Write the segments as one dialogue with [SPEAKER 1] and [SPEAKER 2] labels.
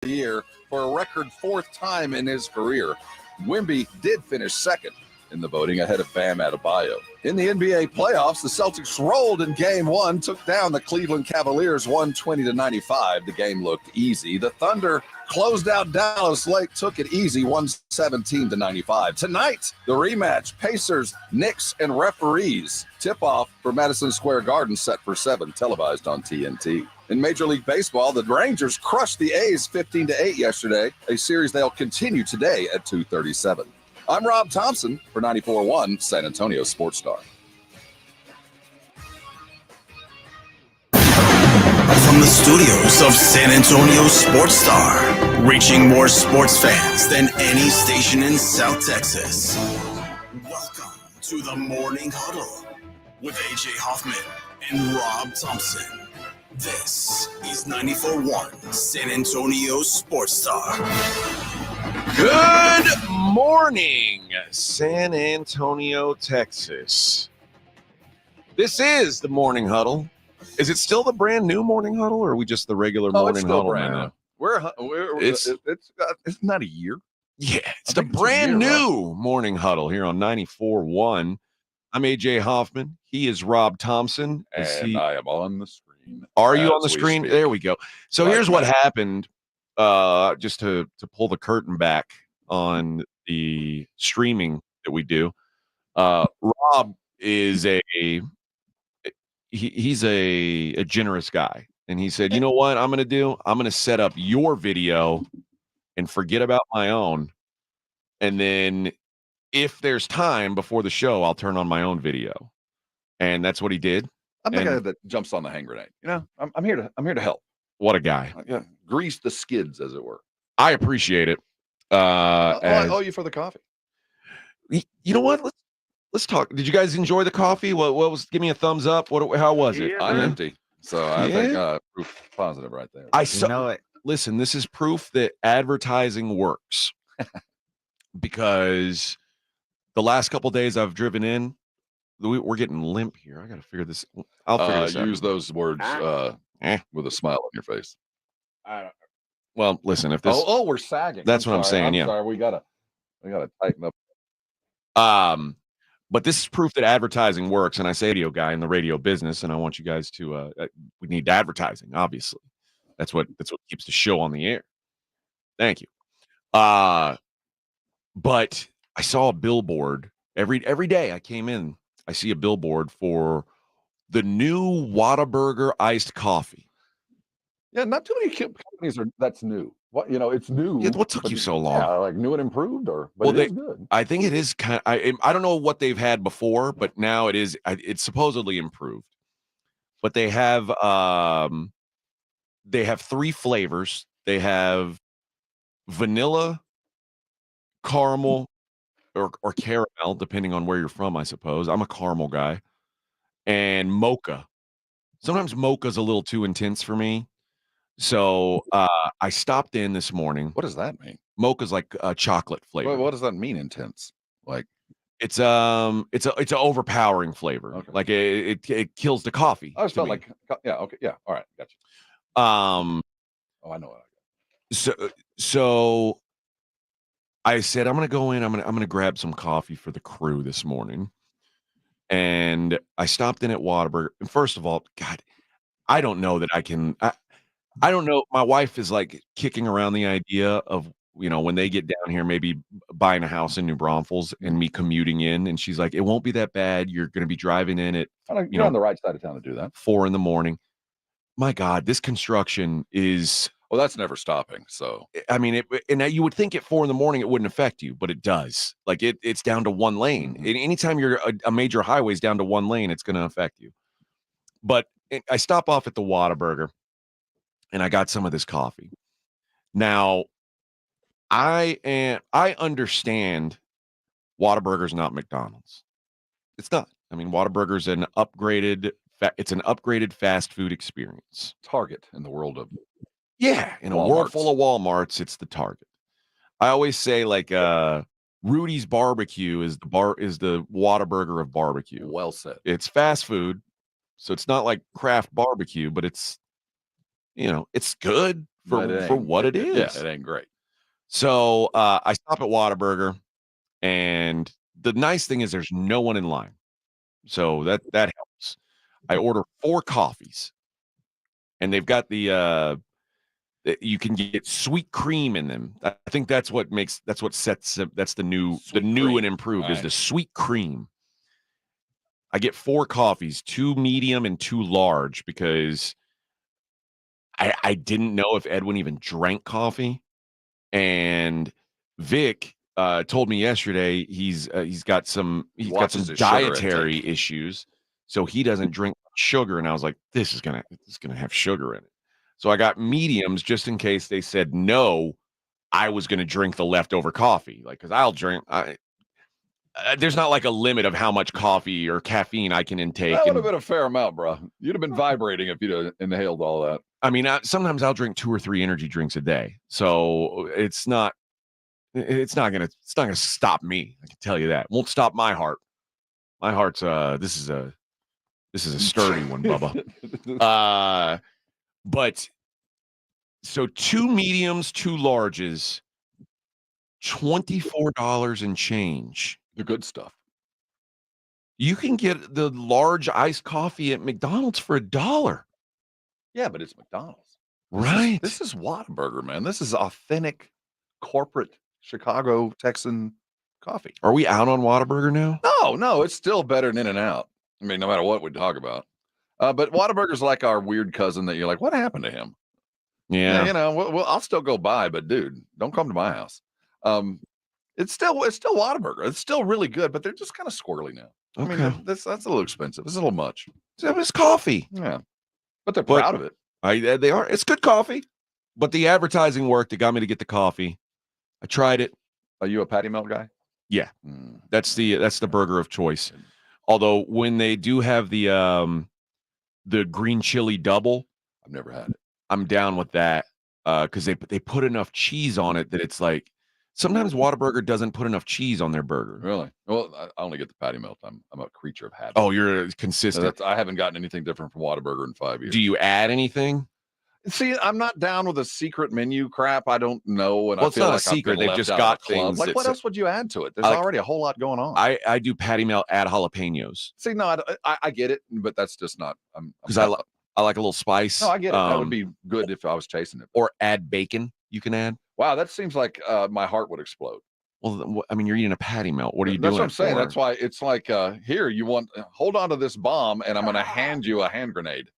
[SPEAKER 1] the year for a record fourth time in his career. Wemby did finish second in the voting ahead of Bam Adebayo. In the NBA playoffs, the Celtics rolled in Game 1, took down the Cleveland Cavaliers 120-95. The game looked easy. The Thunder closed out Dallas Lake, took it easy 117-95. Tonight, the rematch, Pacers, Knicks, and referees. Tip-off for Madison Square Garden set for 7, televised on TNT. In Major League Baseball, the Rangers crushed the A's 15-8 yesterday, a series they'll continue today at 2:37. I'm Rob Thompson for 94.1 San Antonio Sports Star.
[SPEAKER 2] From the studios of San Antonio Sports Star, reaching more sports fans than any station in South Texas. Welcome to the Morning Huddle with AJ Hoffman and Rob Thompson. This is 94.1 San Antonio Sports Star.
[SPEAKER 3] Good morning, San Antonio, Texas. This is the Morning Huddle. Is it still the brand new Morning Huddle, or are we just the regular Morning Huddle
[SPEAKER 1] brand
[SPEAKER 3] now?
[SPEAKER 1] New. It's not a year.
[SPEAKER 3] Yeah, it's the brand new Morning Huddle here on 94.1. I'm AJ Hoffman. He is Rob Thompson.
[SPEAKER 1] And I am on the screen.
[SPEAKER 3] Are you on the screen? There we go. So here's what happened. Just to pull the curtain back on the streaming that we do. Rob is he's a generous guy, and he said, you know what I'm going to do? I'm going to set up your video and forget about my own, and then if there's time before the show, I'll turn on my own video. And that's what he did.
[SPEAKER 1] I'm the guy that jumps on the hand grenade. You know, I'm here to help.
[SPEAKER 3] What a guy.
[SPEAKER 1] Yeah, grease the skids, as it were.
[SPEAKER 3] I appreciate it.
[SPEAKER 1] I owe you for the coffee.
[SPEAKER 3] You know what? Let's talk. Did you guys enjoy the coffee? What was? Give me a thumbs up. How was it?
[SPEAKER 1] I'm empty, so I think proof positive right there.
[SPEAKER 3] I know it. Listen, this is proof that advertising works, because the last couple days I've driven in, we're getting limp here. I got to figure this. I'll figure this out.
[SPEAKER 1] Use those words with a smile on your face.
[SPEAKER 3] Well, listen. If this,
[SPEAKER 1] we're sagging.
[SPEAKER 3] That's what I'm saying. Yeah.
[SPEAKER 1] Sorry, we gotta tighten up.
[SPEAKER 3] But this is proof that advertising works, and I say radio guy in the radio business, and I want you guys to. We need advertising, obviously. That's what keeps the show on the air. Thank you. But I saw a billboard every day. I came in. I see a billboard for the new Whataburger iced coffee.
[SPEAKER 1] Yeah, not too many companies that's new. What it's new.
[SPEAKER 3] Yeah, what took you so long?
[SPEAKER 1] Yeah, like new and improved, but it is good.
[SPEAKER 3] I think it is kind of. I don't know what they've had before, but now it is. It's supposedly improved. But they have 3 flavors. They have vanilla, caramel, or caramel, depending on where you're from, I suppose. I'm a caramel guy, and mocha. Sometimes mocha's a little too intense for me. So I stopped in this morning.
[SPEAKER 1] What does that mean?
[SPEAKER 3] Mocha's like a chocolate flavor.
[SPEAKER 1] What does that mean, intense? Like
[SPEAKER 3] it's an overpowering flavor. Okay. Like it kills the coffee.
[SPEAKER 1] I just felt like okay, yeah, all right, gotcha. I know what I got.
[SPEAKER 3] So I said I'm gonna go in. I'm gonna grab some coffee for the crew this morning, and I stopped in at Whataburger. And first of all, God, I don't know that I can. I don't know. My wife is like kicking around the idea of, when they get down here, maybe buying a house in New Braunfels and me commuting in. And she's like, it won't be that bad. You're going to be driving in at,
[SPEAKER 1] you're on the right side of town to do that.
[SPEAKER 3] 4 a.m. My God, this construction is.
[SPEAKER 1] Well, that's never stopping. So,
[SPEAKER 3] I mean, and you would think at 4 a.m. it wouldn't affect you, but it does. Like it's down to 1 lane. Mm-hmm. Anytime you're a major highway is down to 1 lane, it's going to affect you. But I stop off at the Whataburger. And I got some of this coffee. Now, I understand Whataburger's not McDonald's. It's not. I mean, Whataburger's an upgraded fast food experience.
[SPEAKER 1] Target in the world of
[SPEAKER 3] in a world full of Walmarts, it's the Target. I always say like Rudy's Barbecue is the Whataburger of barbecue.
[SPEAKER 1] Well said.
[SPEAKER 3] It's fast food, so it's not like craft barbecue, but it's it's good, for what it is.
[SPEAKER 1] Yeah, it ain't great.
[SPEAKER 3] So I stop at Whataburger, and the nice thing is there's no one in line. So that helps. I order 4 coffees, and they've got the you can get sweet cream in them. I think that's what sets that's the new and improved is the sweet cream. I get 4 coffees, 2 medium and 2 large, because I didn't know if Edwin even drank coffee. And Vic told me yesterday he's got some dietary issues, so he doesn't drink sugar. And I was like, this is gonna have sugar in it. So I got mediums just in case they said no. I was gonna drink the leftover coffee, like, because I'll drink. There's not like a limit of how much coffee or caffeine I can intake.
[SPEAKER 1] That would have been a fair amount, bro. You'd have been vibrating if you'd inhaled all that.
[SPEAKER 3] I mean, sometimes I'll drink 2 or 3 energy drinks a day, so it's not gonna stop me. I can tell you that. It won't stop my heart. My heart's this is a sturdy one, Bubba. But so 2 mediums, 2 larges, $24 and change.
[SPEAKER 1] The good stuff.
[SPEAKER 3] You can get the large iced coffee at McDonald's for $1.
[SPEAKER 1] Yeah, but it's McDonald's.
[SPEAKER 3] Right.
[SPEAKER 1] This is Whataburger, man. This is authentic corporate Chicago Texan coffee.
[SPEAKER 3] Are we out on Whataburger now?
[SPEAKER 1] No, it's still better than In-N-Out. I mean, no matter what we talk about. But Whataburger's like our weird cousin that you're like, what happened to him?
[SPEAKER 3] Yeah.
[SPEAKER 1] You know, well, I'll still go by, but dude, don't come to my house. It's still Whataburger. It's still really good, but they're just kind of squirrely now.
[SPEAKER 3] Okay.
[SPEAKER 1] I mean, that's a little expensive. It's a little much.
[SPEAKER 3] It's coffee.
[SPEAKER 1] Yeah. But they're proud of it.
[SPEAKER 3] They are. It's good coffee. But the advertising worked. It got me to get the coffee. I tried it.
[SPEAKER 1] Are you a patty melt guy?
[SPEAKER 3] Yeah. That's the burger of choice. Although when they do have the green chili double,
[SPEAKER 1] I've never had it.
[SPEAKER 3] I'm down with that. Because they put enough cheese on it that it's like sometimes Whataburger doesn't put enough cheese on their burger.
[SPEAKER 1] Really? Well, I only get the patty melt. I'm a creature of habit.
[SPEAKER 3] Oh, you're consistent.
[SPEAKER 1] I haven't gotten anything different from Whataburger in 5 years.
[SPEAKER 3] Do you add anything?
[SPEAKER 1] See, I'm not down with a secret menu crap. I don't know. And
[SPEAKER 3] Well,
[SPEAKER 1] I feel
[SPEAKER 3] it's not
[SPEAKER 1] like
[SPEAKER 3] a secret.
[SPEAKER 1] They've
[SPEAKER 3] just got things.
[SPEAKER 1] Like, what else would you add to it? There's already a whole lot going on.
[SPEAKER 3] I do patty melt, add jalapenos.
[SPEAKER 1] See, no, I get it, but that's just not.
[SPEAKER 3] Because I like a little spice.
[SPEAKER 1] No, I get it. That would be good if I was chasing it.
[SPEAKER 3] Or add bacon. You can add.
[SPEAKER 1] Wow, that seems like my heart would explode.
[SPEAKER 3] Well, I mean, you're eating a patty melt. What are you doing?
[SPEAKER 1] That's what I'm saying. That's why it's like, here, hold on to this bomb, and I'm going to hand you a hand grenade.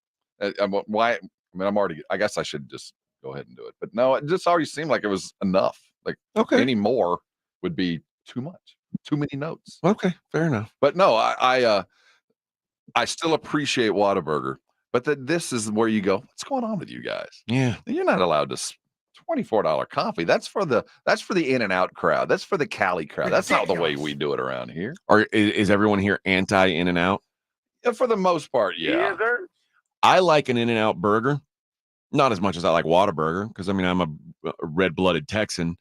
[SPEAKER 1] Why? I mean, I guess I should just go ahead and do it. But no, it just already seemed like it was enough. Like, any more would be too much. Too many notes.
[SPEAKER 3] Okay, fair enough.
[SPEAKER 1] But no, I still appreciate Whataburger. But this is where you go, what's going on with you guys?
[SPEAKER 3] Yeah.
[SPEAKER 1] You're not allowed to $24 coffee. That's for the In-N-Out crowd. That's for the Cali crowd. That's not the way we do it around here.
[SPEAKER 3] Is everyone here anti In-N-Out?
[SPEAKER 1] Yeah, for the most part, yeah.
[SPEAKER 3] I like an In-N-Out burger. Not as much as I like Whataburger, because I mean I'm a red-blooded Texan,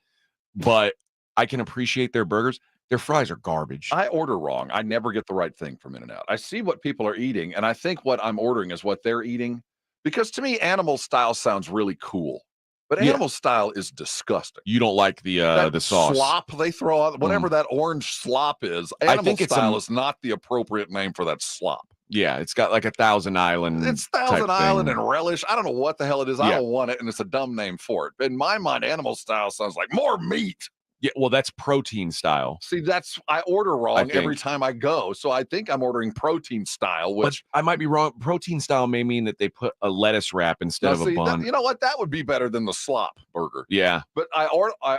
[SPEAKER 3] but I can appreciate their burgers. Their fries are garbage.
[SPEAKER 1] I order wrong. I never get the right thing from In-N-Out. I see what people are eating, and I think what I'm ordering is what they're eating. Because to me, animal style sounds really cool. But animal style is disgusting.
[SPEAKER 3] You don't like the sauce.
[SPEAKER 1] Slop they throw out, whatever that orange slop is. Animal style is not the appropriate name for that slop.
[SPEAKER 3] Yeah, it's got like a Thousand Island.
[SPEAKER 1] It's Thousand Island and relish. I don't know what the hell it is. I don't want it, and it's a dumb name for it. But in my mind, animal style sounds like more meat.
[SPEAKER 3] Yeah, well, that's protein style.
[SPEAKER 1] See, I order wrong every time I go. So I think I'm ordering protein style, which
[SPEAKER 3] I might be wrong. Protein style may mean that they put a lettuce wrap instead of a bun.
[SPEAKER 1] You know what? That would be better than the slop burger.
[SPEAKER 3] Yeah.
[SPEAKER 1] But I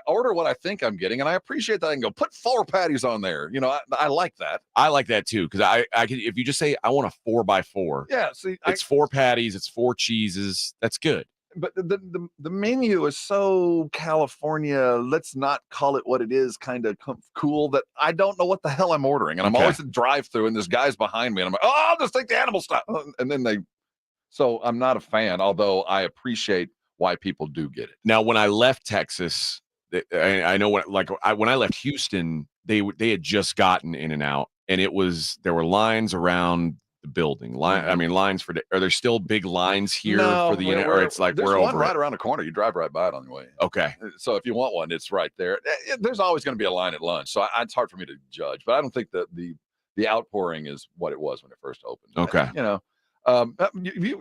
[SPEAKER 1] order what I think I'm getting, and I appreciate that. I can go put 4 patties on there. You know, I like that.
[SPEAKER 3] I like that too, because I could, if you just say I want a 4x4.
[SPEAKER 1] Yeah. See,
[SPEAKER 3] it's 4 patties, it's 4 cheeses. That's good.
[SPEAKER 1] But the menu is so California, let's not call it what it is, kind of cool, that I don't know what the hell I'm ordering. And I'm always at drive-through, and this guy's behind me, and I'm like, oh, I'll just take the animal style. And then so I'm not a fan, although I appreciate why people do get it.
[SPEAKER 3] Now, when I left Texas, I know when I left Houston, they had just gotten In-N-Out, and there were lines around the building. I mean, lines for are there still big lines here for the unit, or it's like
[SPEAKER 1] there's
[SPEAKER 3] we're
[SPEAKER 1] one
[SPEAKER 3] over
[SPEAKER 1] right
[SPEAKER 3] it?
[SPEAKER 1] around the corner. You drive right by it on the way.
[SPEAKER 3] Okay.
[SPEAKER 1] So if you want one, it's right there. There's always going to be a line at lunch, so it's hard for me to judge. But I don't think that the outpouring is what it was when it first opened.
[SPEAKER 3] Okay.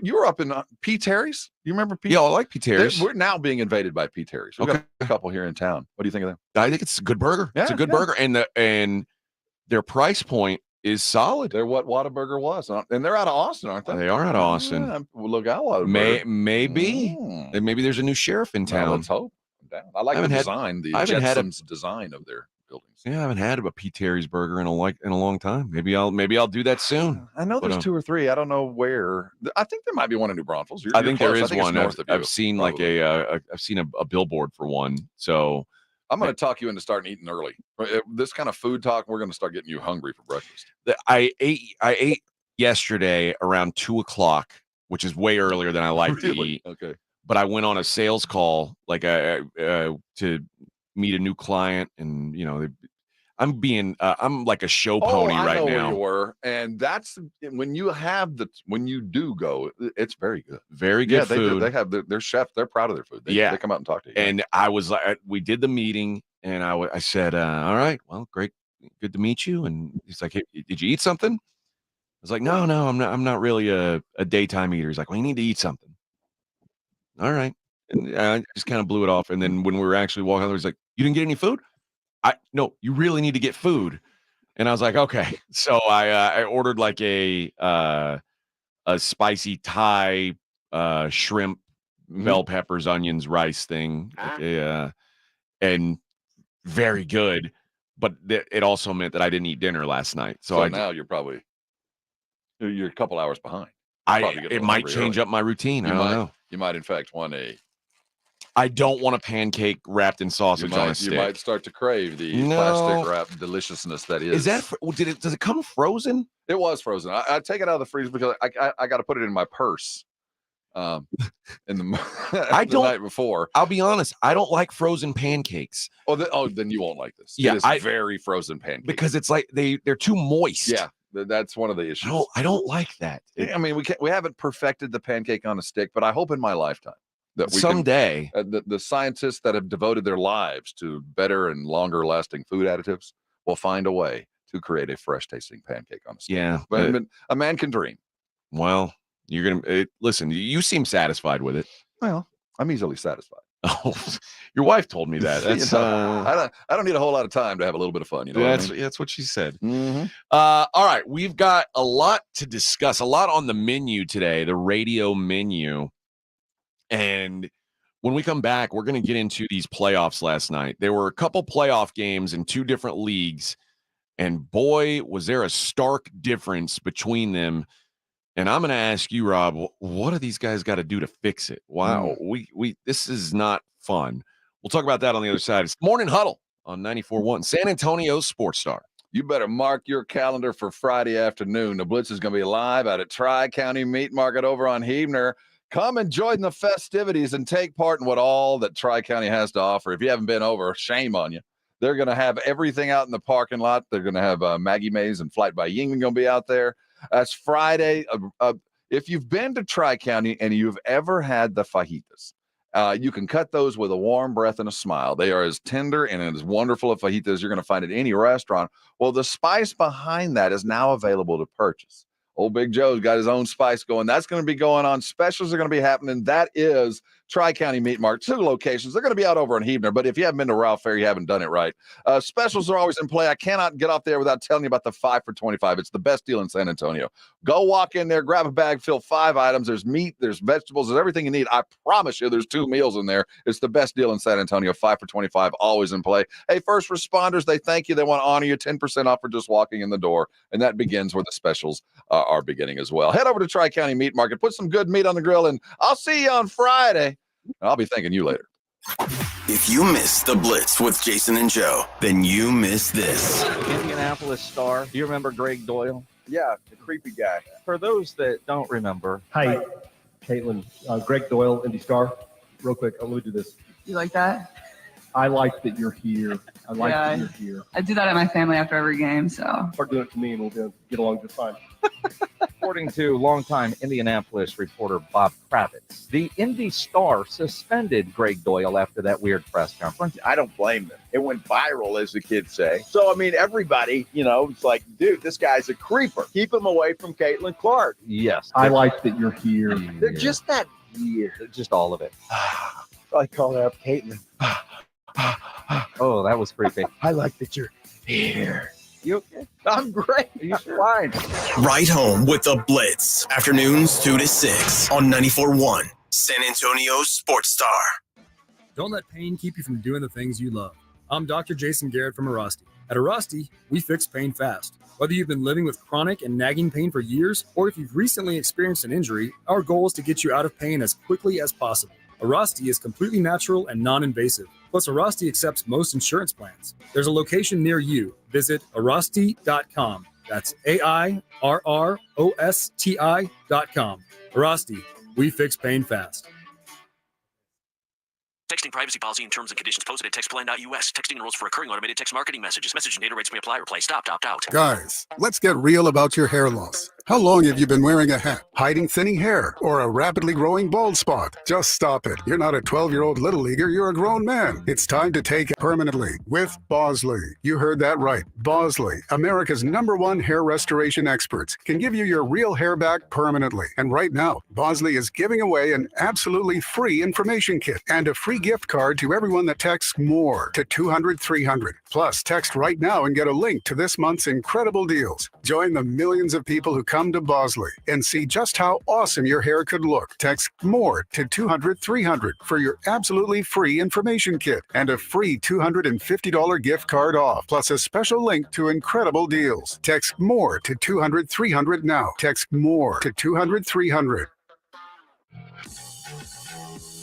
[SPEAKER 1] You were up in P. Terry's. You remember P?
[SPEAKER 3] Yeah, I like P. Terry's.
[SPEAKER 1] We're now being invaded by P. Terry's. We've got a couple here in town. What do you think of them?
[SPEAKER 3] I think it's a good burger. It's a good burger, and their price point is solid.
[SPEAKER 1] They're what Whataburger was, and they're out of Austin, aren't they?
[SPEAKER 3] They are out of Austin.
[SPEAKER 1] Well, look out, Whataburger.
[SPEAKER 3] Maybe there's a new sheriff in town.
[SPEAKER 1] Well, let's hope. I like the design, the Jetsons design of their buildings.
[SPEAKER 3] Yeah, I haven't had a P. Terry's burger in a long time. Maybe I'll do that soon.
[SPEAKER 1] I know there's 2 or 3. I don't know where. I think there might be one in New Braunfels.
[SPEAKER 3] I think there is one. I've seen I've seen a billboard for one. So
[SPEAKER 1] I'm going to talk you into starting eating early. This kind of food talk, we're going to start getting you hungry for breakfast.
[SPEAKER 3] I ate yesterday around 2:00, which is way earlier than I like to eat.
[SPEAKER 1] Okay.
[SPEAKER 3] But I went on a sales call, to meet a new client, and I'm like a show pony right now.
[SPEAKER 1] I know where you were, and that's when you do go, it's very good,
[SPEAKER 3] very good food.
[SPEAKER 1] They have their chef. They're proud of their food. They come out and talk to you.
[SPEAKER 3] And I was like, we did the meeting, and I said, all right, well, great, good to meet you. And he's like, hey, did you eat something? I was like, no, I'm not really a daytime eater. He's like, well, you need to eat something. All right. And I just kind of blew it off. And then when we were actually walking out, he's like, you didn't get any food? No, you really need to get food. And I was like, okay. So I ordered like a spicy Thai shrimp, bell peppers, onions, rice thing. And very good. But it also meant that I didn't eat dinner last night. So
[SPEAKER 1] now you're a couple hours behind.
[SPEAKER 3] It might change up my routine. I don't know.
[SPEAKER 1] You might, in fact, want
[SPEAKER 3] I don't want a pancake wrapped in sausage on a stick.
[SPEAKER 1] You might start to crave the plastic wrap deliciousness that is.
[SPEAKER 3] Is that? Does it come frozen?
[SPEAKER 1] It was frozen. I take it out of the freezer because I got to put it in my purse. In the night before.
[SPEAKER 3] I'll be honest. I don't like frozen pancakes.
[SPEAKER 1] Then you won't like this.
[SPEAKER 3] Yeah,
[SPEAKER 1] it is very frozen pancake
[SPEAKER 3] because it's like they're too moist.
[SPEAKER 1] Yeah. That's one of the issues.
[SPEAKER 3] I don't like that.
[SPEAKER 1] I mean, we haven't perfected the pancake on a stick, but I hope in my lifetime that
[SPEAKER 3] someday
[SPEAKER 1] the scientists that have devoted their lives to better and longer lasting food additives will find a way to create a fresh tasting pancake on a stick.
[SPEAKER 3] Yeah,
[SPEAKER 1] but a man can dream.
[SPEAKER 3] Well, you're gonna listen. You seem satisfied with it.
[SPEAKER 1] Well, I'm easily satisfied.
[SPEAKER 3] Oh, your wife told me that. That's
[SPEAKER 1] I don't need a whole lot of time to have a little bit of fun.
[SPEAKER 3] That's what she said.
[SPEAKER 1] Mm-hmm.
[SPEAKER 3] All right, we've got a lot to discuss. A lot on the menu today, the radio menu, and when we come back, we're going to get into these playoffs last night. There were a couple playoff games in 2 different leagues, and boy, was there a stark difference between them. And I'm going to ask you, Rob, what do these guys got to do to fix it? Wow, this is not fun. We'll talk about that on the other side. It's Morning Huddle on 94.1, San Antonio Sports Star.
[SPEAKER 1] You better mark your calendar for Friday afternoon. The Blitz is going to be live out at Tri-County Meat Market over on Huebner. Come and join the festivities and take part in what all that Tri-County has to offer. If you haven't been over, shame on you. They're going to have everything out in the parking lot. They're going to have Maggie Mays and Flight by Yingling going to be out there. That's Friday. If you've been to Tri-County and you've ever had the fajitas, you can cut those with a warm breath and a smile. They are as tender and as wonderful a fajita as you're going to find at any restaurant. Well, the spice behind that is now available to purchase. Old Big Joe's got his own spice going. That's going to be going on. Specials are going to be happening. That is Tri-County Meat Market. 2 locations. They're going to be out over in Huebner, but if you haven't been to Ralph Fair, you haven't done it right. Specials are always in play. I cannot get off there without telling you about the 5 for $25. It's the best deal in San Antonio. Go walk in there, grab a bag, fill 5 items. There's meat, there's vegetables, there's everything you need. I promise you there's 2 meals in there. It's the best deal in San Antonio. 5 for $25, always in play. Hey, first responders, they thank you. They want to honor you. 10% off for just walking in the door. And that begins where the specials are beginning as well. Head over to Tri-County Meat Market. Put some good meat on the grill, and I'll see you on Friday. I'll be thanking you later.
[SPEAKER 2] If you missed the Blitz with Jason and Joe, then you missed this.
[SPEAKER 4] Indianapolis Star. Do you remember Greg Doyle?
[SPEAKER 5] Yeah, the creepy guy.
[SPEAKER 4] For those that don't remember.
[SPEAKER 6] Hi, Caitlin. Greg Doyle, Indy Star. Real quick, I'll do this.
[SPEAKER 7] You like that?
[SPEAKER 6] I like that you're here. I like that you're here.
[SPEAKER 7] I do that at my family after every game, so.
[SPEAKER 6] Start doing it to me and we'll get along just fine.
[SPEAKER 4] According to longtime Indianapolis reporter Bob Kravitz, the Indy Star suspended Greg Doyle after that weird press conference.
[SPEAKER 5] I don't blame them. It went viral, as the kids say. So, I mean, everybody, it's like, dude, this guy's a creeper. Keep him away from Caitlin Clark.
[SPEAKER 4] Yes.
[SPEAKER 6] I like that you're here.
[SPEAKER 5] They're just that weird.
[SPEAKER 4] Just all of it.
[SPEAKER 5] I call her up, Caitlin.
[SPEAKER 4] Oh, that was creepy.
[SPEAKER 5] I like that you're here.
[SPEAKER 4] You okay?
[SPEAKER 5] I'm great.
[SPEAKER 4] Are you sure?
[SPEAKER 5] Fine.
[SPEAKER 2] Right home with the Blitz. Afternoons 2 to 6 on 94.1 San Antonio Sports Star.
[SPEAKER 7] Don't let pain keep you from doing the things you love. I'm Dr. Jason Garrett from Arasti. At Arasti, we fix pain fast. Whether you've been living with chronic and nagging pain for years, or if you've recently experienced an injury, our goal is to get you out of pain as quickly as possible. Arasti is completely natural and non-invasive. Plus, Arasti accepts most insurance plans. There's a location near you. Visit Arasti.com. That's AIRROSTI.com. Arasti, we fix pain fast.
[SPEAKER 8] Texting privacy policy and terms and conditions posted at textplan.us. Texting enrolls for recurring automated text marketing messages. Message and data rates may apply. Replace stopped, opt out.
[SPEAKER 9] Guys, let's get real about your hair loss. How long have you been wearing a hat, hiding thinning hair, or a rapidly growing bald spot? Just stop it. You're not a 12-year-old little leaguer. You're a grown man. It's time to take it permanently with Bosley. You heard that right. Bosley, America's #1 hair restoration experts, can give you your real hair back permanently. And right now, Bosley is giving away an absolutely free information kit and a free gift card to everyone that texts MORE to 200-300. Plus, text right now and get a link to this month's incredible deals. Join the millions of people who come to Bosley and see just how awesome your hair could look. Text MORE to 200-300 for your absolutely free information kit and a free $250 gift card off, plus a special link to incredible deals. Text MORE to 200-300 now. Text MORE to 200-300.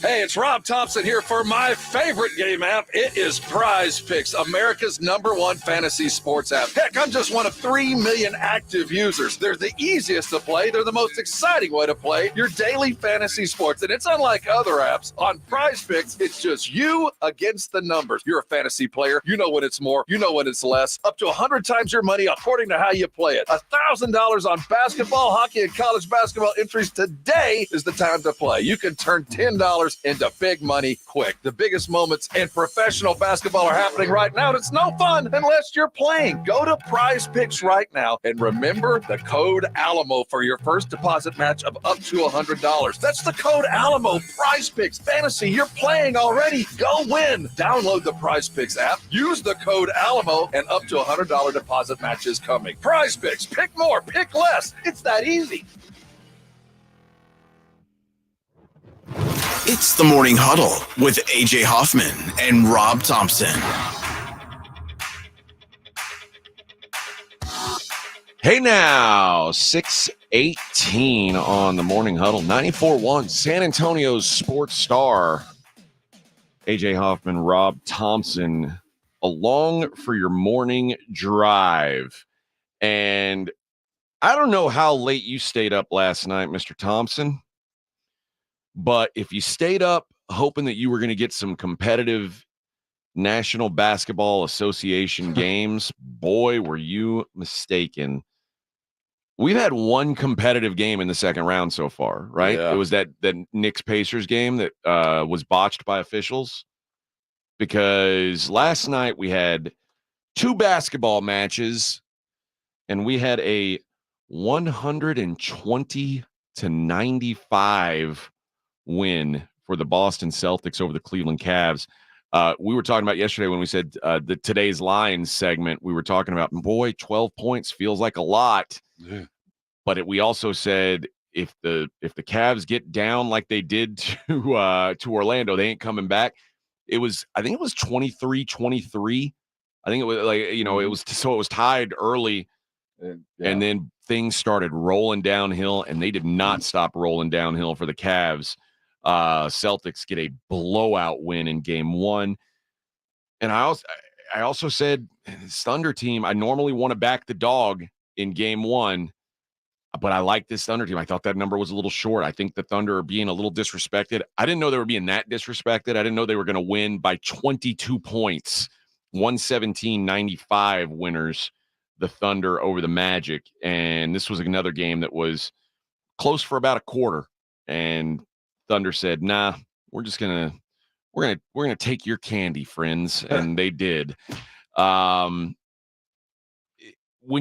[SPEAKER 1] Hey, it's Rob Thompson here for my favorite game app. It is Prize Picks, America's #1 fantasy sports app. Heck, I'm just one of 3 million active users. They're the easiest to play. They're the most exciting way to play your daily fantasy sports. And it's unlike other apps. On Prize Picks, it's just you against the numbers. You're a fantasy player. You know when it's more. You know when it's less. Up to 100 times your money according to how you play it. $1,000 on basketball, hockey, and college basketball entries. Today is the time to play. You can turn $10 into big money quick. The biggest moments in professional basketball are happening right now, and it's no fun unless you're playing. Go to Prize Picks right now and remember the code ALAMO for your first deposit match of up to $100. That's the code ALAMO. Prize Picks. Fantasy, you're playing already. Go win. Download the Prize Picks app. Use the code ALAMO, and up to $100 deposit match is coming. Prize Picks. Pick more. Pick less. It's that easy.
[SPEAKER 2] It's the Morning Huddle with AJ Hoffman and Rob Thompson.
[SPEAKER 3] Hey now, 6:18 on the Morning Huddle, 94.1 San Antonio's Sports Star. AJ Hoffman, Rob Thompson, along for your morning drive. And I don't know how late you stayed up last night, Mr. Thompson. But if you stayed up hoping that you were going to get some competitive National Basketball Association games, boy, were you mistaken. We've had one competitive game in the second round so far, right?
[SPEAKER 1] Yeah.
[SPEAKER 3] It was that Knicks-Pacers game that was botched by officials, because last night we had 2 basketball matches, and we had a 120-95 win for the Boston Celtics over the Cleveland Cavs. We were talking about yesterday when we said the Today's Lines segment, we were talking about, boy, 12 points feels like a lot.
[SPEAKER 1] Yeah.
[SPEAKER 3] But we also said if the Cavs get down like they did to Orlando, they ain't coming back. I think it was 23-23. I think it was it was tied early. And then things started rolling downhill, and they did not stop rolling downhill for the Cavs. Celtics get a blowout win in game 1. And I also said, this Thunder team, I normally want to back the dog in game 1, but I like this Thunder team. I thought that number was a little short. I think the Thunder are being a little disrespected. I didn't know they were being that disrespected. I didn't know they were going to win by 22 points, 117-95 winners, the Thunder over the Magic. And this was another game that was close for about a quarter, and Thunder said, "Nah, we're gonna take your candy, friends," and they did. When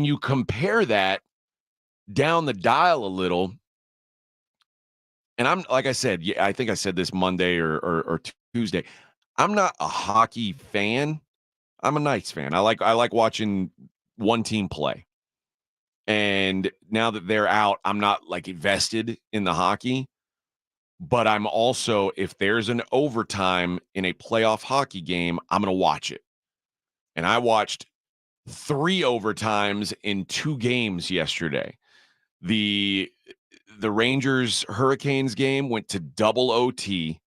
[SPEAKER 3] you compare that down the dial a little, and I'm like I said, yeah, I think I said this Monday or Tuesday. I'm not a hockey fan. I'm a Knights fan. I like watching one team play. And now that they're out, I'm not like invested in the hockey. But I'm also, if there's an overtime in a playoff hockey game, I'm going to watch it. And I watched 3 overtimes in 2 games yesterday. The Rangers Hurricanes game went to double OT.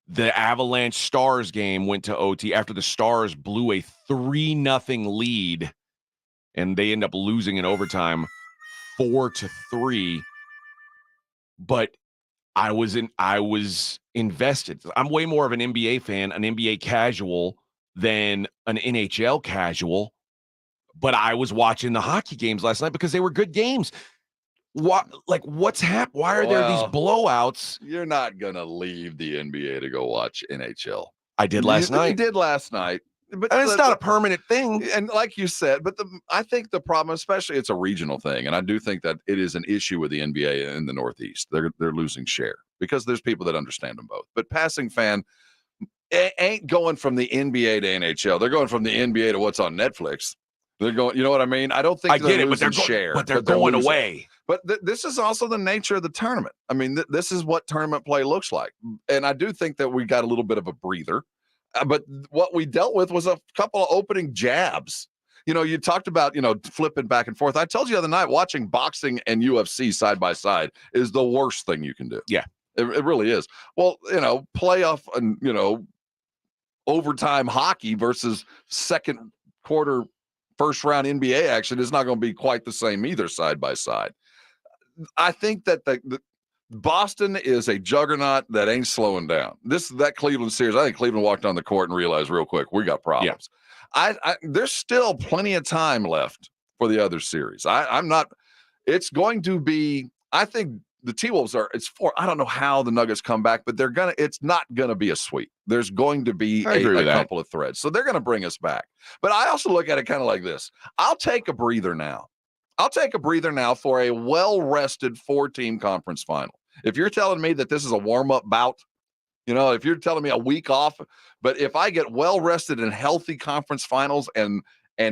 [SPEAKER 3] The Avalanche Stars game went to OT after the Stars blew a 3-0 lead, and they end up losing in overtime 4-3. But I was invested. I'm way more of an NBA fan, an NBA casual than an NHL casual. But I was watching the hockey games last night because they were good games. What's happened? Why are there these blowouts?
[SPEAKER 1] You're not gonna leave the NBA to go watch NHL.
[SPEAKER 3] I did last night.
[SPEAKER 1] You did last night, but
[SPEAKER 3] and it's not a permanent thing.
[SPEAKER 1] And like you said, but I think the problem, especially, it's a regional thing, and I do think that it is an issue with the NBA in the Northeast. They're losing share because there's people that understand them both. But passing fan ain't going from the NBA to NHL. They're going from the NBA to what's on Netflix. They're going. You know what I mean? I don't think
[SPEAKER 3] I get it, but they're going
[SPEAKER 1] losing.
[SPEAKER 3] Away.
[SPEAKER 1] But this is also the nature of the tournament. I mean, this is what tournament play looks like. And I do think that we got a little bit of a breather. But what we dealt with was a couple of opening jabs. You know, you talked about, flipping back and forth. I told you the other night, watching boxing and UFC side by side is the worst thing you can do.
[SPEAKER 3] Yeah.
[SPEAKER 1] It really is. Well, playoff and, overtime hockey versus second quarter, first round NBA action is not going to be quite the same either side by side. I think that the Boston is a juggernaut that ain't slowing down. That Cleveland series, I think Cleveland walked on the court and realized real quick, we got problems. Yeah. There's still plenty of time left for the other series. I'm not, it's going to be, I think the T-Wolves I don't know how the Nuggets come back, but it's not going to be a sweep. There's going to be a couple of threads. So they're going to bring us back. But I also look at it kind of like this. I'll take a breather now. For a well-rested 4-team conference final. If you're telling me that this is a warm-up bout, if you're telling me a week off, but if I get well-rested and healthy conference finals and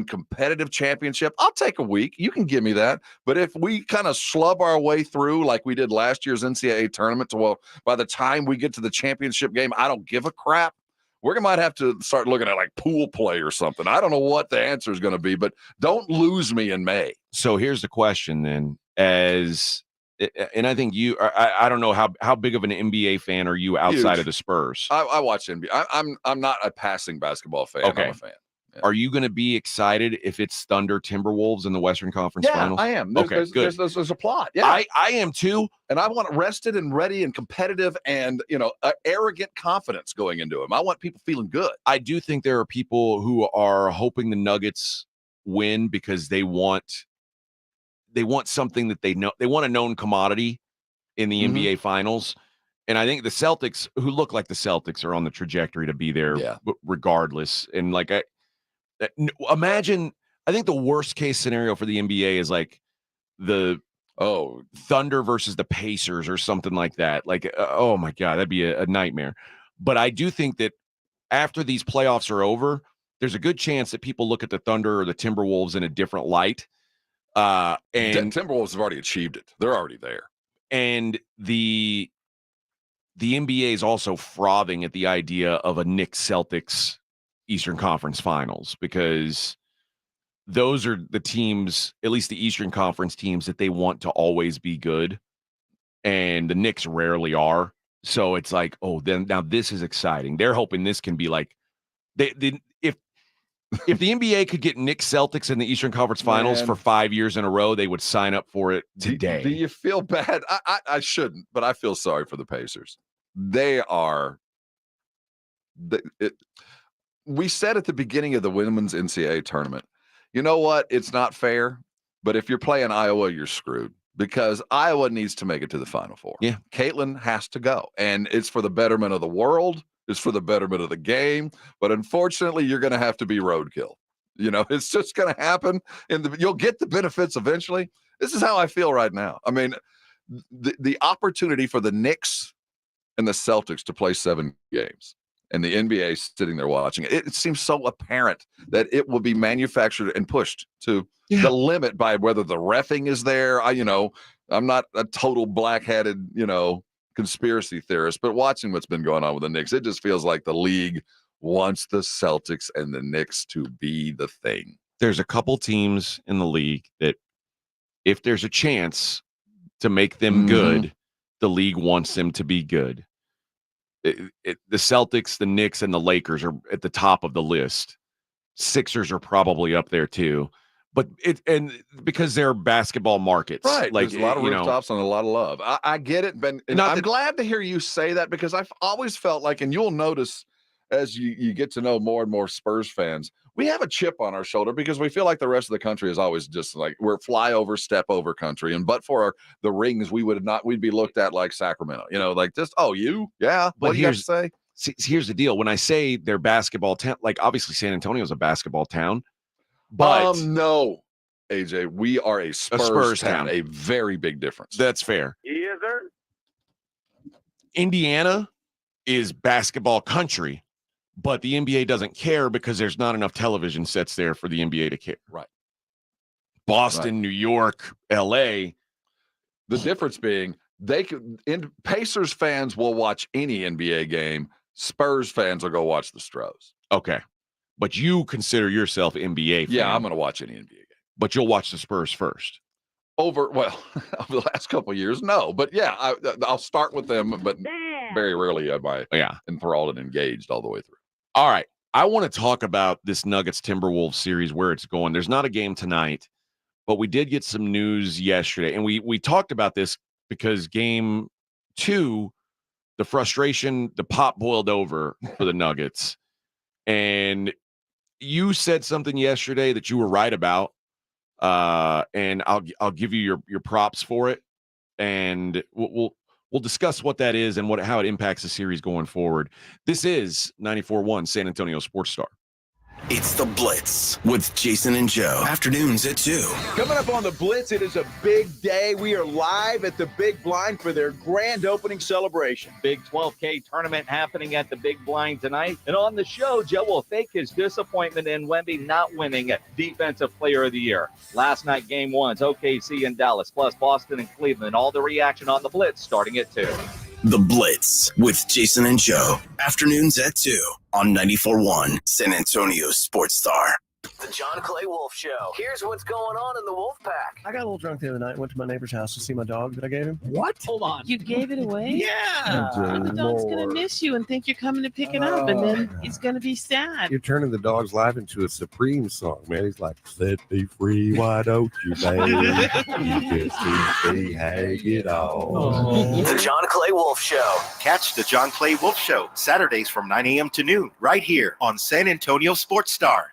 [SPEAKER 1] competitive championship, I'll take a week. You can give me that. But if we kind of slub our way through like we did last year's NCAA tournament by the time we get to the championship game, I don't give a crap. We're might have to start looking at like pool play or something. I don't know what the answer is going to be, but don't lose me in May.
[SPEAKER 3] So here's the question then, and I think I don't know how big of an NBA fan are you outside of the Spurs?
[SPEAKER 1] I watch NBA. I'm not a passing basketball fan.
[SPEAKER 3] Okay.
[SPEAKER 1] I'm a fan. Yeah.
[SPEAKER 3] Are you going to be excited if it's Thunder Timberwolves in the Western Conference Finals?
[SPEAKER 1] I am.
[SPEAKER 3] Good.
[SPEAKER 1] There's a plot. Yeah,
[SPEAKER 3] I am too.
[SPEAKER 1] And I want rested and ready and competitive and, arrogant confidence going into them. I want people feeling good.
[SPEAKER 3] I do think there are people who are hoping the Nuggets win because they want something that they know. They want a known commodity in the NBA Finals. And I think the Celtics, who look like the Celtics, are on the trajectory to be there regardless. And imagine, I think the worst case scenario for the NBA is like the Thunder versus the Pacers or something like that. Oh my God, that'd be a nightmare. But I do think that after these playoffs are over, there's a good chance that people look at the Thunder or the Timberwolves in a different light. And
[SPEAKER 1] Timberwolves have already achieved it. They're already there.
[SPEAKER 3] And the NBA is also frothing at the idea of a Knicks Celtics Eastern Conference Finals, because those are the teams, at least the Eastern Conference teams, that they want to always be good. And the Knicks rarely are. So it's like, then now this is exciting. They're hoping this can be like, if the NBA could get Knicks Celtics in the Eastern Conference Finals for 5 years in a row, they would sign up for it today.
[SPEAKER 1] Do you feel bad? I shouldn't, but I feel sorry for the Pacers. They are. We said at the beginning of the women's NCAA tournament, you know what? It's not fair, but if you're playing Iowa, you're screwed. because Iowa needs to make it to the Final Four.
[SPEAKER 3] Yeah.
[SPEAKER 1] Caitlin has to go, and it's for the betterment of the world. It's for the betterment of the game. But unfortunately, you're going to have to be roadkill. It's just going to happen, and you'll get the benefits eventually. This is how I feel right now. I mean, the opportunity for the Knicks and the Celtics to play 7 games, and the NBA sitting there watching it seems so apparent that it will be manufactured and pushed to the limit by whether the reffing is there. I'm not a total black-hatted, conspiracy theorist, but watching what's been going on with the Knicks, it just feels like the league wants the Celtics and the Knicks to be the thing.
[SPEAKER 3] There's a couple teams in the league that if there's a chance to make them good, the league wants them to be good. The Celtics, the Knicks, and the Lakers are at the top of the list. Sixers are probably up there too. But because they're basketball markets,
[SPEAKER 1] right?
[SPEAKER 3] Like
[SPEAKER 1] there's a lot of rooftops and a lot of love. I get it, Ben. And I'm glad to hear you say that, because I've always felt like, and you'll notice as you get to know more and more Spurs fans, we have a chip on our shoulder because we feel like the rest of the country is always just like we're flyover, step over country. And but for the rings, we'd be looked at like Sacramento. Like just what do you have to say?
[SPEAKER 3] Here's the deal: when I say they're basketball town, like obviously San Antonio is a basketball town. But
[SPEAKER 1] no, AJ, we are a Spurs town. A very big difference.
[SPEAKER 3] That's fair.
[SPEAKER 5] Yes, sir.
[SPEAKER 3] Indiana is basketball country, but the NBA doesn't care because there's not enough television sets there for the NBA to care.
[SPEAKER 1] Right.
[SPEAKER 3] Boston, New York, LA.
[SPEAKER 1] The difference being Pacers fans will watch any NBA game. Spurs fans will go watch the Stros.
[SPEAKER 3] Okay. But you consider yourself NBA fan.
[SPEAKER 1] Yeah, I'm going to watch any NBA game.
[SPEAKER 3] But you'll watch the Spurs first.
[SPEAKER 1] Over the last couple of years, no. But yeah, I'll start with them, but very rarely am I enthralled and engaged all the way through.
[SPEAKER 3] All right. I want to talk about this Nuggets-Timberwolves series, where it's going. There's not a game tonight, but we did get some news yesterday. And we talked about this because game 2, the frustration, the pot boiled over for the Nuggets. And you said something yesterday that you were right about, and I'll give you your props for it, and we'll discuss what that is and how it impacts the series going forward. This is 94.1 San Antonio Sports Star.
[SPEAKER 2] It's The Blitz with Jason and Joe. Afternoons at 2.
[SPEAKER 5] Coming up on The Blitz, it is a big day. We are live at the Big Blind for their grand opening celebration.
[SPEAKER 4] Big 12K tournament happening at the Big Blind tonight. And on the show, Joe will fake his disappointment in Wemby not winning Defensive Player of the Year. Last night, Game 1's OKC and Dallas, plus Boston and Cleveland. All the reaction on The Blitz starting at 2.
[SPEAKER 2] The Blitz with Jason and Joe. Afternoons at 2 on 94.1 San Antonio Sports Star.
[SPEAKER 8] The John Clay Wolf Show. Here's what's going on in the Wolf Pack.
[SPEAKER 10] I got a little drunk the other night. Went to my neighbor's house to see my dog that I gave him.
[SPEAKER 11] What?
[SPEAKER 10] Hold on.
[SPEAKER 11] You gave it away?
[SPEAKER 10] Yeah.
[SPEAKER 11] The dog's going to miss you and think you're coming to pick it up, and then he's going to be sad.
[SPEAKER 12] You're turning the dog's life into a Supreme song, man. He's like, set me free, why don't you, baby? You just see hang it all.
[SPEAKER 8] The John Clay Wolf Show.
[SPEAKER 13] Catch the John Clay Wolf Show Saturdays from 9 a.m. to noon right here on San Antonio Sports Star.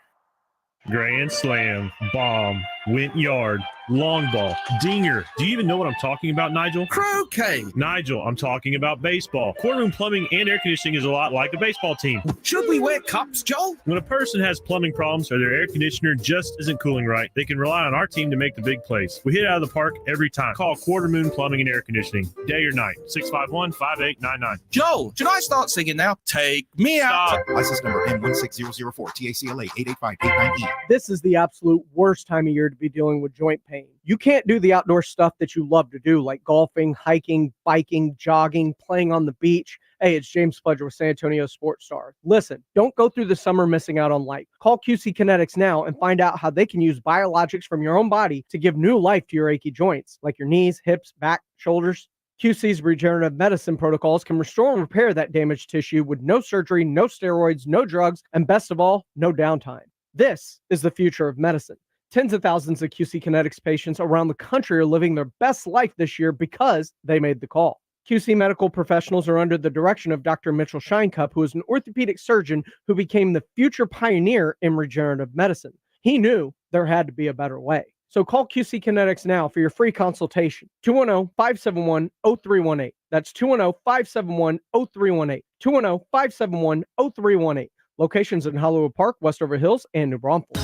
[SPEAKER 14] Grand slam, bomb, went yard, long ball, dinger. Do you even know what I'm talking about, Nigel?
[SPEAKER 10] Croquet.
[SPEAKER 14] Nigel, I'm talking about baseball. Courtroom plumbing and air conditioning is a lot like a baseball team.
[SPEAKER 10] Should we wear cups, Joe?
[SPEAKER 14] When a person has plumbing problems or their air conditioner just isn't cooling right, they can rely on our team to make the big plays. We hit out of the park every time. Call Quarter Moon Plumbing and Air Conditioning, day or night, 651-5899.
[SPEAKER 10] Joe, should I start singing now? Take me out.
[SPEAKER 13] License number M16004, TACLA 88589E.
[SPEAKER 15] This is the absolute worst time of year to be dealing with joint pain. You can't do the outdoor stuff that you love to do, like golfing, hiking, biking, jogging, playing on the beach. Hey, it's James Pledger with San Antonio Sports Star. Listen, don't go through the summer missing out on life. Call QC Kinetics now and find out how they can use biologics from your own body to give new life to your achy joints, like your knees, hips, back, shoulders. QC's regenerative medicine protocols can restore and repair that damaged tissue with no surgery, no steroids, no drugs, and best of all, no downtime. This is the future of medicine. Tens of thousands of QC Kinetics patients around the country are living their best life this year because they made the call. QC medical professionals are under the direction of Dr. Mitchell Shinecup, who is an orthopedic surgeon who became the future pioneer in regenerative medicine. He knew there had to be a better way. So call QC Kinetics now for your free consultation. 210-571-0318. That's 210-571-0318. 210-571-0318. Locations in Hollywood Park, Westover Hills, and New Braunfels.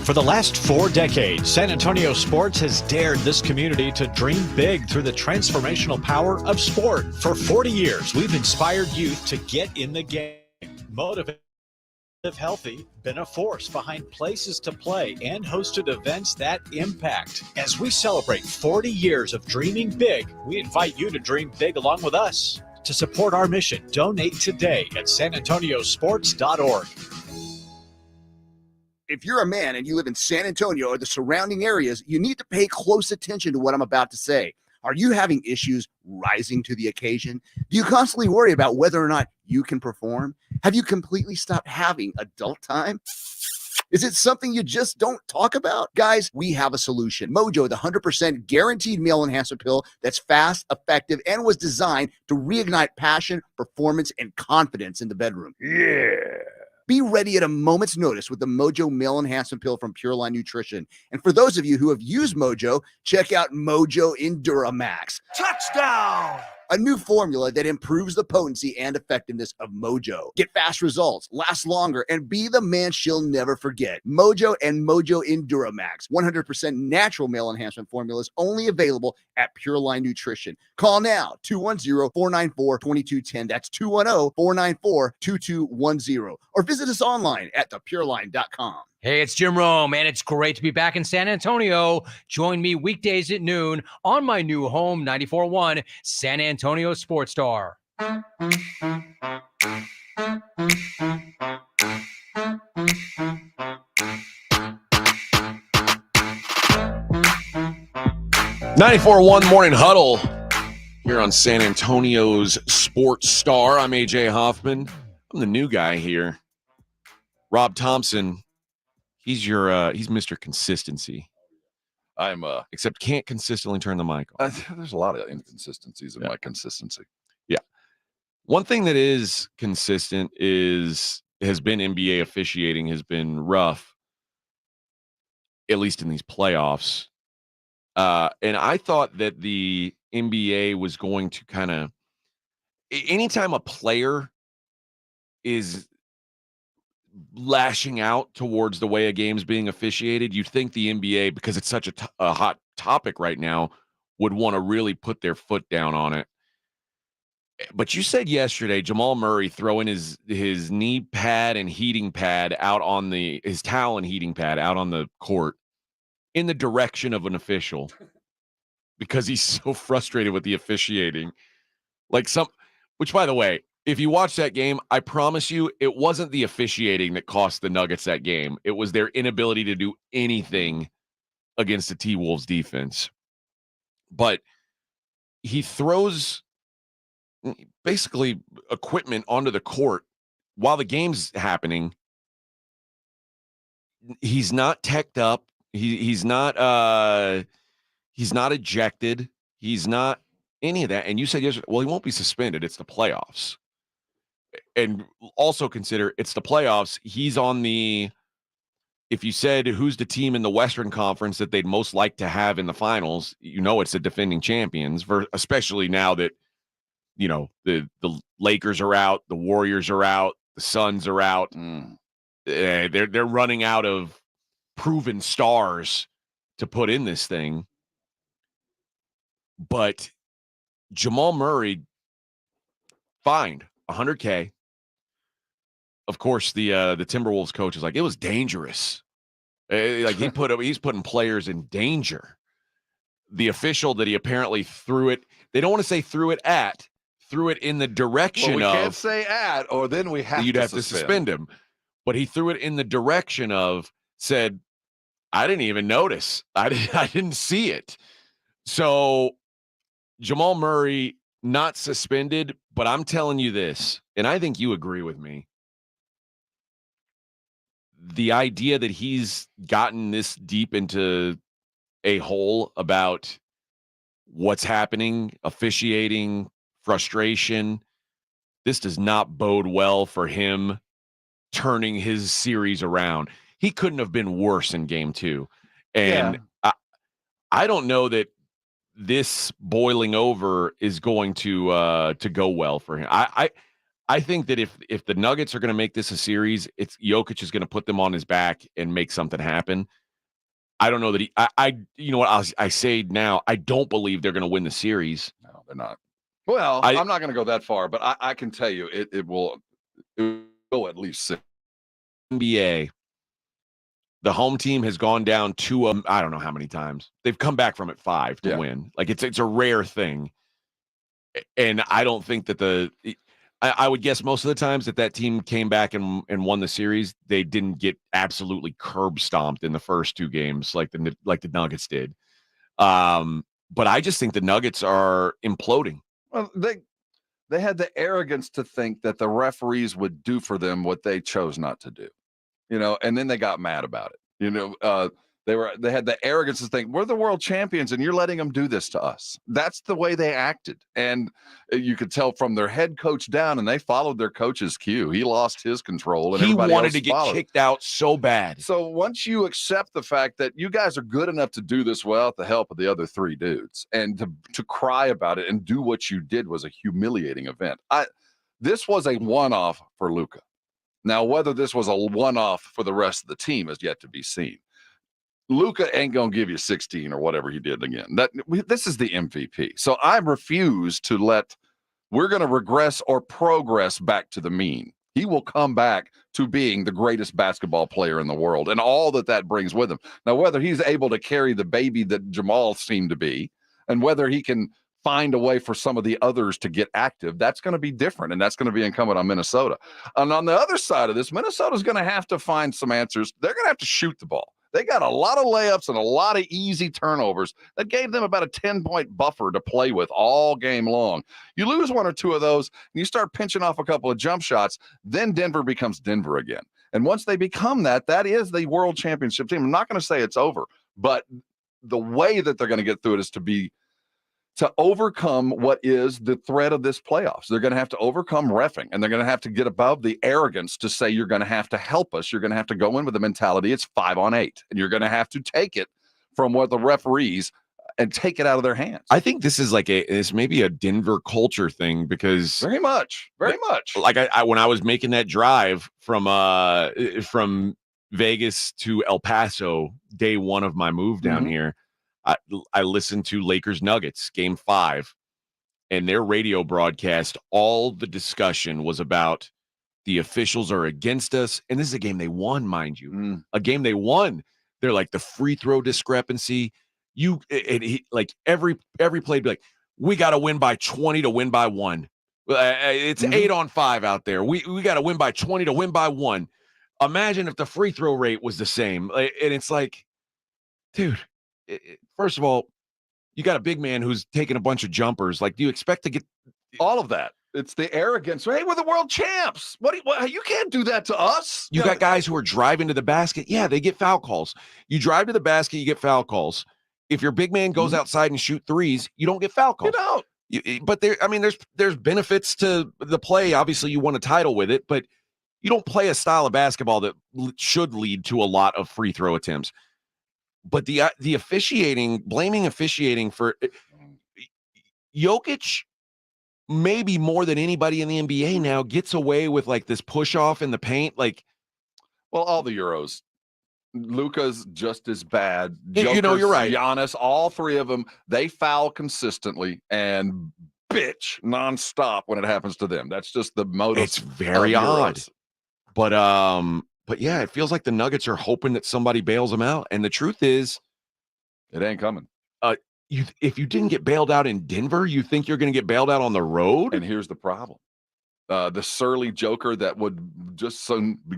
[SPEAKER 16] For the last 4 decades, San Antonio sports has dared this community to dream big through the transformational power of sport. For 40 years, we've inspired youth to get in the game, motivate, live healthy, been a force behind places to play, and hosted events that impact. As we celebrate 40 years of dreaming big, we invite you to dream big along with us. To support our mission, donate today at sanantoniosports.org.
[SPEAKER 17] If you're a man and you live in San Antonio or the surrounding areas, you need to pay close attention to what I'm about to say. Are you having issues rising to the occasion? Do you constantly worry about whether or not you can perform? Have you completely stopped having adult time? Is it something you just don't talk about? Guys, we have a solution. Mojo, the 100% guaranteed male enhancer pill that's fast, effective, and was designed to reignite passion, performance, and confidence in the bedroom. Yeah. Be ready at a moment's notice with the Mojo Male Enhancement Pill from Pure Line Nutrition. And for those of you who have used Mojo, check out Mojo Enduramax. Touchdown! A new formula that improves the potency and effectiveness of Mojo. Get fast results, last longer, and be the man she'll never forget. Mojo and Mojo Enduramax. 100% natural male enhancement formulas only available at Pure Line Nutrition. Call now, 210-494-2210. That's 210-494-2210. Or visit us online at thepureline.com.
[SPEAKER 18] Hey, it's Jim Rome, and it's great to be back in San Antonio. Join me weekdays at noon on my new home, 94.1 San Antonio Sports Star.
[SPEAKER 3] 94.1 Morning Huddle here on San Antonio's Sports Star. I'm AJ Hoffman. I'm the new guy here. Rob Thompson, he's Mr. Consistency.
[SPEAKER 1] I'm
[SPEAKER 3] except can't consistently turn the mic on.
[SPEAKER 1] There's a lot of inconsistencies in my consistency.
[SPEAKER 3] Yeah. One thing that is consistent has been NBA officiating has been rough, at least in these playoffs. And I thought that the NBA was going to kind of, anytime a player is lashing out towards the way a game's being officiated, you'd think the NBA, because it's such a hot topic right now, would want to really put their foot down on it. But you said yesterday, Jamal Murray throwing his knee pad and heating pad out on his towel and heating pad out on the court in the direction of an official because he's so frustrated with the officiating. Which, by the way, if you watch that game, I promise you it wasn't the officiating that cost the Nuggets that game. It was their inability to do anything against the T-Wolves defense. But he throws basically equipment onto the court while the game's happening. He's not teched up. He's not ejected. He's not any of that. And you said yesterday, well, he won't be suspended. It's the playoffs. And also consider it's the playoffs. He's on if you said who's the team in the Western Conference that they'd most like to have in the finals, it's the defending champions, especially now that, the Lakers are out, the Warriors are out, the Suns are out. They're running out of proven stars to put in this thing. But Jamal Murray fined $100K. Of course, the Timberwolves coach is like, it was dangerous. He's putting players in danger. The official that he apparently threw it, they don't want to say threw it in the direction
[SPEAKER 1] we
[SPEAKER 3] of.
[SPEAKER 1] Can't say at, or then you'd have to suspend
[SPEAKER 3] him. But he threw it in the direction of, said, I didn't even notice. I didn't see it. So Jamal Murray not suspended, but I'm telling you this, and I think you agree with me. The idea that he's gotten this deep into a hole about what's happening, officiating, frustration, this does not bode well for him turning his series around. He couldn't have been worse in game 2. And I don't know that this boiling over is going to go well for him. I think that if the Nuggets are going to make this a series, it's Jokic is going to put them on his back and make something happen. I don't know that you know what I say now, I don't believe they're going to win the series.
[SPEAKER 1] No, they're not. Well, I'm not going to go that far, but I can tell you it will go at least 6.
[SPEAKER 3] NBA, the home team has gone down to I don't know how many times. They've come back from it 5 to win. Like it's a rare thing. And I don't think that I would guess most of the times that team came back and won the series, they didn't get absolutely curb stomped in the first 2 games like the Nuggets did. But I just think the Nuggets are imploding.
[SPEAKER 1] Well, they had the arrogance to think that the referees would do for them what they chose not to do, and then they got mad about it. They had the arrogance to think we're the world champions and you're letting them do this to us. That's the way they acted. And you could tell from their head coach down, and they followed their coach's cue. He lost his control and
[SPEAKER 3] he
[SPEAKER 1] everybody
[SPEAKER 3] wanted
[SPEAKER 1] else
[SPEAKER 3] to get
[SPEAKER 1] followed.
[SPEAKER 3] kicked out so bad.
[SPEAKER 1] So once you accept the fact that you guys are good enough to do this without the help of the other 3 dudes, and to cry about it and do what you did was a humiliating event. This was a one-off for Luka. Now, whether this was a one-off for the rest of the team is yet to be seen. Luka ain't going to give you 16 or whatever he did again. This is the MVP. So I refuse to we're going to regress or progress back to the mean. He will come back to being the greatest basketball player in the world and all that brings with him. Now, whether he's able to carry the baby that Jamal seemed to be, and whether he can find a way for some of the others to get active, that's going to be different, and that's going to be incumbent on Minnesota. And on the other side of this, Minnesota's going to have to find some answers. They're going to have to shoot the ball. They got a lot of layups and a lot of easy turnovers that gave them about a 10-point buffer to play with all game long. You lose 1 or 2 of those, and you start pinching off a couple of jump shots, then Denver becomes Denver again. And once they become that is the world championship team. I'm not going to say it's over, but the way that they're going to get through it is to overcome what is the threat of this playoffs. They're going to have to overcome reffing, and they're going to have to get above the arrogance to say you're going to have to help us. You're going to have to go in with the mentality it's 5-on-8, and you're going to have to take it from what the referees and take it out of their hands.
[SPEAKER 3] I think this is it's maybe a Denver culture thing because
[SPEAKER 1] very much.
[SPEAKER 3] Like when I was making that drive from Vegas to El Paso, day 1 of my move down here, I listened to Lakers Nuggets game 5, and their radio broadcast. All the discussion was about the officials are against us. And this is a game they won, mind you, a game they won. They're like the free throw discrepancy. Every play be like, we got to win by 20 to win by 1. It's 8-on-5 out there. We got to win by 20 to win by 1. Imagine if the free throw rate was the same. And it's like, dude, first of all, you got a big man who's taking a bunch of jumpers. Like, do you expect to get
[SPEAKER 1] all of that? It's the arrogance. Hey, we're the world champs. You can't do that to us.
[SPEAKER 3] You got guys who are driving to the basket. Yeah, they get foul calls. You drive to the basket, you get foul calls. If your big man goes outside and shoot threes, you don't get foul calls.
[SPEAKER 1] You don't.
[SPEAKER 3] But there's benefits to the play. Obviously, you won a title with it, but you don't play a style of basketball that should lead to a lot of free throw attempts. But the officiating, blaming officiating for Jokic, maybe more than anybody in the NBA now, gets away with like this push off in the paint. Like,
[SPEAKER 1] well, all the Euros, Luka's just as bad.
[SPEAKER 3] You're right.
[SPEAKER 1] Giannis, all 3 of them, they foul consistently and bitch nonstop when it happens to them. That's just the modus.
[SPEAKER 3] It's very odd, But yeah, it feels like the Nuggets are hoping that somebody bails them out. And the truth is,
[SPEAKER 1] it ain't coming.
[SPEAKER 3] If you didn't get bailed out in Denver, you think you're going to get bailed out on the road?
[SPEAKER 1] And here's the problem. The surly joker that would just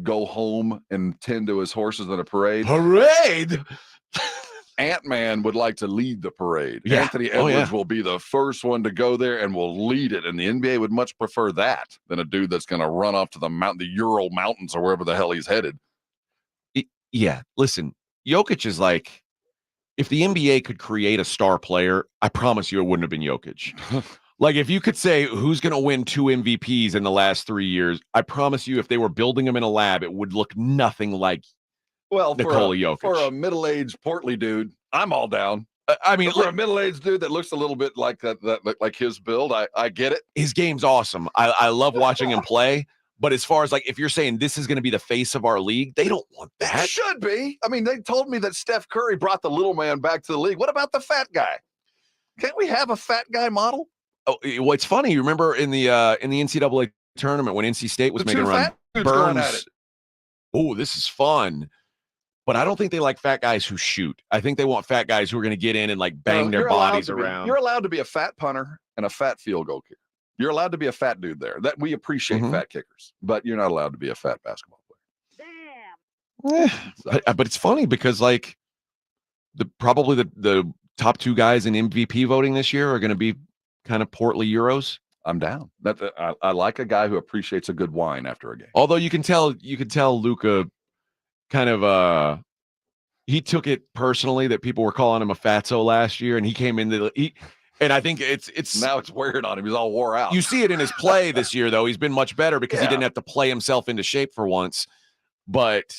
[SPEAKER 1] go home and tend to his horses in a parade.
[SPEAKER 3] Parade?
[SPEAKER 1] Ant-Man would like to lead the parade.
[SPEAKER 3] Yeah.
[SPEAKER 1] Anthony Edwards will be the first one to go there and will lead it. And the NBA would much prefer that than a dude that's going to run off to the Ural Mountains or wherever the hell he's headed.
[SPEAKER 3] Yeah. Listen, Jokic is like, if the NBA could create a star player, I promise you it wouldn't have been Jokic. Like, if you could say who's going to win 2 MVPs in the last 3 years, I promise you if they were building them in a lab, it would look nothing like
[SPEAKER 1] Nikola
[SPEAKER 3] Jokic.
[SPEAKER 1] For a middle-aged portly dude, I'm all down.
[SPEAKER 3] I mean,
[SPEAKER 1] for a middle-aged dude that looks a little bit like like his build, I get it.
[SPEAKER 3] His game's awesome. I love watching him play. But as far as like, if you're saying this is going to be the face of our league, they don't want
[SPEAKER 1] It
[SPEAKER 3] that.
[SPEAKER 1] should be. I mean, they told me that Steph Curry brought the little man back to the league. What about the fat guy? Can't we have a fat guy model?
[SPEAKER 3] Oh, well, it's funny. You remember in the NCAA tournament when NC State was making a run? Burns. Oh, this is fun. But I don't think they like fat guys who shoot. I think they want fat guys who are going to get in and like bang their bodies around.
[SPEAKER 1] You're allowed to be a fat punter and a fat field goal kicker. You're allowed to be a fat dude there. That we appreciate fat kickers, but you're not allowed to be a fat basketball player.
[SPEAKER 3] But it's funny because like probably the top two guys in MVP voting this year are going to be kind of portly Euros.
[SPEAKER 1] I'm down. I like a guy who appreciates a good wine after a game.
[SPEAKER 3] Although you can tell Luka kind of he took it personally that people were calling him a fatso last year, and he came into and I think it's
[SPEAKER 1] now it's wearing on him. He's all wore out.
[SPEAKER 3] You see it in his play this year, though. He's been much better because he didn't have to play himself into shape for once. But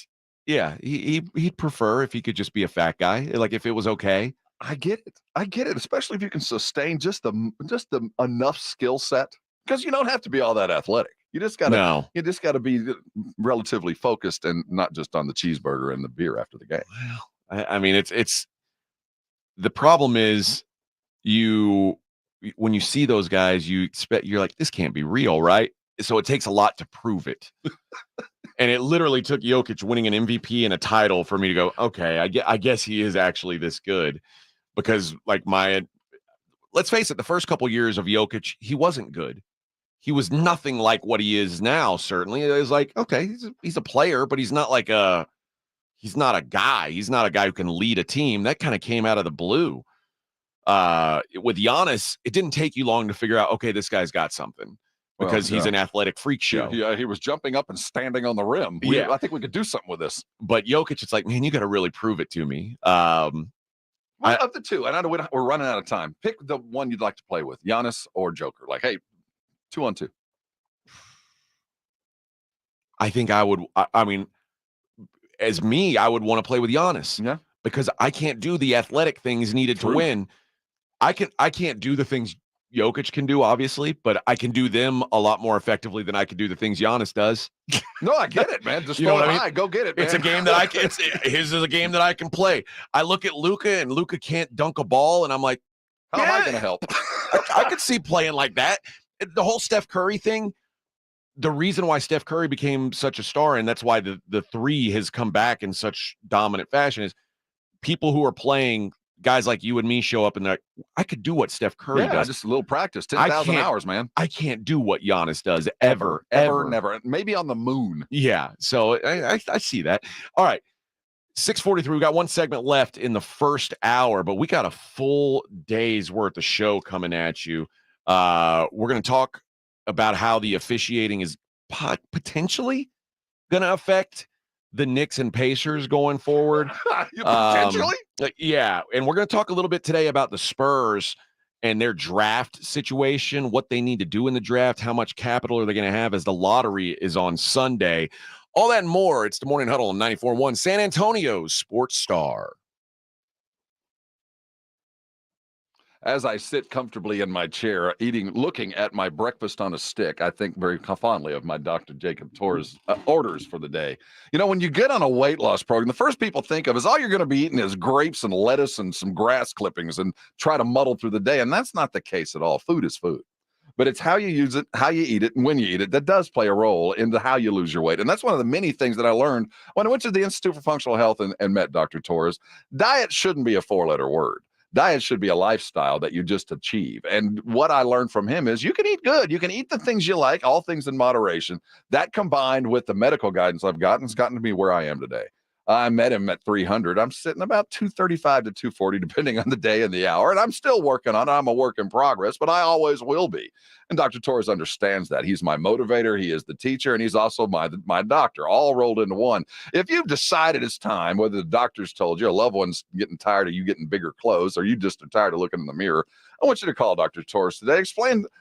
[SPEAKER 3] yeah, he'd prefer if he could just be a fat guy, like if it was okay.
[SPEAKER 1] I get it, especially if you can sustain just the enough skill set, because you don't have to be all that athletic. You just gotta be relatively focused and not just on the cheeseburger and the beer after the game.
[SPEAKER 3] Well, I mean, it's the problem is when you see those guys, you're like, this can't be real, right? So it takes a lot to prove it. And it literally took Jokic winning an MVP and a title for me to go, okay, I guess he is actually this good. Because like let's face it, the first couple years of Jokic, he wasn't good. He was nothing like what he is now. Certainly, it was like, okay, he's a player, but he's not a guy. He's not a guy who can lead a team. That kind of came out of the blue. With Giannis, it didn't take you long to figure out, okay, this guy's got something because he's an athletic freak show.
[SPEAKER 1] Yeah, he was jumping up and standing on the rim. I think we could do something with this.
[SPEAKER 3] But Jokic, it's like, man, you got to really prove it to me.
[SPEAKER 1] Of the two, and I know we're running out of time. Pick the one you'd like to play with, Giannis or Joker. Like, hey, 2-on-2.
[SPEAKER 3] I think I would. I mean, as me, I would want to play with Giannis.
[SPEAKER 1] Yeah,
[SPEAKER 3] because I can't do the athletic things needed to win. I can't do the things Jokic can do, obviously, but I can do them a lot more effectively than I can do the things Giannis does.
[SPEAKER 1] No, I get it, man. Just
[SPEAKER 3] you know what I mean?
[SPEAKER 1] Go get it, man.
[SPEAKER 3] It's a game that his is a game that I can play. I look at Luka, and Luka can't dunk a ball, and I'm like,
[SPEAKER 1] how am I going to help?
[SPEAKER 3] I could see playing like that. The whole Steph Curry thing, the reason why Steph Curry became such a star, and that's why the three has come back in such dominant fashion, is people who are playing, guys like you and me show up and they're like, I could do what Steph Curry does.
[SPEAKER 1] Just a little practice, 10,000 hours, man.
[SPEAKER 3] I can't do what Giannis does ever,
[SPEAKER 1] never. Maybe on the moon.
[SPEAKER 3] Yeah, so I see that. All right, 6:43. We got one segment left in the first hour, but we got a full day's worth of show coming at you. We're going to talk about how the officiating is potentially going to affect the Knicks and Pacers going forward.
[SPEAKER 1] Potentially?
[SPEAKER 3] Yeah. And we're going to talk a little bit today about the Spurs and their draft situation, what they need to do in the draft, how much capital are they going to have as the lottery is on Sunday. All that and more. It's the Morning Huddle on 94.1, San Antonio's Sports Star.
[SPEAKER 1] As I sit comfortably in my chair, looking at my breakfast on a stick, I think very fondly of my Dr. Jacob Torres orders for the day. You know, when you get on a weight loss program, the first people think of is all you're going to be eating is grapes and lettuce and some grass clippings and try to muddle through the day. And that's not the case at all. Food is food. But it's how you use it, how you eat it, and when you eat it that does play a role into how you lose your weight. And that's one of the many things that I learned when I went to the Institute for Functional Health and met Dr. Torres. Diet shouldn't be a four-letter word. Diet should be a lifestyle that you just achieve. And what I learned from him is you can eat good. You can eat the things you like, all things in moderation. That combined with the medical guidance I've gotten has gotten to me where I am today. I met him at 300. I'm sitting about 235 to 240, depending on the day and the hour. And I'm still working on it. I'm a work in progress, but I always will be. And Dr. Torres understands that. He's my motivator. He is the teacher, and he's also my doctor, all rolled into one. If you've decided it's time, whether the doctor's told you, a loved one's getting tired of you getting bigger clothes, or you just are tired of looking in the mirror, I want you to call Dr. Torres today.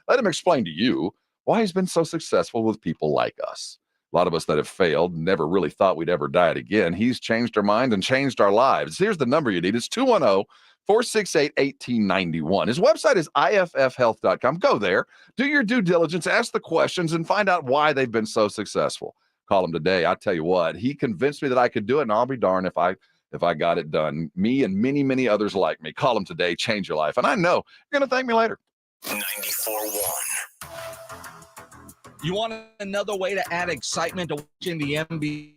[SPEAKER 1] Let him explain to you why he's been so successful with people like us. A lot of us that have failed, never really thought we'd ever diet again. He's changed our mind and changed our lives. Here's the number you need. It's 468-1891. His website is iffhealth.com. Go there, do your due diligence, ask the questions, and find out why they've been so successful. Call him today. I tell you what, he convinced me that I could do it, and I'll be darned if I got it done. Me and many, many others like me. Call him today, change your life. And I know you're going to thank me later.
[SPEAKER 2] 94.1.
[SPEAKER 4] You want another way to add excitement to watching the NBA?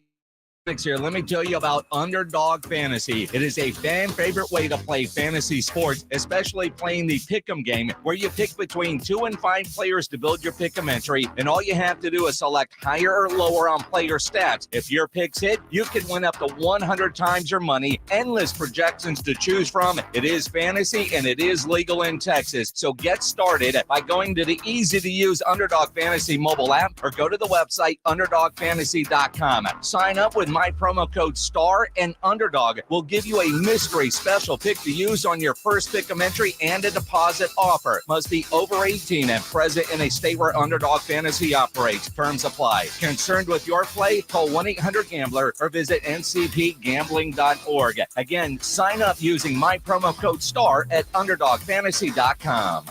[SPEAKER 4] Here, let me tell you about Underdog Fantasy. It is a fan favorite way to play fantasy sports, especially playing the pick'em game, where you pick between 2 and 5 players to build your pick'em entry, and all you have to do is select higher or lower on player stats. If your picks hit, you can win up to 100 times your money. Endless projections to choose from. It is fantasy and it is legal in Texas. So get started by going to the easy-to-use Underdog Fantasy mobile app or go to the website underdogfantasy.com. Sign up with my promo code STAR, and Underdog will give you a mystery special pick to use on your first pick'em entry and a deposit offer. Must be over 18 and present in a state where Underdog Fantasy operates. Terms apply. Concerned with your play? Call 1-800-GAMBLER or visit ncpgambling.org. Again, sign up using my promo code STAR at underdogfantasy.com.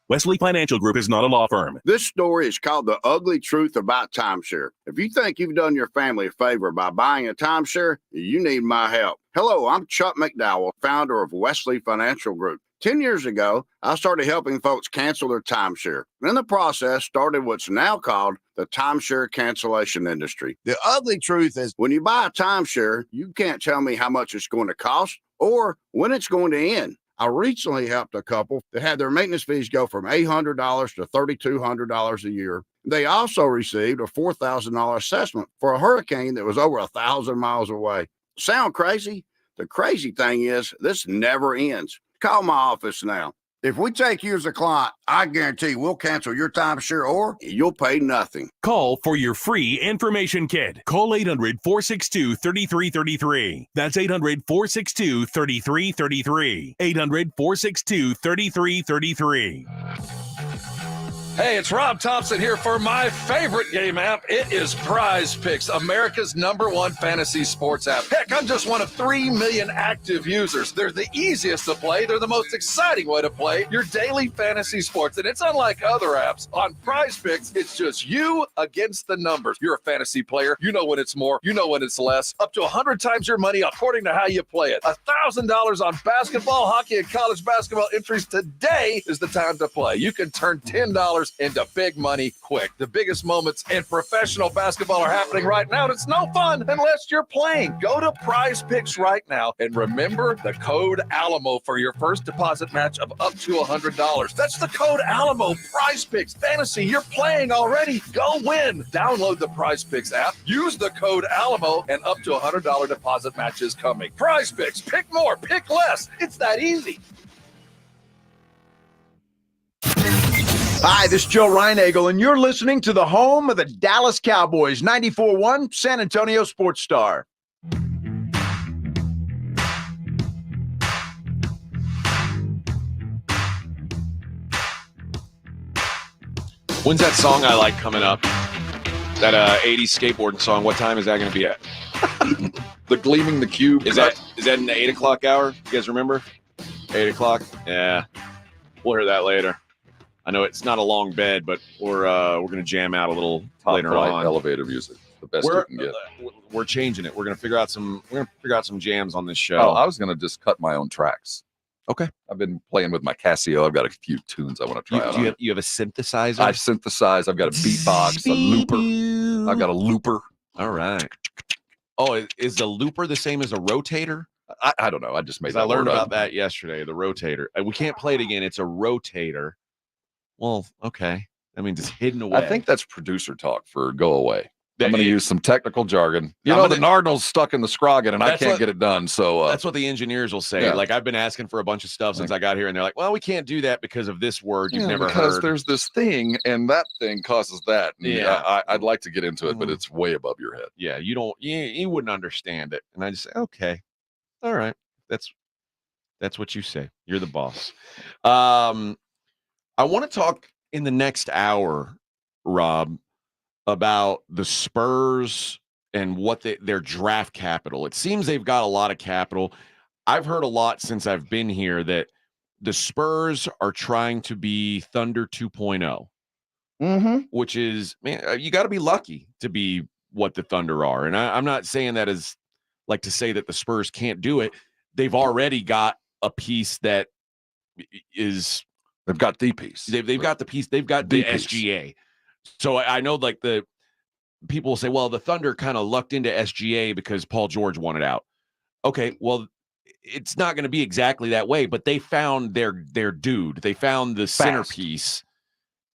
[SPEAKER 19] Wesley Financial Group is not a law firm.
[SPEAKER 20] This story is called The Ugly Truth About Timeshare. If you think you've done your family a favor by buying a timeshare, you need my help. Hello, I'm Chuck McDowell, founder of Wesley Financial Group. 10 years ago, I started helping folks cancel their timeshare. In the process, started what's now called the timeshare cancellation industry. The ugly truth is when you buy a timeshare, you can't tell me how much it's going to cost or when it's going to end. I recently helped a couple that had their maintenance fees go from $800 to $3,200 a year. They also received a $4,000 assessment for a hurricane that was over 1,000 miles away. Sound crazy? The crazy thing is this never ends. Call my office now. If we take you as a client, I guarantee we'll cancel your timeshare or you'll pay nothing.
[SPEAKER 19] Call for your free information kit. Call 800-462-3333. That's 800-462-3333. 800-462-3333.
[SPEAKER 1] Hey, it's Rob Thompson here for my favorite game app. It is Prize Picks, America's #1 fantasy sports app. Heck, I'm just one of 3 million active users. They're the easiest to play. They're the most exciting way to play your daily fantasy sports. And it's unlike other apps. On Prize Picks, it's just you against the numbers. You're a fantasy player. You know when it's more. You know when it's less. Up to 100 times your money according to how you play it. $1,000 on basketball, hockey, and college basketball entries. Today is the time to play. You can turn $10 into big money quick. The biggest moments in professional basketball are happening right now, and it's no fun unless you're playing. Go to Prize Picks right now and remember the code Alamo for your first deposit match of up to $100. That's the code Alamo. Prize Picks. Fantasy, you're playing already. Go win. Download the Prize Picks app. Use the code Alamo, and up to $100 deposit match is coming. Prize Picks. Pick more. Pick less. It's that easy.
[SPEAKER 5] Hi, this is Joe Reinagel, and you're listening to the home of the Dallas Cowboys, 94.1 San Antonio Sports Star.
[SPEAKER 3] When's that song I like coming up? That 80s skateboarding song. What time is that going to be at?
[SPEAKER 1] The Gleaming the Cube.
[SPEAKER 3] Is that in the 8 o'clock hour? You guys remember? 8 o'clock? Yeah. We'll hear that later. I know it's not a long bed, but we're going to jam out a little later on.
[SPEAKER 1] Elevator music, the best you can get.
[SPEAKER 3] We're changing it. We're going to figure out some jams on this show.
[SPEAKER 1] Oh, I was going to just cut my own tracks.
[SPEAKER 3] Okay.
[SPEAKER 1] I've been playing with my Casio. I've got a few tunes I want to try out.
[SPEAKER 3] You have a synthesizer?
[SPEAKER 1] I've synthesized. I've got a beatbox, a looper. I've got a looper.
[SPEAKER 3] All right. Oh, is the looper the same as a rotator?
[SPEAKER 1] I don't know. I just made that.
[SPEAKER 3] I learned
[SPEAKER 1] word
[SPEAKER 3] about
[SPEAKER 1] up.
[SPEAKER 3] that yesterday, the rotator. We can't play it again. It's a rotator. Well, okay. I mean, just hidden away.
[SPEAKER 1] I think that's producer talk for go away. I'm going to use some technical jargon. The Nardinal's stuck in the scroggin, and I can't get it done. So
[SPEAKER 3] that's what the engineers will say.
[SPEAKER 1] Yeah.
[SPEAKER 3] Like, I've been asking for a bunch of stuff since I got here, and they're like, well, we can't do that because of this word you've never heard.
[SPEAKER 1] Because there's this thing, and that thing causes that. And I'd like to get into it, but it's way above your head.
[SPEAKER 3] Yeah, you wouldn't understand it. And I just say, okay, all right. That's what you say. You're the boss. I want to talk in the next hour, Rob, about the Spurs and what their draft capital. It seems they've got a lot of capital. I've heard a lot since I've been here that the Spurs are trying to be Thunder 2.0, which is, man, you got to be lucky to be what the Thunder are. And I'm not saying that as like to say that the Spurs can't do it. They've already got a piece that is.
[SPEAKER 1] They've got the piece.
[SPEAKER 3] They've got the piece. They've got the SGA. So I know like the people will say, well, the Thunder kind of lucked into SGA because Paul George wanted out. Okay, well, it's not going to be exactly that way, but they found their dude. They found the centerpiece.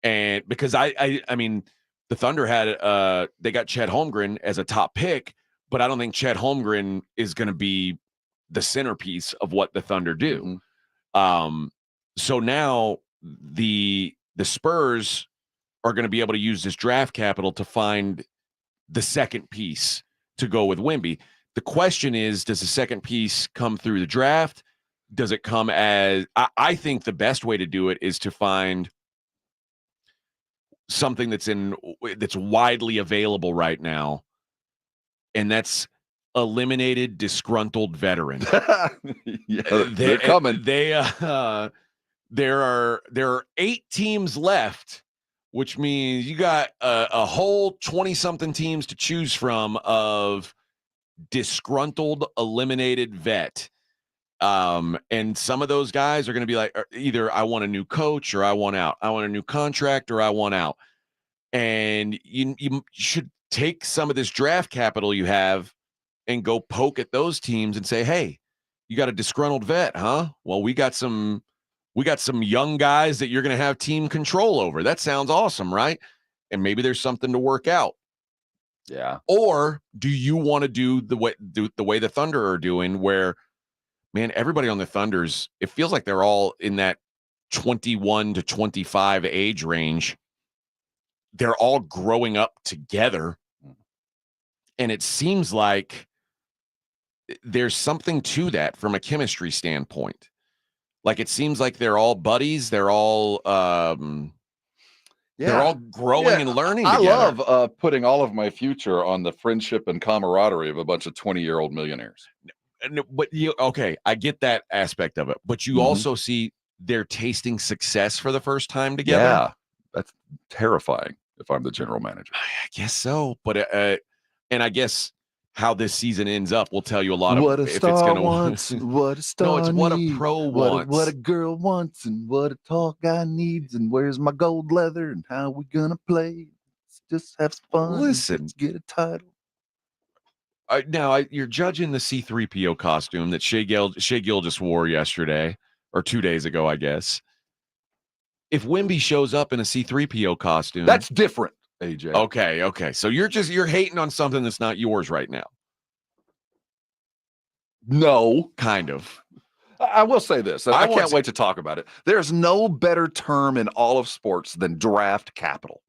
[SPEAKER 3] And because I mean, the Thunder had they got Chet Holmgren as a top pick, but I don't think Chet Holmgren is going to be the centerpiece of what the Thunder do. So now the Spurs are going to be able to use this draft capital to find the second piece to go with Wemby. The question is, does the second piece come through the draft? Does it come as I think the best way to do it is to find something that's widely available right now, and that's eliminated disgruntled veteran.
[SPEAKER 1] They're coming.
[SPEAKER 3] There are 8 teams left, which means you got a whole 20-something teams to choose from of disgruntled eliminated vet. And some of those guys are going to be like, either I want a new coach or I want out. I want a new contract or I want out. And you should take some of this draft capital you have and go poke at those teams and say, hey, you got a disgruntled vet, huh? Well, we got some young guys that you're going to have team control over. That sounds awesome, right? And maybe there's something to work out.
[SPEAKER 1] Yeah.
[SPEAKER 3] Or do you want to do the way the Thunder are doing, where, man, everybody on the Thunders, it feels like they're all in that 21 to 25 age range. They're all growing up together. And it seems like there's something to that from a chemistry standpoint. Like, it seems like they're all buddies. They're all they're all growing and learning together.
[SPEAKER 1] I love putting all of my future on the friendship and camaraderie of a bunch of 20-year-old millionaires.
[SPEAKER 3] But I get that aspect of it. But you also see they're tasting success for the first time together.
[SPEAKER 1] Yeah, that's terrifying if I'm the general manager.
[SPEAKER 3] I guess so. But and I guess how this season ends up will tell you a lot of
[SPEAKER 1] what a
[SPEAKER 3] if
[SPEAKER 1] star
[SPEAKER 3] it's gonna
[SPEAKER 1] wants, what a star
[SPEAKER 3] it's what a pro wants,
[SPEAKER 1] what a girl wants, and what a tall guy needs, and where's my gold leather, and how we gonna play. Let's just have some fun.
[SPEAKER 3] Listen,
[SPEAKER 1] let's get a title.
[SPEAKER 3] Now you're judging the C-3PO costume that Shea Gilgeous wore yesterday or 2 days ago, I guess. If Wemby shows up in a C-3PO costume,
[SPEAKER 1] that's different, AJ.
[SPEAKER 3] Okay. So you're hating on something that's not yours right now.
[SPEAKER 1] No,
[SPEAKER 3] kind of.
[SPEAKER 1] I will say this. I can't wait to talk about it. There's no better term in all of sports than draft capital.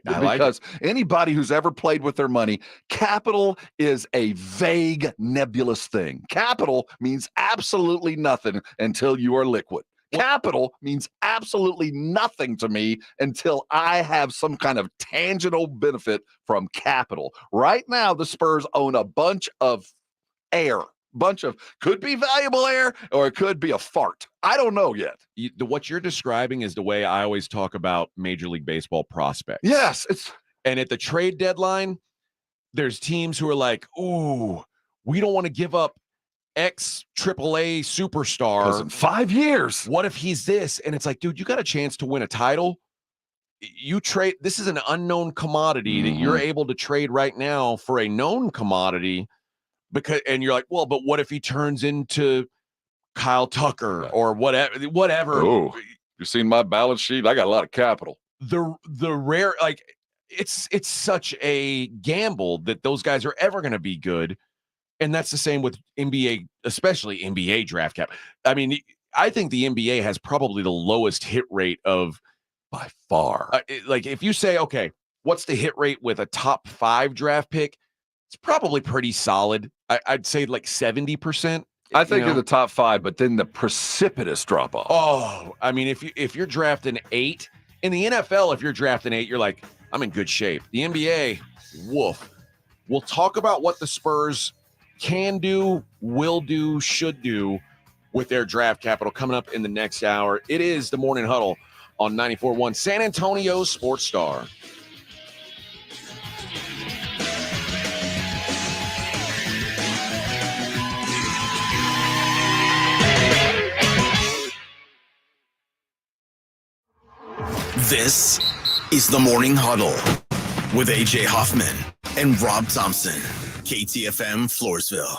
[SPEAKER 1] Because anybody who's ever played with their money, capital is a vague, nebulous thing. Capital means absolutely nothing until you are liquid. Capital means absolutely nothing to me until I have some kind of tangible benefit from capital. Right now, the Spurs own a bunch of air. Could be valuable air, or it could be a fart. I don't know yet.
[SPEAKER 3] What you're describing is the way I always talk about Major League Baseball prospects.
[SPEAKER 1] Yes.
[SPEAKER 3] And at the trade deadline, there's teams who are like, ooh, we don't want to give up X AAA superstar.
[SPEAKER 1] In 5 years.
[SPEAKER 3] What if he's this? And it's like, dude, you got a chance to win a title. You trade. This is an unknown commodity that you're able to trade right now for a known commodity. And you're like, well, but what if he turns into Kyle Tucker or whatever?
[SPEAKER 1] Oh, you seen my balance sheet? I got a lot of capital.
[SPEAKER 3] The rare, like, it's such a gamble that those guys are ever going to be good. And that's the same with NBA, especially NBA draft cap. I mean, I think the NBA has probably the lowest hit rate by far. Like, if you say, okay, what's the hit rate with a top 5 draft pick? It's probably pretty solid. I'd say like 70%.
[SPEAKER 1] I think in the top 5, but then the precipitous drop off.
[SPEAKER 3] Oh, I mean, if you're drafting 8 in the NFL, if you're drafting 8, you're like, I'm in good shape. The NBA, woof. We'll talk about what the Spurs can do, will do, should do with their draft capital coming up in the next hour. It is the Morning Huddle on 94.1 San Antonio Sports Star.
[SPEAKER 2] This is the Morning Huddle with AJ Hoffman and Rob Thompson, KTFM Floresville.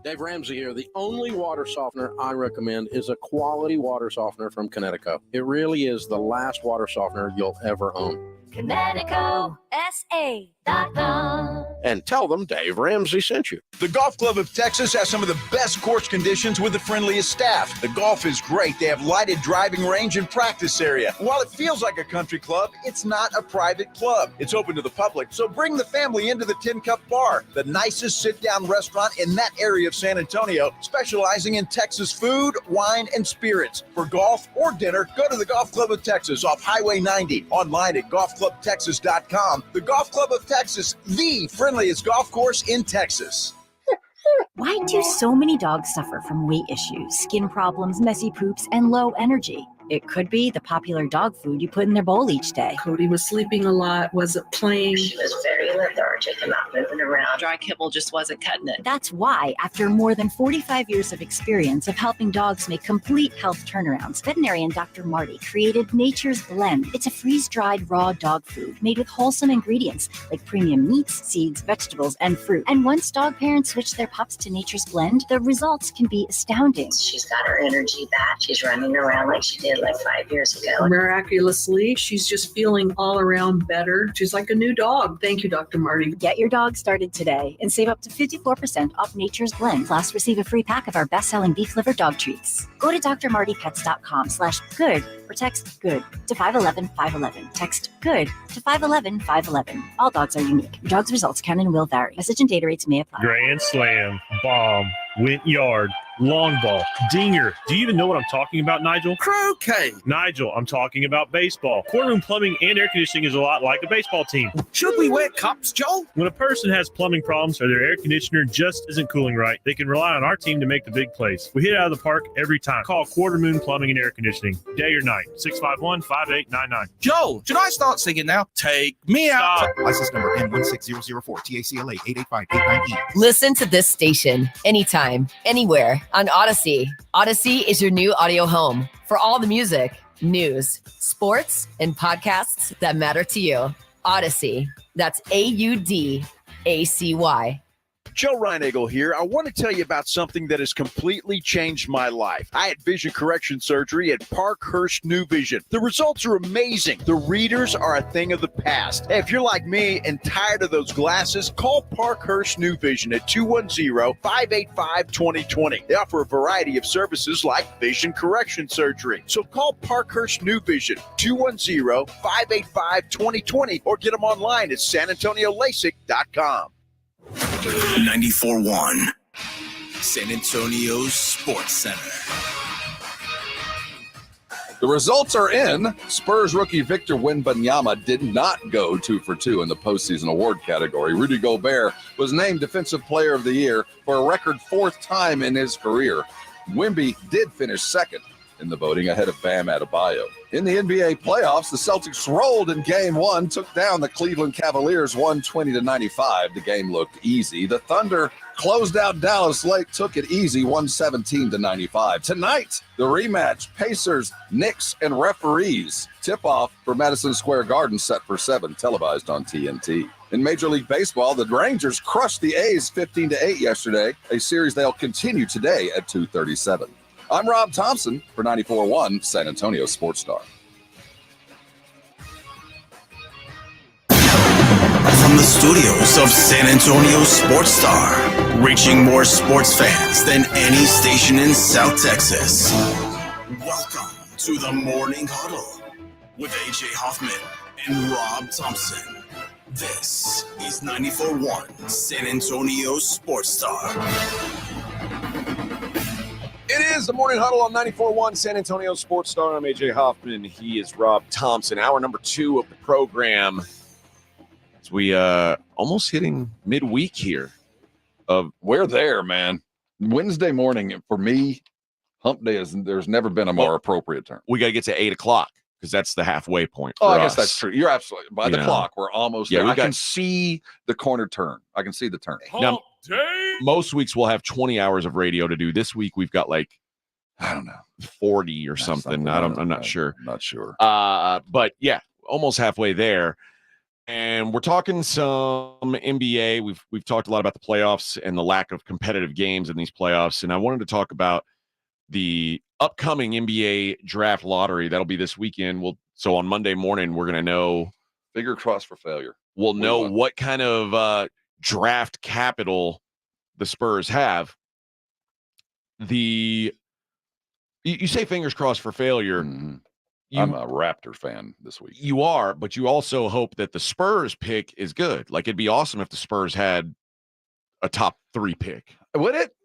[SPEAKER 21] Dave Ramsey here. The only water softener I recommend is a quality water softener from Connecticut. It really is the last water softener you'll ever own.
[SPEAKER 22] ConnecticutSA.com.
[SPEAKER 21] And tell them Dave Ramsey sent you.
[SPEAKER 23] The Golf Club of Texas has some of the best course conditions with the friendliest staff. The golf is great. They have lighted driving range and practice area. While it feels like a country club, it's not a private club. It's open to the public, so bring the family into the Tin Cup Bar, the nicest sit-down restaurant in that area of San Antonio, specializing in Texas food, wine, and spirits. For golf or dinner, go to the Golf Club of Texas off Highway 90, online at golfclubtexas.com. The Golf Club of Texas, the friendliest golf course in Texas.
[SPEAKER 22] Why do so many dogs suffer from weight issues, skin problems, messy poops, and low energy? It could be the popular dog food you put in their bowl each day.
[SPEAKER 24] Cody was sleeping a lot, wasn't playing.
[SPEAKER 22] She was very lethargic and not moving around. Dry kibble just wasn't cutting it. That's why, after more than 45 years of experience of helping dogs make complete health turnarounds, veterinarian Dr. Marty created Nature's Blend. It's a freeze-dried raw dog food made with wholesome ingredients like premium meats, seeds, vegetables, and fruit. And once dog parents switch their pups to Nature's Blend, the results can be astounding. She's got her energy back. She's running around like she did like 5 years ago.
[SPEAKER 24] Miraculously, she's just feeling all around better. She's like a new dog. Thank you, Dr. Marty.
[SPEAKER 22] Get your dog started today and save up to 54% off Nature's Blend. Plus, receive a free pack of our best-selling beef liver dog treats. Go to drmartypets.com/good or text GOOD to 511-511. Text GOOD to 511-511. All dogs are unique. Your dog's results can and will vary. Message and data rates may apply.
[SPEAKER 14] Grand slam, bomb, went yard, long ball, dinger. Do you even know what I'm talking about, Nigel?
[SPEAKER 10] Croquet.
[SPEAKER 14] Nigel, I'm talking about baseball. Courtroom plumbing and air conditioning is a lot like a baseball team.
[SPEAKER 10] Should we wear cups, Joe?
[SPEAKER 14] When a person has plumbing problems or their air conditioner just isn't cooling right, they can rely on our team to make the big plays. We hit it out of the park every time. Call Quarter Moon Plumbing and Air Conditioning, day or night, 651-5899.
[SPEAKER 10] Joe, should I start singing now? Take me out.
[SPEAKER 25] License number N16004, TACLA 88589E.
[SPEAKER 26] Listen to this station anytime, anywhere on Odyssey. Odyssey is your new audio home for all the music, news, sports, and podcasts that matter to you. Odyssey. That's AUDACY.
[SPEAKER 23] Joe Reinagle here. I want to tell you about something that has completely changed my life. I had vision correction surgery at Parkhurst New Vision. The results are amazing. The readers are a thing of the past. Hey, if you're like me and tired of those glasses, call Parkhurst New Vision at 210-585-2020. They offer a variety of services like vision correction surgery. So call Parkhurst New Vision, 210-585-2020, or get them online at sanantoniolasik.com.
[SPEAKER 2] 94.1 San Antonio Sports Center.
[SPEAKER 1] The results are in. Spurs rookie Victor Wembanyama did not go 2 for 2 in the postseason award category. Rudy Gobert was named Defensive Player of the Year for a record 4th time in his career. Wemby did finish 2nd in the voting ahead of Bam Adebayo. In the NBA playoffs, the Celtics rolled in Game 1, took down the Cleveland Cavaliers 120-95. The game looked easy. The Thunder closed out Dallas late, took it easy 117-95. Tonight, the rematch, Pacers, Knicks, and referees. Tip-off for Madison Square Garden set for 7, televised on TNT. In Major League Baseball, the Rangers crushed the A's 15-8 yesterday, a series they'll continue today at 2:37. I'm Rob Thompson for 94.1 San Antonio Sports Star.
[SPEAKER 2] From the studios of San Antonio Sports Star, reaching more sports fans than any station in South Texas. Welcome to the Morning Huddle with AJ Hoffman and Rob Thompson. This is 94.1 San Antonio Sports Star.
[SPEAKER 3] It is the Morning Huddle on 94.1 San Antonio Sports Star. I'm AJ Hoffman. He is Rob Thompson. Hour number 2 of the program. As we almost hitting midweek here.
[SPEAKER 1] We're there, man. Wednesday morning for me, hump day there's never been a more appropriate term.
[SPEAKER 3] We got to get to 8 o'clock because that's the halfway point.
[SPEAKER 1] Oh,
[SPEAKER 3] For
[SPEAKER 1] I guess
[SPEAKER 3] us.
[SPEAKER 1] that's true. You're absolutely by the clock. We're almost there. I can see the corner turn. I can see the turn.
[SPEAKER 3] Now, most weeks we'll have 20 hours of radio to do. This week we've got like, I don't know, 40 or something. I'm not sure.
[SPEAKER 1] I'm not sure.
[SPEAKER 3] But yeah, almost halfway there. And we're talking some NBA. We've talked a lot about the playoffs and the lack of competitive games in these playoffs. And I wanted to talk about the upcoming NBA draft lottery. That'll be this weekend. So on Monday morning, we're going to know.
[SPEAKER 1] Fingers crossed for failure.
[SPEAKER 3] We'll know what kind of draft capital the Spurs have. You say fingers crossed for failure.
[SPEAKER 1] Mm-hmm. I'm a Raptor fan this week.
[SPEAKER 3] You are, but you also hope that the Spurs pick is good. Like, it'd be awesome if the Spurs had a top 3 pick.
[SPEAKER 1] Would it?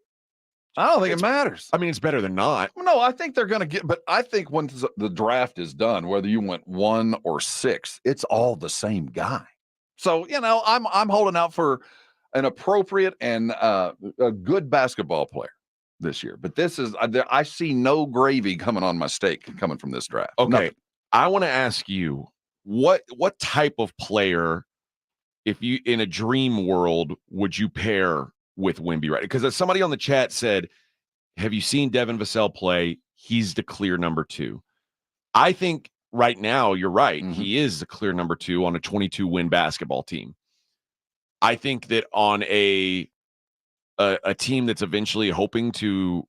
[SPEAKER 1] I don't think it matters.
[SPEAKER 3] I mean, it's better than not.
[SPEAKER 1] No, I think they're going to get, but I think once the draft is done, whether you went 1 or 6, it's all the same guy. So, I'm holding out for an appropriate and a good basketball player this year. But I see no gravy coming on my steak coming from this draft.
[SPEAKER 3] Okay.
[SPEAKER 1] Nothing.
[SPEAKER 3] I want to ask you, what type of player, if you in a dream world, would you pair with Wemby, right? Because as somebody on the chat said, have you seen Devin Vassell play? He's the clear number 2. I think right now, you're right. Mm-hmm. He is the clear number 2 on a 22-win basketball team. I think that on a team that's eventually hoping to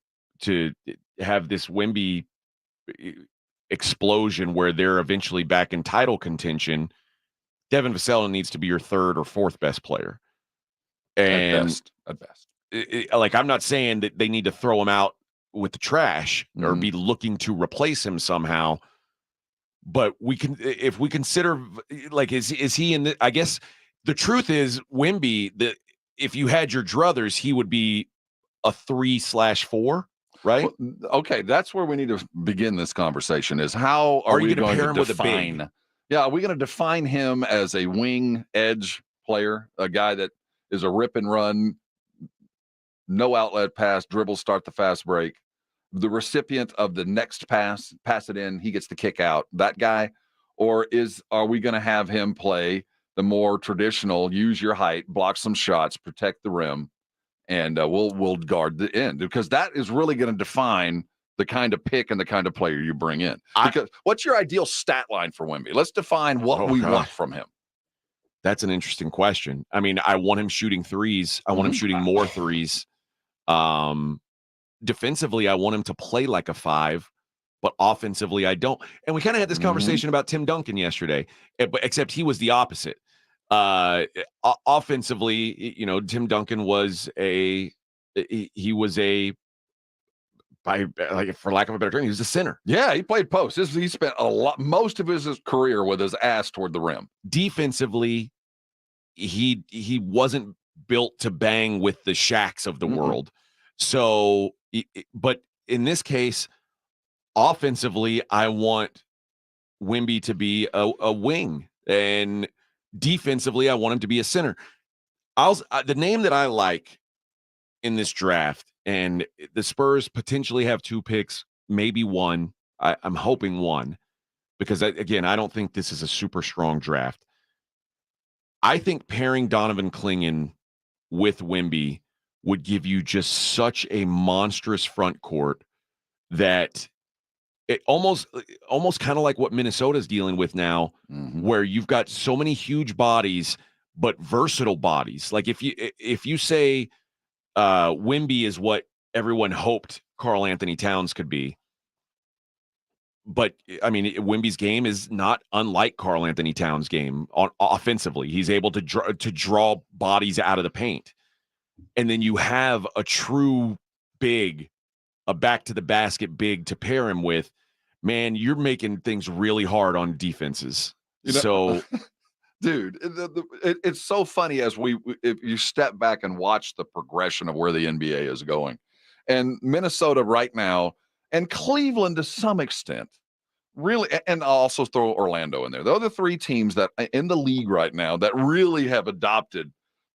[SPEAKER 3] have this Wemby explosion where they're eventually back in title contention, Devin Vassell needs to be your 3rd or 4th best player. And
[SPEAKER 1] at best.
[SPEAKER 3] Like, I'm not saying that they need to throw him out with the trash or be looking to replace him somehow, but if we consider, like, is he in the, I guess the truth is Wemby, that if you had your druthers, he would be a 3/4, right?
[SPEAKER 1] Well, okay, that's where we need to begin this conversation. Is how are we going to pair him with a big? Yeah, are we going to define him as a wing edge player, a guy that is a rip and run, no outlet pass, dribble, start the fast break, the recipient of the next pass it in, he gets the kick out, that guy? Or are we going to have him play the more traditional, use your height, block some shots, protect the rim, and we'll guard the end? Because that is really going to define the kind of pick and the kind of player you bring in. Because what's your ideal stat line for Wemby? Let's define what we want from him.
[SPEAKER 3] That's an interesting question. I mean, I want him shooting threes. I want him shooting more threes. Defensively, I want him to play like a 5, but offensively, I don't. And we kind of had this conversation about Tim Duncan yesterday, except he was the opposite. Offensively, Tim Duncan was for lack of a better term, he was a center.
[SPEAKER 1] Yeah, he played post. He spent most of his career with his ass toward the rim.
[SPEAKER 3] Defensively, he wasn't built to bang with the Shaqs of the world. So, but in this case, offensively, I want Wemby to be a wing, and defensively, I want him to be a center. The name that I like in this draft, and the Spurs potentially have 2 picks, maybe 1. I'm hoping 1, because I don't think this is a super strong draft. I think pairing Donovan Clingan with Wemby would give you just such a monstrous front court that it almost kind of like what Minnesota's dealing with now, where you've got so many huge bodies, but versatile bodies. Like if you say Wemby is what everyone hoped Karl Anthony Towns could be, but I mean, Wemby's game is not unlike Karl Anthony Towns' game offensively. He's able to draw bodies out of the paint. And then you have a true big, a back to the basket big to pair him with. Man, you're making things really hard on defenses. So,
[SPEAKER 1] dude, it's so funny if you step back and watch the progression of where the NBA is going. And Minnesota right now, and Cleveland to some extent, really, and I'll also throw Orlando in there. They're the 3 teams that in the league right now that really have adopted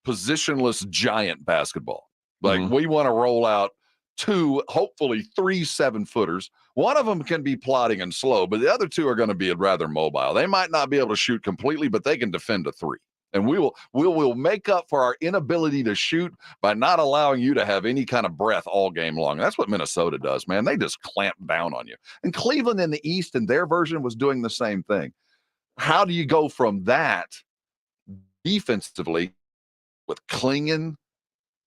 [SPEAKER 1] positionless giant basketball. Like we want to roll out 2, hopefully 3 7-footers. One of them can be plodding and slow, but the other 2 are going to be rather mobile. They might not be able to shoot completely, but they can defend a 3. And we will make up for our inability to shoot by not allowing you to have any kind of breath all game long. That's what Minnesota does, man. They just clamp down on you. And Cleveland in the East and their version was doing the same thing. How do you go from that defensively with Klingon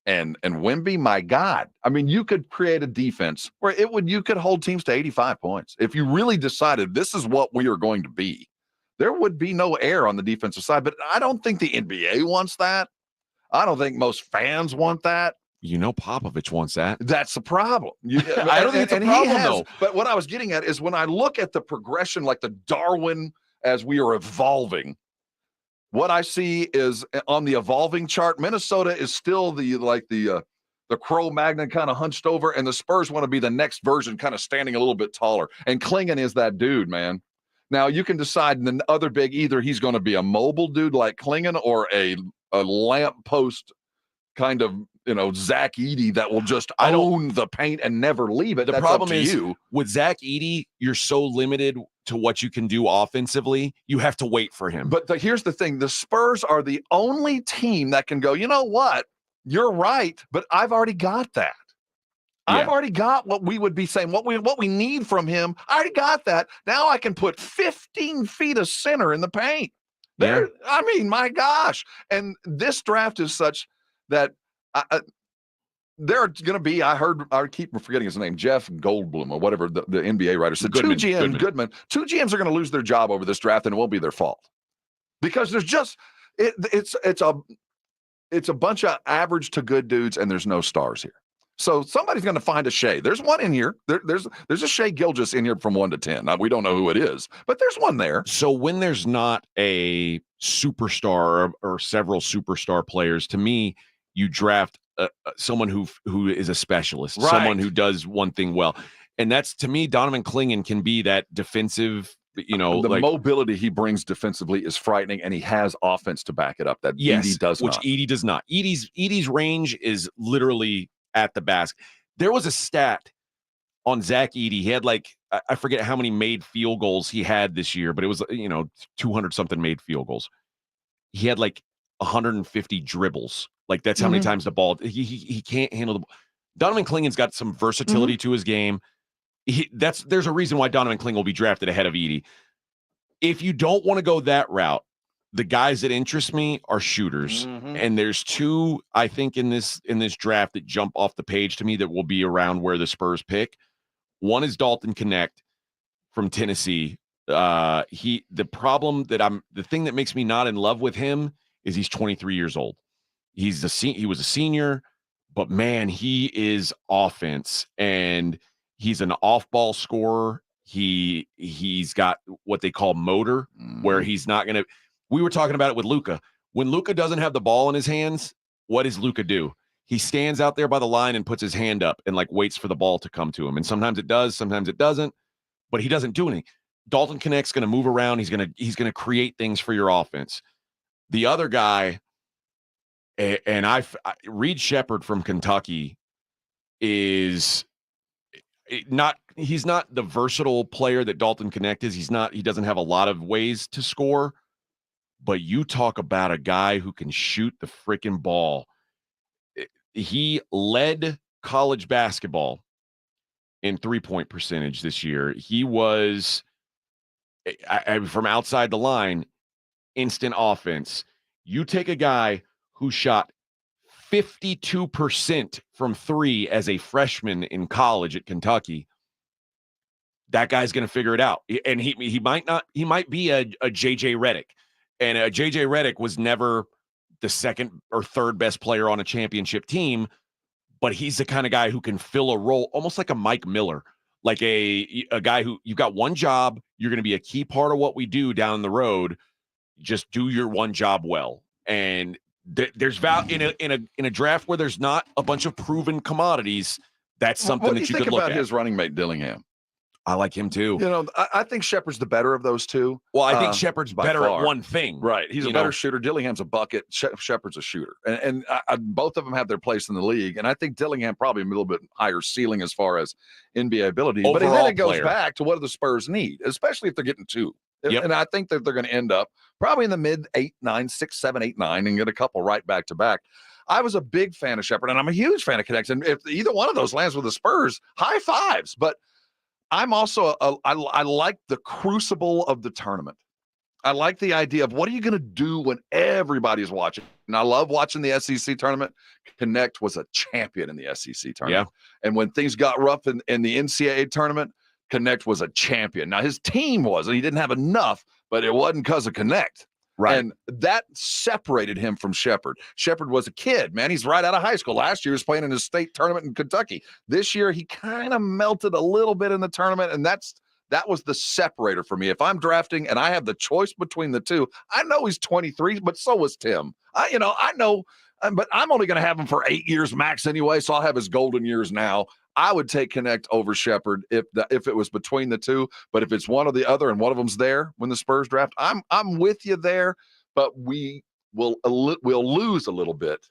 [SPEAKER 1] and Wemby? My God. I mean, you could create a defense where you could hold teams to 85 points. If you really decided this is what we are going to be, there would be no air on the defensive side. But I don't think the NBA wants that. I don't think most fans want that.
[SPEAKER 3] You know, Popovich wants that.
[SPEAKER 1] That's the problem.
[SPEAKER 3] I don't think it's a problem, though.
[SPEAKER 1] But what I was getting at is when I look at the progression, like the Darwin as we are evolving, what I see is on the evolving chart, Minnesota is still the Cro-Magnon kind of hunched over, and the Spurs want to be the next version, kind of standing a little bit taller. And Klingon is that dude, man. Now you can decide in the other big, either he's going to be a mobile dude like Klingon or a lamppost kind of, Zach Edey that will just own the paint and never leave it.
[SPEAKER 3] The
[SPEAKER 1] That's
[SPEAKER 3] problem
[SPEAKER 1] up to
[SPEAKER 3] is
[SPEAKER 1] you.
[SPEAKER 3] With Zach Edey, you're so limited to what you can do offensively. You have to wait for him.
[SPEAKER 1] But here's the thing. The Spurs are the only team that can go, you know what? You're right, but I've already got that.
[SPEAKER 3] Yeah.
[SPEAKER 1] I've already got what we would be saying, what we need from him. I already got that. Now I can put 15 feet of center in the paint. There, yeah. I mean, my gosh. And this draft is such that there are going to be, I keep forgetting his name, Jeff Goldblum or whatever, the NBA writer said, Goodman. Two GMs are going to lose their job over this draft, and it won't be their fault. Because there's just, it's a bunch of average to good dudes, and there's no stars here. So somebody's going to find a Shea. There's one in here. There's a Shea Gilgeous in here from 1 to 10. Now, we don't know who it is, but there's one there.
[SPEAKER 3] So when there's not a superstar or several superstar players, to me, you draft someone who is a specialist,
[SPEAKER 1] right.
[SPEAKER 3] Someone who does one thing well. And that's, to me, Donovan Klingon can be that defensive, the
[SPEAKER 1] mobility he brings defensively is frightening, and he has offense to back it up. That Edey does not.
[SPEAKER 3] Which Edey does not. Edey's range is literally at the basket. There was a stat on Zach Edey. He had I forget how many made field goals he had this year, but it was 200 something made field goals. He had 150 dribbles. That's how many times the ball he can't handle the ball. Donovan Klingon's got some versatility to his game. There's a reason why Donovan Klingon will be drafted ahead of Edey. If you don't want to go that route, the guys that interest me are shooters. And there's 2, I think, in this draft that jump off the page to me that will be around where the Spurs pick. One is Dalton Connect from Tennessee. The thing that makes me not in love with him is he's 23 years old. He was a senior, but man, he is offense, and he's an off-ball scorer. He's got what they call motor, where he's not going to. We were talking about it with Luka. When Luka doesn't have the ball in his hands, what does Luka do? He stands out there by the line and puts his hand up and waits for the ball to come to him. And sometimes it does, sometimes it doesn't, but he doesn't do anything. Dalton Connect's going to move around. He's going to create things for your offense. The other guy, and Reed Shepherd from Kentucky is not. He's not the versatile player that Dalton Connect is. He doesn't have a lot of ways to score. But you talk about a guy who can shoot the freaking ball. He led college basketball in 3-point percentage this year. He was from outside the line, instant offense. You take a guy who shot 52% from 3 as a freshman in college at Kentucky. That guy's going to figure it out. And he might be a JJ Redick. And JJ Redick was never the second or third best player on a championship team, but he's the kind of guy who can fill a role almost like a Mike Miller, like a guy who you've got one job. You're going to be a key part of what we do down the road. Just do your one job well. And there's value in a draft where there's not a bunch of proven commodities. That's something that you could look at.
[SPEAKER 1] What do you think about his running mate Dillingham?
[SPEAKER 3] I like him too.
[SPEAKER 1] You know, I think Shepard's the better of those two.
[SPEAKER 3] Well, I think Shepard's
[SPEAKER 1] by
[SPEAKER 3] better
[SPEAKER 1] far.
[SPEAKER 3] at one thing.
[SPEAKER 1] Right. He's a better shooter. Dillingham's a bucket. Shepard's a shooter. And both of them have their place in the league. And I think Dillingham probably a little bit higher ceiling as far as NBA ability.
[SPEAKER 3] Overall
[SPEAKER 1] but then it goes
[SPEAKER 3] player.
[SPEAKER 1] back to what do the Spurs need, especially if they're getting two.
[SPEAKER 3] Yep.
[SPEAKER 1] And I think that they're going to end up probably in the mid 8, 9, 6, 7, 8, 9 and get a couple right back to back. I was a big fan of Shepard, and I'm a huge fan of Connect. And if either one of those lands with the Spurs, high fives. But I'm also I like the crucible of the tournament. I like the idea of what are you going to do when everybody's watching. And I love watching the SEC tournament. Connect was a champion in the SEC tournament. Yeah. And when things got rough in the NCAA tournament, Connect was a champion. Now his team wasn't. He didn't have enough, but it wasn't because of Connect.
[SPEAKER 3] Right.
[SPEAKER 1] And that separated him from Shepard. Shepard was a kid, man. He's right out of high school. Last year he was playing in his state tournament in Kentucky. This year he kind of melted a little bit in the tournament, and that was the separator for me. If I'm drafting and I have the choice between the two, I know he's 23, but so was Tim. I know, but I'm only going to have him for 8 years max anyway, so I'll have his golden years now. I would take Connect over Shepard if it was between the two. But if it's one or the other and one of them's there when the Spurs draft, I'm with you there. But we'll lose a little bit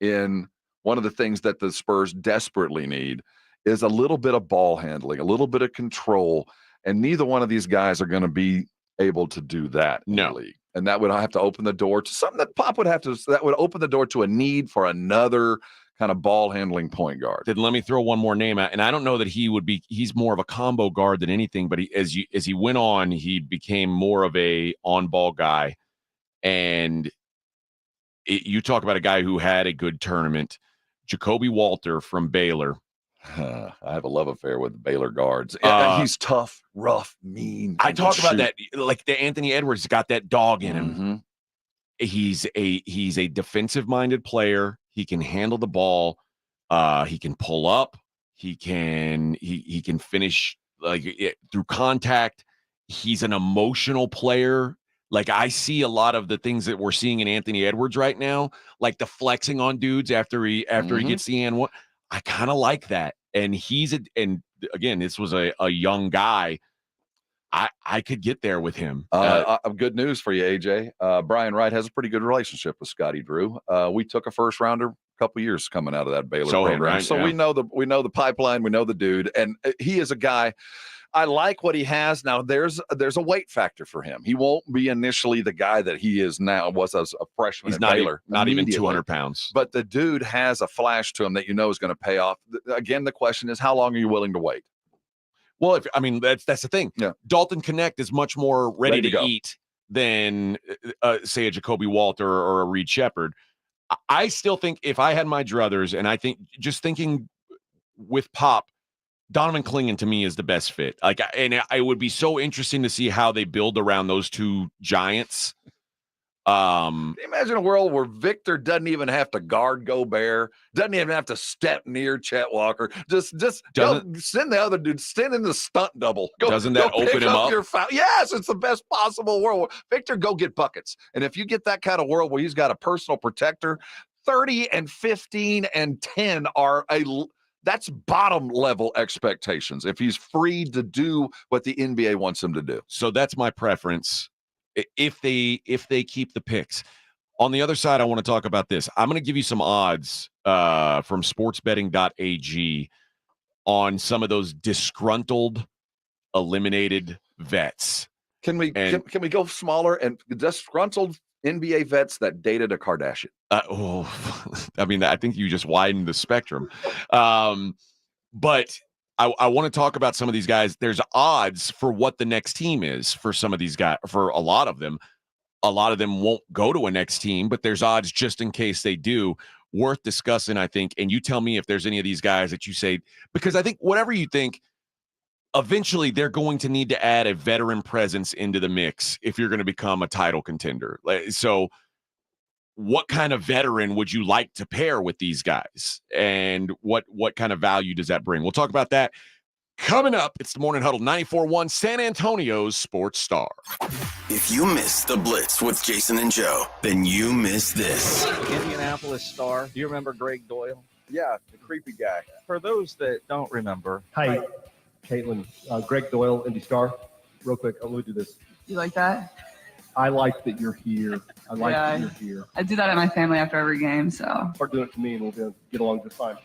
[SPEAKER 1] in one of the things that the Spurs desperately need is a little bit of ball handling, a little bit of control, and neither one of these guys are going to be able to do that in the league. And that would have to open the door to something that Pop would have to. That would open the door to a need for another kind of ball handling point guard.
[SPEAKER 3] Then let me throw one more name out, and I don't know that he's more of a combo guard than anything, but as he went on, he became more of a on ball guy. And you talk about a guy who had a good tournament, Jacoby Walter from Baylor.
[SPEAKER 1] I have a love affair with the Baylor guards. He's tough, rough, mean.
[SPEAKER 3] I talk about that, like the Anthony Edwards got that dog in him.
[SPEAKER 1] Mm-hmm.
[SPEAKER 3] He's a defensive minded player. He can handle the ball. He can pull up. He can finish through contact. He's an emotional player. Like I see a lot of the things that we're seeing in Anthony Edwards right now, like the flexing on dudes after he gets the and one. I kind of like that. And and again, this was a young guy. I could get there with him.
[SPEAKER 1] Good news for you, AJ. Brian Wright has a pretty good relationship with Scotty Drew. We took a first rounder a couple years coming out of that Baylor program.
[SPEAKER 3] Right,
[SPEAKER 1] so
[SPEAKER 3] yeah.
[SPEAKER 1] we know the pipeline, we know the dude, and he is a guy. I like what he has now. There's a weight factor for him. He won't be initially the guy that he is now. Was as a freshman.
[SPEAKER 3] He's
[SPEAKER 1] at Baylor,
[SPEAKER 3] not even 200 pounds.
[SPEAKER 1] But the dude has a flash to him that you know is going to pay off. Again, the question is, how long are you willing to wait?
[SPEAKER 3] Well, that's the thing.
[SPEAKER 1] Yeah.
[SPEAKER 3] Dalton Connect is much more ready to eat than, say, a Jacoby Walter or a Reed Shepard. I still think if I had my druthers, and I think just thinking with Pop, Donovan Clingan to me is the best fit. It would be so interesting to see how they build around those two giants.
[SPEAKER 1] Can you imagine a world where Victor doesn't even have to guard Gobert, doesn't even have to step near Chet Walker, just go send the other dude, stand in the stunt double.
[SPEAKER 3] Doesn't that open him up?
[SPEAKER 1] Your foul. Yes, it's the best possible world. Victor, go get buckets. And if you get that kind of world where he's got a personal protector, 30 and 15 and 10 are that's bottom level expectations if he's free to do what the NBA wants him to do.
[SPEAKER 3] So that's my preference. If they keep the picks. On the other side, I want to talk about this. I'm going to give you some odds from sportsbetting.ag on some of those disgruntled, eliminated vets.
[SPEAKER 1] Can we go smaller and disgruntled NBA vets that dated a Kardashian?
[SPEAKER 3] I mean, I think you just widened the spectrum. But I want to talk about some of these guys. There's odds for what the next team is for some of these guys. For a lot of them won't go to a next team, but there's odds just in case they do. Worth discussing, I think. And you tell me if there's any of these guys that you say, because I think whatever you think, eventually they're going to need to add a veteran presence into the mix if you're going to become a title contender. So what kind of veteran would you like to pair with these guys? And what kind of value does that bring? We'll talk about that coming up. It's the Morning Huddle, 94.1 San Antonio's Sports Star.
[SPEAKER 2] If you missed the Blitz with Jason and Joe, then you missed this.
[SPEAKER 4] Indianapolis Star. Do you remember Greg Doyle?
[SPEAKER 5] Yeah, the creepy guy.
[SPEAKER 4] For those that don't remember,
[SPEAKER 6] Hi. Caitlin, Greg Doyle, Indy Star. Real quick, I'm going to do this.
[SPEAKER 7] You like that?
[SPEAKER 6] I like that you're here. I like that you're here.
[SPEAKER 7] I do that at my family after every game, so.
[SPEAKER 6] Start doing it to me and we'll get along just fine.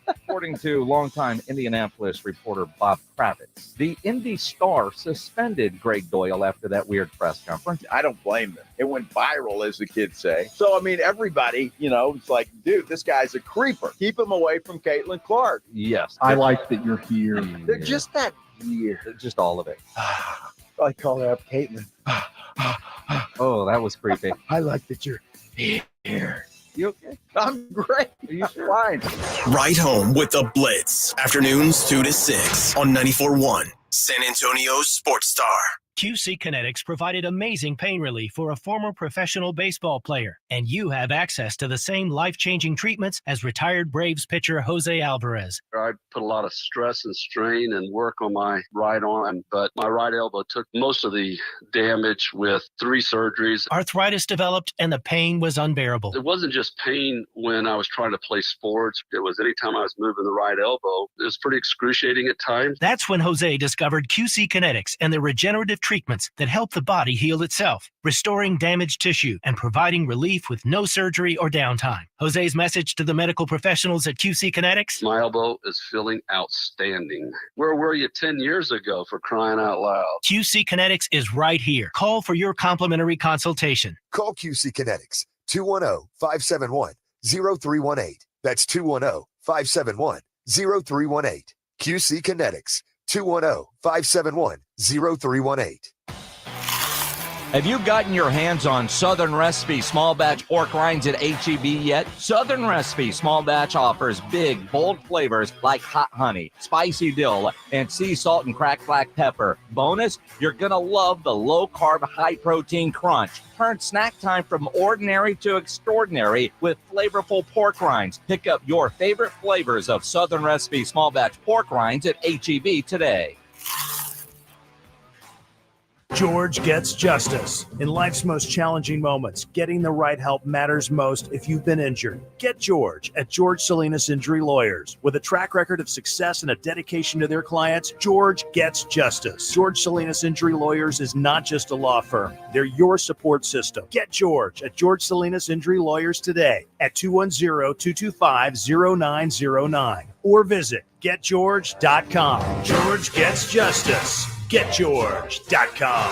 [SPEAKER 4] According to longtime Indianapolis reporter Bob Kravitz, the Indy Star suspended Greg Doyle after that weird press conference.
[SPEAKER 5] I don't blame them. It went viral, as the kids say. So, I mean, everybody, it's like, dude, this guy's a creeper. Keep him away from Caitlin Clark.
[SPEAKER 4] Yes.
[SPEAKER 6] I like that you're here.
[SPEAKER 5] They're just that weird.
[SPEAKER 4] Just all of it.
[SPEAKER 5] I call her up Caitlin.
[SPEAKER 4] Oh, that was creepy.
[SPEAKER 5] I like that you're here.
[SPEAKER 4] You okay?
[SPEAKER 5] I'm great.
[SPEAKER 4] Are you fine?
[SPEAKER 2] Right home with the Blitz. Afternoons 2 to 6 on 94.1 San Antonio Sports Star.
[SPEAKER 8] QC Kinetics provided amazing pain relief for a former professional baseball player, and you have access to the same life-changing treatments as retired Braves pitcher Jose Alvarez.
[SPEAKER 9] I put a lot of stress and strain and work on my right arm, but my right elbow took most of the damage with 3 surgeries.
[SPEAKER 8] Arthritis developed, and the pain was unbearable.
[SPEAKER 9] It wasn't just pain when I was trying to play sports. It was anytime I was moving the right elbow. It was pretty excruciating at times.
[SPEAKER 8] That's when Jose discovered QC Kinetics and the regenerative treatments that help the body heal itself, restoring damaged tissue and providing relief with no surgery or downtime. Jose's message to the medical professionals at QC Kinetics:
[SPEAKER 9] my elbow is feeling outstanding. Where were you 10 years ago, for crying out loud?
[SPEAKER 8] QC Kinetics is right here. Call for your complimentary consultation.
[SPEAKER 11] Call QC Kinetics, 210-571-0318. That's 210-571-0318. QC Kinetics, 210-571-0318.
[SPEAKER 12] Have you gotten your hands on Southern Recipe small batch pork rinds at HEB yet? Southern Recipe small batch offers big, bold flavors like hot honey, spicy dill, and sea salt and cracked black pepper. Bonus, you're going to love the low-carb, high-protein crunch. Turn snack time from ordinary to extraordinary with flavorful pork rinds. Pick up your favorite flavors of Southern Recipe small batch pork rinds at HEB today.
[SPEAKER 27] George gets justice. In life's most challenging moments, getting the right help matters most if you've been injured. Get George at George Salinas Injury Lawyers. With a track record of success and a dedication to their clients, George gets justice. George Salinas Injury Lawyers is not just a law firm. They're your support system. Get George at George Salinas Injury Lawyers today at 210-225-0909 or visit getgeorge.com. George gets justice. GetGeorge.com.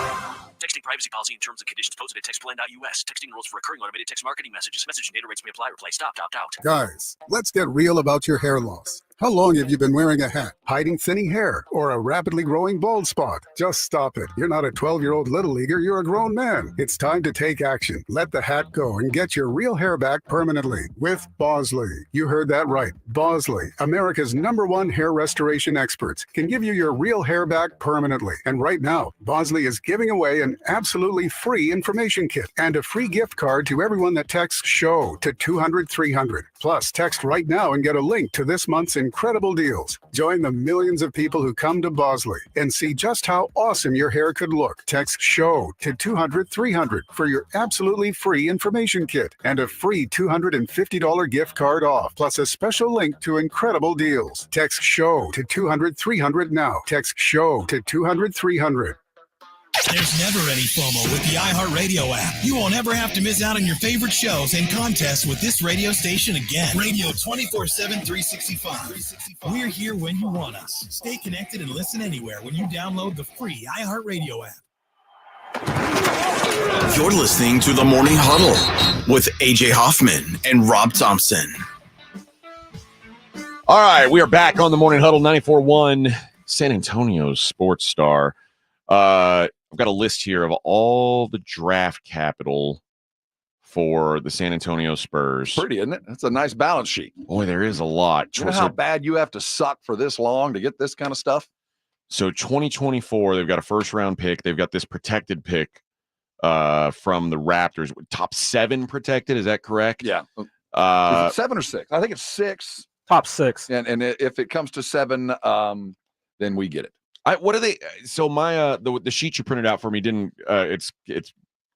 [SPEAKER 28] Texting privacy policy and terms and conditions posted at textplan.us. Texting rules for recurring automated text marketing messages. Message and data rates may apply. Replace. Stop. Opt out.
[SPEAKER 29] Guys, let's get real about your hair loss. How long have you been wearing a hat, hiding thinning hair, or a rapidly growing bald spot? Just stop it. You're not a 12-year-old little leaguer. You're a grown man. It's time to take action. Let the hat go and get your real hair back permanently with Bosley. You heard that right. Bosley, America's #1 hair restoration experts, can give you your real hair back permanently. And right now, Bosley is giving away an absolutely free information kit and a free gift card to everyone that texts SHOW to 200-300. Plus, text right now and get a link to this month's incredible deals. Join the millions of people who come to Bosley and see just how awesome your hair could look. Text SHOW to 200-300 for your absolutely free information kit and a free $250 gift card off, plus a special link to incredible deals. Text SHOW to 200-300 now. Text SHOW to 200-300.
[SPEAKER 2] There's never any FOMO with the iHeartRadio app. You won't ever have to miss out on your favorite shows and contests with this radio station again. Radio 24/7, 365. We're here when you want us. Stay connected and listen anywhere when you download the free iHeartRadio app. You're listening to the Morning Huddle with AJ Hoffman and Rob Thompson.
[SPEAKER 3] All right, we are back on the Morning Huddle, 94.1 San Antonio Sports Star. I've got a list here of all the draft capital for the San Antonio Spurs.
[SPEAKER 1] Pretty, isn't it? That's a nice balance sheet.
[SPEAKER 3] Boy, there is a lot.
[SPEAKER 1] You know how bad you have to suck for this long to get this kind of stuff?
[SPEAKER 3] So 2024, they've got a first-round pick. They've got this protected pick from the Raptors. Top 7 protected, is that correct?
[SPEAKER 1] Yeah. Is it 7 or 6? I think it's 6.
[SPEAKER 15] Top 6.
[SPEAKER 1] And if it comes to 7, then we get it.
[SPEAKER 3] What are they? So my the sheet you printed out for me didn't. It's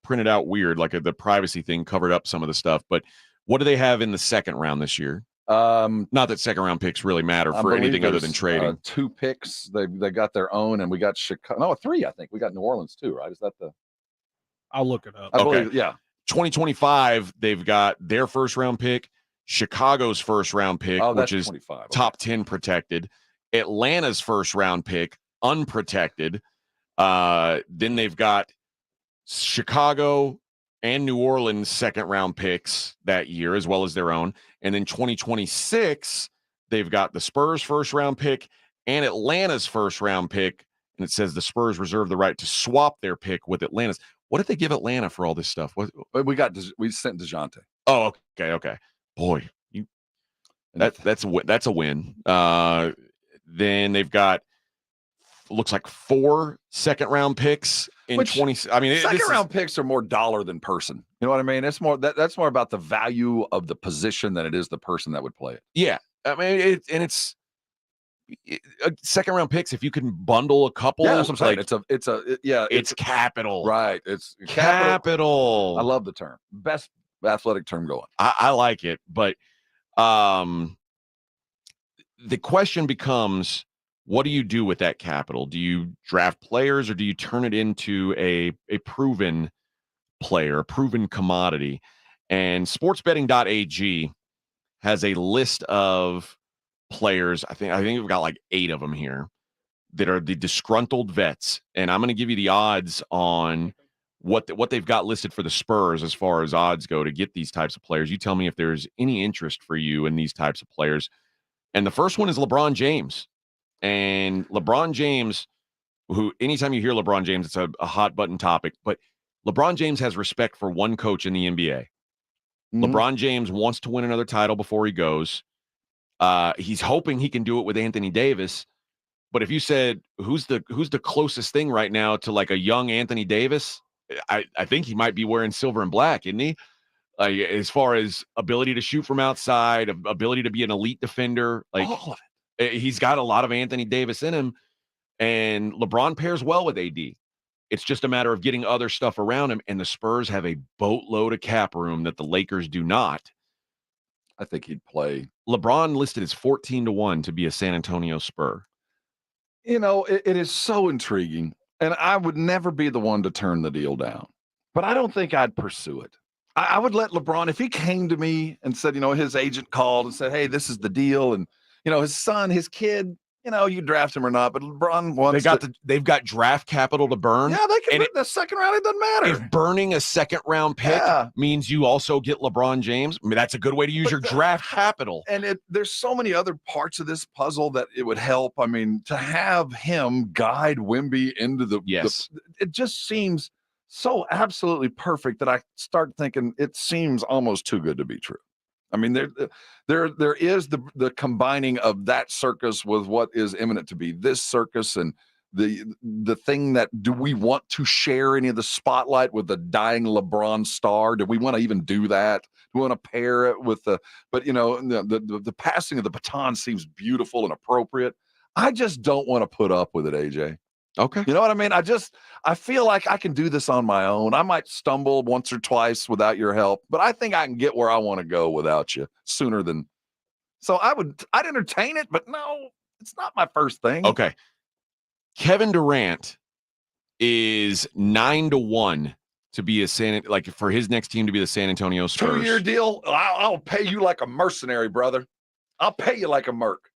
[SPEAKER 3] printed out weird, like the privacy thing covered up some of the stuff. But what do they have in the second round this year? Not that second round picks really matter for anything other than trading.
[SPEAKER 1] 2 picks. They got their own, and we got Chicago. No, 3. I think we got New Orleans too, right? Is that the?
[SPEAKER 15] I'll look it up.
[SPEAKER 1] I believe, yeah.
[SPEAKER 3] 2025, they've got their first round pick, Chicago's first round pick, which is
[SPEAKER 1] 25.
[SPEAKER 3] top 10 protected, Atlanta's first round pick, unprotected. Then they've got Chicago and New Orleans second round picks that year, as well as their own. And then 2026, they've got the Spurs first round pick and Atlanta's first round pick. And it says the Spurs reserve the right to swap their pick with Atlanta's. What did they give Atlanta for all this stuff?
[SPEAKER 1] We sent DeJounte.
[SPEAKER 3] Oh, okay. Boy, that's a win. Then they've got looks like 4 second round picks in 20. I mean,
[SPEAKER 1] second round picks are more dollar than person. You know what I mean? It's more that's more about the value of the position than it is the person that would play it.
[SPEAKER 3] Yeah, I mean, it's second round picks. If you can bundle a couple,
[SPEAKER 1] yeah, that's what I'm saying.
[SPEAKER 3] It's capital,
[SPEAKER 1] right? It's
[SPEAKER 3] capital.
[SPEAKER 1] I love the term. Best athletic term going.
[SPEAKER 3] I like it, but the question becomes, what do you do with that capital? Do you draft players, or do you turn it into a proven player, a proven commodity? And sportsbetting.ag has a list of players. I think we've got like 8 of them here that are the disgruntled vets. And I'm going to give you the odds on what they've got listed for the Spurs as far as odds go to get these types of players. You tell me if there's any interest for you in these types of players. And the first one is LeBron James. And LeBron James, who anytime you hear LeBron James, it's a hot button topic, but LeBron James has respect for one coach in the NBA. Mm-hmm. LeBron James wants to win another title before he goes. He's hoping he can do it with Anthony Davis. But if you said, who's the closest thing right now to like a young Anthony Davis, I think he might be wearing silver and black, isn't he? As far as ability to shoot from outside, ability to be an elite defender, like all of it. He's got a lot of Anthony Davis in him, and LeBron pairs well with AD. It's just a matter of getting other stuff around him, and the Spurs have a boatload of cap room that the Lakers do not.
[SPEAKER 1] I think he'd play.
[SPEAKER 3] LeBron listed as 14-1 to be a San Antonio Spur.
[SPEAKER 1] You know, it is so intriguing, and I would never be the one to turn the deal down, but I don't think I'd pursue it. I would let LeBron, if he came to me and said, his agent called and said, hey, this is the deal, and his son, his kid, you draft him or not, but LeBron wants
[SPEAKER 3] they've got draft capital to burn.
[SPEAKER 1] Yeah, they can. The second round, it doesn't matter.
[SPEAKER 3] If burning a second round pick means you also get LeBron James, I mean, that's a good way to use your draft capital.
[SPEAKER 1] And there's so many other parts of this puzzle that it would help. I mean, to have him guide Wemby into it just seems so absolutely perfect that I start thinking it seems almost too good to be true. I mean, there is the combining of that circus with what is imminent to be this circus, and the thing that, do we want to share any of the spotlight with the dying LeBron star? Do we want to even do that? Do we want to pair it with the passing of the baton seems beautiful and appropriate. I just don't want to put up with it, AJ.
[SPEAKER 3] Okay.
[SPEAKER 1] You know what I mean? I feel like I can do this on my own. I might stumble once or twice without your help, but I think I can get where I want to go without you sooner than. So I'd entertain it, but no, it's not my first thing.
[SPEAKER 3] Okay. Kevin Durant is 9-1 to be for his next team to be the San Antonio Spurs.
[SPEAKER 1] 2-year deal. I'll pay you like a mercenary, brother. I'll pay you like a merc.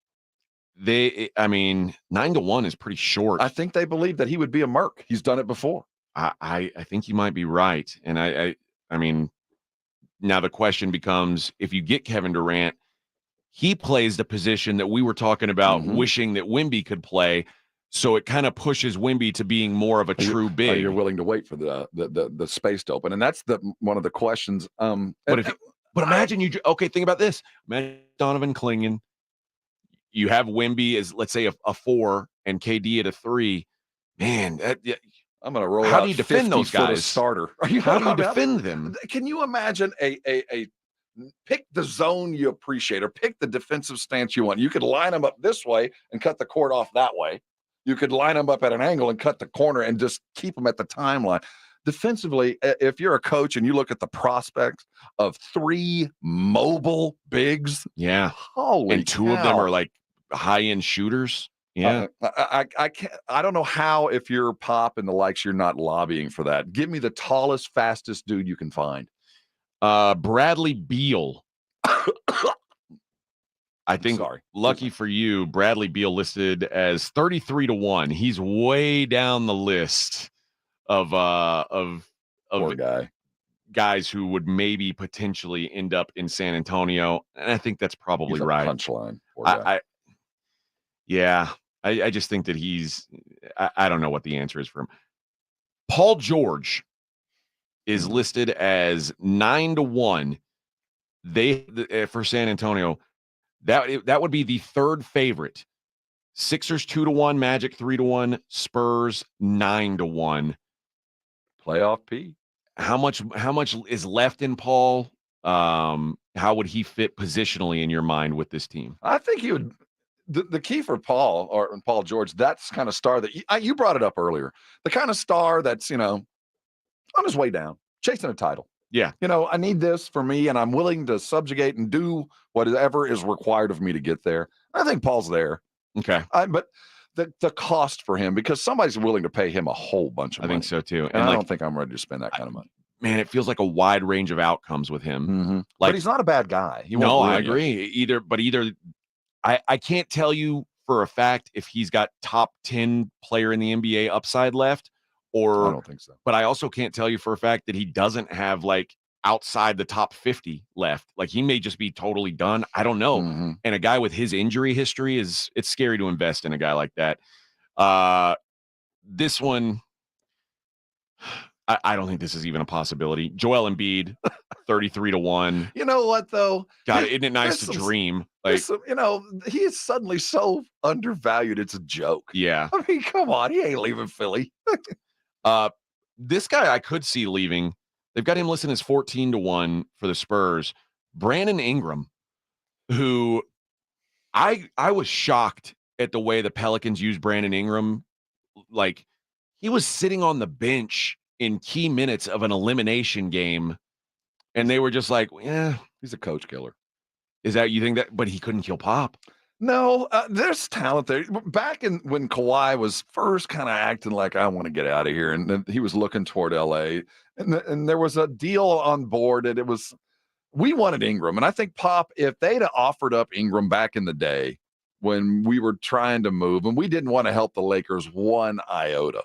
[SPEAKER 3] 9-1 is pretty short.
[SPEAKER 1] I think they believe that he would be a merc. He's done it before.
[SPEAKER 3] I think you might be right. And I mean, now the question becomes, if you get Kevin Durant, he plays the position that we were talking about, wishing that Wemby could play. So it kind of pushes Wemby to being more of a true big.
[SPEAKER 1] You're willing to wait for the space to open, and that's one of the questions.
[SPEAKER 3] But imagine think about this. Imagine Donovan Clingan. You have Wemby as, let's say, a 4 and KD at a 3. Man,
[SPEAKER 1] I'm going to roll.
[SPEAKER 3] How do you defend those guys?
[SPEAKER 1] Starter.
[SPEAKER 3] How do you defend them?
[SPEAKER 1] Can you imagine a pick the zone you appreciate, or pick the defensive stance you want? You could line them up this way and cut the court off that way. You could line them up at an angle and cut the corner and just keep them at the timeline. defensively, if you're a coach and you look at the prospects of 3 mobile bigs,
[SPEAKER 3] Yeah.
[SPEAKER 1] holy
[SPEAKER 3] And 2 of them are like high-end shooters. Yeah.
[SPEAKER 1] I can't. I don't know how, if you're Pop and the likes, you're not lobbying for that. Give me the tallest, fastest dude you can find.
[SPEAKER 3] Bradley Beal. I think, lucky for you, Bradley Beal listed as 33-1. He's way down the list of
[SPEAKER 1] Poor guy.
[SPEAKER 3] Guys who would maybe potentially end up in San Antonio, and I think that's probably
[SPEAKER 1] He's a
[SPEAKER 3] right.
[SPEAKER 1] punchline. Poor guy.
[SPEAKER 3] I just think that he's. I don't know what the answer is for him. Paul George is listed as 9-1. For San Antonio. That would be the third favorite. Sixers 2-1, Magic 3-1, Spurs 9-1.
[SPEAKER 1] Playoff P.
[SPEAKER 3] How much is left in Paul? How would he fit positionally in your mind with this team?
[SPEAKER 1] I think he would. The key for Paul George, that's kind of star that you brought it up earlier. The kind of star that's on his way down, chasing a title.
[SPEAKER 3] Yeah.
[SPEAKER 1] I need this for me, and I'm willing to subjugate and do whatever is required of me to get there. I think Paul's there.
[SPEAKER 3] Okay.
[SPEAKER 1] But the cost for him, because somebody's willing to pay him a whole bunch of money.
[SPEAKER 3] I think so too.
[SPEAKER 1] And I don't think I'm ready to spend that kind of money.
[SPEAKER 3] Man, it feels like a wide range of outcomes with him.
[SPEAKER 1] Mm-hmm. But he's not a bad guy.
[SPEAKER 3] I agree. I can't tell you for a fact if he's got top 10 player in the NBA upside left.
[SPEAKER 1] I don't think so.
[SPEAKER 3] But I also can't tell you for a fact that he doesn't have outside the top 50 left. He may just be totally done. I don't know.
[SPEAKER 1] Mm-hmm.
[SPEAKER 3] And a guy with his injury history it's scary to invest in a guy like that. This one, I don't think this is even a possibility. Joel Embiid, 33-1.
[SPEAKER 1] You know what though?
[SPEAKER 3] God, isn't it nice to dream?
[SPEAKER 1] He is suddenly so undervalued. It's a joke.
[SPEAKER 3] Yeah.
[SPEAKER 1] I mean, come on. He ain't leaving Philly.
[SPEAKER 3] This guy I could see leaving. They've got him listed as 14-1 for the Spurs. Brandon Ingram, who I was shocked at the way the Pelicans used Brandon Ingram. He was sitting on the bench in key minutes of an elimination game, and they were just like, "Yeah,
[SPEAKER 1] he's a coach killer."
[SPEAKER 3] Is that you think that? But he couldn't kill Pop.
[SPEAKER 1] No, there's talent there. Back when Kawhi was first kind of acting like, I want to get out of here, and then he was looking toward LA, and there was a deal on board, and we wanted Ingram, and I think Pop, if they'd have offered up Ingram back in the day when we were trying to move, and we didn't want to help the Lakers one iota.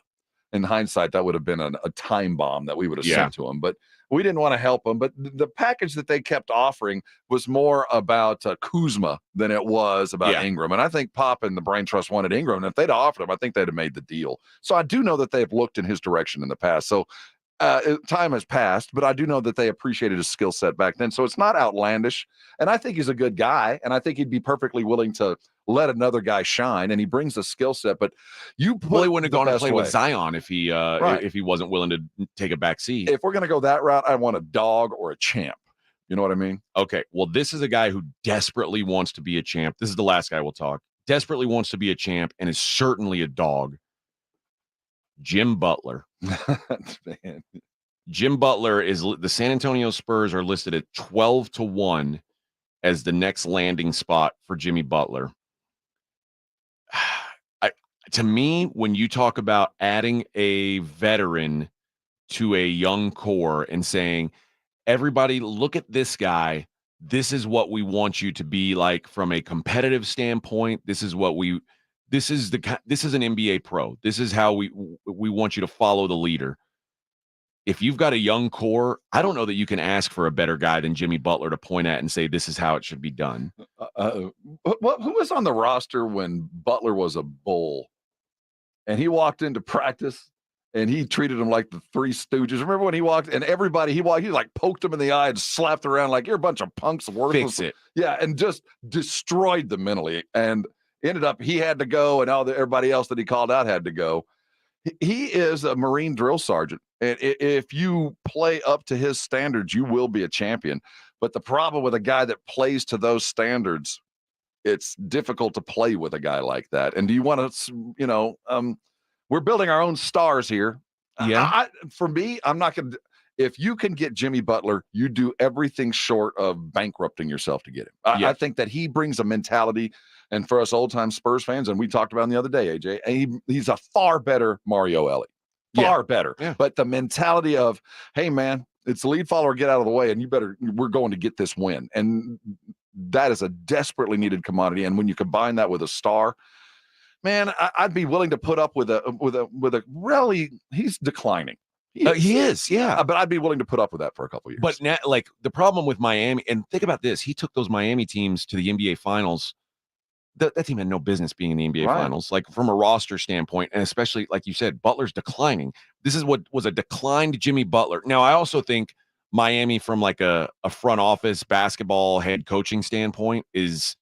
[SPEAKER 1] In hindsight, that would have been a time bomb that we would have sent to him, but we didn't want to help him. But the package that they kept offering was more about Kuzma than it was about Ingram. And I think Pop and the Brain Trust wanted Ingram. And if they'd offered him, I think they'd have made the deal. So I do know that they've looked in his direction in the past. So time has passed, but I do know that they appreciated his skill set back then. So it's not outlandish. And I think he's a good guy. And I think he'd be perfectly willing to let another guy shine, and he brings the skill set. But he wouldn't have gone
[SPEAKER 3] to play with Zion if he wasn't willing to take a back seat.
[SPEAKER 1] If we're going to go that route, I want a dog or a champ. You know what I mean?
[SPEAKER 3] Okay. Well, this is a guy who desperately wants to be a champ. This is the last guy we'll talk. Desperately wants to be a champ and is certainly a dog. Jim Butler.
[SPEAKER 1] Man.
[SPEAKER 3] Jim Butler is the San Antonio Spurs are listed at 12-1 as the next landing spot for Jimmy Butler. To me, when you talk about adding a veteran to a young core and saying, everybody, look at this guy. This is what we want you to be like from a competitive standpoint. This is an NBA pro. This is how we want you to follow the leader. If you've got a young core, I don't know that you can ask for a better guy than Jimmy Butler to point at and say, this is how it should be done.
[SPEAKER 1] Who was on the roster when Butler was a Bull? And he walked into practice and he treated them like the Three Stooges. Remember when he walked and everybody, he poked him in the eye and slapped around like, you're a bunch of punks. Worthless.
[SPEAKER 3] Fix it.
[SPEAKER 1] Yeah. And just destroyed them mentally. And ended up, he had to go, and everybody else that he called out had to go. He is a Marine drill sergeant. And if you play up to his standards, you will be a champion. But the problem with a guy that plays to those standards, it's difficult to play with a guy like that. And do you want to, we're building our own stars here.
[SPEAKER 3] Yeah.
[SPEAKER 1] For me, I'm not going to. If you can get Jimmy Butler, you do everything short of bankrupting yourself to get him. I think that he brings a mentality, and for us old-time Spurs fans, and we talked about him the other day, AJ, he's a far better Mario Ellie. Far better. Yeah. But the mentality of, hey, man, it's the lead follower, get out of the way, and we're going to get this win. And that is a desperately needed commodity. And when you combine that with a star, man, I'd be willing to put up with a really, he's declining.
[SPEAKER 3] He is, yeah.
[SPEAKER 1] But I'd be willing to put up with that for a couple of years.
[SPEAKER 3] But now, like, the problem with Miami, and think about this, he took those Miami teams to the NBA Finals. That team had no business being in the NBA Finals, like from a roster standpoint, and especially, like you said, Butler's declining. This is what was a declined Jimmy Butler. Now, I also think Miami, from like a front office basketball head coaching standpoint, is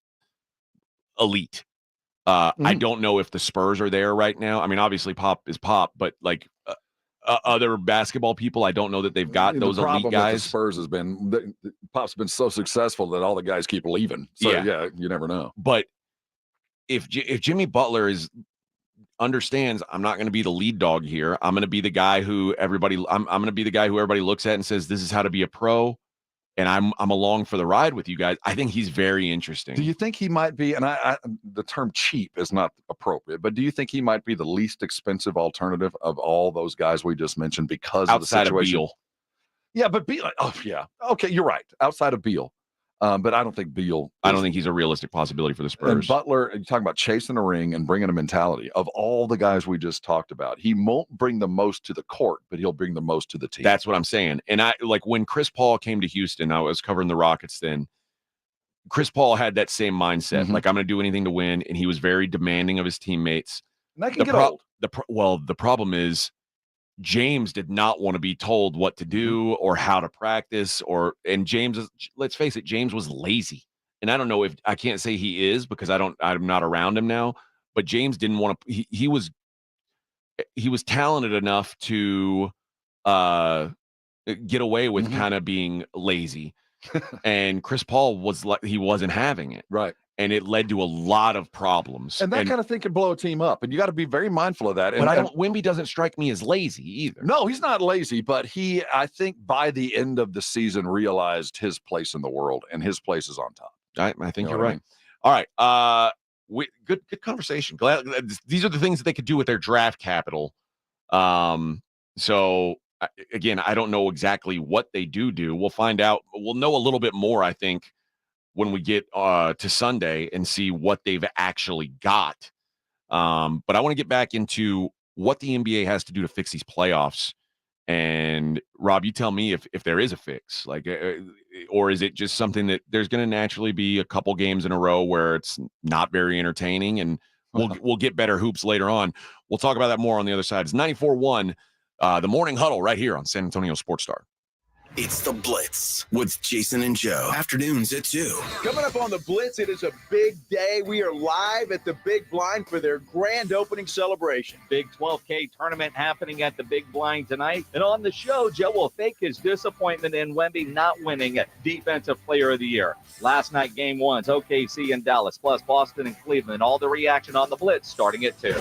[SPEAKER 3] elite. I don't know if the Spurs are there right now. I mean, obviously Pop is Pop, but like other basketball people, I don't know that they've got those elite guys.
[SPEAKER 1] With the Spurs has been, Pop's been so successful that all the guys keep leaving. So yeah, you never know.
[SPEAKER 3] But if Jimmy Butler understands, I'm not going to be the lead dog here. I'm going to be the guy who I'm going to be the guy who everybody looks at and says, this is how to be a pro. And I'm along for the ride with you guys. I think he's very interesting.
[SPEAKER 1] Do you think he might be, and the term cheap is not appropriate, but do you think he might be the least expensive alternative of all those guys we just mentioned because
[SPEAKER 3] outside
[SPEAKER 1] of the situation?
[SPEAKER 3] Of Beal?
[SPEAKER 1] Yeah, but Beal, okay, you're right. Outside of Beal. But I don't think Beal.
[SPEAKER 3] I don't think he's a realistic possibility for the Spurs.
[SPEAKER 1] And Butler, you're talking about chasing a ring and bringing a mentality. Of all the guys we just talked about, he won't bring the most to the court, but he'll bring the most to the team.
[SPEAKER 3] That's what I'm saying. And I like when Chris Paul came to Houston, I was covering the Rockets then. Chris Paul had that same mindset. Like, I'm going to do anything to win. And he was very demanding of his teammates.
[SPEAKER 1] And that can get old.
[SPEAKER 3] The problem is, James did not want to be told what to do or how to practice, and James, let's face it, James was lazy. And I don't know if I can't say he is because I'm not around him now, but James didn't want to, he was talented enough to get away with kind of being lazy. And Chris Paul he wasn't having it.
[SPEAKER 1] Right.
[SPEAKER 3] And it led to a lot of problems.
[SPEAKER 1] And that kind of thing can blow a team up. And you got to be very mindful of that.
[SPEAKER 3] But Wemby doesn't strike me as lazy either.
[SPEAKER 1] No, he's not lazy, but I think by the end of the season, realized his place in the world, and his place is on top.
[SPEAKER 3] I think you're right. All right. Good conversation. Glad these are the things that they could do with their draft capital. So again, I don't know exactly what they do. We'll find out. We'll know a little bit more, I think, when we get to Sunday and see what they've actually got. But I want to get back into what the NBA has to do to fix these playoffs. And Rob, you tell me if there is a fix, like, or is it just something that there's going to naturally be a couple games in a row where it's not very entertaining, and we'll get better hoops later on. We'll talk about that more on the other side. It's 94.1, the Morning Huddle right here on San Antonio Sports Star.
[SPEAKER 2] It's the Blitz with Jason and Joe. Afternoons at 2.
[SPEAKER 5] Coming up on the Blitz, it is a big day. We are live at the Big Blind for their grand opening celebration.
[SPEAKER 4] Big 12K tournament happening at the Big Blind tonight. And on the show, Joe will fake his disappointment in Wemby not winning Defensive Player of the Year. Last night, Game 1's OKC and Dallas, plus Boston and Cleveland. All the reaction on the Blitz starting at 2.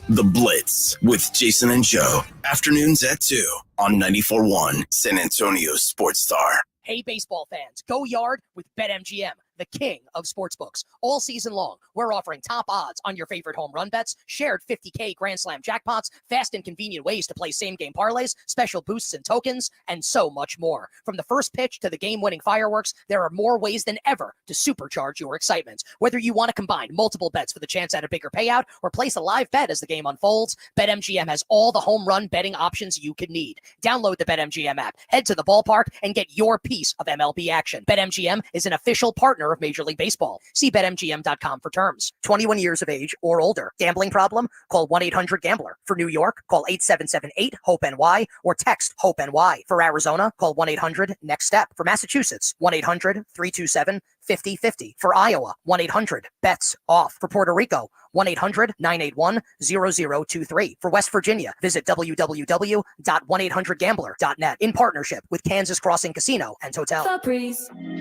[SPEAKER 2] The Blitz with Jason and Joe. Afternoons at 2 on 94.1 San Antonio Sports Star.
[SPEAKER 13] Hey, baseball fans, go yard with BetMGM, the king of sportsbooks. All season long, we're offering top odds on your favorite home run bets, shared $50K Grand Slam jackpots, fast and convenient ways to play same-game parlays, special boosts and tokens, and so much more. From the first pitch to the game-winning fireworks, there are more ways than ever to supercharge your excitement. Whether you want to combine multiple bets for the chance at a bigger payout or place a live bet as the game unfolds, BetMGM has all the home run betting options you could need. Download the BetMGM app, head to the ballpark, and get your piece of MLB action. BetMGM is an official partner of Major League Baseball. See BetMGM.com for terms. 21 years of age or older. Gambling problem? Call 1-800-GAMBLER. For New York, call 877-8-HOPE-NY or text HOPE-NY. For Arizona, call 1-800-NEXT-STEP. For Massachusetts, 1-800-327-5050. For Iowa, 1-800-BETS-OFF. For Puerto Rico, 1-800-981-0023. For West Virginia, visit www.1800gambler.net in partnership with Kansas Crossing Casino and Hotel.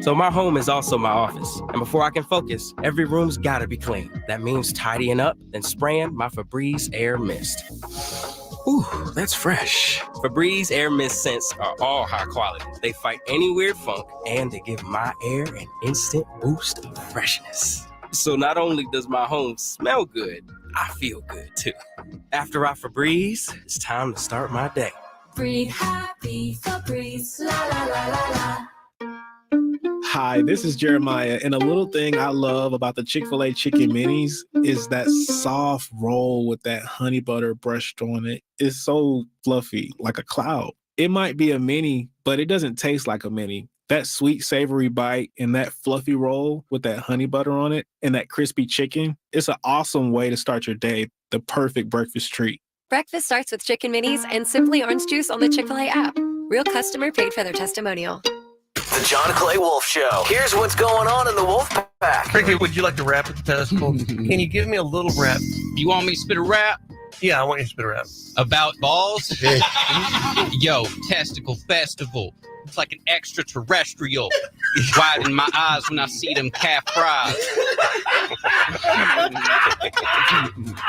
[SPEAKER 16] So my home is also my office. And before I can focus, every room's gotta be clean. That means tidying up, then spraying my Febreze Air Mist. Ooh, that's fresh. Febreze Air Mist scents are all high quality. They fight any weird funk, and they give my air an instant boost of freshness. So not only does my home smell good, I feel good too. After I Febreze, it's time to start my day.
[SPEAKER 10] Breathe happy, Febreze, la la la la la.
[SPEAKER 14] Hi, this is Jeremiah, and a little thing I love about the Chick-fil-A Chicken Minis is that soft roll with that honey butter brushed on it. It's so fluffy, like a cloud. It might be a mini, but it doesn't taste like a mini. That sweet, savory bite and that fluffy roll with that honey butter on it and that crispy chicken, it's an awesome way to start your day, the perfect breakfast treat.
[SPEAKER 17] Breakfast starts with Chicken Minis and Simply Orange Juice on the Chick-fil-A app. Real customer paid for their testimonial.
[SPEAKER 28] The John Clay Wolf Show. Here's what's going on in the Wolf Pack.
[SPEAKER 18] Ricky, would you like to rap at the testicle? Can you give me a little rap?
[SPEAKER 19] You want me to spit a rap?
[SPEAKER 18] Yeah, I want you to spit a rap.
[SPEAKER 19] About balls? Yo, testicle festival. It's like an extraterrestrial. Widen my eyes when I see them calf fries.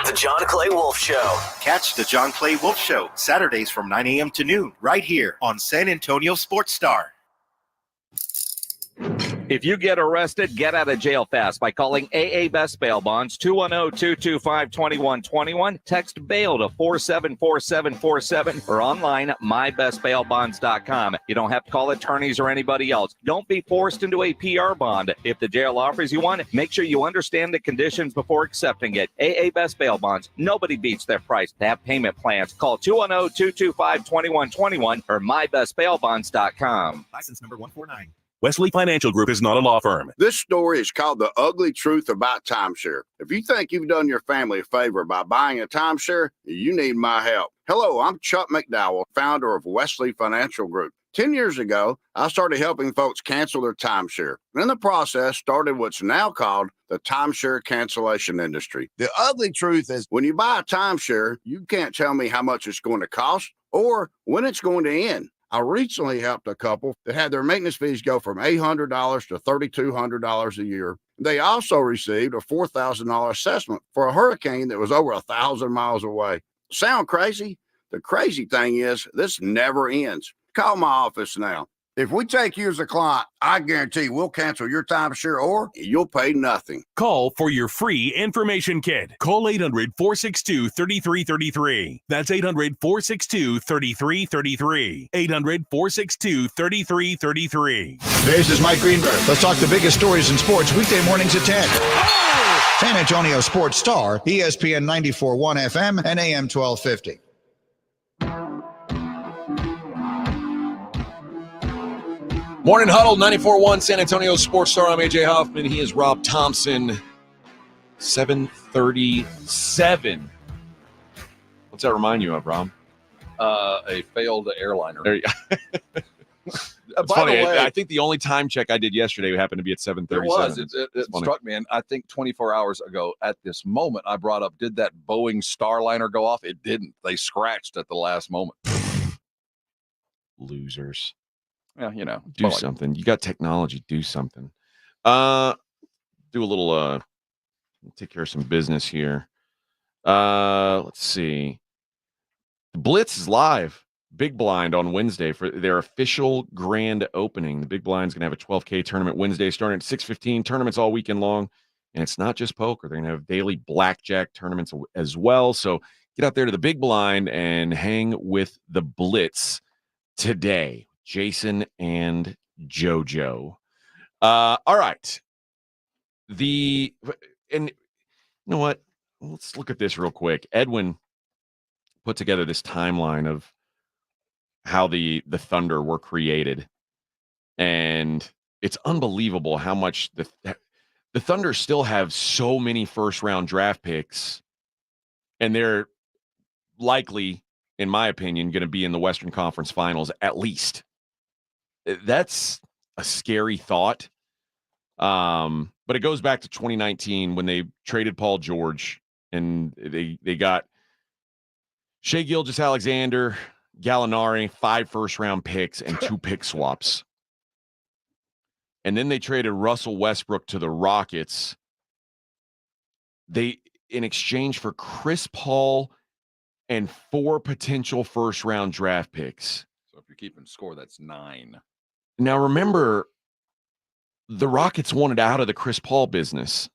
[SPEAKER 28] The John Clay Wolf Show.
[SPEAKER 25] Catch the John Clay Wolf Show Saturdays from 9 a.m. to noon right here on San Antonio Sports Star.
[SPEAKER 4] If you get arrested, get out of jail fast by calling AA Best Bail Bonds, 210-225-2121. Text bail to 474747 or online at mybestbailbonds.com. You don't have to call attorneys or anybody else. Don't be forced into a PR bond. If the jail offers you one, make sure you understand the conditions before accepting it. AA Best Bail Bonds. Nobody beats their price. They have payment plans. Call 210-225-2121 or mybestbailbonds.com.
[SPEAKER 25] License number 149.
[SPEAKER 20] Wesley Financial Group is not a law firm.
[SPEAKER 21] This story is called The Ugly Truth About Timeshare. If you think you've done your family a favor by buying a timeshare, you need my help. Hello, I'm Chuck McDowell, founder of Wesley Financial Group. 10 years ago, I started helping folks cancel their timeshare. And in the process, started what's now called the timeshare cancellation industry. The ugly truth is when you buy a timeshare, you can't tell me how much it's going to cost or when it's going to end. I recently helped a couple that had their maintenance fees go from $800 to $3,200 a year. They also received a $4,000 assessment for a hurricane that was over 1,000 miles away. Sound crazy? The crazy thing is this never ends. Call my office now. If we take you as a client, I guarantee we'll cancel your timeshare or you'll pay nothing.
[SPEAKER 20] Call for your free information kit. Call 800-462-3333. That's 800-462-3333. 800-462-3333.
[SPEAKER 23] This is Mike Greenberg. Let's talk the biggest stories in sports weekday mornings at 10. San Antonio Sports Star, ESPN 94.1 FM and AM 1250.
[SPEAKER 3] Morning Huddle, 94.1 San Antonio Sports Star. I'm AJ Hoffman. He is Rob Thompson. 7:37. What's that remind you of, Rob?
[SPEAKER 1] A failed airliner.
[SPEAKER 3] There you go. It's funny. The way, I think the only time check I did yesterday happened to be at 7:37.
[SPEAKER 1] It was. It struck me. And I think 24 hours ago at this moment, I brought up, did that Boeing Starliner go off? It didn't. They scratched at the last moment.
[SPEAKER 3] Losers.
[SPEAKER 1] Yeah, you know.
[SPEAKER 3] Do something. You got technology. Do something. Do a little, take care of some business here. Let's see. The Blitz is live. Big Blind on Wednesday for their official grand opening. The Big Blind's going to have a 12K tournament Wednesday starting at 6:15. Tournaments all weekend long. And it's not just poker. They're going to have daily blackjack tournaments as well. So get out there to the Big Blind and hang with the Blitz today. Jason and JoJo. All right. And you know what? Let's look at this real quick. Edwin put together this timeline of how the Thunder were created. And it's unbelievable how much the Thunder still have so many first-round draft picks. And they're likely, in my opinion, going to be in the Western Conference Finals at least. That's a scary thought. But it goes back to 2019 when they traded Paul George and they got Shai Gilgeous-Alexander, Gallinari, 5 first-round picks, and 2 pick swaps. And then they traded Russell Westbrook to the Rockets. In exchange for Chris Paul and 4 potential first-round draft picks.
[SPEAKER 1] So if you're keeping score, that's 9.
[SPEAKER 3] Now, remember, the Rockets wanted out of the Chris Paul business,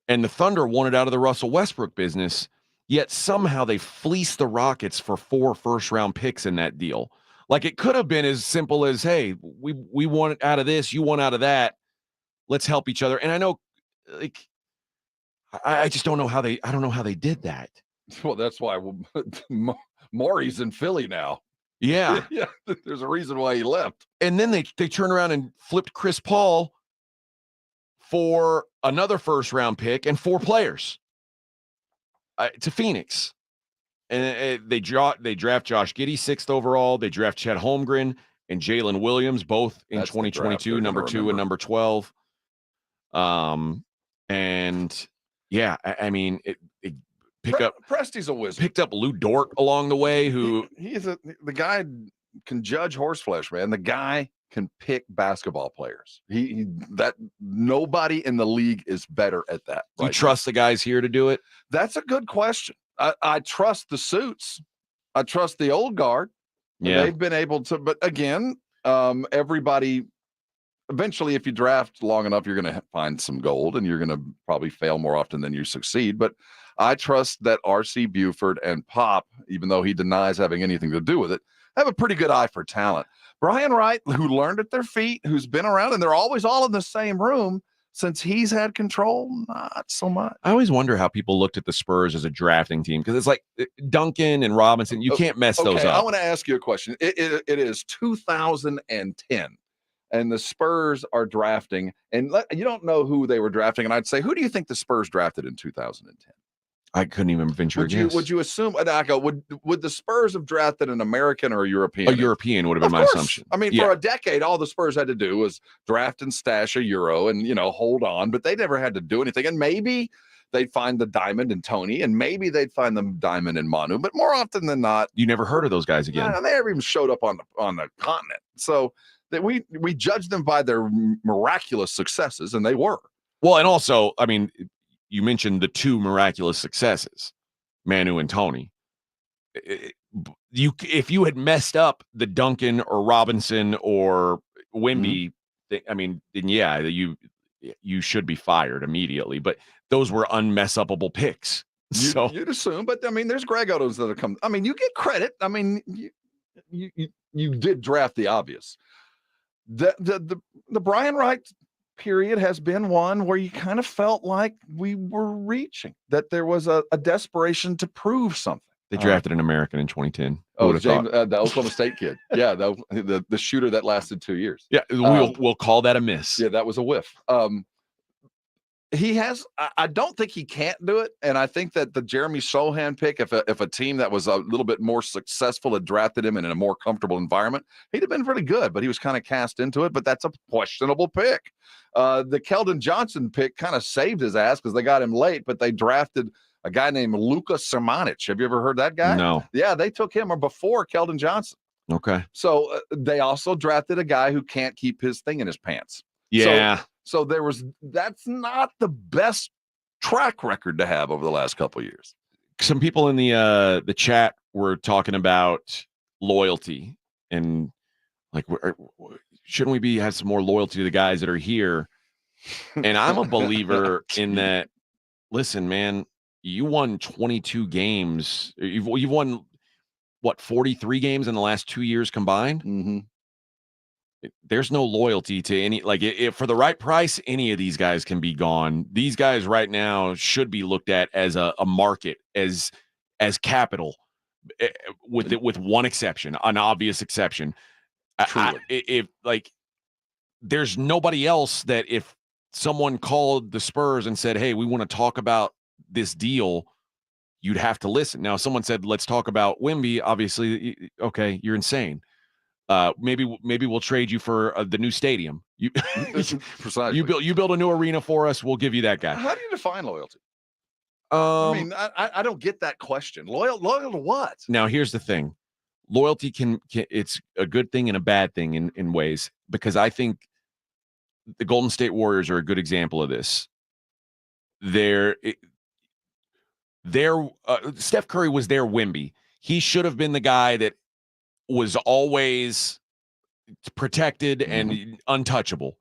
[SPEAKER 3] and the Thunder wanted out of the Russell Westbrook business, yet somehow they fleeced the Rockets for 4 first-round picks in that deal. Like, it could have been as simple as, hey, we want out of this, you want out of that. Let's help each other. And I know, like, I just don't know how they did that.
[SPEAKER 1] Well, that's why Maury's in Philly now.
[SPEAKER 3] Yeah.
[SPEAKER 1] Yeah, there's a reason why he left.
[SPEAKER 3] And then they turned around and flipped Chris Paul for another first-round pick and 4 players to Phoenix. And they draft Josh Giddey 6th overall. They draft Chet Holmgren and Jalen Williams, both in 2022, number 2 and number 12. And yeah, I mean, it picked up
[SPEAKER 1] Presty's a wizard.
[SPEAKER 3] Picked up Lou Dort along the way, who
[SPEAKER 1] the guy can judge horseflesh, man. The guy can pick basketball players. That nobody in the league is better at that.
[SPEAKER 3] You trust the guys here to do it?
[SPEAKER 1] That's a good question. I trust the suits. I trust the old guard.
[SPEAKER 3] Yeah,
[SPEAKER 1] they've been able to. But again, everybody. Eventually, if you draft long enough, you're going to find some gold, and you're going to probably fail more often than you succeed. But I trust that R.C. Buford and Pop, even though he denies having anything to do with it, have a pretty good eye for talent. Brian Wright, who learned at their feet, who's been around, and they're always all in the same room since he's had control, not so much.
[SPEAKER 3] I always wonder how people looked at the Spurs as a drafting team, because it's like Duncan and Robinson. You can't mess those up.
[SPEAKER 1] I want to ask you a question. It is 2010. And the Spurs are drafting, and you don't know who they were drafting. And I'd say, who do you think the Spurs drafted in 2010?
[SPEAKER 3] I couldn't even venture a guess.
[SPEAKER 1] Would you assume? And I go, would the Spurs have drafted an American or a European?
[SPEAKER 3] A European would have been my assumption.
[SPEAKER 1] I mean, for a decade, all the Spurs had to do was draft and stash a Euro, and hold on. But they never had to do anything. And maybe they'd find the diamond in Tony, and maybe they'd find the diamond in Manu. But more often than not,
[SPEAKER 3] you never heard of those guys again.
[SPEAKER 1] They never even showed up on the continent. So that we judge them by their miraculous successes, and they were.
[SPEAKER 3] Well, and also, I mean, you mentioned the 2 miraculous successes, Manu and Tony. If you had messed up the Duncan or Robinson or Wemby, I mean, then yeah, you should be fired immediately. But those were unmess-upable picks.
[SPEAKER 1] You'd assume, but I mean, there's Greg Odos that have come. I mean, you get credit. I mean, you did draft the obvious. The Brian Wright period has been one where you kind of felt like we were reaching, that there was a desperation to prove something.
[SPEAKER 3] They drafted an American in 2010.
[SPEAKER 1] Oh, James, the Oklahoma State kid. Yeah, the shooter that lasted 2 years.
[SPEAKER 3] Yeah, we'll call that a miss.
[SPEAKER 1] Yeah, that was a whiff. He has. I don't think he can't do it, and I think that the Jeremy Sohan pick, if a team that was a little bit more successful had drafted him in a more comfortable environment, he'd have been really good. But he was kind of cast into it. But that's a questionable pick. The Keldon Johnson pick kind of saved his ass because they got him late, but they drafted a guy named Luka Samanic. Have you ever heard that guy?
[SPEAKER 3] No.
[SPEAKER 1] Yeah, they took him before Keldon Johnson.
[SPEAKER 3] Okay.
[SPEAKER 1] So they also drafted a guy who can't keep his thing in his pants.
[SPEAKER 3] Yeah.
[SPEAKER 1] So that's not the best track record to have over the last couple of years.
[SPEAKER 3] Some people in the chat were talking about loyalty and like, shouldn't we have some more loyalty to the guys that are here? And I'm a believer in that. Listen, man, you won 22 games. You've won what, 43 games in the last 2 years combined.
[SPEAKER 1] Mm-hmm.
[SPEAKER 3] There's no loyalty to any, like, if for the right price, any of these guys can be gone. These guys right now should be looked at as a market, as capital, with one exception, an obvious exception. If there's nobody else that if someone called the Spurs and said, hey, we want to talk about this deal, you'd have to listen. Now, if someone said, let's talk about Wemby, obviously, okay, you're insane. Maybe we'll trade you for the new stadium.
[SPEAKER 1] Precisely.
[SPEAKER 3] You build a new arena for us. We'll give you that guy.
[SPEAKER 1] How do you define loyalty? I mean, I don't get that question. Loyal to what?
[SPEAKER 3] Now, here's the thing. Loyalty can it's a good thing and a bad thing in ways, because I think the Golden State Warriors are a good example of this. Steph Curry was their Wemby. He should have been the guy that was always protected and untouchable.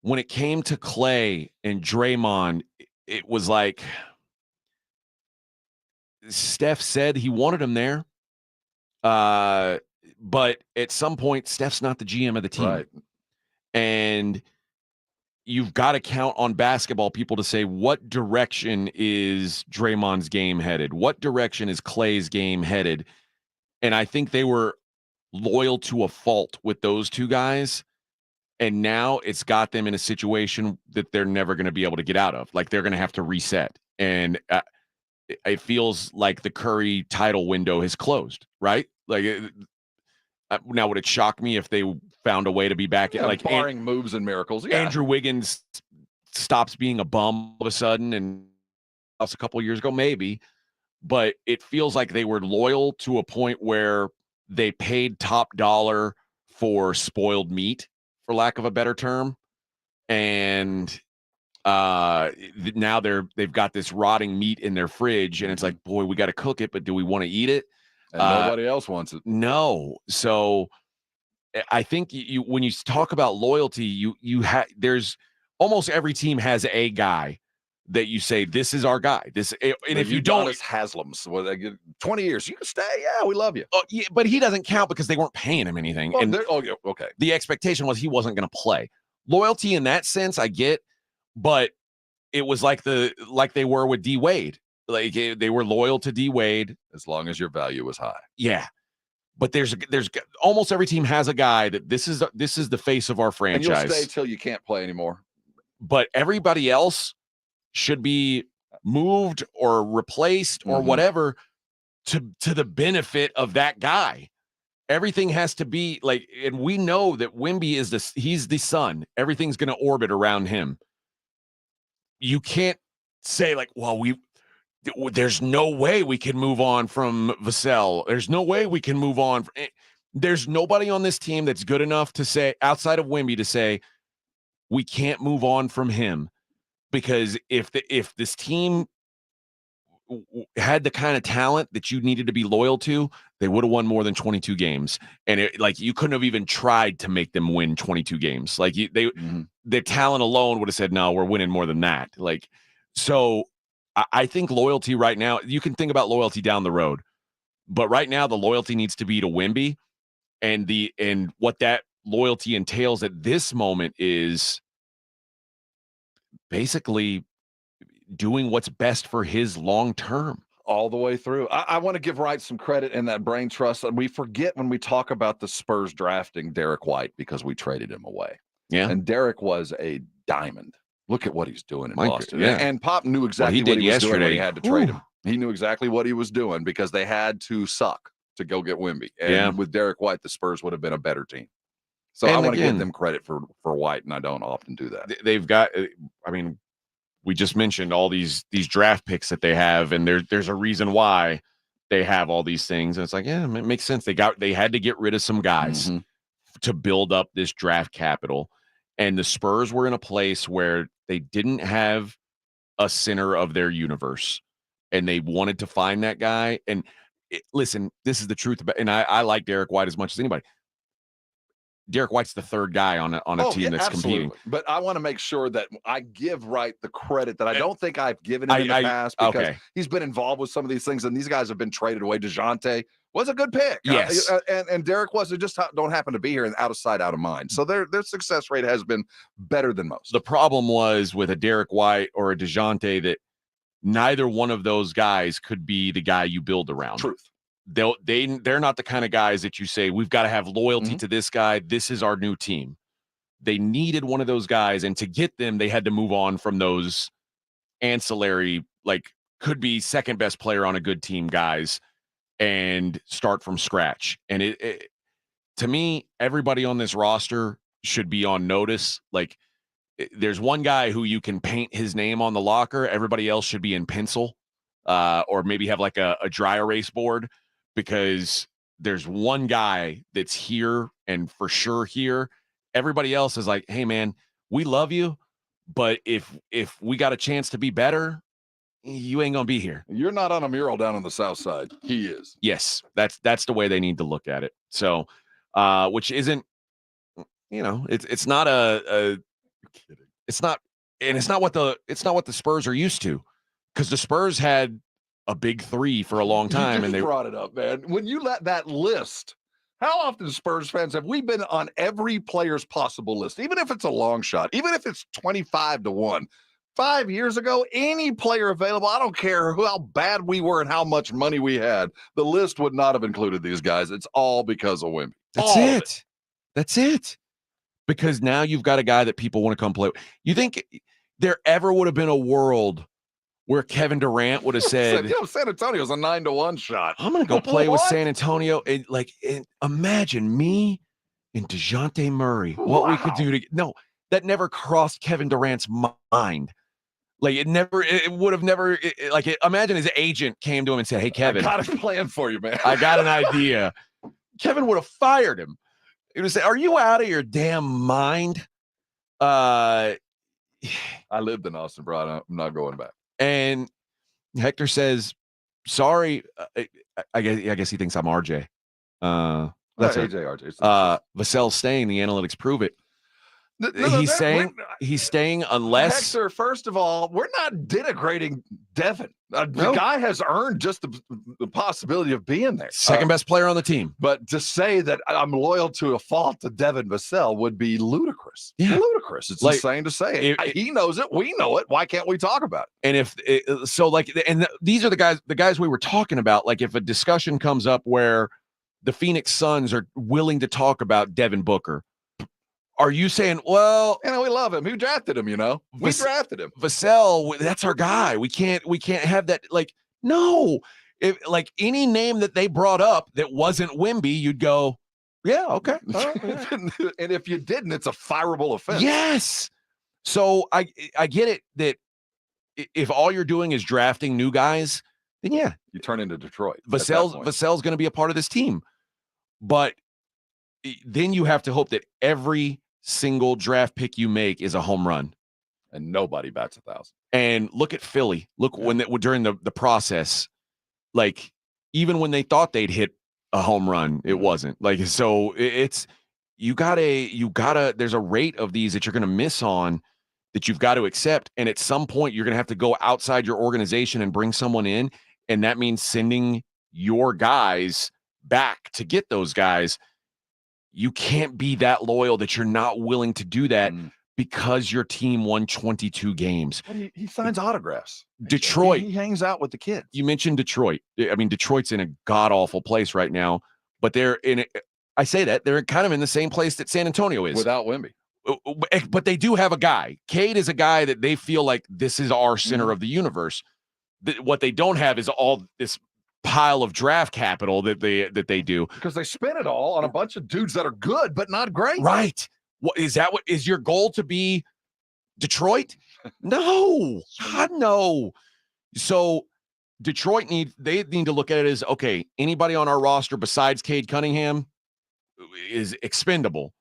[SPEAKER 3] When it came to Clay and Draymond, it was like Steph said he wanted him there. But at some point, Steph's not the GM of the team.
[SPEAKER 1] Right.
[SPEAKER 3] And you've got to count on basketball people to say, what direction is Draymond's game headed? What direction is Clay's game headed? And I think they were loyal to a fault with those two guys. And now it's got them in a situation that they're never going to be able to get out of. Like, they're going to have to reset. And it feels like the Curry title window has closed, right? Like, now would it shock me if they found a way to be back? Like,
[SPEAKER 1] barring moves and miracles. Yeah.
[SPEAKER 3] Andrew Wiggins stops being a bum all of a sudden, and that's a couple of years ago, maybe. But it feels like they were loyal to a point where they paid top dollar for spoiled meat, for lack of a better term. And now they've got this rotting meat in their fridge, and it's like, boy, we got to cook it, but do we want to eat it?
[SPEAKER 1] And nobody else wants it.
[SPEAKER 3] No. So I think you when you talk about loyalty, there's almost every team has a guy that you say, this is our guy. And if you don't,
[SPEAKER 1] Haslam's 20 years, you can stay. Yeah, we love you.
[SPEAKER 3] Yeah, but he doesn't count because they weren't paying him anything.
[SPEAKER 1] Oh,
[SPEAKER 3] and
[SPEAKER 1] okay.
[SPEAKER 3] The expectation was he wasn't going to play. Loyalty in that sense, I get, but it was like they were with D Wade. Like, they were loyal to D Wade
[SPEAKER 1] as long as your value was high.
[SPEAKER 3] Yeah. But there's almost every team has a guy that this is the face of our franchise.
[SPEAKER 1] And you'll stay till you can't play anymore.
[SPEAKER 3] But everybody else should be moved or replaced or whatever to the benefit of that guy. Everything has to be like, and we know that Wemby he's the sun. Everything's going to orbit around him. You can't say like, well, there's no way we can move on from Vassell. There's no way we can move on. There's nobody on this team that's good enough to say, outside of Wemby, to say we can't move on from him. Because if this team had the kind of talent that you needed to be loyal to, they would have won more than 22 games. And you couldn't have even tried to make them win 22 games. Like, their talent alone would have said, no, we're winning more than that. Like, so I think loyalty right now, you can think about loyalty down the road, but right now the loyalty needs to be to Wemby, and what that loyalty entails at this moment is basically doing what's best for his long term.
[SPEAKER 1] All the way through. I want to give Wright some credit in that brain trust. We forget when we talk about the Spurs drafting Derek White because we traded him away.
[SPEAKER 3] Yeah.
[SPEAKER 1] And Derek was a diamond. Look at what he's doing in Boston.
[SPEAKER 3] Yeah.
[SPEAKER 1] And Pop knew exactly
[SPEAKER 3] what he
[SPEAKER 1] was
[SPEAKER 3] yesterday.
[SPEAKER 1] doing when he had to trade him. He knew exactly what he was doing because they had to suck to go get Wemby. And with Derek White, the Spurs would have been a better team. So I want to give them credit for White, and I don't often do that.
[SPEAKER 3] They've got, I mean, we just mentioned all these draft picks that they have, and there's a reason why they have all these things. And it's like, yeah, it makes sense. They had to get rid of some guys to build up this draft capital. And the Spurs were in a place where they didn't have a center of their universe, and they wanted to find that guy. And listen, this is the truth about, and I like Derek White as much as anybody. Derek White's the third guy on a team that's competing.
[SPEAKER 1] But I want to make sure that I give Wright the credit that I don't think I've given him in the past, because he's been involved with some of these things, and these guys have been traded away. DeJounte was a good pick.
[SPEAKER 3] Yes.
[SPEAKER 1] And Derek was. They just don't happen to be here and out of sight, out of mind. So their success rate has been better than most.
[SPEAKER 3] The problem was with a Derek White or a DeJounte that neither one of those guys could be the guy you build around.
[SPEAKER 1] Truth.
[SPEAKER 3] They're not the kind of guys that you say, we've got to have loyalty to this guy. This is our new team. They needed one of those guys, and to get them, they had to move on from those ancillary, like, could be second best player on a good team guys, and start from scratch. And it to me, everybody on this roster should be on notice. Like, there's one guy who you can paint his name on the locker. Everybody else should be in pencil, or maybe have like a dry erase board. Because there's one guy that's here and for sure here. Everybody else is like, hey, man, we love you. But if we got a chance to be better, you ain't gonna be here.
[SPEAKER 1] You're not on a mural down on the south side. He is.
[SPEAKER 3] Yes, that's the way they need to look at it. So, which isn't, it's not it's not what the Spurs are used to, because the Spurs had a big three for a long time, and they
[SPEAKER 1] brought it up, man. When you let that list, how often Spurs fans have we been on every player's possible list, even if it's a long shot, even if it's 25-1? 5 years ago, any player available, I don't care how bad we were and how much money we had, the list would not have included these guys. It's all because of Wemby.
[SPEAKER 3] That's it. Because now you've got a guy that people want to come play with. You think there ever would have been a world where Kevin Durant would have said,
[SPEAKER 1] San Antonio's a 9-1 shot.
[SPEAKER 3] I'm going to go play with San Antonio. And imagine me and DeJounte Murray, what we could do no, that never crossed Kevin Durant's mind. It would have never, imagine his agent came to him and said, hey, Kevin,
[SPEAKER 1] I got a plan for you, man.
[SPEAKER 3] I got an idea. Kevin would have fired him. He would say, are you out of your damn mind?
[SPEAKER 1] I lived in Austin, bro. I'm not going back.
[SPEAKER 3] And Hector says, sorry. I guess he thinks I'm RJ. That's
[SPEAKER 1] AJ, RJ.
[SPEAKER 3] Vassell's staying. The analytics prove it. He's staying unless
[SPEAKER 1] Hector, first of all, we're not denigrating Devin. The guy has earned just the possibility of being there.
[SPEAKER 3] Second best player on the team.
[SPEAKER 1] But to say that I'm loyal to a fault to Devin Vassell would be ludicrous.
[SPEAKER 3] Yeah.
[SPEAKER 1] Ludicrous. It's insane to say it. He knows it. We know it. Why can't we talk about it?
[SPEAKER 3] And these are the guys we were talking about. Like, if a discussion comes up where the Phoenix Suns are willing to talk about Devin Booker, are you saying, well,
[SPEAKER 1] we love him. Who drafted him? We drafted him.
[SPEAKER 3] Vassell, that's our guy. We can't have that. No. If any name that they brought up that wasn't Wemby, you'd go, yeah, okay.
[SPEAKER 1] And if you didn't, it's a fireable offense.
[SPEAKER 3] Yes. So I get it that if all you're doing is drafting new guys, then yeah,
[SPEAKER 1] you turn into Detroit.
[SPEAKER 3] Vassell's going to be a part of this team, but then you have to hope that every single draft pick you make is a home run,
[SPEAKER 1] and nobody bats 1,000.
[SPEAKER 3] And look at Philly. Look during the process, even when they thought they'd hit a home run, it wasn't. So it's you gotta. There's a rate of these that you're gonna miss on that you've got to accept, and at some point you're gonna have to go outside your organization and bring someone in, and that means sending your guys back to get those guys. You can't be that loyal that you're not willing to do that because your team won 22 games.
[SPEAKER 1] He signs autographs.
[SPEAKER 3] Detroit.
[SPEAKER 1] He hangs out with the kids.
[SPEAKER 3] You mentioned Detroit. I mean, Detroit's in a god-awful place right now, but they're kind of in the same place that San Antonio is.
[SPEAKER 1] Without Wemby.
[SPEAKER 3] But they do have a guy. Cade is a guy that they feel like this is our center of the universe. What they don't have is all this pile of draft capital that they do,
[SPEAKER 1] because they spend it all on a bunch of dudes that are good but not great.
[SPEAKER 3] Right? What is your goal to be Detroit? No. God, no. So Detroit need to look at it as, okay, anybody on our roster besides Cade Cunningham is expendable.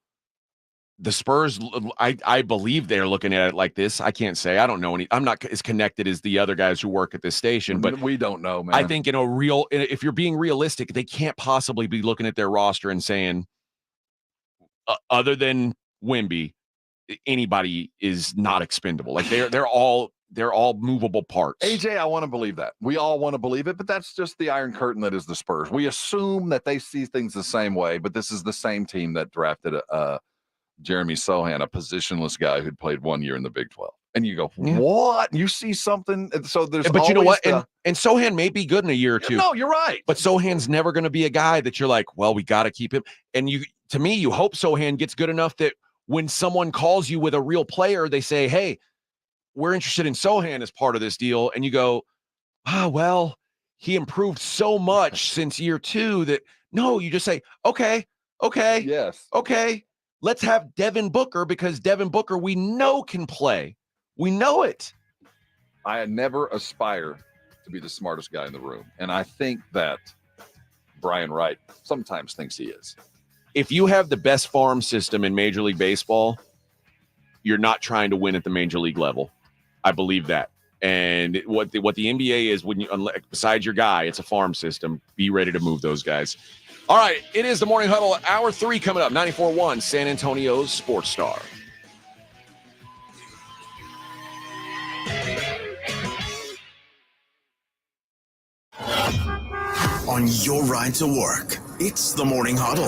[SPEAKER 3] The Spurs, I believe they're looking at it like this. I can't say. I don't know I'm not as connected as the other guys who work at this station, but
[SPEAKER 1] we don't know, man.
[SPEAKER 3] I think if you're being realistic, they can't possibly be looking at their roster and saying, other than Wemby, anybody is not expendable. They're all movable parts.
[SPEAKER 1] AJ, I want to believe that. We all want to believe it, but that's just the Iron Curtain that is the Spurs. We assume that they see things the same way, but this is the same team that drafted Jeremy Sohan, a positionless guy who'd played 1 year in the Big 12. And you go, what? You see something? So but
[SPEAKER 3] you know what? And Sohan may be good in a year or two.
[SPEAKER 1] No, you're right.
[SPEAKER 3] But Sohan's never going to be a guy that you're like, well, we got to keep him. And to me, you hope Sohan gets good enough that when someone calls you with a real player, they say, hey, we're interested in Sohan as part of this deal. And you go, well, he improved so much since year 2 that no, you just say, okay.
[SPEAKER 1] Yes.
[SPEAKER 3] Okay. Let's have Devin Booker, because Devin Booker we know can play. We know it.
[SPEAKER 1] I never aspire to be the smartest guy in the room. And I think that Brian Wright sometimes thinks he is.
[SPEAKER 3] If you have the best farm system in Major League Baseball, you're not trying to win at the Major League level. I believe that. And what the NBA is, when you besides your guy, it's a farm system. Be ready to move those guys. All right, it is the Morning Huddle, Hour 3 coming up. 94.1 San Antonio's Sports Star.
[SPEAKER 2] On your ride to work, it's the Morning Huddle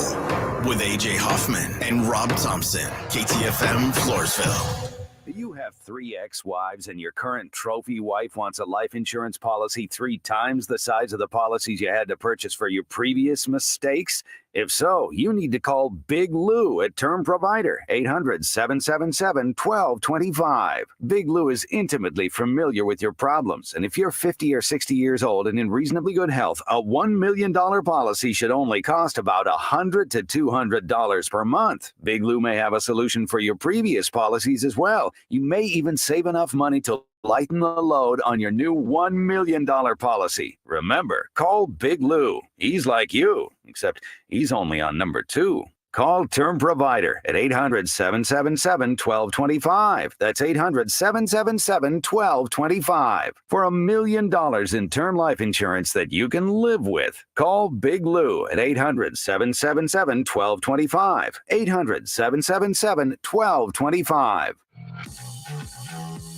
[SPEAKER 2] with AJ Hoffman and Rob Thompson, KTFM Floresville.
[SPEAKER 6] You have 3 ex-wives and your current trophy wife wants a life insurance policy 3 times the size of the policies you had to purchase for your previous mistakes? If so, you need to call Big Lou at Term Provider, 800-777-1225. Big Lou is intimately familiar with your problems, and if you're 50 or 60 years old and in reasonably good health, a $1 million policy should only cost about $100 to $200 per month. Big Lou may have a solution for your previous policies as well. You may even save enough money to lighten the load on your new $1 million policy. Remember, call Big Lou. He's like you, except he's only on number 2. Call Term Provider at 800-777-1225. That's 800-777-1225 for $1 million in term life insurance that you can live with. Call Big Lou at 800-777-1225. 800-777-1225.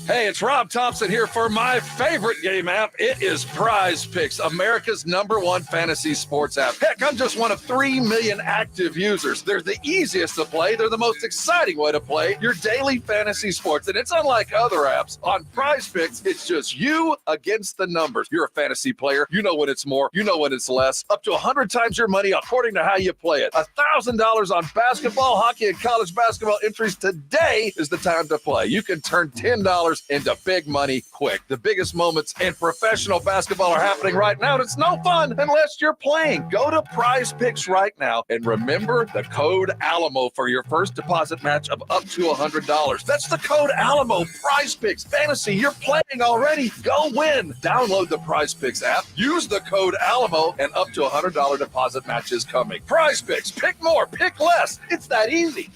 [SPEAKER 1] Hey, it's Rob Thompson here for my favorite game app. It is Prize Picks, America's #1 fantasy sports app. Heck, I'm just one of 3 million active users. They're the easiest to play. They're the most exciting way to play your daily fantasy sports. And it's unlike other apps. On Prize Picks, it's just you against the numbers. You're a fantasy player. You know when it's more. You know when it's less. Up to 100 times your money according to how you play it. $1,000 on basketball, hockey, and college basketball entries. Today is the time to play. You can turn $10 into big money quick. The biggest moments in professional basketball are happening right now, and it's no fun unless you're playing. Go to Prize Picks right now and remember the code Alamo for your first deposit match of up to $100. That's the code Alamo. Prize Picks. Fantasy, you're playing already. Go win. Download the Prize Picks app. Use the code Alamo, and up to $100 deposit match is coming. Prize Picks. Pick more. Pick less. It's that easy.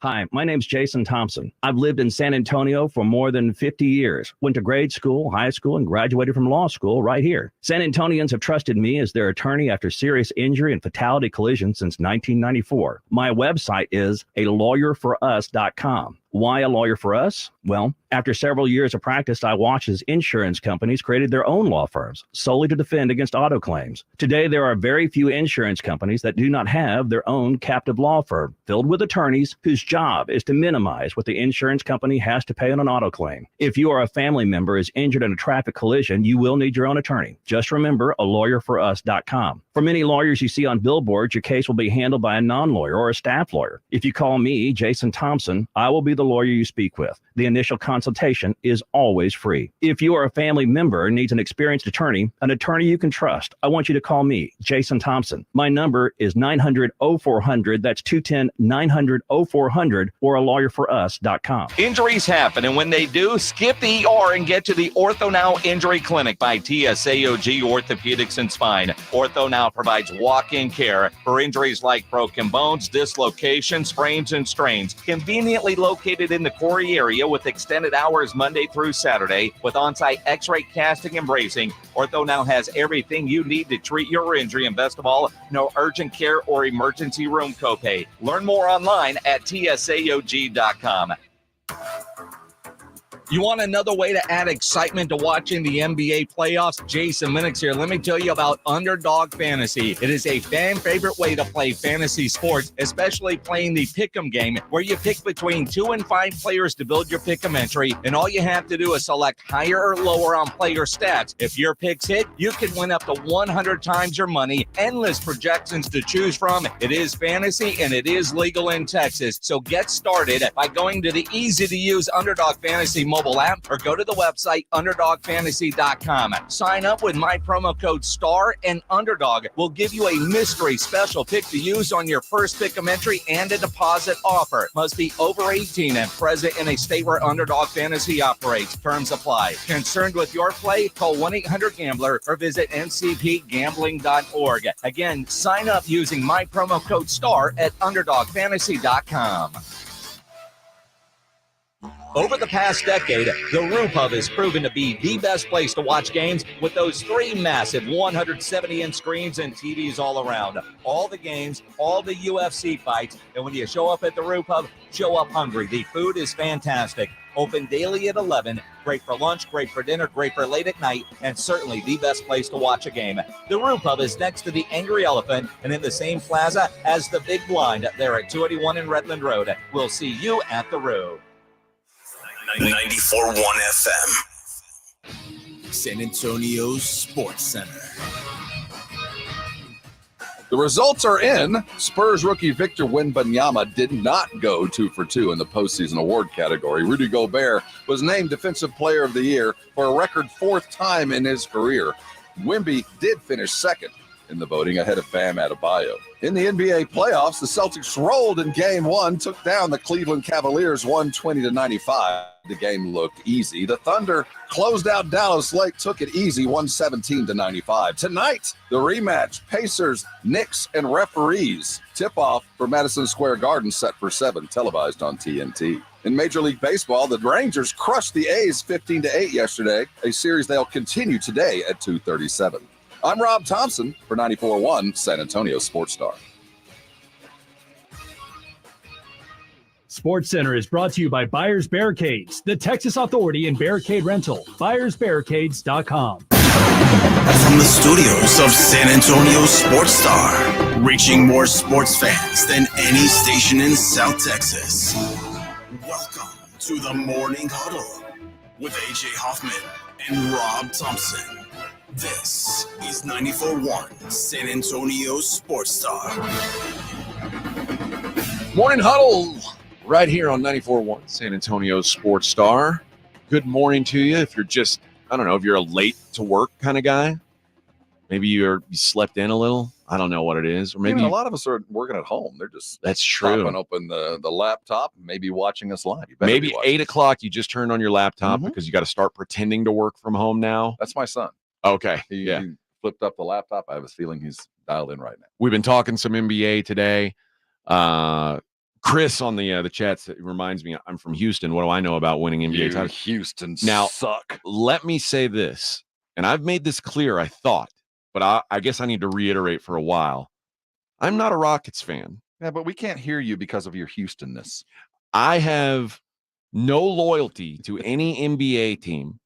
[SPEAKER 4] Hi, my name's Jason Thompson. I've lived in San Antonio for more than 50 years. Went to grade school, high school, and graduated from law school right here. San Antonians have trusted me as their attorney after serious injury and fatality collision since 1994. My website is alawyerforus.com. Why a lawyer for us? Well, after several years of practice, I watched as insurance companies created their own law firms solely to defend against auto claims. Today, there are very few insurance companies that do not have their own captive law firm filled with attorneys whose job is to minimize what the insurance company has to pay on an auto claim. If you or a family member is injured in a traffic collision, you will need your own attorney. Just remember alawyerforus.com. For many lawyers you see on billboards, your case will be handled by a non-lawyer or a staff lawyer. If you call me, Jason Thompson, I will be the lawyer you speak with. The initial consultation is always free. If you are a family member and needs an experienced attorney you can trust, I want you to call me, Jason Thompson. My number is 900-0400. That's 210-900-0400 or alawyerforus.com. Injuries happen, and when they do, skip the ER and get to the Ortho Now Injury Clinic by TSAOG Orthopedics and Spine. Ortho Now provides walk-in care for injuries like broken bones, dislocations, sprains, and strains. Conveniently located in the Corey area with extended hours Monday through Saturday with on-site x-ray casting and bracing. Ortho Now has everything you need to treat your injury, and best of all, no urgent care or emergency room copay. Learn more online at tsaog.com. You want another way to add excitement to watching the NBA playoffs? Jason Minix here. Let me tell you about Underdog Fantasy. It is a fan favorite way to play fantasy sports, especially playing the Pick'em game, where you pick between 2 and 5 players to build your Pick'em entry, and all you have to do is select higher or lower on player stats. If your picks hit, you can win up to 100 times your money. Endless projections to choose from. It is fantasy, and it is legal in Texas. So get started by going to the easy-to-use Underdog Fantasy mobile app or go to the website underdogfantasy.com. Sign up with my promo code STAR, and Underdog will give you a mystery special pick to use on your first Pick'em entry and a deposit offer. Must be over 18 and present in a state where Underdog Fantasy operates. Terms apply. Concerned with your play? Call 1-800-GAMBLER or visit ncpgambling.org. Again, sign up using my promo code STAR at underdogfantasy.com. Over the past decade, the Roo Pub has proven to be the best place to watch games with those 3 massive 170-inch screens and TVs all around. All the games, all the UFC fights, and when you show up at the Roo Pub, show up hungry. The food is fantastic. Open daily at 11. Great for lunch, great for dinner, great for late at night, and certainly the best place to watch a game. The Roo Pub is next to the Angry Elephant and in the same plaza as the Big Blind there at 281 in Redland Road. We'll see you at the Roo.
[SPEAKER 2] 94.1 FM. San Antonio's Sports Center.
[SPEAKER 1] The results are in. Spurs rookie Victor Wembanyama did not go 2 for 2 in the postseason award category. Rudy Gobert was named Defensive Player of the Year for a record 4th time in his career. Wemby did finish 2nd in the voting ahead of Bam Adebayo. In the NBA playoffs, the Celtics rolled in Game 1, took down the Cleveland Cavaliers 120-95. The game looked easy. The Thunder closed out Dallas Lake, took it easy 117-95. Tonight, the rematch, Pacers, Knicks, and referees. Tip-off for Madison Square Garden set for 7, televised on TNT. In Major League Baseball, the Rangers crushed the A's 15-8 yesterday, a series they'll continue today at 2:37. I'm Rob Thompson for 94.1 San Antonio Sports Star.
[SPEAKER 7] Sports Center is brought to you by Buyers Barricades, the Texas authority in barricade rental. BuyersBarricades.com.
[SPEAKER 2] From the studios of San Antonio Sports Star, reaching more sports fans than any station in South Texas. Welcome to the Morning Huddle with AJ Hoffman and Rob Thompson. This is 94.1 San Antonio Sports Star.
[SPEAKER 3] Morning Huddle right here on 94.1 San Antonio Sports Star. Good morning to you. If you're just, I don't know, if you're a late to work kind of guy, maybe you slept in a little. I don't know what it is. Or maybe
[SPEAKER 1] a lot of us are working at home. They're just
[SPEAKER 3] that's true.
[SPEAKER 1] Popping open the laptop, maybe watching us live.
[SPEAKER 3] Maybe 8 o'clock you just turned on your laptop because you got to start pretending to work from home now.
[SPEAKER 1] That's my son.
[SPEAKER 3] Okay.
[SPEAKER 1] He flipped up the laptop. I have a feeling he's dialed in right now.
[SPEAKER 3] We've been talking some NBA today. Chris on the chats reminds me I'm from Houston. What do I know about winning NBA titles?
[SPEAKER 1] Houston
[SPEAKER 3] now
[SPEAKER 1] suck.
[SPEAKER 3] Let me say this, and I've made this clear, I thought, but I guess I need to reiterate for a while. I'm not a Rockets fan.
[SPEAKER 1] Yeah, but we can't hear you because of your Houstonness.
[SPEAKER 3] I have no loyalty to any NBA team.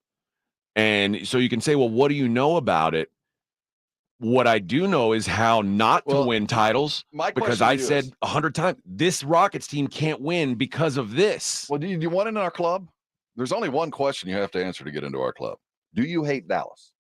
[SPEAKER 3] And so you can say, well, what do you know about it? What I do know is how not to win titles, because I said 100 times, this Rockets team can't win because of this.
[SPEAKER 1] Well, do you want it in our club? There's only one question you have to answer to get into our club. Do you hate Dallas?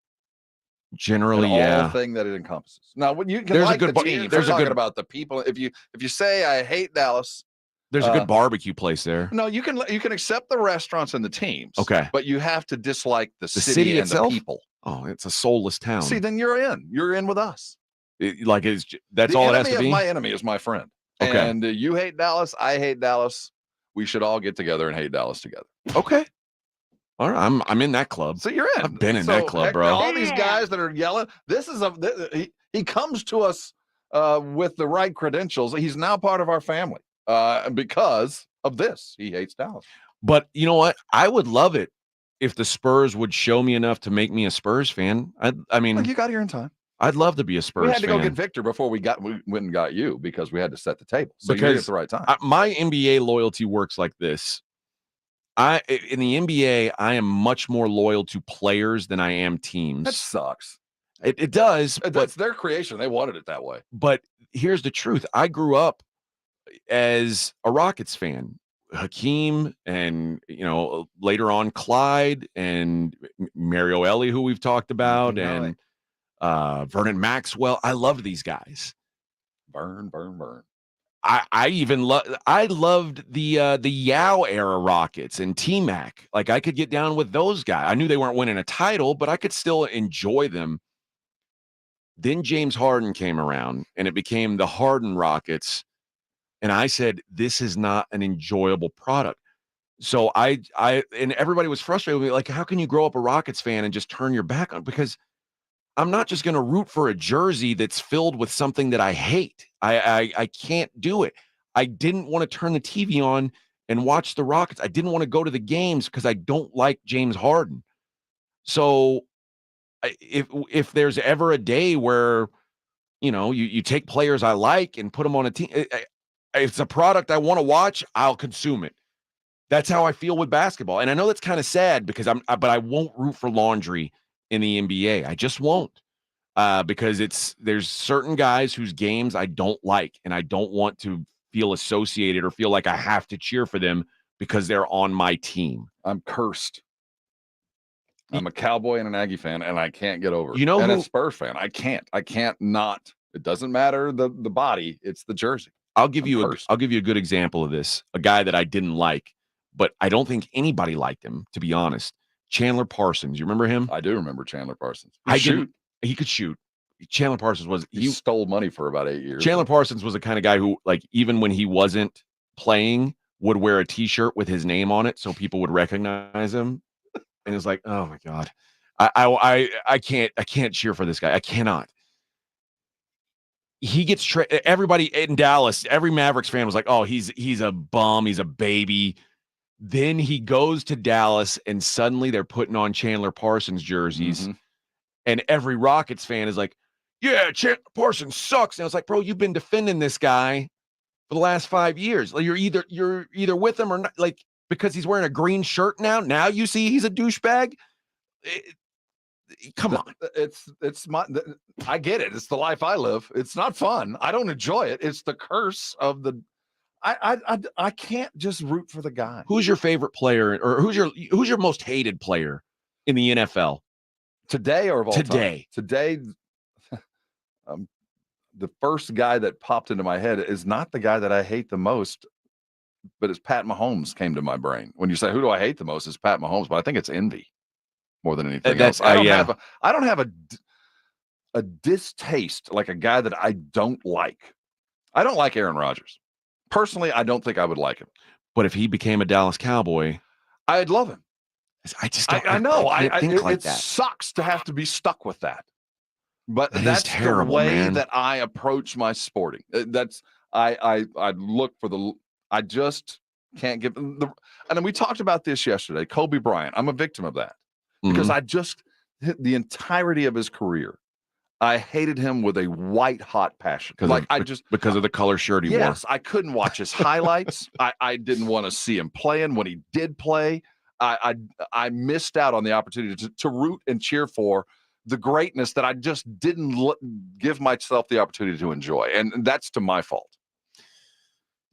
[SPEAKER 3] Generally,
[SPEAKER 1] and
[SPEAKER 3] yeah.
[SPEAKER 1] all the thing that it encompasses. Now, when you can
[SPEAKER 3] there's
[SPEAKER 1] like
[SPEAKER 3] a good
[SPEAKER 1] the team,
[SPEAKER 3] there's a good
[SPEAKER 1] about the people. If you say I hate Dallas,
[SPEAKER 3] there's a good barbecue place there.
[SPEAKER 1] No, you can accept the restaurants and the teams.
[SPEAKER 3] Okay,
[SPEAKER 1] but you have to dislike the
[SPEAKER 3] city
[SPEAKER 1] and
[SPEAKER 3] itself?
[SPEAKER 1] the people.
[SPEAKER 3] Oh, it's a soulless town.
[SPEAKER 1] See, then you're in. You're in with us.
[SPEAKER 3] That's all it has to be.
[SPEAKER 1] My enemy is my friend. Okay, and you hate Dallas. I hate Dallas. We should all get together and hate Dallas together.
[SPEAKER 3] Okay. All right, I'm in that club.
[SPEAKER 1] So you're in.
[SPEAKER 3] I've been in that club, bro.
[SPEAKER 1] All these guys that are yelling. This is he comes to us with the right credentials. He's now part of our family because of this. He hates Dallas.
[SPEAKER 3] But you know what? I would love it if the Spurs would show me enough to make me a Spurs fan. I mean,
[SPEAKER 1] well, you got here in time.
[SPEAKER 3] I'd love to be a Spurs fan.
[SPEAKER 1] We had to go get Victor before we went and got you because we had to set the table. So you're at the right time.
[SPEAKER 3] My NBA loyalty works like this. In the NBA, I am much more loyal to players than I am teams.
[SPEAKER 1] That sucks.
[SPEAKER 3] It does.
[SPEAKER 1] That's their creation. They wanted it that way.
[SPEAKER 3] But here's the truth. I grew up as a Rockets fan. Hakeem and, later on Clyde and Mario Elie, who we've talked about, and Vernon Maxwell. I loved these guys.
[SPEAKER 1] Burn.
[SPEAKER 3] I loved the Yao era Rockets and T-Mac. Like, I could get down with those guys. I knew they weren't winning a title, but I could still enjoy them. Then James Harden came around, and it became the Harden Rockets. And I said, this is not an enjoyable product. So and everybody was frustrated with me. Like, how can you grow up a Rockets fan and just turn your back on? Because I'm not just going to root for a jersey that's filled with something that I hate. I can't do it. I didn't want to turn the TV on and watch the Rockets. I didn't want to go to the games because I don't like James Harden. So if there's ever a day where, you take players I like and put them on a team, it's a product I want to watch, I'll consume it. That's how I feel with basketball. And I know that's kind of sad because but I won't root for laundry in the NBA. I just won't. Because there's certain guys whose games I don't like, and I don't want to feel associated or feel like I have to cheer for them because they're on my team.
[SPEAKER 1] I'm cursed. I'm a Cowboy and an Aggie fan, and I can't get over it.
[SPEAKER 3] And
[SPEAKER 1] a Spurs fan. I can't not. It doesn't matter the body, it's the jersey.
[SPEAKER 3] I'll give you a good example of this. A guy that I didn't like, but I don't think anybody liked him, to be honest. Chandler Parsons. You remember him?
[SPEAKER 1] I do remember Chandler Parsons.
[SPEAKER 3] He could shoot. Chandler Parsons
[SPEAKER 1] he stole money for about 8 years.
[SPEAKER 3] Chandler Parsons was the kind of guy who, like, even when he wasn't playing, would wear a T-shirt with his name on it so people would recognize him. And it's like, oh my God, I can't cheer for this guy. I cannot. He gets everybody in Dallas, every Mavericks fan was like, oh, he's a bum, he's a baby. Then he goes to Dallas, and suddenly they're putting on Chandler Parsons jerseys, and every Rockets fan is like, yeah, Chandler Parsons sucks. And I was like, bro, you've been defending this guy for the last 5 years. Like, you're either with him or not. Like, because he's wearing a green shirt now you see he's a douchebag. Come on.
[SPEAKER 1] I get it. It's the life I live. It's not fun. I don't enjoy it. It's the curse of the. I can't just root for the guy.
[SPEAKER 3] Who's your favorite player, or who's your most hated player in the NFL
[SPEAKER 1] today or of all
[SPEAKER 3] today?
[SPEAKER 1] Time? Today, the first guy that popped into my head is not the guy that I hate the most, but it's Pat Mahomes came to my brain. When you say, who do I hate the most? It's Pat Mahomes, but I think it's envy more than anything else. I don't have a distaste, like a guy that I don't like. I don't like Aaron Rodgers. Personally, I don't think I would like him.
[SPEAKER 3] But if he became a Dallas Cowboy,
[SPEAKER 1] I'd love him.
[SPEAKER 3] I know.
[SPEAKER 1] It sucks to have to be stuck with that. But that's terrible, the way that I approach my sporting. I look for I just can't give and then we talked about this yesterday. Kobe Bryant. I'm a victim of that because I just the entirety of his career, I hated him with a white hot passion.
[SPEAKER 3] Because of the color shirt he wore.
[SPEAKER 1] Yes, I couldn't watch his highlights. I didn't want to see him playing. When he did play, I missed out on the opportunity to root and cheer for the greatness that I just didn't give myself the opportunity to enjoy. And that's to my fault.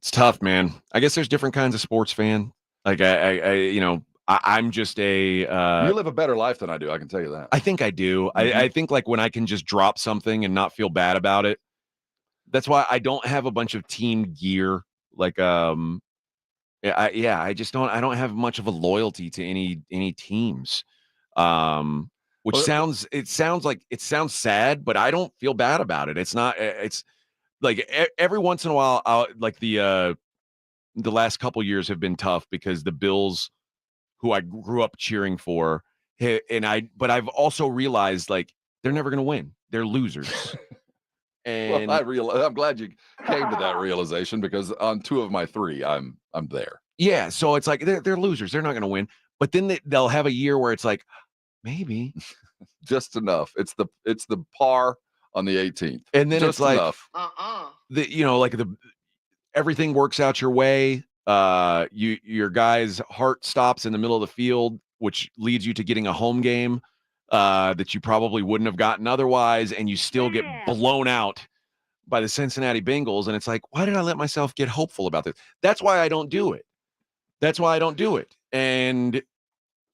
[SPEAKER 3] It's tough, man. I guess there's different kinds of sports fan. Like I'm just a
[SPEAKER 1] you live a better life than I do, I can tell you that.
[SPEAKER 3] I think I do. I think like when I can just drop something and not feel bad about it. That's why I don't have a bunch of team gear. Like I just don't have much of a loyalty to any teams. Which sounds sad, but I don't feel bad about it. It's like every once in a while, like the last couple years have been tough because the Bills, who I grew up cheering for, but I've also realized like they're never going to win. They're losers. And
[SPEAKER 1] I'm glad you came to that realization because on 2 of my 3, I'm there.
[SPEAKER 3] Yeah, so it's like they're losers. They're not going to win. But then they'll have a year where it's like maybe
[SPEAKER 1] just enough. It's the par on the 18th,
[SPEAKER 3] and then
[SPEAKER 1] just
[SPEAKER 3] it's like
[SPEAKER 1] enough.
[SPEAKER 3] Everything works out your way. Your guy's heart stops in the middle of the field, which leads you to getting a home game that you probably wouldn't have gotten otherwise, and you still get blown out by the Cincinnati Bengals. And it's like, why did I let myself get hopeful about this? That's why I don't do it. And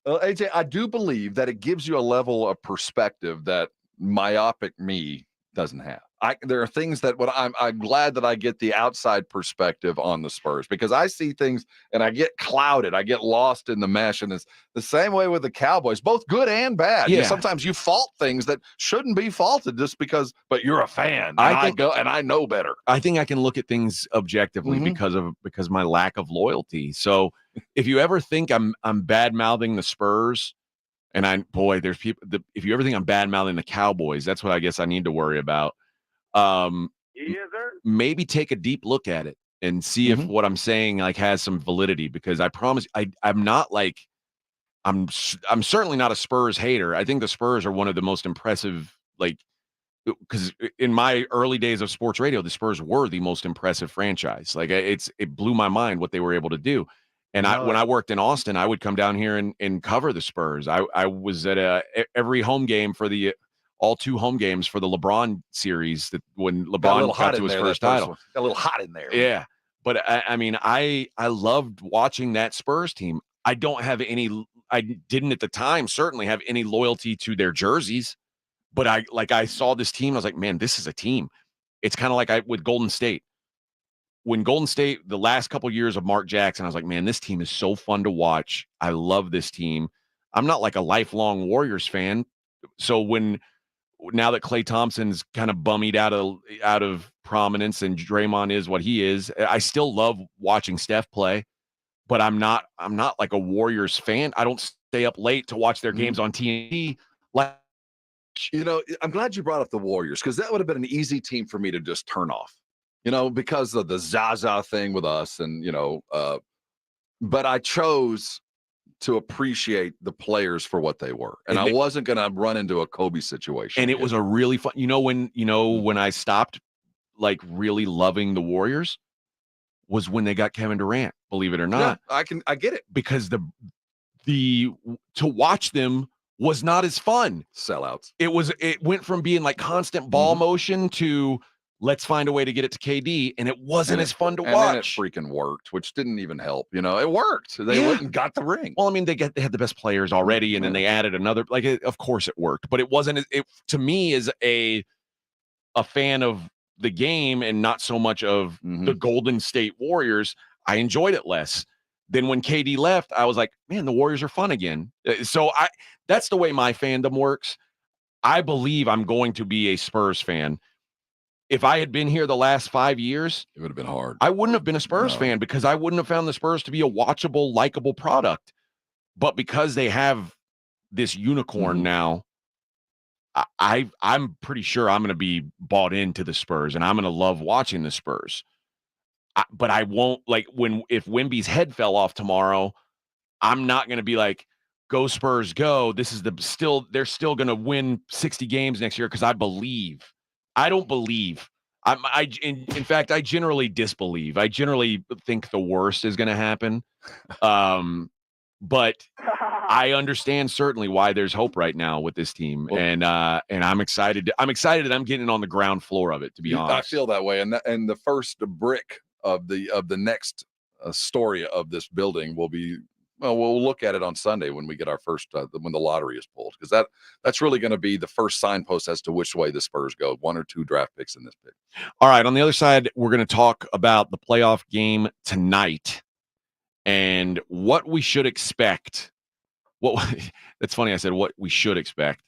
[SPEAKER 1] AJ, I do believe that it gives you a level of perspective that myopic me doesn't have. There are things that I'm glad that I get the outside perspective on the Spurs because I see things and I get clouded. I get lost in the mesh. And it's the same way with the Cowboys, both good and bad.
[SPEAKER 3] Yeah.
[SPEAKER 1] Sometimes you fault things that shouldn't be faulted just because, but you're a fan. And I know better.
[SPEAKER 3] I think I can look at things objectively because my lack of loyalty. So if you ever think I'm bad mouthing the Spurs, and there's people if you ever think I'm bad mouthing the Cowboys, that's what I guess I need to worry about. Maybe take a deep look at it and see if what I'm saying like has some validity, because I promise I'm not like I'm certainly not a Spurs hater. I think the Spurs are one of the most impressive, like, because in my early days of sports radio, the Spurs were the most impressive franchise. Like it blew my mind what they were able to do. And when I worked in Austin, I would come down here and cover the Spurs. I was at every home game for all 2 home games for the LeBron series, that when LeBron got to his first title.
[SPEAKER 1] Got a little hot in there.
[SPEAKER 3] Yeah. But I mean, I loved watching that Spurs team. I didn't at the time certainly have any loyalty to their jerseys, but I saw this team. I was like, man, this is a team. It's kind of like with Golden State. When Golden State, the last couple of years of Mark Jackson, I was like, man, this team is so fun to watch. I love this team. I'm not like a lifelong Warriors fan. So now that Klay Thompson's kind of bummied out of prominence and Draymond is what he is, I still love watching Steph play, but I'm not like a Warriors fan. I don't stay up late to watch their games on TNT. Like,
[SPEAKER 1] I'm glad you brought up the Warriors, because that would have been an easy team for me to just turn off, because of the Zaza thing with us, and but I chose to appreciate the players for what they were, and I wasn't going to run into a Kobe situation.
[SPEAKER 3] And it was a really fun, when I stopped like really loving the Warriors was when they got Kevin Durant, believe it or not.
[SPEAKER 1] Yeah, I get it,
[SPEAKER 3] because the to watch them was not as fun.
[SPEAKER 1] Sellouts.
[SPEAKER 3] It went from being like constant ball motion to let's find a way to get it to KD, and it wasn't as fun to watch.
[SPEAKER 1] And then it freaking worked, which didn't even help. It worked. They went and got the ring.
[SPEAKER 3] Well, I mean, they had the best players already, and then they added another. Like, of course, it worked, but it wasn't. It to me as a fan of the game and not so much of the Golden State Warriors, I enjoyed it less. Then when KD left, I was like, man, the Warriors are fun again. So that's the way my fandom works. I believe I'm going to be a Spurs fan. If I had been here the last 5 years,
[SPEAKER 1] it would have been hard.
[SPEAKER 3] I wouldn't have been a Spurs fan, because I wouldn't have found the Spurs to be a watchable, likable product. But because they have this unicorn now, I'm pretty sure I'm going to be bought into the Spurs, and I'm going to love watching the Spurs. But I won't, like, if Wemby's head fell off tomorrow, I'm not going to be like, go Spurs, go. This is they're still going to win 60 games next year, because I believe. I don't believe. In fact, I generally disbelieve. I generally think the worst is going to happen. But I understand certainly why there's hope right now with this team, and I'm excited. I'm excited that I'm getting on the ground floor of it. To be honest,
[SPEAKER 1] I feel that way. And the first brick of the next story of this building will be. Well, we'll look at it on Sunday when we get our first when the lottery is pulled, because that's really going to be the first signpost as to which way the Spurs go. 1 or 2 draft picks in this pick.
[SPEAKER 3] All right, on the other side, we're going to talk about the playoff game tonight and what we should expect. That's funny. I said what we should expect.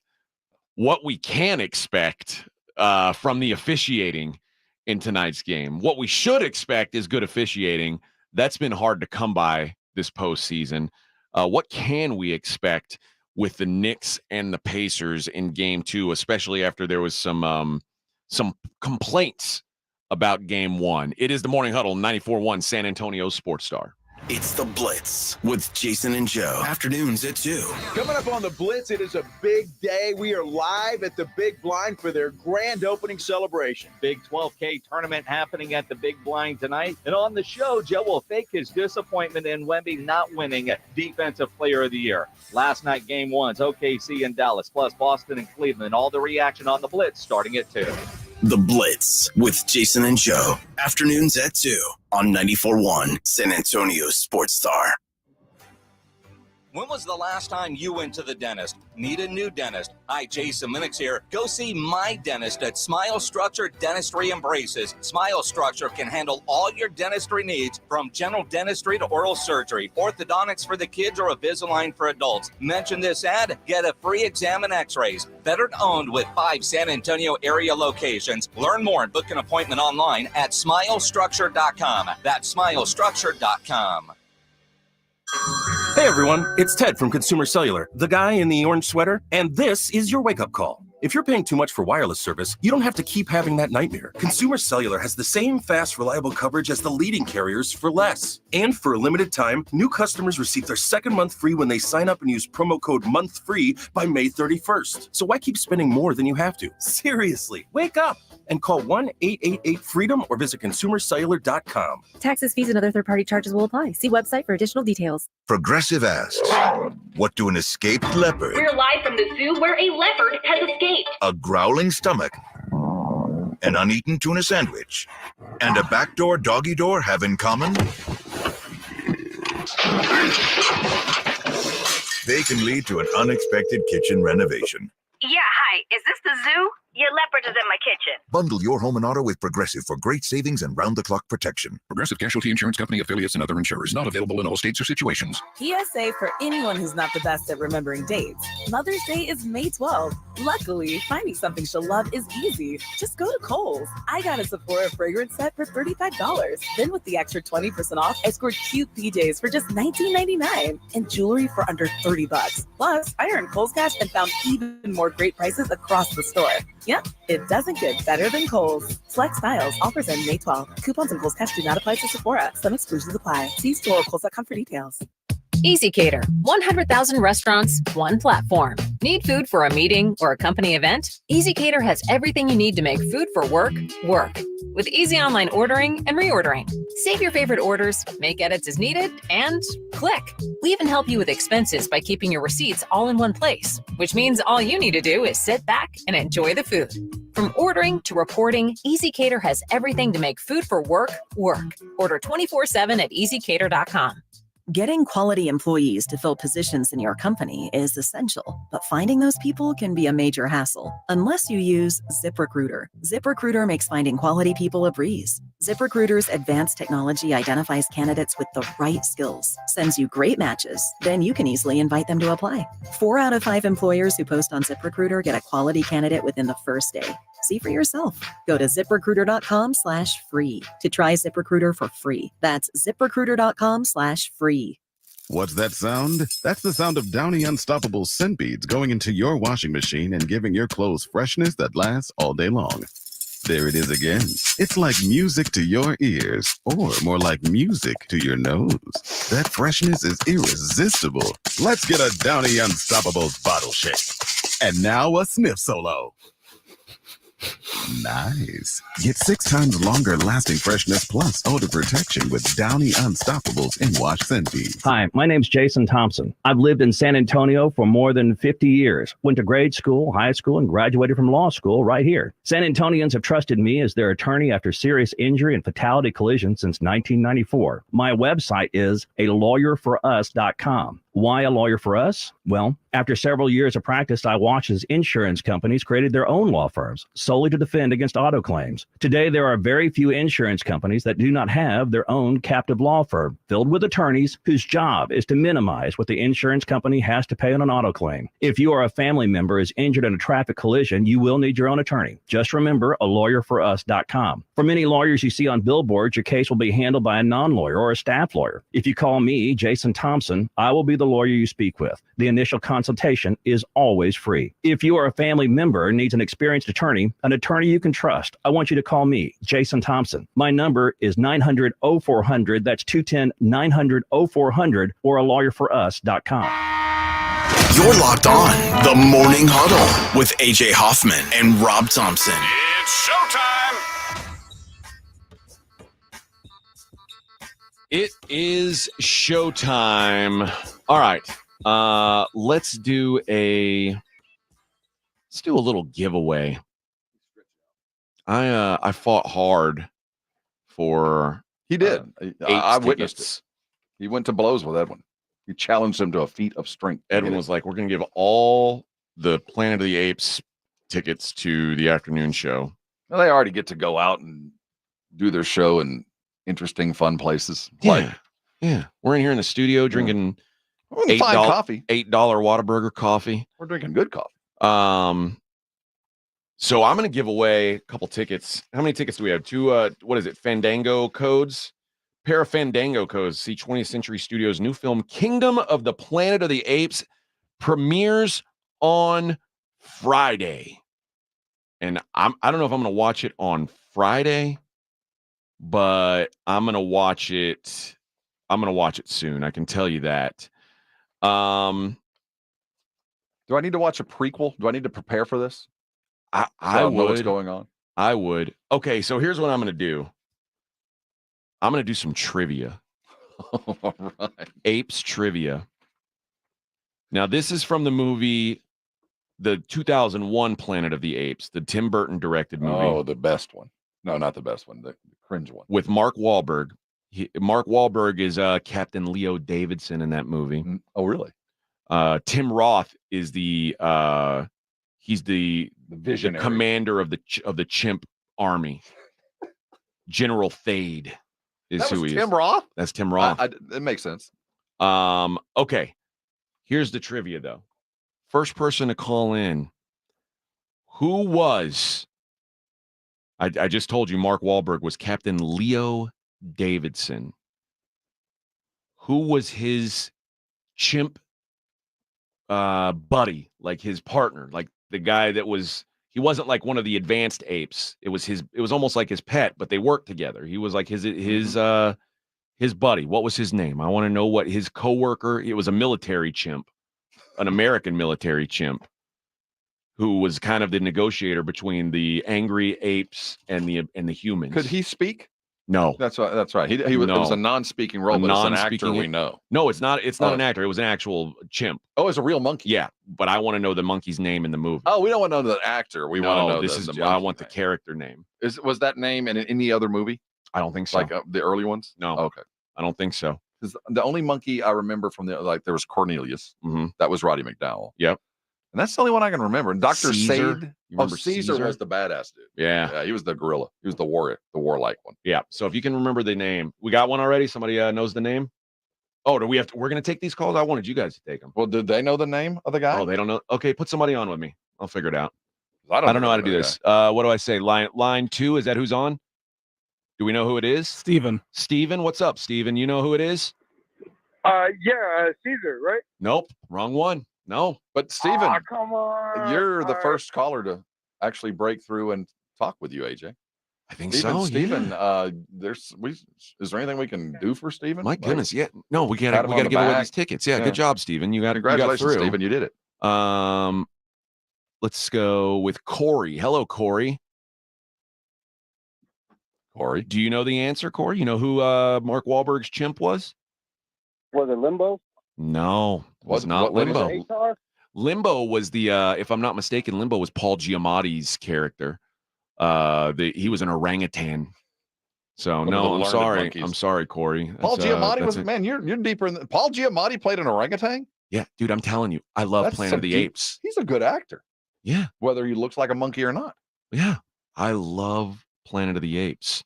[SPEAKER 3] What we can expect from the officiating in tonight's game. What we should expect is good officiating. That's been hard to come by this postseason. What can we expect with the Knicks and the Pacers in Game 2, especially after there was some complaints about Game 1? It is the Morning Huddle, 94.1 San Antonio Sports Star.
[SPEAKER 2] It's the Blitz with Jason and Joe. Afternoons at 2.
[SPEAKER 5] Coming up on the Blitz, it is a big day. We are live at the Big Blind for their grand opening celebration.
[SPEAKER 4] Big 12K tournament happening at the Big Blind tonight. And on the show, Joe will fake his disappointment in Wemby not winning Defensive Player of the Year. Last night, Game 1's OKC and Dallas, plus Boston and Cleveland. All the reaction on the Blitz starting at 2.
[SPEAKER 2] The Blitz with Jason and Joe. Afternoons at 2 on 94.1 San Antonio Sports Star.
[SPEAKER 8] When was the last time you went to the dentist? Need a new dentist? Hi, Jason Minix here. Go see my dentist at Smile Structure Dentistry and Braces. Smile Structure can handle all your dentistry needs, from general dentistry to oral surgery, orthodontics for the kids, or Invisalign for adults. Mention this ad, get a free exam and x-rays. Veteran owned with 5 San Antonio area locations. Learn more and book an appointment online at smilestructure.com. That's smilestructure.com.
[SPEAKER 9] Hey everyone, it's Ted from Consumer Cellular, the guy in the orange sweater, and this is your wake-up call. If you're paying too much for wireless service, you don't have to keep having that nightmare. Consumer Cellular has the same fast, reliable coverage as the leading carriers for less. And for a limited time, new customers receive their second month free when they sign up and use promo code MONTHFREE by May 31st. So why keep spending more than you have to? Seriously, wake up and call 1-888-FREEDOM or visit consumercellular.com.
[SPEAKER 11] Taxes, fees, and other third-party charges will apply. See website for additional details.
[SPEAKER 12] Progressive asks, what do an escaped leopard,
[SPEAKER 15] We're live from the zoo where a leopard has escaped.
[SPEAKER 12] a growling stomach, an uneaten tuna sandwich, and a backdoor doggy door have in common? They can lead to an unexpected kitchen renovation.
[SPEAKER 15] Yeah, hi. Is this the zoo? Your leopard is in my kitchen.
[SPEAKER 12] Bundle your home and auto with Progressive for great savings and round-the-clock protection.
[SPEAKER 22] Progressive Casualty Insurance Company, affiliates, and other insurers. Not available in all states or situations.
[SPEAKER 24] PSA for anyone who's not the best at remembering dates. Mother's Day is May 12th. Luckily, finding something she'll love is easy. Just go to Kohl's. I got a Sephora fragrance set for $35. Then with the extra 20% off, I scored cute PJs for just $19.99 and jewelry for under $30. Plus, I earned Kohl's Cash and found even more great prices across the store. Yep, it doesn't get better than Kohl's. Select styles. Offers end May 12th. Coupons and Kohl's Cash do not apply to Sephora. Some exclusions apply. See store or Kohl's.com for details.
[SPEAKER 26] Easy Cater. 100,000 restaurants, one platform. Need food for a meeting or a company event? Easy Cater has everything you need to make food for work, work. With easy online ordering and reordering. Save your favorite orders, make edits as needed, and click. We even help you with expenses by keeping your receipts all in one place, which means all you need to do is sit back and enjoy the food. From ordering to reporting, Easy Cater has everything to make food for work, work. Order 24/7 at easycater.com.
[SPEAKER 27] Getting quality employees to fill positions in your company is essential, but finding those people can be a major hassle unless you use ZipRecruiter. ZipRecruiter makes finding quality people a breeze. ZipRecruiter's advanced technology identifies candidates with the right skills, sends you great matches, then you can easily invite them to apply. 4 out of 5 employers who post on ZipRecruiter get a quality candidate within the first day. See for yourself. Go to ZipRecruiter.com/free to try ZipRecruiter for free. That's ZipRecruiter.com/free.
[SPEAKER 29] What's that sound? That's the sound of Downy Unstoppable scent beads going into your washing machine and giving your clothes freshness that lasts all day long. There it is again. It's like music to your ears, or more like music to your nose. That freshness is irresistible. Let's get a Downy Unstoppables bottle shake. And now a sniff solo. Nice. Get 6 times longer lasting freshness plus odor protection with Downy Unstoppables in wash scent beads.
[SPEAKER 30] Hi, my name's Jason Thompson. I've lived in San Antonio for more than 50 years. Went to grade school, high school, and graduated from law school right here. San Antonians have trusted me as their attorney after serious injury and fatality collision since 1994. My website is alawyerforus.com. Why a lawyer for us? Well, after several years of practice, I watched as insurance companies created their own law firms solely to defend against auto claims. Today, there are very few insurance companies that do not have their own captive law firm filled with attorneys whose job is to minimize what the insurance company has to pay on an auto claim. If you or a family member is injured in a traffic collision, you will need your own attorney. Just remember alawyerforus.com. For many lawyers you see on billboards, your case will be handled by a non-lawyer or a staff lawyer. If you call me, Jason Thompson, I will be the lawyer you speak with. The initial consultation is always free. If you or a family member needs an experienced attorney, an attorney you can trust, I want you to call me, Jason Thompson. My number is 900-0400. That's 210-900-0400 or alawyerforus.com.
[SPEAKER 2] You're locked on the Morning Huddle with AJ Hoffman and Rob Thompson.
[SPEAKER 20] It's showtime.
[SPEAKER 3] It is showtime. All right. Let's do a little giveaway. I fought hard for
[SPEAKER 1] He did. I witnessed
[SPEAKER 3] tickets.
[SPEAKER 1] it. He went to blows with Edwin. He challenged him to a feat of strength.
[SPEAKER 3] Edwin was like, we're going to give all the Planet of the Apes tickets to the afternoon show.
[SPEAKER 1] Well, they already get to go out and do their show in interesting, fun places.
[SPEAKER 3] Yeah. We're in here in the studio drinking
[SPEAKER 1] fine coffee.
[SPEAKER 3] $8 Whataburger coffee.
[SPEAKER 1] We're drinking good coffee.
[SPEAKER 3] So I'm going to give away a couple tickets. How many tickets do we have? 2, what is it? Fandango codes? Pair of Fandango codes. See 20th Century Studios' new film, Kingdom of the Planet of the Apes, premieres on Friday. and I don't know if I'm going to watch it on Friday, but I'm going to watch it. I'm going to watch it soon. I can tell you that.
[SPEAKER 10] Do I need to watch a prequel? Do I need to prepare for this?
[SPEAKER 3] I would
[SPEAKER 10] know what's going on.
[SPEAKER 3] I would. Okay, so here's what I'm going to do. I'm going to do some trivia.
[SPEAKER 10] All right.
[SPEAKER 3] Apes trivia. Now, this is from the movie, the 2001 Planet of the Apes, the Tim Burton directed movie.
[SPEAKER 10] Oh, the best one. No, not the best one. The cringe one.
[SPEAKER 3] With Mark Wahlberg. Mark Wahlberg is Captain Leo Davidson in that movie.
[SPEAKER 10] Oh, really?
[SPEAKER 3] Tim Roth is he's the
[SPEAKER 10] visionary
[SPEAKER 3] commander of the chimp army. General Thade is
[SPEAKER 10] that
[SPEAKER 3] who
[SPEAKER 10] was
[SPEAKER 3] he
[SPEAKER 10] Tim
[SPEAKER 3] is.
[SPEAKER 10] Roth?
[SPEAKER 3] That's Tim Roth.
[SPEAKER 10] It makes sense.
[SPEAKER 3] Okay. Here's the trivia, though. First person to call in. Who was... I just told you Mark Wahlberg was Captain Leo Davidson. Who was his chimp buddy, like his partner, like the guy that was... He wasn't like one of the advanced apes. It was almost like his pet, but they worked together. He was like his buddy. What was his name? I want to know what his coworker. It was a military chimp, an American military chimp, who was kind of the negotiator between the angry apes and the humans.
[SPEAKER 10] Could he speak?
[SPEAKER 3] No,
[SPEAKER 10] that's right. He was, It was a non-speaking role, but it's an actor we know.
[SPEAKER 3] No, it's not. It's not an actor. It was an actual chimp.
[SPEAKER 10] Oh, it's a real monkey.
[SPEAKER 3] Yeah, but I want to know the monkey's name in the movie.
[SPEAKER 10] Oh, we don't want to know the actor. We want to know
[SPEAKER 3] this is.
[SPEAKER 10] the
[SPEAKER 3] I want the character name.
[SPEAKER 10] Was that name in any other movie?
[SPEAKER 3] I don't think so.
[SPEAKER 10] Like the early ones?
[SPEAKER 3] No.
[SPEAKER 10] Okay.
[SPEAKER 3] I don't think so.
[SPEAKER 10] Because the only monkey I remember from there was Cornelius.
[SPEAKER 3] Mm-hmm.
[SPEAKER 10] That was Roddy McDowell.
[SPEAKER 3] Yep.
[SPEAKER 10] And that's the only one I can remember. And Dr.
[SPEAKER 3] Caesar.
[SPEAKER 10] Sade.
[SPEAKER 3] You remember
[SPEAKER 10] Caesar was the badass dude.
[SPEAKER 3] Yeah.
[SPEAKER 10] He was the gorilla. He was the warlike one.
[SPEAKER 3] Yeah. So if you can remember the name, we got one already. Somebody knows the name. Oh, do we have to? We're gonna take these calls. I wanted you guys to take them.
[SPEAKER 10] Well, did they know the name of the guy?
[SPEAKER 3] Oh, they don't know. Okay, put somebody on with me. I'll figure it out.
[SPEAKER 10] I don't
[SPEAKER 3] know how to do this. What do I say? Line 2. Is that who's on? Do we know who it is?
[SPEAKER 13] Steven.
[SPEAKER 3] Steven, what's up, Steven? You know who it is?
[SPEAKER 13] Caesar, right?
[SPEAKER 3] Nope, wrong one. No,
[SPEAKER 10] but Steven,
[SPEAKER 13] come on.
[SPEAKER 10] You're the first caller to actually break through and talk with you, AJ.
[SPEAKER 3] I think so.
[SPEAKER 10] Steven, is there anything we can do for Steven?
[SPEAKER 3] My goodness, yeah. No, we gotta give away these tickets. Yeah, good job, Steven.
[SPEAKER 10] Congratulations,
[SPEAKER 3] you got through.
[SPEAKER 10] Steven. You did it.
[SPEAKER 3] Let's go with Corey. Hello, Corey.
[SPEAKER 10] Corey,
[SPEAKER 3] do you know the answer, Corey? You know who Mark Wahlberg's chimp was?
[SPEAKER 13] Was it Limbo?
[SPEAKER 3] No, it was not Limbo. Limbo was the, if I'm not mistaken, Limbo was Paul Giamatti's character. He was an orangutan. So no, I'm sorry. I'm sorry, Corey.
[SPEAKER 10] Paul Giamatti was, man, you're deeper in Paul Giamatti played an orangutan?
[SPEAKER 3] Yeah, dude, I'm telling you, I love Planet of the Apes.
[SPEAKER 10] He's a good actor.
[SPEAKER 3] Yeah.
[SPEAKER 10] Whether he looks like a monkey or not.
[SPEAKER 3] Yeah. I love Planet of the Apes.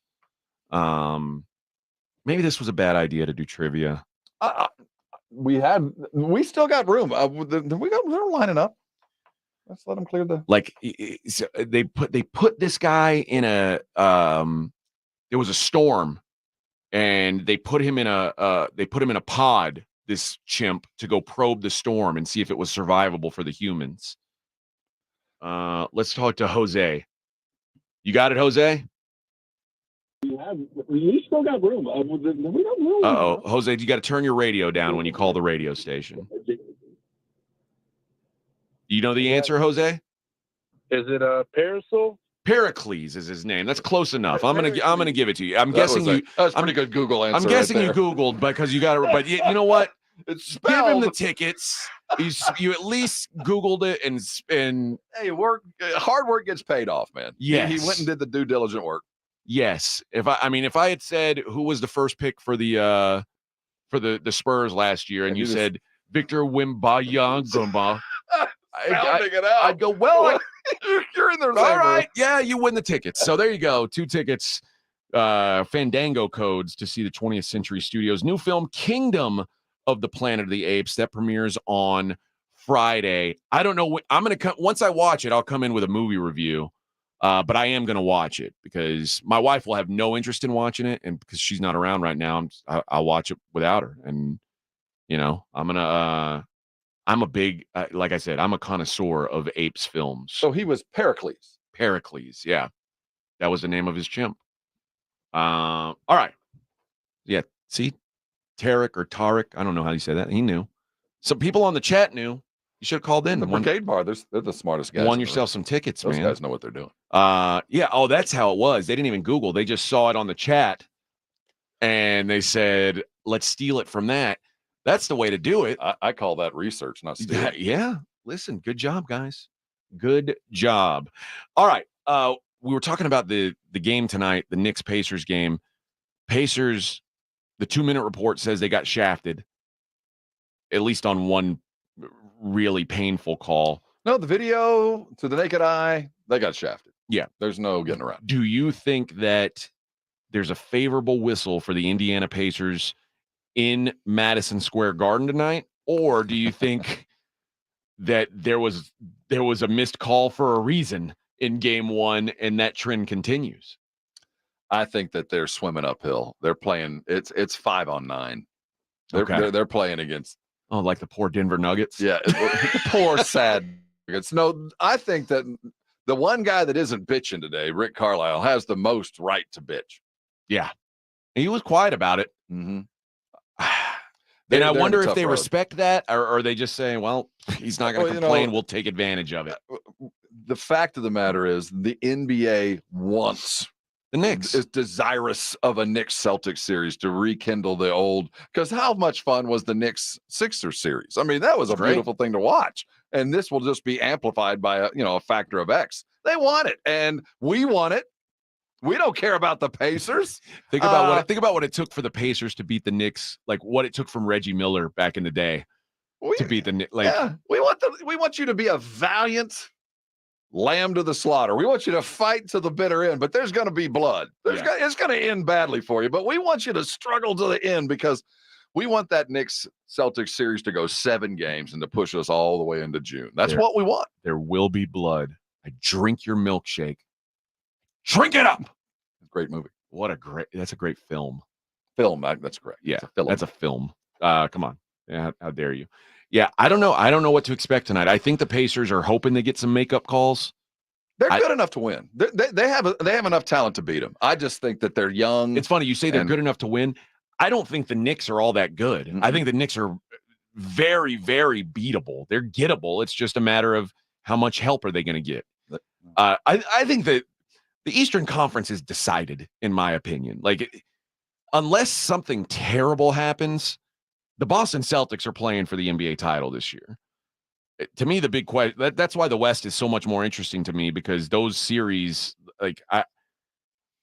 [SPEAKER 3] Maybe this was a bad idea to do trivia.
[SPEAKER 10] We still got room. They're lining up. Let's let them clear the.
[SPEAKER 3] Like so they put this guy in a. There was a storm, and they put him in a pod. This chimp to go probe the storm and see if it was survivable for the humans. Let's talk to Jose. You got it, Jose?
[SPEAKER 13] We still got room. We got room.
[SPEAKER 3] Uh-oh. Jose, you got to turn your radio down when you call the radio station. You know the answer, Jose?
[SPEAKER 13] Is it Parasol?
[SPEAKER 3] Pericles is his name. That's close enough. I'm gonna give it to you. I'm guessing you.
[SPEAKER 10] That's a pretty good Google answer.
[SPEAKER 3] I'm guessing you Googled because you got it. But you know what?
[SPEAKER 10] It's
[SPEAKER 3] spelled. Give him the tickets. You at least Googled it and
[SPEAKER 10] hey, hard work gets paid off, man.
[SPEAKER 3] Yes.
[SPEAKER 10] He went and did the due diligent work.
[SPEAKER 3] Yes. If I had said who was the first pick for the Spurs last year, and you said Victor Wembanyama, I'd go, well,
[SPEAKER 10] you're in there.
[SPEAKER 3] All right. Yeah, you win the tickets. So there you go. 2 tickets, Fandango codes to see the 20th Century Studios new film Kingdom of the Planet of the Apes that premieres on Friday. I don't know what I'm going to come. Once I watch it, I'll come in with a movie review. But I am going to watch it because my wife will have no interest in watching it. And because she's not around right now, I'll watch it without her. And, I'm a big, like I said, I'm a connoisseur of apes films.
[SPEAKER 10] So he was Pericles.
[SPEAKER 3] Pericles. Yeah, that was the name of his chimp. All right. Yeah. See, Tarek or Tarek. I don't know how you say that. He knew. Some people on the chat knew. You should have called in.
[SPEAKER 10] The Brigade Bar, they're the smartest guys.
[SPEAKER 3] Won yourself some tickets,
[SPEAKER 10] Those
[SPEAKER 3] man.
[SPEAKER 10] guys know what they're doing.
[SPEAKER 3] Yeah. Oh, that's how it was. They didn't even Google. They just saw it on the chat, and they said, "Let's steal it from that." That's the way to do it.
[SPEAKER 10] I call that research, not stealing.
[SPEAKER 3] Yeah. Listen, good job, guys. Good job. All right. We were talking about the game tonight, the Knicks-Pacers game. Pacers, the 2-minute report says they got shafted, at least on one really painful call.
[SPEAKER 10] No, the video, to the naked eye, they got shafted.
[SPEAKER 3] Yeah.
[SPEAKER 10] There's no getting around.
[SPEAKER 3] Do you think that there's a favorable whistle for the Indiana Pacers in Madison Square Garden tonight? Or do you think that there was a missed call for a reason in game one and that trend continues?
[SPEAKER 10] I think that they're swimming uphill. They're playing, it's 5-on-9. They're playing against.
[SPEAKER 3] Oh, like the poor Denver Nuggets?
[SPEAKER 10] Yeah. Poor, sad Nuggets. No, I think that the one guy that isn't bitching today, Rick Carlisle, has the most right to bitch.
[SPEAKER 3] Yeah. And he was quiet about it.
[SPEAKER 10] Mm-hmm.
[SPEAKER 3] And I wonder if they respect that, or are they just saying, well, he's not going to complain, we'll take advantage of it.
[SPEAKER 10] The fact of the matter is the NBA wants
[SPEAKER 3] the Knicks,
[SPEAKER 10] is desirous of a Knicks-Celtics series to rekindle the old, because how much fun was the Knicks-Sixers series? I mean, that was a beautiful thing to watch. And this will just be amplified by a factor of X. They want it, and we want it. We don't care about the Pacers.
[SPEAKER 3] Think about what it took for the Pacers to beat the Knicks, like what it took from Reggie Miller back in the day to beat the Knicks.
[SPEAKER 10] Yeah, we want you to be a valiant lamb to the slaughter. We want you to fight to the bitter end, but there's going to be blood. It's going to end badly for you, but we want you to struggle to the end because we want that Knicks-Celtics series to go 7 games and to push us all the way into June. That's what we want.
[SPEAKER 3] There will be blood. I drink your milkshake. Drink it up.
[SPEAKER 10] Great movie.
[SPEAKER 3] That's a great film.
[SPEAKER 10] That's correct.
[SPEAKER 3] Yeah, that's a film. Come on. Yeah, how dare you? Yeah, I don't know. I don't know what to expect tonight. I think the Pacers are hoping they get some makeup calls.
[SPEAKER 10] They're good enough to win. They have enough talent to beat them. I just think that they're young.
[SPEAKER 3] It's funny you say they're good enough to win. I don't think the Knicks are all that good. Mm-hmm. I think the Knicks are very, very beatable. They're gettable. It's just a matter of how much help are they going to get. I think that the Eastern Conference is decided, in my opinion. Like, unless something terrible happens, the Boston Celtics are playing for the NBA title this year. To me, the big question, that's why the West is so much more interesting to me, because those series, like,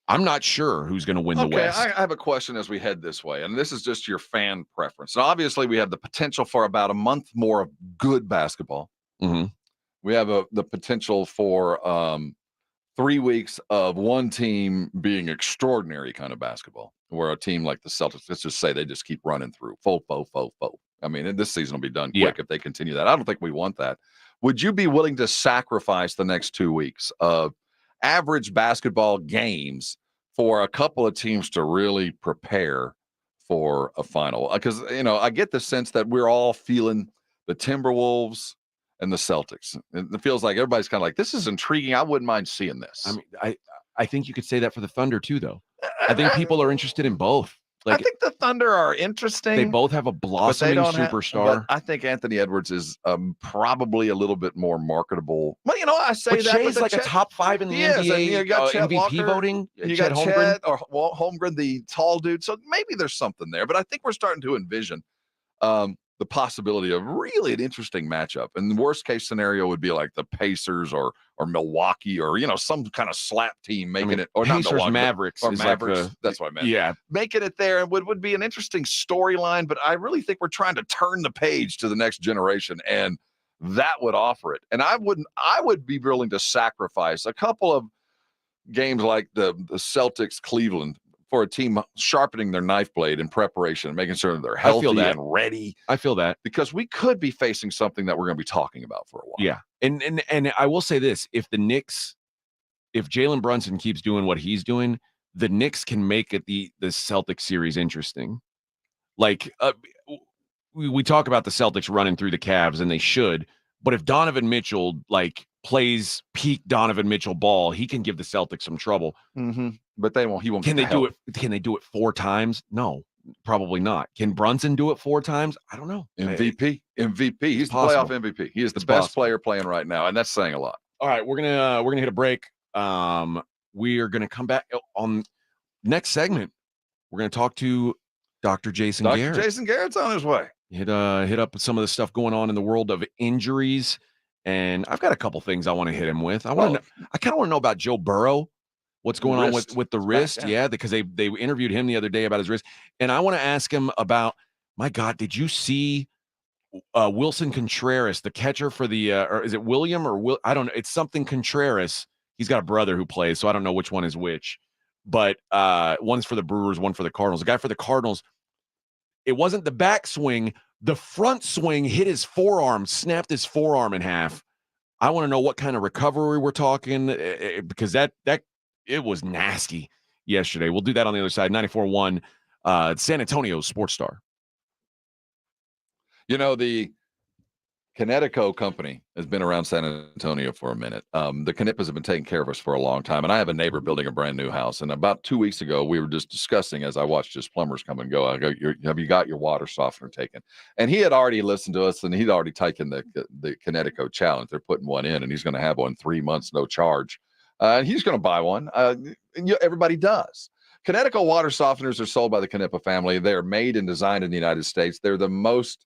[SPEAKER 3] I'm not sure who's going to win the West.
[SPEAKER 10] I have a question as we head this way, and this is just your fan preference. So obviously, we have the potential for about a month more of good basketball.
[SPEAKER 3] Mm-hmm.
[SPEAKER 10] We have the potential for 3 weeks of one team being extraordinary kind of basketball, where a team like the Celtics, let's just say they just keep running through. Fo. I mean, this season will be done quick if they continue that. I don't think we want that. Would you be willing to sacrifice the next 2 weeks of average basketball games for a couple of teams to really prepare for a final? Because, I get the sense that we're all feeling the Timberwolves and the Celtics. It feels like everybody's kind of like, this is intriguing. I wouldn't mind seeing this.
[SPEAKER 3] I mean, I think you could say that for the Thunder too, though. I think people are interested in both. Like,
[SPEAKER 10] I think the Thunder are interesting.
[SPEAKER 3] They both have a blossoming superstar.
[SPEAKER 10] I think Anthony Edwards is probably a little bit more marketable. Well, I say
[SPEAKER 3] but
[SPEAKER 10] that.
[SPEAKER 3] Shay's like a top 5 in the NBA
[SPEAKER 10] you got
[SPEAKER 3] MVP
[SPEAKER 10] Walker,
[SPEAKER 3] voting.
[SPEAKER 10] You got Chet or Holmgren, the tall dude. So maybe there's something there. But I think we're starting to envision the possibility of really an interesting matchup. And the worst case scenario would be like the Pacers or Milwaukee or, some kind of slap team making it. Or
[SPEAKER 3] Pacers,
[SPEAKER 10] not
[SPEAKER 3] Mavericks.
[SPEAKER 10] Or Mavericks. That's what I meant.
[SPEAKER 3] Yeah.
[SPEAKER 10] Making it there would be an interesting storyline, but I really think we're trying to turn the page to the next generation, and that would offer it. And I would be willing to sacrifice a couple of games like the Celtics Cleveland for a team sharpening their knife blade in preparation, making sure they're healthy and ready.
[SPEAKER 3] I feel that.
[SPEAKER 10] Because we could be facing something that we're going to be talking about for a while.
[SPEAKER 3] Yeah. And I will say this, if Jalen Brunson keeps doing what he's doing, the Knicks can make it the Celtics series interesting. Like, we talk about the Celtics running through the Cavs, and they should, but if Donovan Mitchell, like, plays peak Donovan Mitchell ball, he can give the Celtics some trouble.
[SPEAKER 10] Mm-hmm. But they won't. He won't.
[SPEAKER 3] Can they do it? Can they do it 4 times? No, probably not. Can Brunson do it 4 times? I don't know.
[SPEAKER 10] MVP. He's the
[SPEAKER 3] possible.
[SPEAKER 10] playoff MVP. He is the
[SPEAKER 3] It's
[SPEAKER 10] best
[SPEAKER 3] possible.
[SPEAKER 10] player playing right now, and that's saying a lot.
[SPEAKER 3] All right, we're gonna hit a break. We are gonna come back on next segment. We're gonna talk to Dr. Jason Garrett.
[SPEAKER 10] Jason Garrett's on his way.
[SPEAKER 3] Hit up some of the stuff going on in the world of injuries, and I've got a couple things I want to hit him with. I kind of want to know about Joe Burrow. What's going on with the wrist? Yeah, because they interviewed him the other day about his wrist, and I want to ask him about. My God, did you see Wilson Contreras, the catcher for the or is it William or Will? I don't know. It's something Contreras. He's got a brother who plays, so I don't know which one is which. But one's for the Brewers, one for the Cardinals. The guy for the Cardinals, it wasn't the back swing. The front swing hit his forearm, snapped his forearm in half. I want to know what kind of recovery we're talking because that it was nasty yesterday. We'll do that on the other side. 94.1 San Antonio Sports Star.
[SPEAKER 10] You know, the Connecticut company has been around San Antonio for a minute. The Knippas have been taking care of us for a long time. And I have a neighbor building a brand new house. And about 2 weeks ago, we were just discussing as I watched his plumbers come and go. I go, have you got your water softener taken? And he had already listened to us and he'd already taken the Connecticut challenge. They're putting one in and he's going to have one 3 months, no charge. He's going to buy one. Everybody does. Connecticut water softeners are sold by the Knippa family. They're made and designed in the United States. They're the most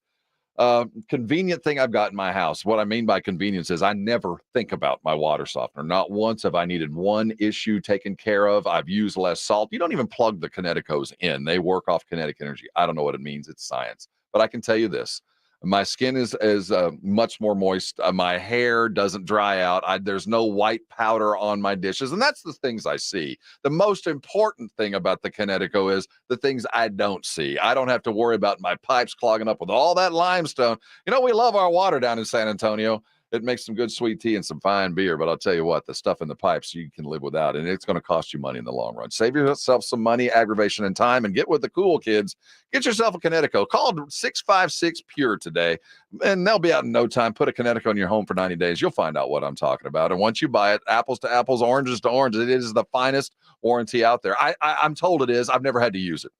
[SPEAKER 10] convenient thing I've got in my house. What I mean by convenience is I never think about my water softener. Not once have I needed one issue taken care of. I've used less salt. You don't even plug the Connecticos in. They work off kinetic energy. I don't know what it means. It's science. But I can tell you this. My skin is much more moist. My hair doesn't dry out. There's no white powder on my dishes. And that's the things I see. The most important thing about the Connecticut is the things I don't see. I don't have to worry about my pipes clogging up with all that limestone. You know, we love our water down in San Antonio. It makes some good sweet tea and some fine beer. But I'll tell you what, the stuff in the pipes you can live without. And it's going to cost you money in the long run. Save yourself some money, aggravation, and time. And get with the cool kids. Get yourself a Connecticut. Call 656-PURE today. And they'll be out in no time. Put a Connecticut in your home for 90 days. You'll find out what I'm talking about. And once you buy it, apples to apples, oranges to oranges, it is the finest warranty out there. I'm told it is. I've never had to use it.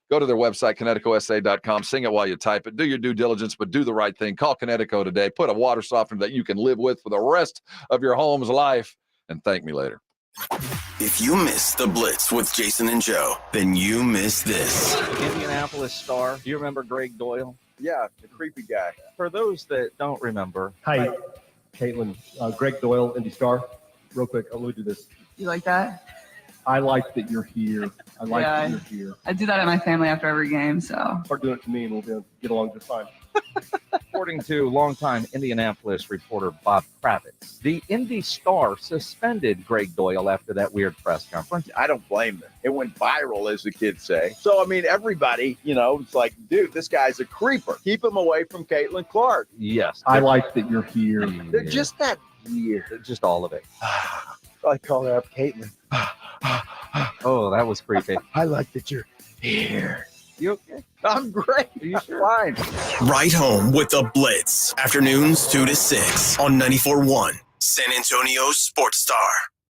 [SPEAKER 10] Go to their website, ConnecticutSA.com. Sing it while you type it. Do your due diligence, but do the right thing. Call Connecticut today. Put a water softener that you can live with for the rest of your home's life. And thank me later.
[SPEAKER 2] If you missed the Blitz with Jason and Joe, then you missed this.
[SPEAKER 4] Indianapolis Star. Do you remember Greg Doyle?
[SPEAKER 5] Yeah, the creepy guy.
[SPEAKER 4] For those that don't remember.
[SPEAKER 6] Hi, Caitlin. Greg Doyle, Indy Star. Real quick, I'll do this.
[SPEAKER 14] You like that?
[SPEAKER 6] I like that you're here. I like that you're here.
[SPEAKER 14] I do that at my family after every game, so.
[SPEAKER 6] Start doing it to me and we'll be able to get along just fine.
[SPEAKER 4] According to longtime Indianapolis reporter Bob Kravitz, the Indy Star suspended Greg Doyle after that weird press conference.
[SPEAKER 5] I don't blame them. It went viral, as the kids say. So, I mean, everybody, it's like, dude, this guy's a creeper. Keep him away from Caitlin Clark.
[SPEAKER 4] Yes.
[SPEAKER 6] I like that you're here.
[SPEAKER 5] They're just that weird.
[SPEAKER 4] Just all of it.
[SPEAKER 5] I call her up Caitlin.
[SPEAKER 4] Oh, that was creepy.
[SPEAKER 5] I like that you're here.
[SPEAKER 4] You okay?
[SPEAKER 5] I'm great.
[SPEAKER 4] Are you sure?
[SPEAKER 5] Fine.
[SPEAKER 2] Right home with the Blitz. Afternoons 2 to 6 on 94.1 San Antonio Sports Star.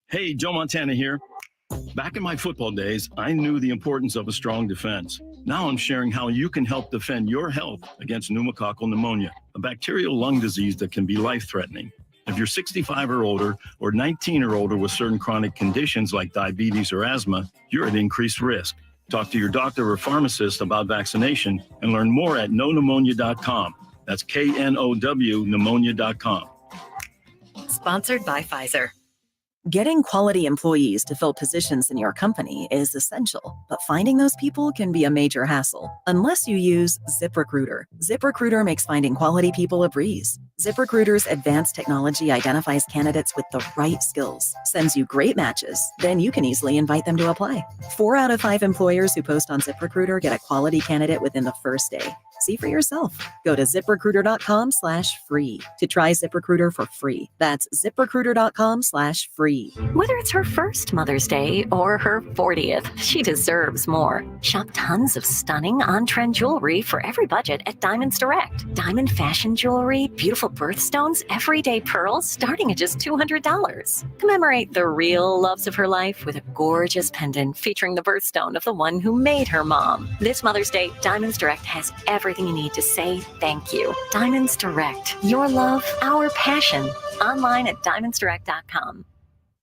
[SPEAKER 16] Hey, Joe Montana here. Back in my football days, I knew the importance of a strong defense. Now I'm sharing how you can help defend your health against pneumococcal pneumonia, a bacterial lung disease that can be life-threatening. If you're 65 or older or 19 or older with certain chronic conditions like diabetes or asthma, you're at increased risk. Talk to your doctor or pharmacist about vaccination and learn more at knowpneumonia.com. That's KNOW pneumonia.com.
[SPEAKER 27] Sponsored by Pfizer. Getting quality employees to fill positions in your company is essential, but finding those people can be a major hassle unless you use ZipRecruiter. ZipRecruiter makes finding quality people a breeze. ZipRecruiter's advanced technology identifies candidates with the right skills, sends you great matches, then you can easily invite them to apply. 4 out of 5 employers who post on ZipRecruiter get a quality candidate within the first day. See for yourself. Go to ZipRecruiter.com/free to try ZipRecruiter for free. That's ZipRecruiter.com/free.
[SPEAKER 26] Whether it's her first Mother's Day or her 40th, she deserves more. Shop tons of stunning on-trend jewelry for every budget at Diamonds Direct. Diamond fashion jewelry, beautiful
[SPEAKER 11] beautiful birthstones, everyday pearls starting at just $200. Commemorate the real loves of her life with a gorgeous pendant featuring the birthstone of the one who made her mom. This Mother's Day, Diamonds Direct has everything you need to say thank you. Diamonds Direct. Your love, our passion. Online at diamondsdirect.com.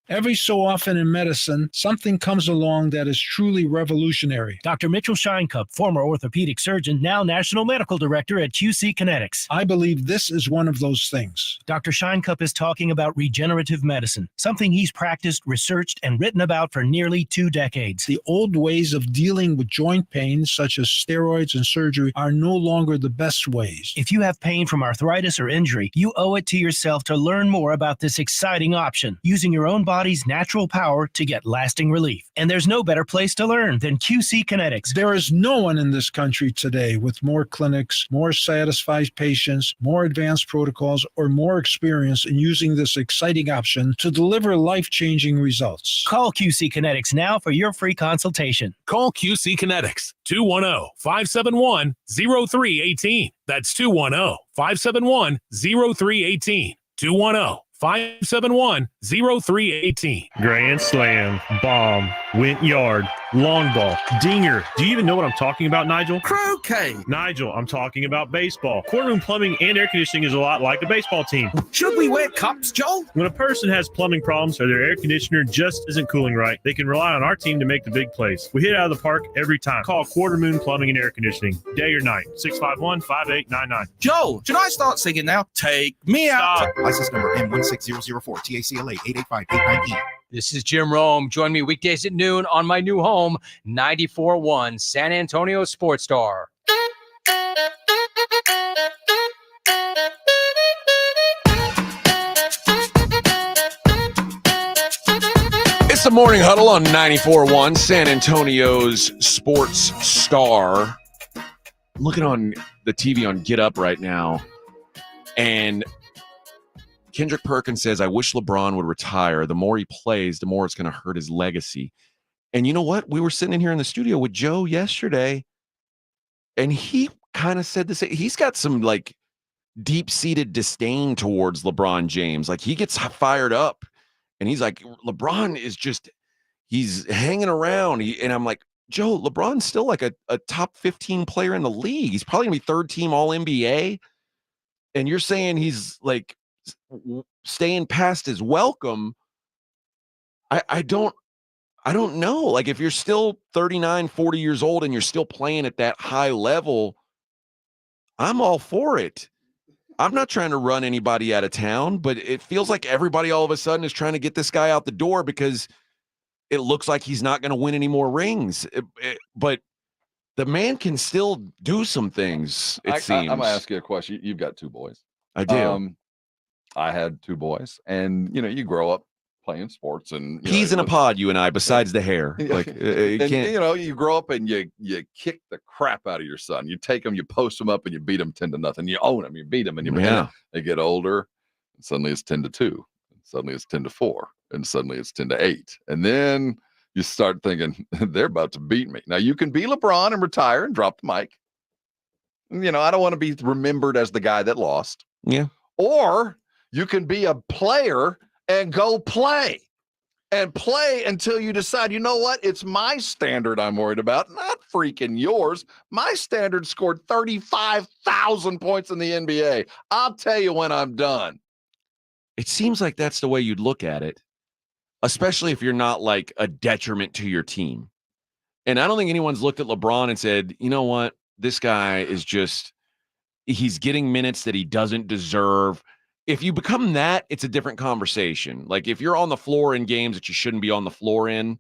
[SPEAKER 7] Every so often in medicine, something comes along that is truly revolutionary.
[SPEAKER 8] Dr. Mitchell Scheinkup, former orthopedic surgeon, now National Medical Director at QC Kinetics.
[SPEAKER 7] I believe this is one of those things.
[SPEAKER 8] Dr. Scheinkup is talking about regenerative medicine, something he's practiced, researched, and written about for nearly 2 decades.
[SPEAKER 7] The old ways of dealing with joint pain, such as steroids and surgery, are no longer the best ways.
[SPEAKER 8] If you have pain from arthritis or injury, you owe it to yourself to learn more about this exciting option, using your own body's natural power to get lasting relief. And there's no better place to learn than QC Kinetics.
[SPEAKER 7] There is no one in this country today with more clinics, more satisfied patients, more advanced protocols, or more experience in using this exciting option to deliver life-changing results.
[SPEAKER 8] Call QC Kinetics now for your free consultation.
[SPEAKER 9] Call QC Kinetics, 210-571-0318. That's 210-571-0318. 210-571-0318.
[SPEAKER 17] Grand slam, bomb, went yard, long ball, dinger. Do you even know what I'm talking about, Nigel?
[SPEAKER 18] Croquet.
[SPEAKER 17] Nigel, I'm talking about baseball. Courtroom plumbing and air conditioning is a lot like a baseball team.
[SPEAKER 18] Should we wear cups, Joel?
[SPEAKER 17] When a person has plumbing problems or their air conditioner just isn't cooling right, they can rely on our team to make the big plays. We hit it out of the park every time. Call Quarter Moon Plumbing and Air Conditioning, day or night, 651-5899.
[SPEAKER 18] Joel, should I start singing now? Take me out.
[SPEAKER 19] License number M16004, TACLA 88589E.
[SPEAKER 21] This is Jim Rome. Join me weekdays at noon on my new home, 94.1 San Antonio Sports Star.
[SPEAKER 3] It's the Morning Huddle on 94.1 San Antonio's Sports Star. I'm looking on the TV on Get Up right now, and Kendrick Perkins says, I wish LeBron would retire. The more he plays, the more it's going to hurt his legacy. And you know what? We were sitting in here in the studio with Joe yesterday, and he kind of said the same. He's got some like deep-seated disdain towards LeBron James. Like he gets fired up, and he's like, LeBron is just, he's hanging around. And I'm like, Joe, LeBron's still like a top 15 player in the league. He's probably going to be third team All-NBA. And you're saying he's like, staying past his welcome. I don't know. Like if you're still 39, 40 years old and you're still playing at that high level, I'm all for it. I'm not trying to run anybody out of town, but it feels like everybody all of a sudden is trying to get this guy out the door because it looks like he's not going to win any more rings. But the man can still do some things, it seems.
[SPEAKER 10] I'm going to ask you a question. You've got 2 boys.
[SPEAKER 3] I do.
[SPEAKER 10] I had 2 boys, and you grow up playing sports, and
[SPEAKER 3] peas in a pod. You and I, besides the hair, like you can't.
[SPEAKER 10] You grow up and you kick the crap out of your son. You take them, you post them up, and you beat them 10-0. You own them, you beat them, and you They get older, and suddenly it's 10-2, and suddenly it's 10-4, and suddenly it's 10-8, and then you start thinking they're about to beat me. Now you can be LeBron and retire and drop the mic. I don't want to be remembered as the guy that lost.
[SPEAKER 3] Yeah,
[SPEAKER 10] or you can be a player and go play until you decide, you know what? It's my standard I'm worried about, not freaking yours. My standard scored 35,000 points in the NBA. I'll tell you when I'm done.
[SPEAKER 3] It seems like that's the way you'd look at it, especially if you're not like a detriment to your team. And I don't think anyone's looked at LeBron and said, you know what? This guy is just, he's getting minutes that he doesn't deserve. If you become that, it's a different conversation. Like if you're on the floor in games that you shouldn't be on the floor in,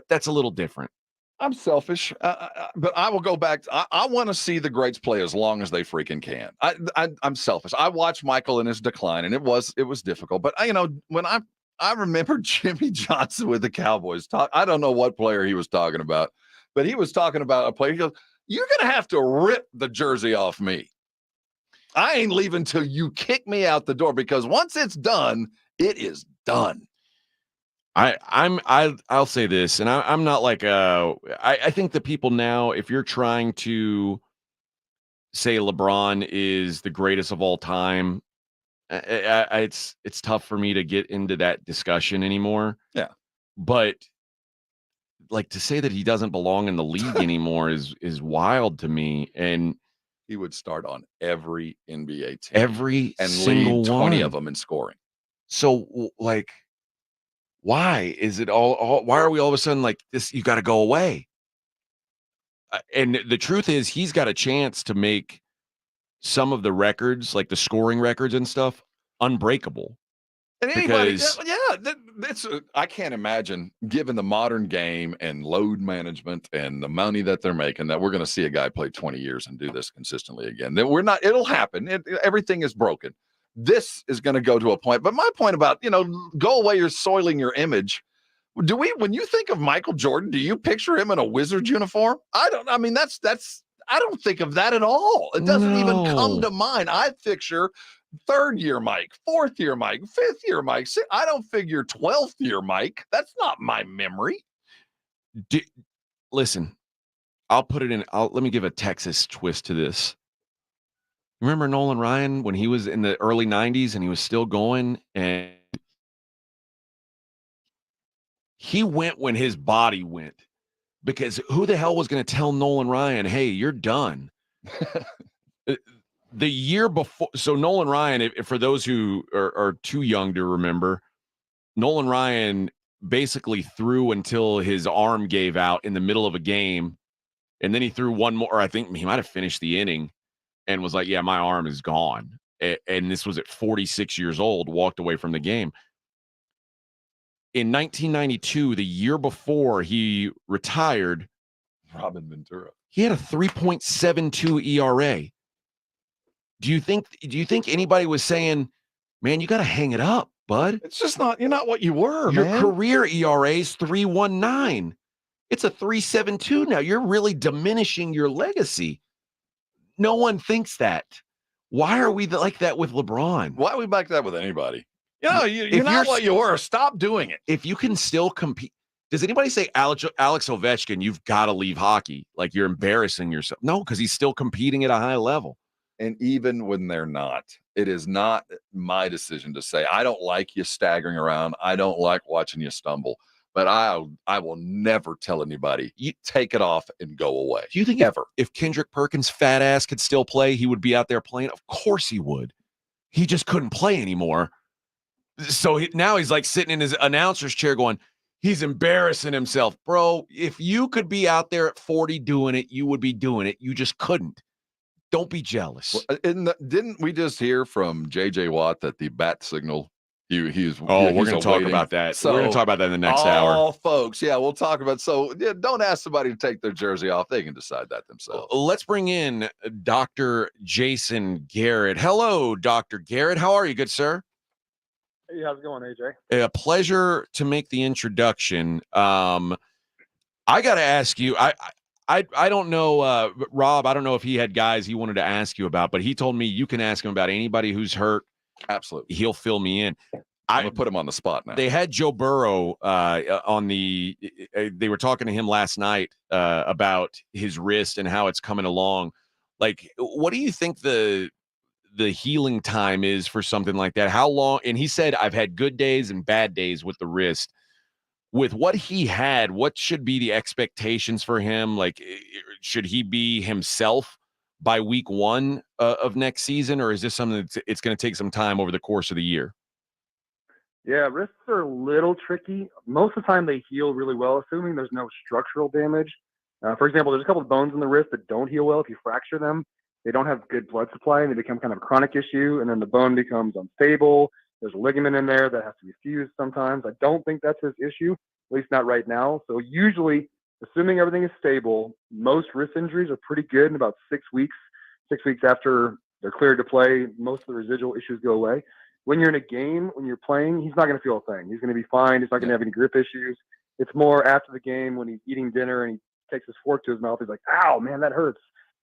[SPEAKER 3] that's a little different.
[SPEAKER 10] I'm selfish, but I will go back. I want to see the greats play as long as they freaking can. I'm selfish. I watched Michael in his decline, and it was difficult. But when I remember Jimmy Johnson with the Cowboys talk. I don't know what player he was talking about, but he was talking about a player. He goes, "You're gonna have to rip the jersey off me. I ain't leaving till you kick me out the door, because once it's done, it is done."
[SPEAKER 3] I'll say this, and I'm not like I think the people now, if you're trying to say LeBron is the greatest of all time, it's tough for me to get into that discussion anymore.
[SPEAKER 10] Yeah.
[SPEAKER 3] But like to say that he doesn't belong in the league anymore is wild to me. And
[SPEAKER 10] he would start on every NBA team,
[SPEAKER 3] every
[SPEAKER 10] and
[SPEAKER 3] single
[SPEAKER 10] lead 20
[SPEAKER 3] one
[SPEAKER 10] of them in scoring.
[SPEAKER 3] So like, why is it all why are we all of a sudden like this? You got to go away. And the truth is, he's got a chance to make some of the records, like the scoring records and stuff, unbreakable.
[SPEAKER 10] And anybody,
[SPEAKER 3] Because
[SPEAKER 10] I can't imagine, given the modern game and load management and the money that they're making, that we're going to see a guy play 20 years and do this consistently again. That we're not. It'll happen. Everything is broken. This is going to go to a point. But my point about, go away, you're soiling your image. When you think of Michael Jordan, do you picture him in a Wizards uniform? I don't. I mean, I don't think of that at all. It doesn't even come to mind. I picture third year Mike, fourth year Mike, fifth year Mike. I don't figure 12th year Mike. That's not my memory.
[SPEAKER 3] Listen, I'll put it in. Let me give a Texas twist to this. Remember Nolan Ryan when he was in the early 90s and he was still going, and he went when his body went, because who the hell was going to tell Nolan Ryan, hey, you're done? The year before, so Nolan Ryan, for those who are too young to remember, Nolan Ryan basically threw until his arm gave out in the middle of a game, and then he threw one more. I think he might have finished the inning and was like, yeah, my arm is gone. And this was at 46 years old, walked away from the game. In 1992, the year before he retired,
[SPEAKER 10] Robin Ventura,
[SPEAKER 3] he had a 3.72 ERA. Do you think anybody was saying, man, you got to hang it up, bud?
[SPEAKER 10] It's just not, you're not what you were,
[SPEAKER 3] Your
[SPEAKER 10] man.
[SPEAKER 3] career ERA is 3.19. It's a 3.72 now. You're really diminishing your legacy. No one thinks that. Why are we like that with LeBron?
[SPEAKER 10] Why are we like that with anybody? You're not what you were. Stop doing it.
[SPEAKER 3] If you can still compete. Does anybody say Alex Ovechkin, you've got to leave hockey? Like you're embarrassing yourself. No, because he's still competing at a high level.
[SPEAKER 10] And even when they're not, it is not my decision to say, I don't like you staggering around. I don't like watching you stumble. But I will never tell anybody, you take it off and go away.
[SPEAKER 3] Do you think if Kendrick Perkins' fat ass could still play, he would be out there playing? Of course he would. He just couldn't play anymore. So now he's like sitting in his announcer's chair going, he's embarrassing himself. Bro, if you could be out there at 40 doing it, you would be doing it. You just couldn't. Don't be jealous.
[SPEAKER 10] Well, didn't we just hear from J.J. Watt that the bat signal, we're
[SPEAKER 3] going to talk about that.
[SPEAKER 10] So,
[SPEAKER 3] we're going to talk about that in the next hour.
[SPEAKER 10] Oh, folks, yeah, we'll talk about. So don't ask somebody to take their jersey off. They can decide that themselves.
[SPEAKER 3] Let's bring in Dr. Jason Garrett. Hello, Dr. Garrett. How are you, good sir?
[SPEAKER 13] Hey, how's it going, AJ?
[SPEAKER 3] A pleasure to make the introduction. I got to ask you, I don't know, Rob, I don't know if he had guys he wanted to ask you about, but he told me you can ask him about anybody who's hurt.
[SPEAKER 10] Absolutely.
[SPEAKER 3] He'll fill me in.
[SPEAKER 10] I'm going to put him on the spot now.
[SPEAKER 3] They had Joe Burrow they were talking to him last night about his wrist and how it's coming along. Like, what do you think the healing time is for something like that? How long? And he said, I've had good days and bad days with the wrist. With what he had, what should be the expectations for him? Like, should he be himself by week 1 of next season, or is this something it's going to take some time over the course of the year?
[SPEAKER 13] Yeah, wrists are a little tricky. Most of the time they heal really well, assuming there's no structural damage. For example, there's a couple of bones in the wrist that don't heal well. If you fracture them, they don't have good blood supply, and they become kind of a chronic issue, and then the bone becomes unstable. There's a ligament in there that has to be fused sometimes. I don't think that's his issue, at least not right now. So usually, assuming everything is stable, most wrist injuries are pretty good in about 6 weeks. 6 weeks after they're cleared to play, most of the residual issues go away. When you're in a game, when you're playing, he's not going to feel a thing. He's going to be fine. He's not going to have any grip issues. It's more after the game when he's eating dinner and he takes his fork to his mouth. He's like, ow, man, that hurts.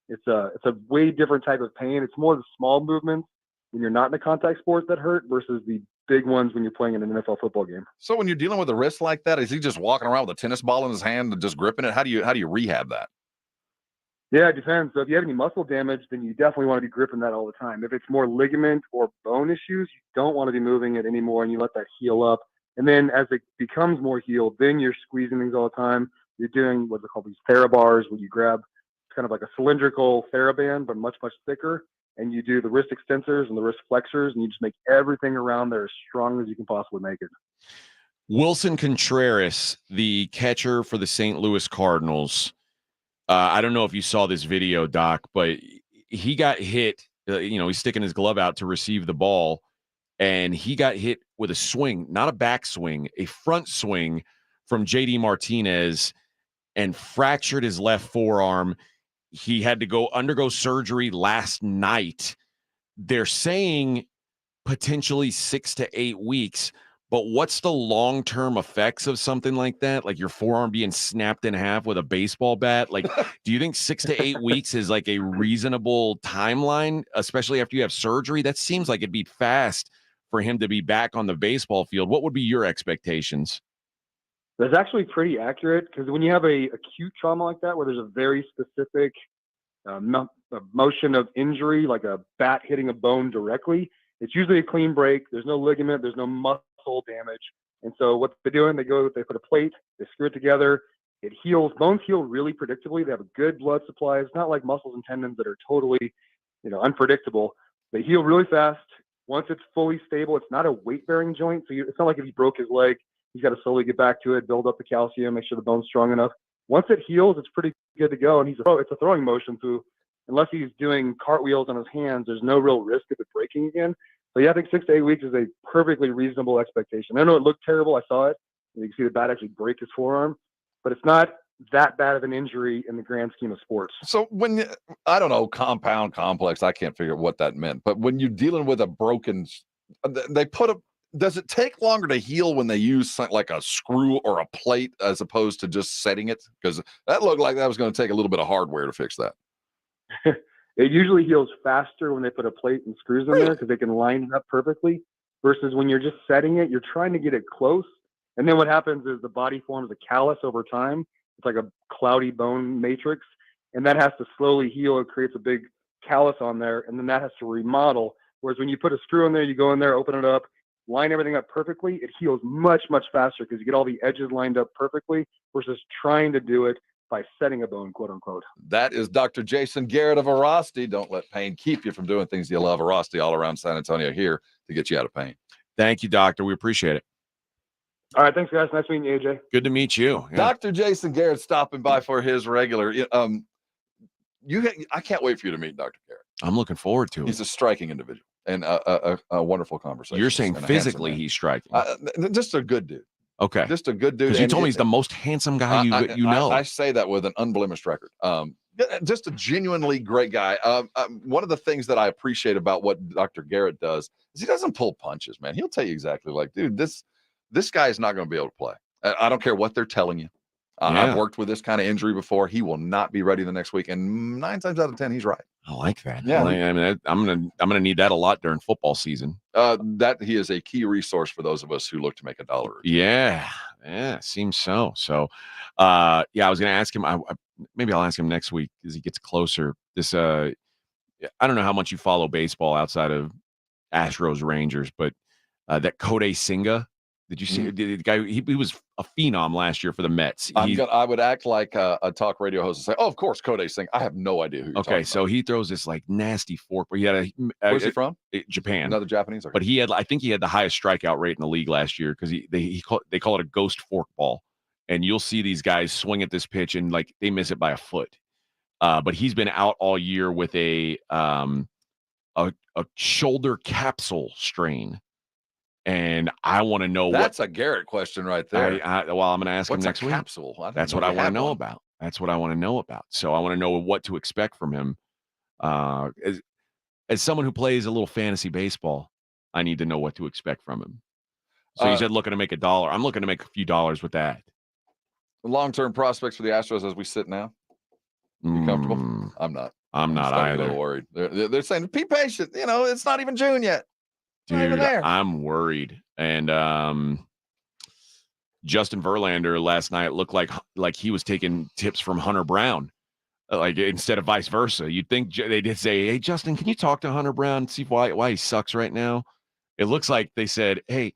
[SPEAKER 13] It's a way different type of pain. It's more the small movements when you're not in a contact sport that hurt versus the big ones when you're playing in an NFL football game.
[SPEAKER 10] So when you're dealing with a wrist like that, is he just walking around with a tennis ball in his hand and just gripping it? How do you rehab that?
[SPEAKER 13] Yeah, it depends. So if you have any muscle damage, then you definitely want to be gripping that all the time. If it's more ligament or bone issues, you don't want to be moving it anymore, and you let that heal up. And then as it becomes more healed, then you're squeezing things all the time. You're doing what's called these TheraBars, where you grab kind of like a cylindrical TheraBand, but much, much thicker, and you do the wrist extensors and the wrist flexors, and you just make everything around there as strong as you can possibly make it.
[SPEAKER 3] Wilson Contreras, the catcher for the St. Louis Cardinals. I don't know if you saw this video, Doc, but he got hit. He's sticking his glove out to receive the ball, and he got hit with a swing, not a back swing, a front swing from JD Martinez, and fractured his left forearm. He had to undergo surgery last night. They're saying potentially 6 to 8 weeks. But what's the long-term effects of something like that? Like your forearm being snapped in half with a baseball bat? Like, do you think 6 to 8 weeks is like a reasonable timeline, especially after you have surgery? That seems like it'd be fast for him to be back on the baseball field. What would be your expectations?
[SPEAKER 13] That's actually pretty accurate, because when you have a acute trauma like that, where there's a very specific motion of injury, like a bat hitting a bone directly, it's usually a clean break. There's no ligament, there's no muscle damage. And so what they're doing, they put a plate, they screw it together, it heals. Bones heal really predictably. They have a good blood supply. It's not like muscles and tendons that are totally, unpredictable. They heal really fast. Once it's fully stable, it's not a weight-bearing joint. So it's not like if he broke his leg, he's got to slowly get back to it, build up the calcium, make sure the bone's strong enough. Once it heals, it's pretty good to go. And it's a throwing motion, so unless he's doing cartwheels on his hands, there's no real risk of it breaking again. So yeah, I think 6 to 8 weeks is a perfectly reasonable expectation. I know it looked terrible. I saw it. You can see the bat actually break his forearm, but it's not that bad of an injury in the grand scheme of sports.
[SPEAKER 10] So I don't know, compound, complex, I can't figure out what that meant. But when you're dealing with a broken, does it take longer to heal when they use something like a screw or a plate as opposed to just setting it? Because that looked like that was going to take a little bit of hardware to fix that.
[SPEAKER 13] It usually heals faster when they put a plate and screws in there, because they can line it up perfectly, versus when you're just setting it, you're trying to get it close. And then what happens is the body forms a callus over time. It's like a cloudy bone matrix, and that has to slowly heal. It creates a big callus on there, and then that has to remodel. Whereas when you put a screw in there, you go in there, open it up, line everything up perfectly, it heals much, much faster because you get all the edges lined up perfectly versus trying to do it by setting a bone, quote unquote.
[SPEAKER 10] That is Dr. Jason Garrett of Veracity. Don't let pain keep you from doing things you love. Veracity all around San Antonio here to get you out of pain.
[SPEAKER 3] Thank you, doctor. We appreciate it.
[SPEAKER 13] All right. Thanks, guys. Nice meeting you, AJ.
[SPEAKER 3] Good to meet you. Yeah.
[SPEAKER 10] Dr. Jason Garrett stopping by for his regular. I can't wait for you to meet Dr. Garrett.
[SPEAKER 3] I'm looking forward to it.
[SPEAKER 10] He's a striking individual and a wonderful conversation.
[SPEAKER 3] You're saying physically he's striking.
[SPEAKER 10] Just a good dude.
[SPEAKER 3] Okay.
[SPEAKER 10] Just a good dude.
[SPEAKER 3] Because you told me he's the most handsome guy you know.
[SPEAKER 10] I say that with an unblemished record. Just a genuinely great guy. One of the things that I appreciate about what Dr. Garrett does is he doesn't pull punches, man. He'll tell you exactly like, dude, this guy is not going to be able to play. I don't care what they're telling you. I've worked with this kind of injury before. He will not be ready the next week. And 9 times out of 10, he's right.
[SPEAKER 3] I like that.
[SPEAKER 10] Yeah.
[SPEAKER 3] I mean, I'm gonna need that a lot during football season.
[SPEAKER 10] That he is a key resource for those of us who look to make a dollar.
[SPEAKER 3] Yeah, seems so. So, I was gonna ask him. Maybe I'll ask him next week as he gets closer. I don't know how much you follow baseball outside of Astros, Rangers, but that Kodai Senga. Did you see the guy? He was a phenom last year for the Mets.
[SPEAKER 10] I would act like a talk radio host and say, "Oh, of course, Kodai Senga." I have no idea who you're talking
[SPEAKER 3] so
[SPEAKER 10] about.
[SPEAKER 3] He throws this like nasty fork. But he had
[SPEAKER 10] Where's he from?
[SPEAKER 3] Japan.
[SPEAKER 10] Another Japanese.
[SPEAKER 3] But I think he had the highest strikeout rate in the league last year because they call it a ghost fork ball, and you'll see these guys swing at this pitch and like they miss it by a foot. But he's been out all year with a shoulder capsule strain. And I want to know
[SPEAKER 10] that's a Garrett question right there.
[SPEAKER 3] I'm going to ask him next week.
[SPEAKER 10] Capsule?
[SPEAKER 3] That's what I want to know about. That's what I want to know about. So I want to know what to expect from him. As someone who plays a little fantasy baseball, I need to know what to expect from him. So you said looking to make $1. I'm looking to make a few dollars with that.
[SPEAKER 10] Long-term prospects for the Astros as we sit now. You comfortable? I'm not.
[SPEAKER 3] I'm not either.
[SPEAKER 10] A little worried. They're saying, be patient. It's not even June yet.
[SPEAKER 3] Dude, I'm worried. And Justin Verlander last night looked like he was taking tips from Hunter Brown. like instead of vice versa. You'd think they did say, hey, Justin, can you talk to Hunter Brown and see why he sucks right now? It looks like they said, hey,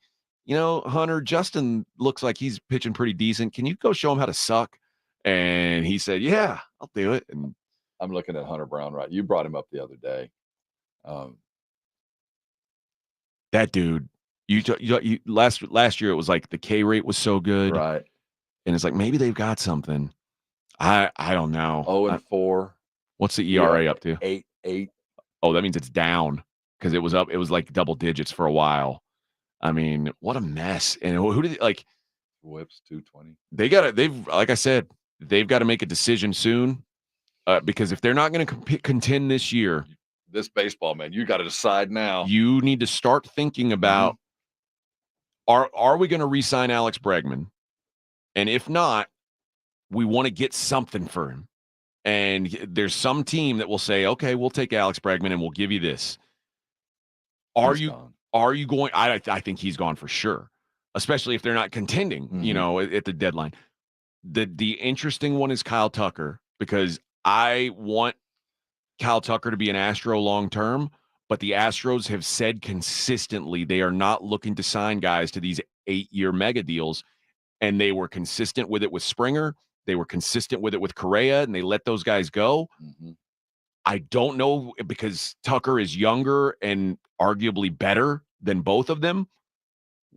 [SPEAKER 3] Hunter, Justin looks like he's pitching pretty decent. Can you go show him how to suck? And he said, yeah, I'll do it. And
[SPEAKER 10] I'm looking at Hunter Brown, right? You brought him up the other day.
[SPEAKER 3] That dude, you last year it was like the K rate was so good,
[SPEAKER 10] right?
[SPEAKER 3] And it's like maybe they've got something. I don't know.
[SPEAKER 10] 0-4.
[SPEAKER 3] What's the ERA up to?
[SPEAKER 10] 8.8.
[SPEAKER 3] Oh, that means it's down because it was up. It was like double digits for a while. I mean, what a mess. And who did like
[SPEAKER 10] whips 220?
[SPEAKER 3] They've like I said, they've got to make a decision soon because if they're not going to contend this year,
[SPEAKER 10] this baseball, man, you got to decide now.
[SPEAKER 3] You need to start thinking about are we going to re-sign Alex Bregman? And if not, we want to get something for him. And there's some team that will say, okay, we'll take Alex Bregman and we'll give you this. Are you going? I think he's gone for sure, especially if they're not contending, at the deadline. The interesting one is Kyle Tucker, because I want Kyle Tucker to be an Astro long-term, but the Astros have said consistently they are not looking to sign guys to these 8-year mega deals. And they were consistent with it with Springer. They were consistent with it with Correa, and they let those guys go. I don't know, because Tucker is younger and arguably better than both of them.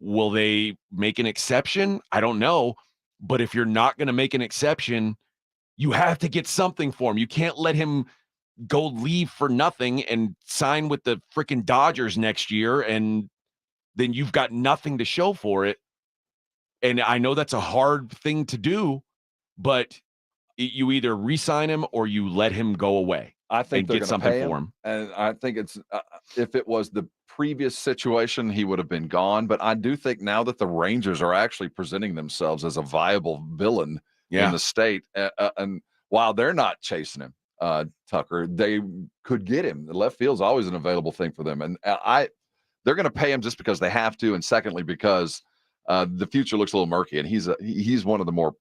[SPEAKER 3] Will they make an exception? I don't know. But if you're not going to make an exception, you have to get something for him. You can't let him go leave for nothing and sign with the freaking Dodgers next year, and then you've got nothing to show for it. And I know that's a hard thing to do, but you either re-sign him or you let him go away.
[SPEAKER 10] I think
[SPEAKER 3] and get something for him.
[SPEAKER 10] And I think it's if it was the previous situation, he would have been gone. But I do think now that the Rangers are actually presenting themselves as a viable villain in the state, and while they're not chasing him, Tucker, they could get him. The left field's always an available thing for them, and they're going to pay him just because they have to, and secondly because the future looks a little murky, and he's one of the more.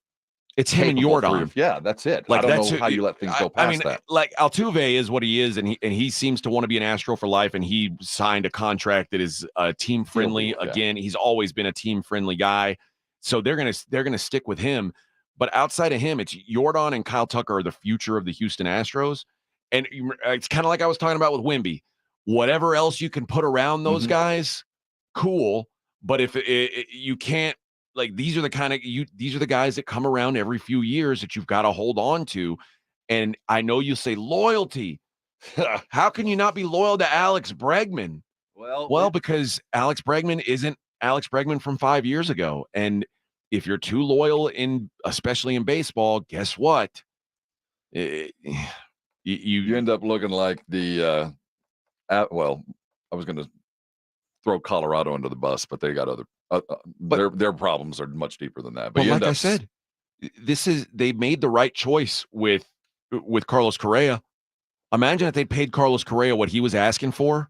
[SPEAKER 3] It's him and Jordan.
[SPEAKER 10] Yeah, that's it.
[SPEAKER 3] Like,
[SPEAKER 10] I don't know how you let things go past that.
[SPEAKER 3] Like Altuve is what he is, and he seems to want to be an Astro for life, and he signed a contract that is team friendly. Again, he's always been a team friendly guy, so they're gonna stick with him. But outside of him, it's Jordan and Kyle Tucker are the future of the Houston Astros, and it's kind of like I was talking about with Wemby. Whatever else you can put around those guys, cool. But if you can't. Like these are the guys that come around every few years that you've got to hold on to. And I know you say loyalty. How can you not be loyal to Alex Bregman? Well, because Alex Bregman isn't Alex Bregman from 5 years ago. And if you're too loyal especially in baseball, guess what? You
[SPEAKER 10] end up looking like the I was going to throw Colorado under the bus, but they got other. Their problems are much deeper than that. But
[SPEAKER 3] like I said, they made the right choice with Carlos Correa. Imagine if they paid Carlos Correa what he was asking for.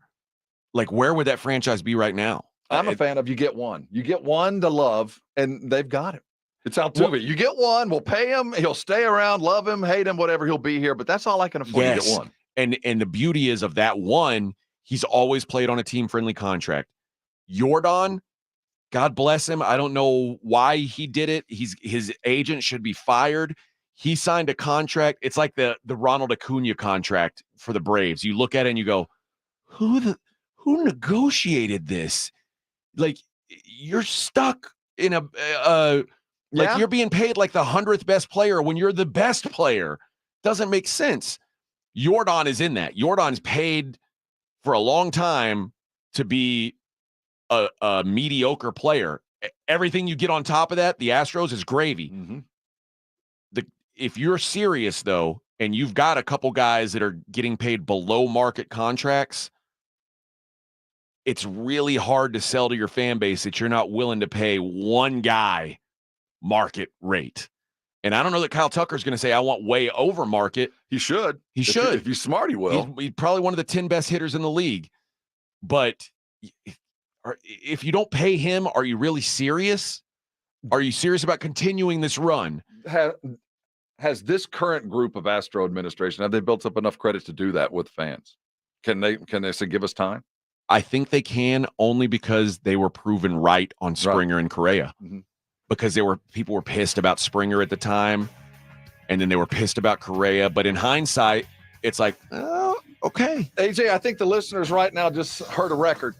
[SPEAKER 3] Like, where would that franchise be right now?
[SPEAKER 10] I'm a fan of you get one to love, and they've got him. It's Altuve. You get one, we'll pay him. He'll stay around, love him, hate him, whatever. He'll be here. But that's all I can afford to get one.
[SPEAKER 3] And the beauty is of that one, he's always played on a team friendly contract. Jordan. God bless him. I don't know why he did it. His agent should be fired. He signed a contract. It's like the Ronald Acuna contract for the Braves. You look at it and you go, who negotiated this? Like, you're stuck in you're being paid like the 100th best player when you're the best player. Doesn't make sense. Jordan is in that. Jordan's paid for a long time to be a mediocre player. Everything you get on top of that, the Astros, is gravy. If you're serious though, and you've got a couple guys that are getting paid below market contracts, it's really hard to sell to your fan base that you're not willing to pay one guy market rate. And I don't know that Kyle Tucker's going to say, I want way over market.
[SPEAKER 10] He should.
[SPEAKER 3] If
[SPEAKER 10] he's smart, he will.
[SPEAKER 3] He's probably one of the 10 best hitters in the league. But if you don't pay him, are you really serious? Are you serious about continuing this run?
[SPEAKER 10] has this current group of Astro administration, have they built up enough credit to do that with fans? Can they say, give us time?
[SPEAKER 3] I think they can, only because they were proven right on Springer and Correa.
[SPEAKER 10] Mm-hmm.
[SPEAKER 3] Because people were pissed about Springer at the time, and then they were pissed about Correa. But in hindsight, it's like, oh, okay.
[SPEAKER 10] AJ, I think the listeners right now just heard a record.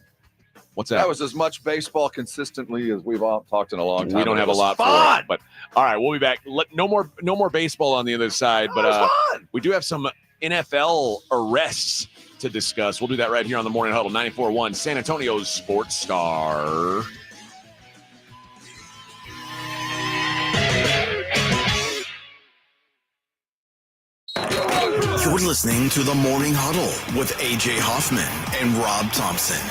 [SPEAKER 3] What's that?
[SPEAKER 10] That was as much baseball consistently as we've all talked in a long time.
[SPEAKER 3] We don't have a lot for it, but all right, we'll be back. No more baseball on the other side, but we do have some NFL arrests to discuss. We'll do that right here on the Morning Huddle, 94.1 San Antonio's Sports Star.
[SPEAKER 2] You're listening to the Morning Huddle with AJ Hoffman and Rob Thompson.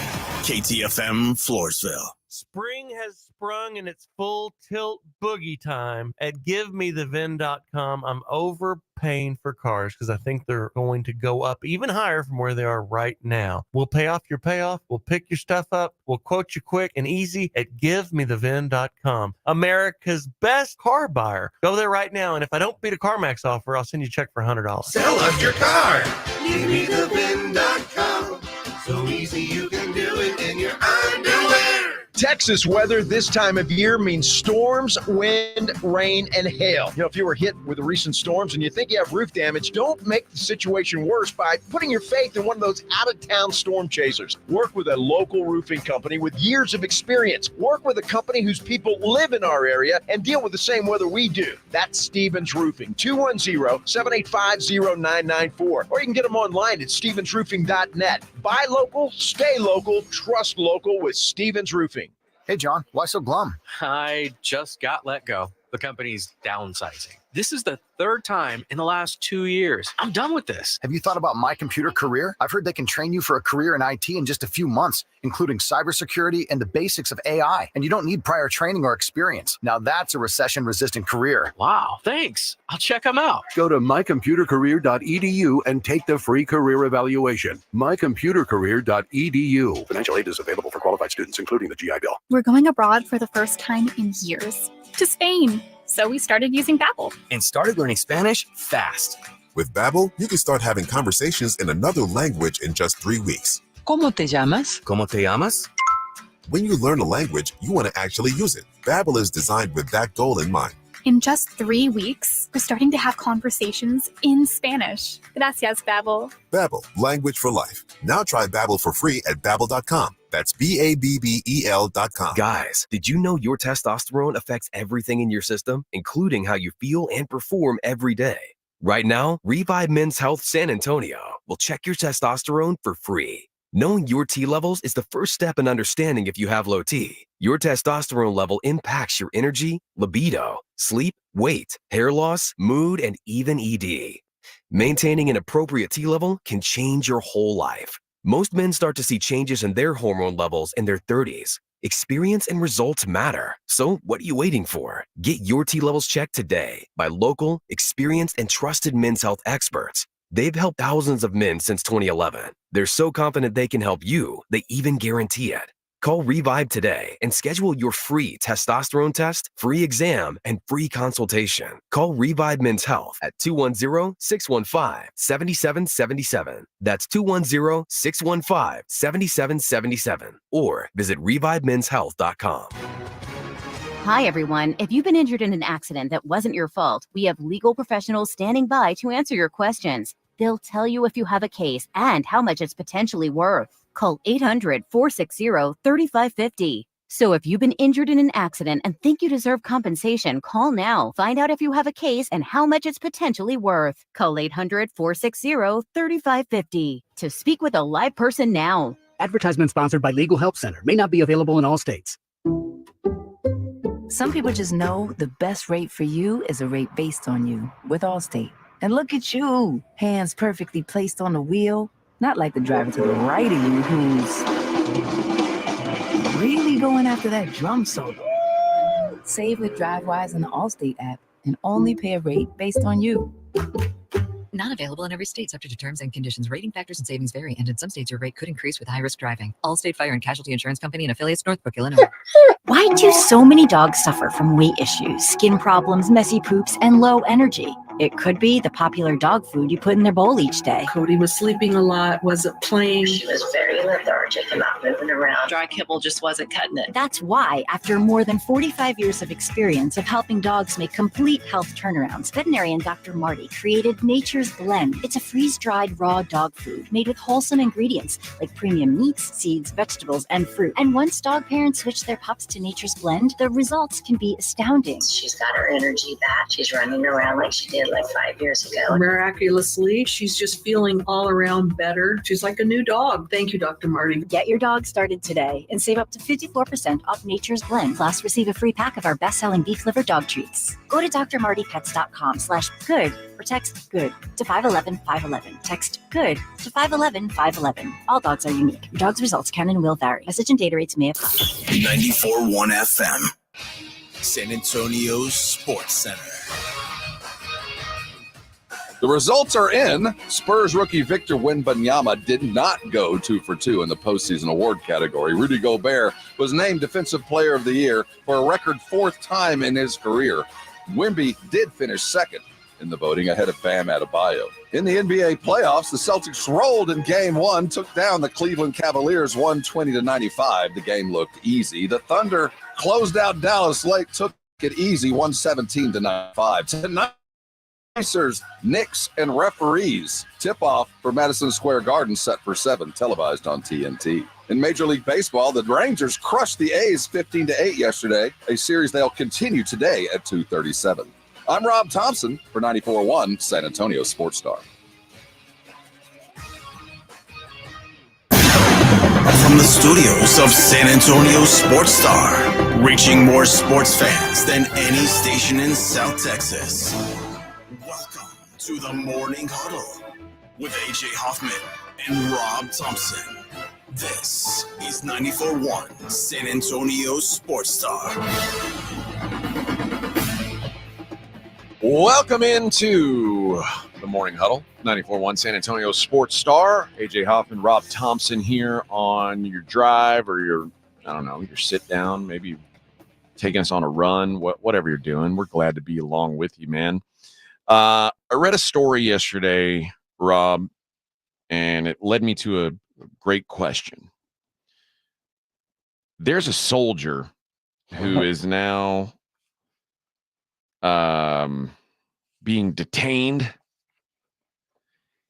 [SPEAKER 2] KTFM Floresville.
[SPEAKER 12] Spring has sprung and it's full tilt boogie time at GiveMeTheVin.com. I'm overpaying for cars because I think they're going to go up even higher from where they are right now. We'll pay off your payoff. We'll pick your stuff up. We'll quote you quick and easy at GiveMeTheVin.com. America's best car buyer. Go there right now, and if I don't beat a CarMax offer, I'll send you a check for $100.
[SPEAKER 15] Sell us your car. GiveMeTheVin.com. So easy you can do it in your underwear.
[SPEAKER 20] Texas weather this time of year means storms, wind, rain, and hail. You know, if you were hit with the recent storms and you think you have roof damage, don't make the situation worse by putting your faith in one of those out-of-town storm chasers. Work with a local roofing company with years of experience. Work with a company whose people live in our area and deal with the same weather we do. That's Stevens Roofing, 210-785-0994. Or you can get them online at stevensroofing.net. Buy local, stay local, trust local with Stevens Roofing.
[SPEAKER 22] Hey, John, why so glum?
[SPEAKER 23] I just got let go. The company's downsizing. This is the third time in the last 2 years. I'm done with this.
[SPEAKER 22] Have you thought about My Computer Career? I've heard they can train you for a career in IT in just a few months, including cybersecurity and the basics of AI. And you don't need prior training or experience. Now that's a recession-resistant career.
[SPEAKER 23] Wow, thanks. I'll check them out.
[SPEAKER 24] Go to mycomputercareer.edu and take the free career evaluation. mycomputercareer.edu. Financial aid is available for qualified students, including the GI Bill.
[SPEAKER 25] We're going abroad for the first time in years. To Spain. So we started using Babbel.
[SPEAKER 28] And started learning Spanish fast.
[SPEAKER 29] With Babbel, you can start having conversations in another language in just 3 weeks.
[SPEAKER 28] ¿Cómo te llamas? ¿Cómo te llamas?
[SPEAKER 29] When you learn a language, you want to actually use it. Babbel is designed with that goal in mind.
[SPEAKER 25] In just 3 weeks, we're starting to have conversations in Spanish. Gracias, Babbel.
[SPEAKER 29] Babbel, language for life. Now try Babbel for free at Babbel.com. That's Babbel.com.
[SPEAKER 28] Guys, did you know your testosterone affects everything in your system, including how you feel and perform every day? Right now, Revive Men's Health San Antonio will check your testosterone for free. Knowing your T levels is the first step in understanding if you have low T. Your testosterone level impacts your energy, libido, sleep, weight, hair loss, mood, and even ED. Maintaining an appropriate T level can change your whole life. Most men start to see changes in their hormone levels in their 30s. Experience and results matter. So what are you waiting for? Get your T levels checked today by local, experienced, and trusted men's health experts. They've helped thousands of men since 2011. They're so confident they can help you, they even guarantee it. Call Revive today and schedule your free testosterone test, free exam, and free consultation. Call Revive Men's Health at 210-615-7777. That's 210-615-7777. Or visit ReviveMen'sHealth.com.
[SPEAKER 30] Hi, everyone. If you've been injured in an accident that wasn't your fault, we have legal professionals standing by to answer your questions. They'll tell you if you have a case and how much it's potentially worth. Call 800-460-3550. So if you've been injured in an accident and think you deserve compensation, call now. Find out if you have a case and how much it's potentially worth. Call 800-460-3550 to speak with a live person now.
[SPEAKER 31] Advertisement sponsored by Legal Help Center. May not be available in all states.
[SPEAKER 32] Some people just know the best rate for you is a rate based on you with Allstate. And look at you, hands perfectly placed on the wheel. Not like the driver to the right of you who's really going after that drum solo. Save with DriveWise on the Allstate app and only pay a rate based on you.
[SPEAKER 33] Not available in every state, subject to terms and conditions. Rating factors and savings vary, and in some states your rate could increase with high-risk driving. Allstate Fire and Casualty Insurance Company and affiliates, Northbrook, Illinois.
[SPEAKER 30] Why do so many dogs suffer from weight issues, skin problems, messy poops, and low energy? It could be the popular dog food you put in their bowl each day.
[SPEAKER 1] Cody was sleeping a lot, wasn't playing.
[SPEAKER 4] She was very lethargic and not moving around. Dry kibble just wasn't cutting it.
[SPEAKER 30] That's why, after more than 45 years of experience of helping dogs make complete health turnarounds, veterinarian Dr. Marty created Nature's Blend. It's a freeze-dried raw dog food made with wholesome ingredients like premium meats, seeds, vegetables, and fruit. And once dog parents switch their pups to Nature's Blend, the results can be astounding.
[SPEAKER 4] She's got her energy back. She's running around like she did like 5 years ago.
[SPEAKER 1] Miraculously, she's just feeling all around better. She's like a new dog. Thank you, Dr. Marty.
[SPEAKER 30] Get your dog started today and save up to 54% off Nature's Blend. Plus, receive a free pack of our best-selling beef liver dog treats. Go to drmartypets.com/good or text GOOD to 511-511. Text GOOD to 511-511. All dogs are unique. Your dog's results can and will vary. Message and data rates may apply.
[SPEAKER 2] 94.1 FM, San Antonio Sports Center.
[SPEAKER 10] The results are in. Spurs rookie Victor Wembanyama did not go 2 for 2 in the postseason award category. Rudy Gobert was named Defensive Player of the Year for a record 4th time in his career. Wemby did finish 2nd in the voting ahead of Bam Adebayo. In the NBA playoffs, the Celtics rolled in Game 1, took down the Cleveland Cavaliers 120-95. The game looked easy. The Thunder closed out Dallas late, took it easy 117-95. Tonight, Pacers, Knicks, and referees. Tip-off for Madison Square Garden set for 7, televised on TNT. In Major League Baseball, the Rangers crushed the A's 15-8 yesterday, a series they'll continue today at 2:37. I'm Rob Thompson for 94.1 San Antonio Sports Star.
[SPEAKER 2] From the studios of San Antonio Sports Star, reaching more sports fans than any station in South Texas. Welcome to the Morning Huddle with AJ Hoffman and Rob Thompson. This is 94.1 San Antonio Sports Star.
[SPEAKER 3] Welcome into the Morning Huddle, 94.1 San Antonio Sports Star. AJ Hoffman, Rob Thompson here on your drive or your sit down, maybe taking us on a run, whatever you're doing. We're glad to be along with you, man. I read a story yesterday, Rob, and it led me to a great question. There's a soldier who is now being detained.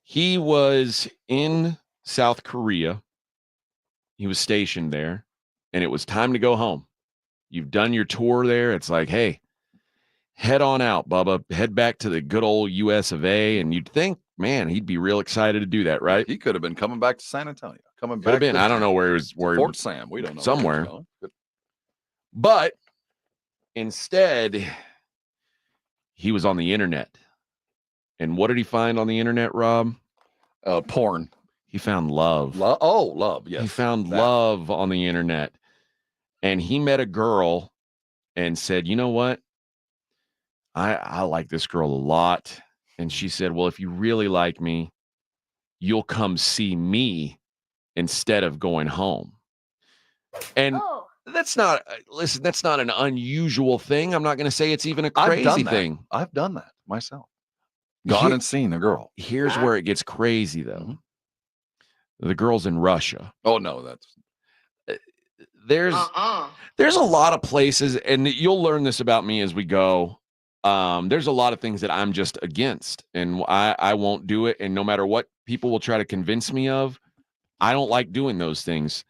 [SPEAKER 3] He was in South Korea. He was stationed there, and it was time to go home. You've done your tour there. It's like, hey, head on out, Bubba. Head back to the good old US of A. And you'd think, man, he'd be real excited to do that, right?
[SPEAKER 10] He could have been coming back to San Antonio.
[SPEAKER 3] Could have been. I don't know where he was.
[SPEAKER 10] Fort Sam. We don't know.
[SPEAKER 3] Somewhere. But instead, he was on the internet. And what did he find on the internet, Rob?
[SPEAKER 10] Porn.
[SPEAKER 3] He found love.
[SPEAKER 10] Love. Yes.
[SPEAKER 3] He found love on the internet. And he met a girl and said, you know what? I like this girl a lot. And she said, well, if you really like me, you'll come see me instead of going home. And that's not an unusual thing. I'm not going to say it's even a crazy thing.
[SPEAKER 10] I've done that myself. Gone and seen a girl.
[SPEAKER 3] Here's where it gets crazy, though. Mm-hmm. The girl's in Russia.
[SPEAKER 10] Oh, no, that's...
[SPEAKER 3] There's a lot of places, and you'll learn this about me as we go. There's a lot of things that I'm just against, and I won't do it. And no matter what people will try to convince me of, I don't like doing those things.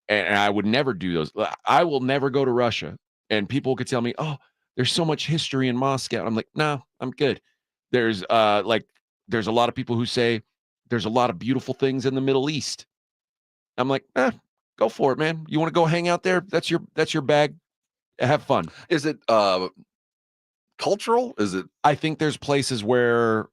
[SPEAKER 3] And I would never do those. I will never go to Russia. And people could tell me, oh, there's so much history in Moscow. I'm like, no, I'm good. There's a lot of people who say there's a lot of beautiful things in the Middle East. I'm like, go for it, man. You want to go hang out there? That's your bag. Have fun.
[SPEAKER 10] Is it cultural? Is it?
[SPEAKER 3] I think there's places where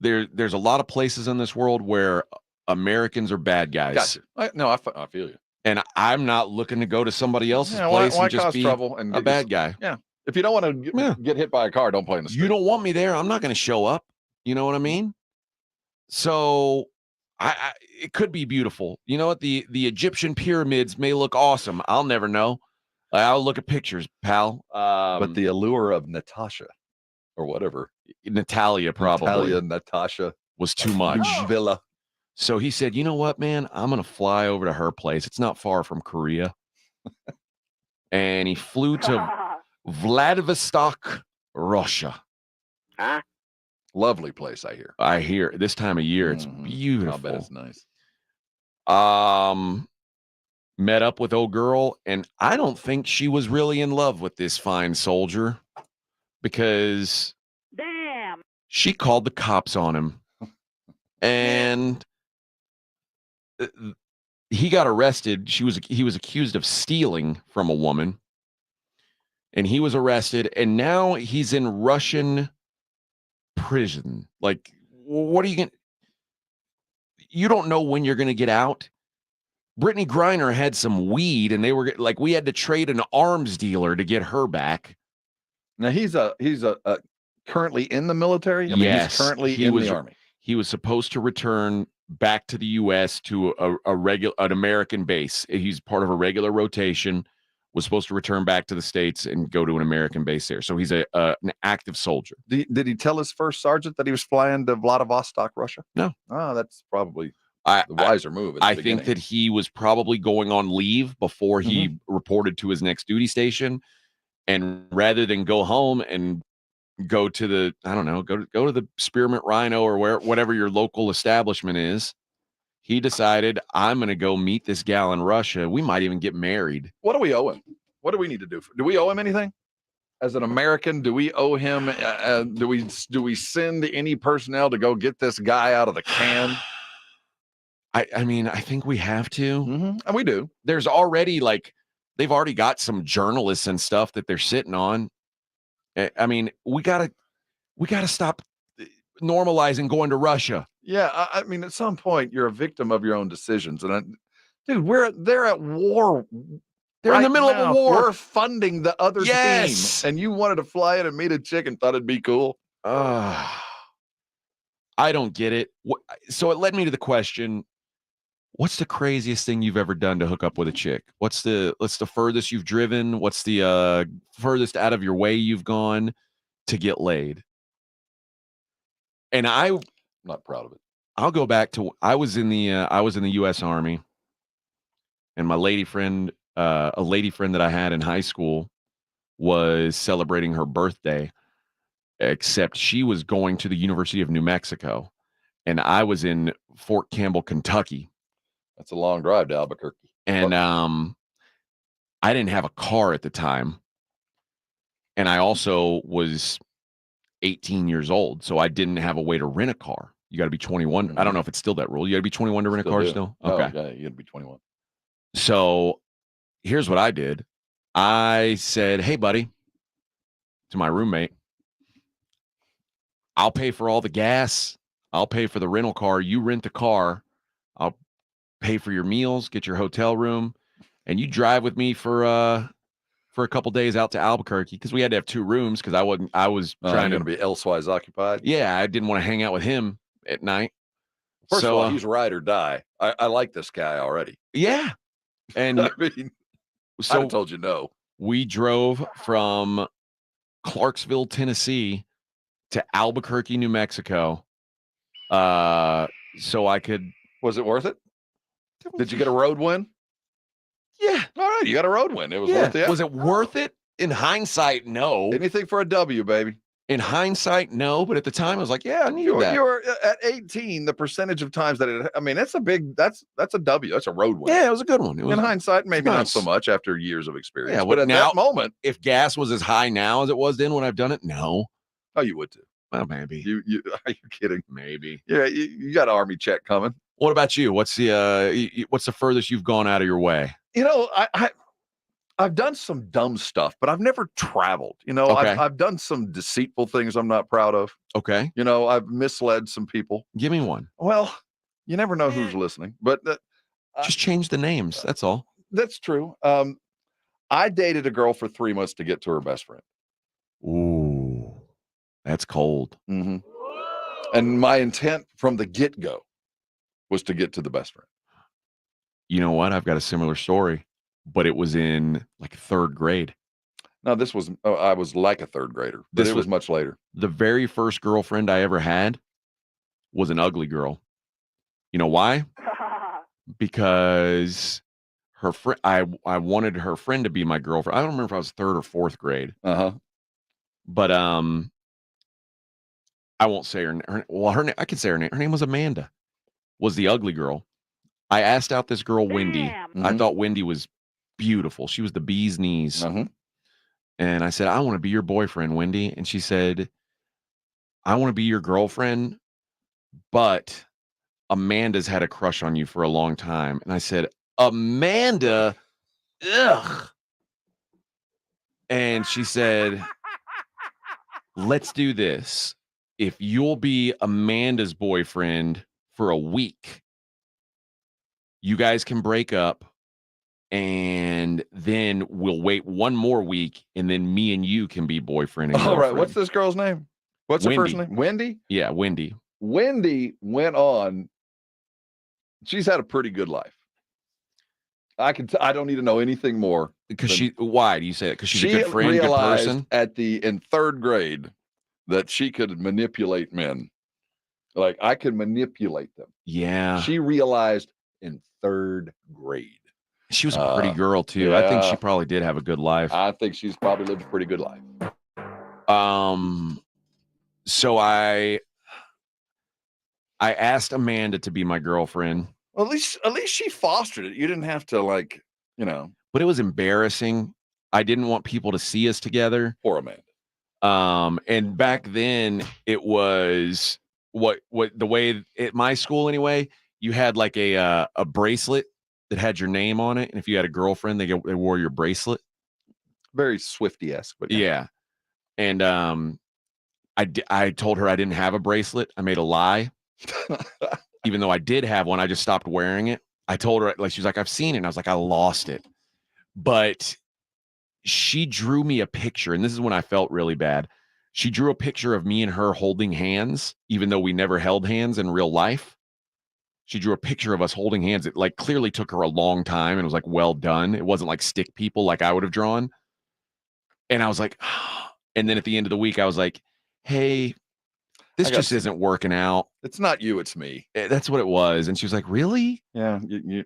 [SPEAKER 3] there's a lot of places in this world where Americans are bad guys.
[SPEAKER 10] Gotcha. I feel you.
[SPEAKER 3] And I'm not looking to go to somebody else's place and just be trouble and a bad guy.
[SPEAKER 10] Yeah. If you don't want to get hit by a car, don't play in the street.
[SPEAKER 3] You don't want me there. I'm not going to show up. You know what I mean? So it could be beautiful. You know what? The Egyptian pyramids may look awesome. I'll never know. I'll look at pictures, pal.
[SPEAKER 10] But the allure of Natasha or whatever.
[SPEAKER 3] Natalia probably.
[SPEAKER 10] Natasha
[SPEAKER 3] was too much.
[SPEAKER 10] Villa.
[SPEAKER 3] So he said, you know what, man? I'm going to fly over to her place. It's not far from Korea. And he flew to Vladivostok, Russia.
[SPEAKER 10] Lovely place, I hear.
[SPEAKER 3] I hear this time of year, it's beautiful.
[SPEAKER 10] I bet it's nice.
[SPEAKER 3] Met up with old girl, and I don't think she was really in love with this fine soldier because she called the cops on him. And he got arrested. He was accused of stealing from a woman, and he was arrested, and now he's in Russian prison. Like, what are you going to... You don't know when you're going to get out. Brittany Griner had some weed, and they were like, we had to trade an arms dealer to get her back.
[SPEAKER 10] Now he's currently in the military. I mean,
[SPEAKER 3] Yes,
[SPEAKER 10] he's currently
[SPEAKER 3] he
[SPEAKER 10] in
[SPEAKER 3] was-
[SPEAKER 10] the army.
[SPEAKER 3] He was supposed to return back to the U.S. to an American base. He's part of a regular rotation. Was supposed to return back to the States and go to an American base there. So he's an active soldier.
[SPEAKER 10] Did he tell his first sergeant that he was flying to Vladivostok, Russia?
[SPEAKER 3] No.
[SPEAKER 10] Oh, that's probably the wiser move.
[SPEAKER 3] I think that he was probably going on leave before he reported to his next duty station, and rather than go home and go to the, I don't know, go to the Spearmint Rhino or whatever your local establishment is, he decided, I'm going to go meet this gal in Russia. We might even get married.
[SPEAKER 10] What do we owe him? What do we need to do? Do we owe him anything? As an American, do we owe him? Do we send any personnel to go get this guy out of the can?
[SPEAKER 3] I mean, I think we have to.
[SPEAKER 10] And we do.
[SPEAKER 3] There's already they've already got some journalists and stuff that they're sitting on. I mean, we gotta stop normalizing going to Russia.
[SPEAKER 10] Yeah, I mean, at some point, you're a victim of your own decisions. And dude, they're at war.
[SPEAKER 3] They're in the middle of a war.
[SPEAKER 10] We're funding the other
[SPEAKER 3] Yes.
[SPEAKER 10] team, and you wanted to fly in and meet a chick and thought it'd be cool.
[SPEAKER 3] I don't get it. So it led me to the question: what's the craziest thing you've ever done to hook up with a chick? What's the furthest you've driven? What's the furthest out of your way you've gone to get laid? And I'm
[SPEAKER 10] not proud of it.
[SPEAKER 3] I'll go back to I was in the U.S. Army, and my lady friend, a lady friend that I had in high school, was celebrating her birthday. Except she was going to the University of New Mexico, and I was in Fort Campbell, Kentucky.
[SPEAKER 10] That's a long drive to Albuquerque.
[SPEAKER 3] And I didn't have a car at the time. And I also was 18 years old, so I didn't have a way to rent a car. You got to be 21. I don't know if it's still that rule. You got to be 21 to rent a car still? Okay.
[SPEAKER 10] Oh, yeah, you got to be 21.
[SPEAKER 3] So here's what I did. I said, hey, buddy, to my roommate, I'll pay for all the gas. I'll pay for the rental car. You rent the car. I'll pay for your meals, get your hotel room, and you drive with me for a couple days out to Albuquerque, because we had to have 2 rooms because I was trying
[SPEAKER 10] to be elsewise occupied.
[SPEAKER 3] Yeah, I didn't want to hang out with him at night.
[SPEAKER 10] First of all, he's ride or die. I like this guy already.
[SPEAKER 3] Yeah. And
[SPEAKER 10] I mean,
[SPEAKER 3] so
[SPEAKER 10] I told you no.
[SPEAKER 3] We drove from Clarksville, Tennessee to Albuquerque, New Mexico. So I could.
[SPEAKER 10] Was it worth it? Did you get a road win?
[SPEAKER 3] Yeah.
[SPEAKER 10] All right, you got a road win. It was worth it.
[SPEAKER 3] Was it worth it? In hindsight, no.
[SPEAKER 10] Anything for a W, baby.
[SPEAKER 3] In hindsight, no. But at the time, I was like, yeah, I knew that.
[SPEAKER 10] You were at 18. The percentage of times that that's a big. That's a W. That's a road win.
[SPEAKER 3] Yeah, it was a good one. It was,
[SPEAKER 10] in hindsight, maybe
[SPEAKER 3] nice.
[SPEAKER 10] not so much after years of experience.
[SPEAKER 3] Yeah,
[SPEAKER 10] but at
[SPEAKER 3] now,
[SPEAKER 10] that moment,
[SPEAKER 3] if gas was as high now as it was then when I've done it, no.
[SPEAKER 10] Oh, you would too.
[SPEAKER 3] Well, maybe.
[SPEAKER 10] You are you kidding?
[SPEAKER 3] Maybe.
[SPEAKER 10] Yeah, you got an Army check coming.
[SPEAKER 3] What about you? What's the furthest you've gone out of your way?
[SPEAKER 10] You know, I've done some dumb stuff, but I've never traveled. You know,
[SPEAKER 3] Okay.
[SPEAKER 10] I've done some deceitful things I'm not proud of.
[SPEAKER 3] Okay.
[SPEAKER 10] You know, I've misled some people.
[SPEAKER 3] Give me one.
[SPEAKER 10] Well, you never know who's listening, but
[SPEAKER 3] just change the names. That's all.
[SPEAKER 10] That's true. I dated a girl for 3 months to get to her best friend.
[SPEAKER 3] Ooh, that's cold.
[SPEAKER 10] Mm-hmm. And my intent from the get-go was to get to the best friend.
[SPEAKER 3] You know what? I've got a similar story. but it was in like 3rd grade.
[SPEAKER 10] No, this was I was like a 3rd grader, but it was much later.
[SPEAKER 3] The very first girlfriend I ever had was an ugly girl. You know why? Because her friend, I wanted her friend to be my girlfriend. I don't remember if I was 3rd or 4th grade. But I won't say her name. Well, her name, I can say her name. Her name was Amanda. Was the ugly girl. I asked out this girl, Wendy. I thought Wendy was beautiful. She was the bee's knees. And I said, I want to be your boyfriend, Wendy. And she said, I want to be your girlfriend, but Amanda's had a crush on you for a long time. And I said, Amanda, ugh. And she said, let's do this. If you'll be Amanda's boyfriend for a week, you guys can break up, and then we'll wait one more week, and then me and you can be boyfriend and girlfriend.
[SPEAKER 10] All right. What's this girl's name? What's her first name? Wendy?
[SPEAKER 3] Yeah, Wendy.
[SPEAKER 10] Wendy went on. She's had a pretty good life. I don't need to know anything more.
[SPEAKER 3] Because why do you say that? Because she's a good friend, good person?
[SPEAKER 10] In 3rd grade that she could manipulate men. Like, I could manipulate them.
[SPEAKER 3] Yeah.
[SPEAKER 10] She realized in 3rd grade.
[SPEAKER 3] She was a pretty girl, too.
[SPEAKER 10] Yeah.
[SPEAKER 3] I think she probably did have a good life.
[SPEAKER 10] I think she's probably lived a pretty good life.
[SPEAKER 3] So I asked Amanda to be my girlfriend.
[SPEAKER 10] Well, at least she fostered it. You didn't have to, like, you know.
[SPEAKER 3] But it was embarrassing. I didn't want people to see us together.
[SPEAKER 10] Poor Amanda.
[SPEAKER 3] And back then it was what the way at my school anyway, you had like a bracelet that had your name on it, and if you had a girlfriend, they wore your bracelet.
[SPEAKER 10] Very Swifty-esque, but
[SPEAKER 3] yeah. And I told her I didn't have a bracelet. I made a lie. Even though I did have one, I just stopped wearing it. I told her, like, she was like, I've seen it. And I was like, I lost it. But she drew me a picture, and this is when I felt really bad. She drew a picture of me and her holding hands, even though we never held hands in real life. She drew a picture of us holding hands. It like clearly took her a long time, and it was like well done. It wasn't like stick people like I would have drawn. And I was like, and then at the end of the week, I was like, hey, this just isn't working out.
[SPEAKER 10] It's not you, it's me.
[SPEAKER 3] That's what it was. And she was like, really?
[SPEAKER 10] Yeah, you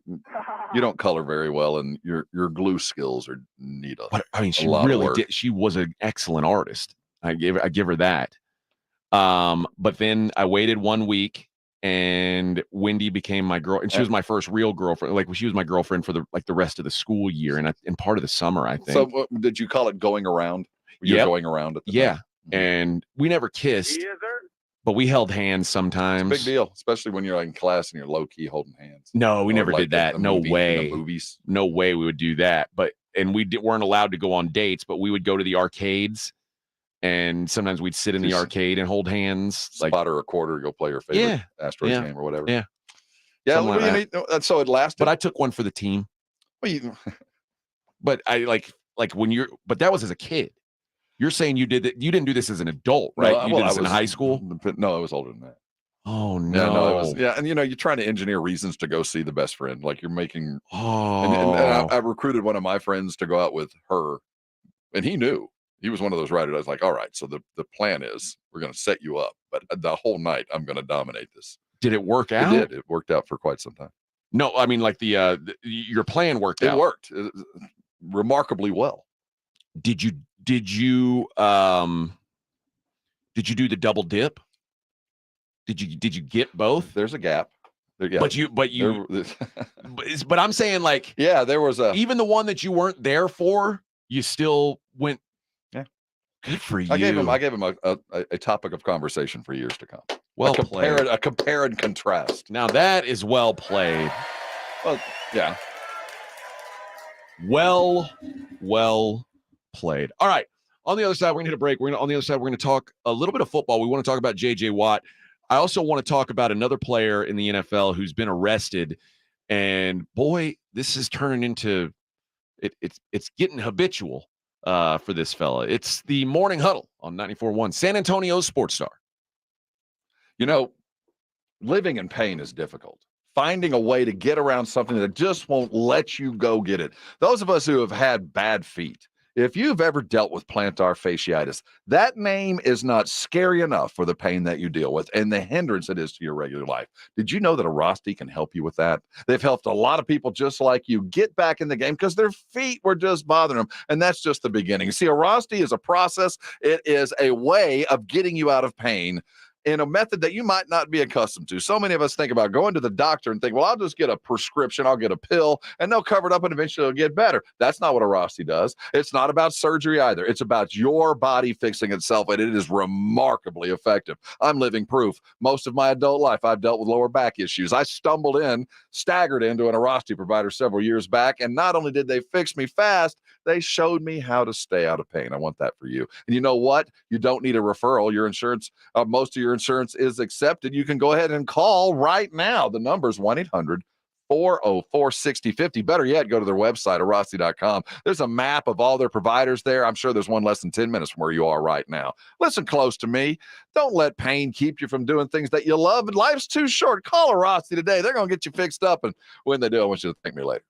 [SPEAKER 10] don't color very well, and your glue skills are neat.
[SPEAKER 3] But I mean, she really did. She was an excellent artist. I give her that. But then I waited 1 week, and Wendy became my girl, and she was my first real girlfriend. Like, she was my girlfriend for the rest of the school year and part of the summer, I think.
[SPEAKER 10] So did you call it going around?
[SPEAKER 3] Yeah,
[SPEAKER 10] going around at the
[SPEAKER 3] time. And we never kissed. But we held hands sometimes.
[SPEAKER 10] It's a big deal, especially when you're like in class and you're low key holding hands.
[SPEAKER 3] No, we never did that. No way.
[SPEAKER 10] Movies.
[SPEAKER 3] No way we would do that. And we weren't allowed to go on dates, but we would go to the arcades, and sometimes we'd sit in the arcade and hold hands.
[SPEAKER 10] Spot or a quarter, go play your favorite Astros game or whatever.
[SPEAKER 3] Yeah.
[SPEAKER 10] Yeah. So it lasted.
[SPEAKER 3] But I took one for the team. But I but that was as a kid. You're saying you did that? You didn't do this as an adult, right?
[SPEAKER 10] No,
[SPEAKER 3] you did this in high school?
[SPEAKER 10] No, I was older than that.
[SPEAKER 3] Oh no!
[SPEAKER 10] And you're trying to engineer reasons to go see the best friend. Like you're making.
[SPEAKER 3] Oh.
[SPEAKER 10] And I recruited one of my friends to go out with her, and he knew. He was one of those writers. I was like, all right, so the plan is we're going to set you up, but the whole night I'm going to dominate this.
[SPEAKER 3] Did it work out?
[SPEAKER 10] It did. It worked out for quite some time.
[SPEAKER 3] No, I mean like your plan worked out.
[SPEAKER 10] It worked remarkably well.
[SPEAKER 3] Did you do the double dip? Did you get both?
[SPEAKER 10] There's a gap. Yeah.
[SPEAKER 3] But I'm saying like,
[SPEAKER 10] there was
[SPEAKER 3] even the one that you weren't there for, you still went.
[SPEAKER 10] Yeah.
[SPEAKER 3] Good for you.
[SPEAKER 10] I gave him a topic of conversation for years to come.
[SPEAKER 3] Well
[SPEAKER 10] played. A compare and contrast.
[SPEAKER 3] Now that is well played.
[SPEAKER 10] Well, yeah.
[SPEAKER 3] Well played. All right. On the other side, we're going to hit a break. On the other side, we're going to talk a little bit of football. We want to talk about J.J. Watt. I also want to talk about another player in the NFL who's been arrested. And boy, this is turning into it's getting habitual for this fella. It's the Morning Huddle on 94.1 San Antonio Sports Star.
[SPEAKER 10] Living in pain is difficult. finding a way to get around something that just won't let you go get it. Those of us who have had bad feet, if you've ever dealt with plantar fasciitis, that name is not scary enough for the pain that you deal with and the hindrance it is to your regular life. Did you know that Arasti can help you with that? They've helped a lot of people just like you get back in the game because their feet were just bothering them. And that's just the beginning. See, Arasti is a process. It is a way of getting you out of pain in a method that you might not be accustomed to. So many of us think about going to the doctor and think, well, I'll just get a prescription, I'll get a pill, and they'll cover it up and eventually it'll get better. That's not what Arasti does. It's not about surgery either. It's about your body fixing itself, and it is remarkably effective. I'm living proof. Most of my adult life, I've dealt with lower back issues. I staggered into an Arasti provider several years back, and not only did they fix me fast, they showed me how to stay out of pain. I want that for you. And you know what? You don't need a referral. Your insurance, most of your insurance is accepted. You can go ahead and call right now. The number is 1-800-404-6050. Better yet, go to their website, Arasti.com. There's a map of all their providers there. I'm sure there's one less than 10 minutes from where you are right now. Listen close to me. Don't let pain keep you from doing things that you love. And life's too short. Call Arasti today. They're going to get you fixed up. And when they do, I want you to thank me later.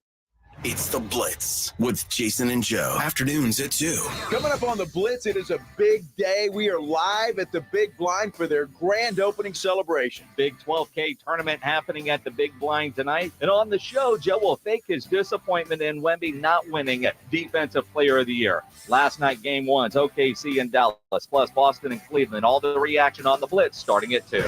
[SPEAKER 2] It's The Blitz with Jason and Joe. Afternoons at 2.
[SPEAKER 20] Coming up on The Blitz, it is a big day. We are live at the Big Blind for their grand opening celebration.
[SPEAKER 5] Big 12K tournament happening at the Big Blind tonight. And on the show, Joe will fake his disappointment in Wemby not winning Defensive Player of the Year. Last night, Game 1's OKC and Dallas, plus Boston and Cleveland. All the reaction on The Blitz starting at 2.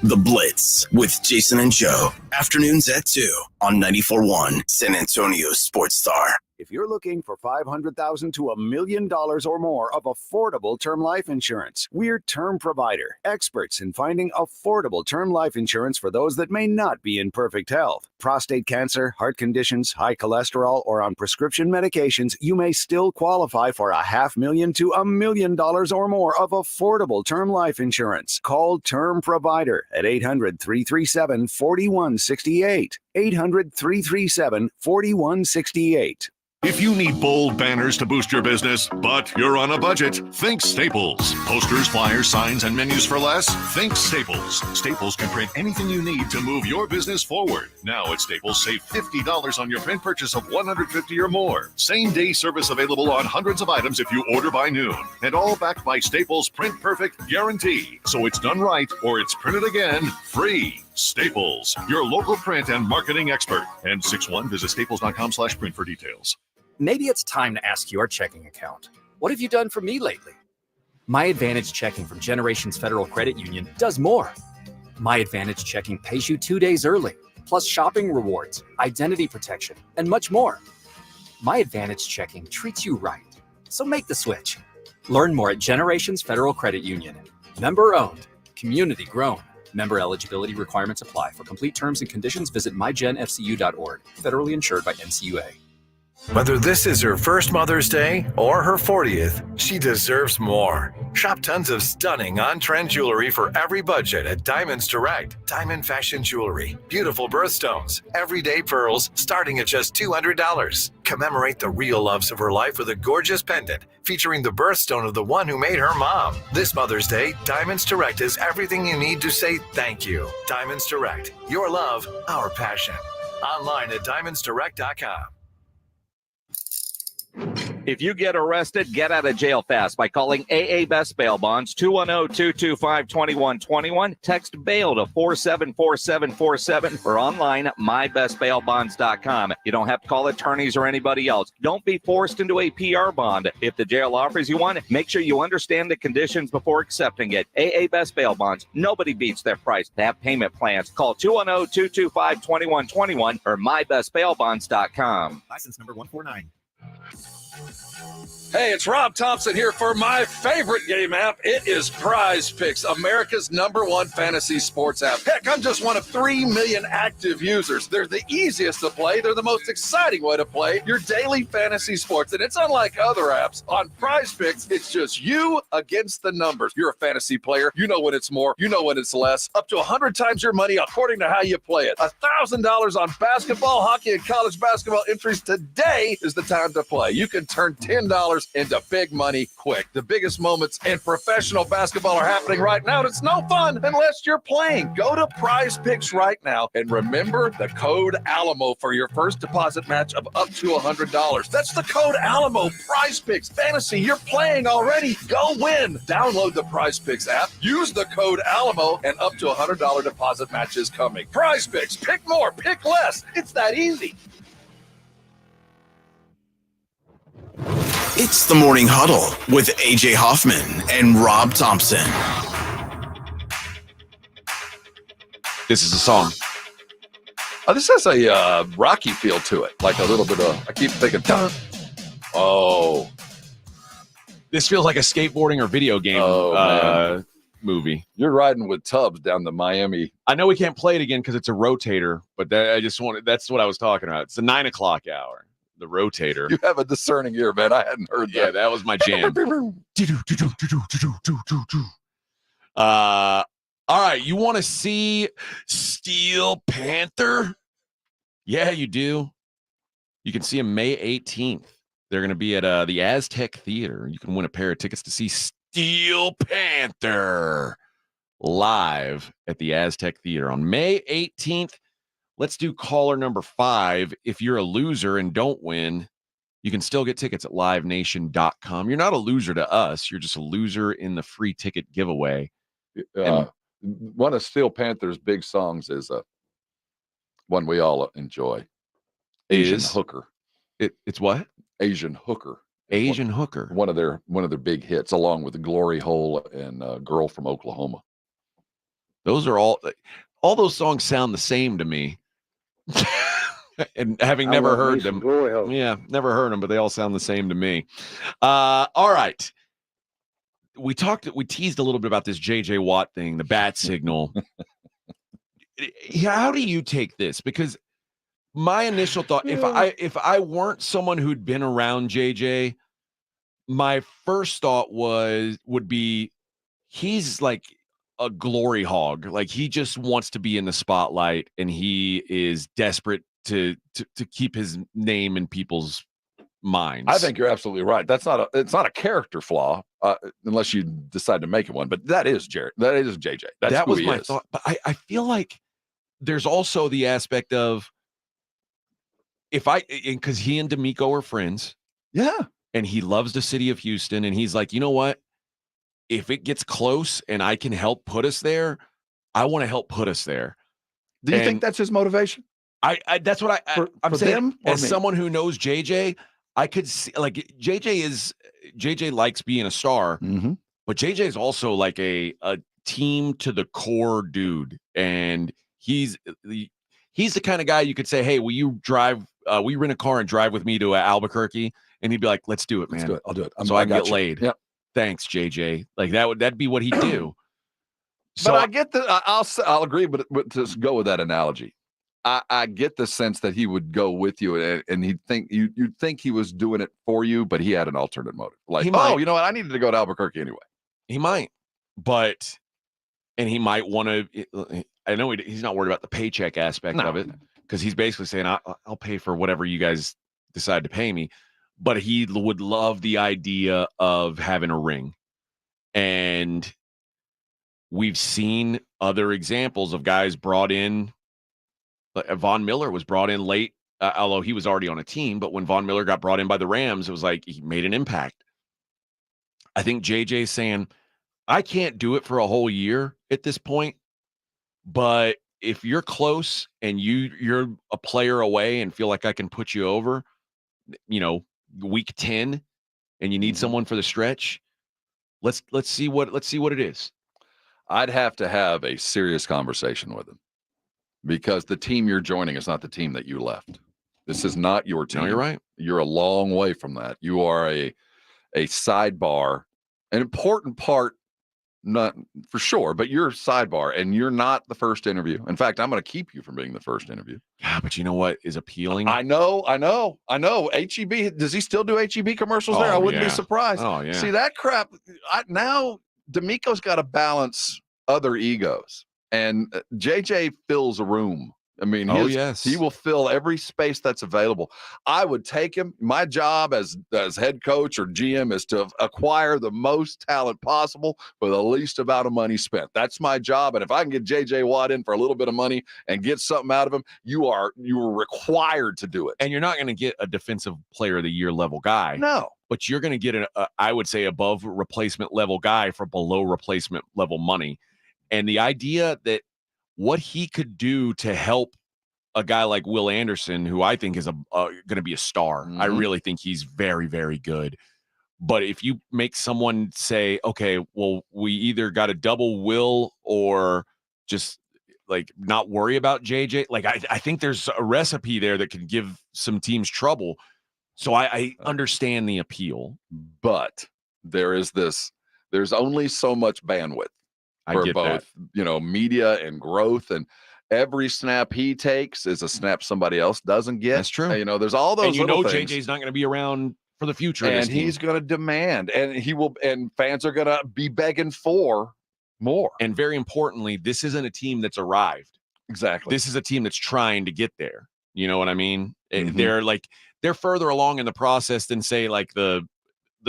[SPEAKER 2] The Blitz with Jason and Joe. Afternoons at 2 on 94.1 San Antonio Sports Star.
[SPEAKER 24] If you're looking for $500,000 to $1 million or more of affordable term life insurance, we're Term Provider, experts in finding affordable term life insurance for those that may not be in perfect health. Prostate cancer, heart conditions, high cholesterol, or on prescription medications, you may still qualify for $500,000 to $1 million or more of affordable term life insurance. Call Term Provider at 800-337-4168. 800-337-4168.
[SPEAKER 6] If you need bold banners to boost your business, but you're on a budget, think Staples. Posters, flyers, signs, and menus for less? Think Staples. Staples can print anything you need to move your business forward. Now at Staples, save $50 on your print purchase of $150 or more. Same-day service available on hundreds of items if you order by noon. And all backed by Staples' Print Perfect guarantee. So it's done right or it's printed again free. Staples, your local print and marketing expert. And 61, visit staples.com/print for details.
[SPEAKER 7] Maybe it's time to ask your checking account. What have you done for me lately? My Advantage Checking from Generations Federal Credit Union does more. My Advantage Checking pays you 2 days early, plus shopping rewards, identity protection, and much more. My Advantage Checking treats you right. So make the switch. Learn more at Generations Federal Credit Union. Member owned, community grown. Member eligibility requirements apply. For complete terms and conditions, visit mygenfcu.org. Federally insured by NCUA.
[SPEAKER 8] Whether this is her first Mother's Day or her 40th, she deserves more. Shop tons of stunning on-trend jewelry for every budget at Diamonds Direct. Diamond fashion jewelry, beautiful birthstones, everyday pearls starting at just $200. Commemorate the real loves of her life with a gorgeous pendant featuring the birthstone of the one who made her mom. This Mother's Day, Diamonds Direct is everything you need to say thank you. Diamonds Direct, your love, our passion. Online at diamondsdirect.com.
[SPEAKER 5] If you get arrested, get out of jail fast by calling AA Best Bail Bonds, 210-225-2121. Text bail to 474747 or online at mybestbailbonds.com. You don't have to call attorneys or anybody else. Don't be forced into a PR bond. If the jail offers you one, make sure you understand the conditions before accepting it. AA Best Bail Bonds. Nobody beats their price. They have payment plans. Call 210-225-2121 or mybestbailbonds.com.
[SPEAKER 9] License number 149.
[SPEAKER 11] Hey, it's Rob Thompson here for my favorite game app. It is Prize Picks, America's #1 fantasy sports app. Heck, I'm just one of 3 million active users. They're the easiest to play. They're the most exciting way to play your daily fantasy sports. And it's unlike other apps. On Prize Picks, it's just you against the numbers. You're a fantasy player. You know when it's more. You know when it's less. Up to 100 times your money according to how you play it. $1,000 on basketball, hockey, and college basketball entries. Today is the time to play. play. You can turn $10 into big money quick. The biggest moments in professional basketball are happening right now, and it's no fun unless you're playing. Go to Prize Picks right now and remember the code Alamo for your first deposit match of up to $100. That's the code Alamo. Prize Picks. Fantasy, you're playing already. Go win. Download the Prize Picks app. Use the code Alamo, and up to $100 deposit match is coming. Prize Picks. Pick more. Pick less. It's that easy.
[SPEAKER 2] It's the Morning Huddle with AJ Hoffman and Rob Thompson.
[SPEAKER 3] This is a song.
[SPEAKER 10] This has a Rocky feel to it, like a little bit of. I keep thinking, oh,
[SPEAKER 3] this feels like a skateboarding or video game movie.
[SPEAKER 10] You're riding with Tubbs down the Miami.
[SPEAKER 3] I know we can't play it again because it's a rotator, but that's what I was talking about. It's the 9 o'clock hour. The rotator.
[SPEAKER 10] You have a discerning ear, man. I hadn't heard that.
[SPEAKER 3] Yeah, that was my jam. All right, you want to see Steel Panther? Yeah, you do. You can see them May 18th. They're going to be at the Aztec Theater. You can win a pair of tickets to see Steel Panther live at the Aztec Theater on May 18th. Let's do caller number 5. If you're a loser and don't win, you can still get tickets at livenation.com. You're not a loser to us. You're just a loser in the free ticket giveaway.
[SPEAKER 10] One of Steel Panther's big songs is one we all enjoy. Asian Hooker.
[SPEAKER 3] It's what?
[SPEAKER 10] Asian Hooker.
[SPEAKER 3] Asian Hooker.
[SPEAKER 10] One of their big hits, along with the Glory Hole and Girl from Oklahoma.
[SPEAKER 3] Those are all those songs sound the same to me. And having never heard them, never heard them, but they all sound the same to me. All right. We teased a little bit about this JJ Watt thing, the bat signal. How do you take this? Because my initial thought, if I weren't someone who'd been around JJ, my first thought would be he's like a glory hog. Like he just wants to be in the spotlight, and he is desperate to keep his name in people's minds.
[SPEAKER 10] I think you're absolutely right. It's not a character flaw, unless you decide to make it one. But that is Jared. That is JJ.
[SPEAKER 3] That was my thought. But I feel like there's also the aspect of because he and D'Amico are friends.
[SPEAKER 10] Yeah.
[SPEAKER 3] And he loves the city of Houston. And he's like, you know what? If it gets close and I can help put us there, I want to help put us there.
[SPEAKER 10] Do you think that's his motivation?
[SPEAKER 3] That's what I'm
[SPEAKER 10] for
[SPEAKER 3] saying.
[SPEAKER 10] them
[SPEAKER 3] As someone who knows JJ, I could see like JJ likes being a star, but JJ is also like a team to the core dude, and he's the kind of guy you could say, hey, will you drive? Will you rent a car and drive with me to Albuquerque? And he'd be like, let's do it, man.
[SPEAKER 10] Let's do it. I'll do it.
[SPEAKER 3] So I can get
[SPEAKER 10] you.
[SPEAKER 3] laid.
[SPEAKER 10] Yep.
[SPEAKER 3] Thanks, JJ. Like that'd be what he'd do.
[SPEAKER 10] So I get I'll agree, but just go with that analogy. I get the sense that he would go with you, and you'd think he was doing it for you, but he had an alternate motive. Like, you know what? I needed to go to Albuquerque anyway.
[SPEAKER 3] He might, and he might want to. I know he's not worried about the paycheck aspect of it, because he's basically saying, I'll pay for whatever you guys decide to pay me. But he would love the idea of having a ring. And we've seen other examples of guys brought in. Von Miller was brought in late, although he was already on a team. But when Von Miller got brought in by the Rams, it was like he made an impact. I think JJ's saying, I can't do it for a whole year at this point. But if you're close and you're a player away and feel like I can put you over, week 10, and you need someone for the stretch, let's see what it is.
[SPEAKER 10] I'd have to have a serious conversation with him, because the team you're joining is not the team that you left. This is not your team.
[SPEAKER 3] No, you're right.
[SPEAKER 10] You're a long way from that. You are a sidebar, an important part, not for sure, but you're a sidebar, and you're not the first interview. In fact, I'm going to keep you from being the first interview.
[SPEAKER 3] Yeah, but you know what is appealing?
[SPEAKER 10] I know. HEB, does he still do HEB commercials there? I wouldn't be surprised.
[SPEAKER 3] Oh, yeah.
[SPEAKER 10] See, that crap, now D'Amico's got to balance other egos, and JJ fills a room I mean,
[SPEAKER 3] yes,
[SPEAKER 10] he will fill every space that's available. I would take him. My job as head coach or GM is to acquire the most talent possible for the least amount of money spent. That's my job. And if I can get J.J. Watt in for a little bit of money and get something out of him, you are required to do it.
[SPEAKER 3] And you're not going to get a defensive player of the year level guy.
[SPEAKER 10] No.
[SPEAKER 3] But you're going to get I would say, above replacement level guy for below replacement level money. And the idea that what he could do to help a guy like Will Anderson, who I think is going to be a star. I really think he's very, very good. But if you make someone say, okay, well, we either got to double Will or just like not worry about JJ. Like I think there's a recipe there that could give some teams trouble. So I understand the appeal.
[SPEAKER 10] But there's only so much bandwidth. For both, media and growth, and every snap he takes is a snap somebody else doesn't get.
[SPEAKER 3] That's true.
[SPEAKER 10] There's all those.
[SPEAKER 3] And
[SPEAKER 10] things.
[SPEAKER 3] JJ's not going to be around for the future,
[SPEAKER 10] and he's going to demand, and he will, and fans are going to be begging for more.
[SPEAKER 3] And very importantly, this isn't a team that's arrived.
[SPEAKER 10] Exactly.
[SPEAKER 3] This is a team that's trying to get there. You know what I mean? They're further along in the process than say like the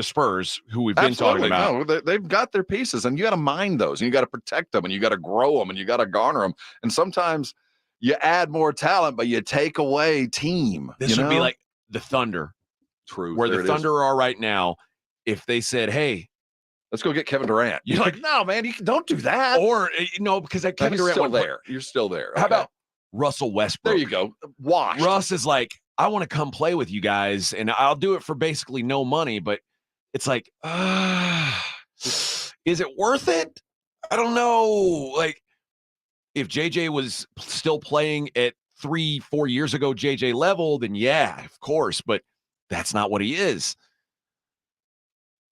[SPEAKER 3] Spurs, who we've been talking about.
[SPEAKER 10] No, they've got their pieces, and you got to mind those, and you got to protect them, and you got to grow them, and you got to garner them. And sometimes you add more talent, but you take away team.
[SPEAKER 3] This would be like the Thunder.
[SPEAKER 10] True.
[SPEAKER 3] Where the Thunder are right now. If they said, hey,
[SPEAKER 10] let's go get Kevin Durant. You're like, no, man, you don't do that.
[SPEAKER 3] Or, because that Kevin Durant
[SPEAKER 10] still there. You're still there.
[SPEAKER 3] How about Russell Westbrook?
[SPEAKER 10] There you go. Washed.
[SPEAKER 3] Russ is like, I want to come play with you guys, and I'll do it for basically no money, but it's like, is it worth it? I don't know. Like, if JJ was still playing at 3-4 years ago JJ level, then yeah, of course. But that's not what he is.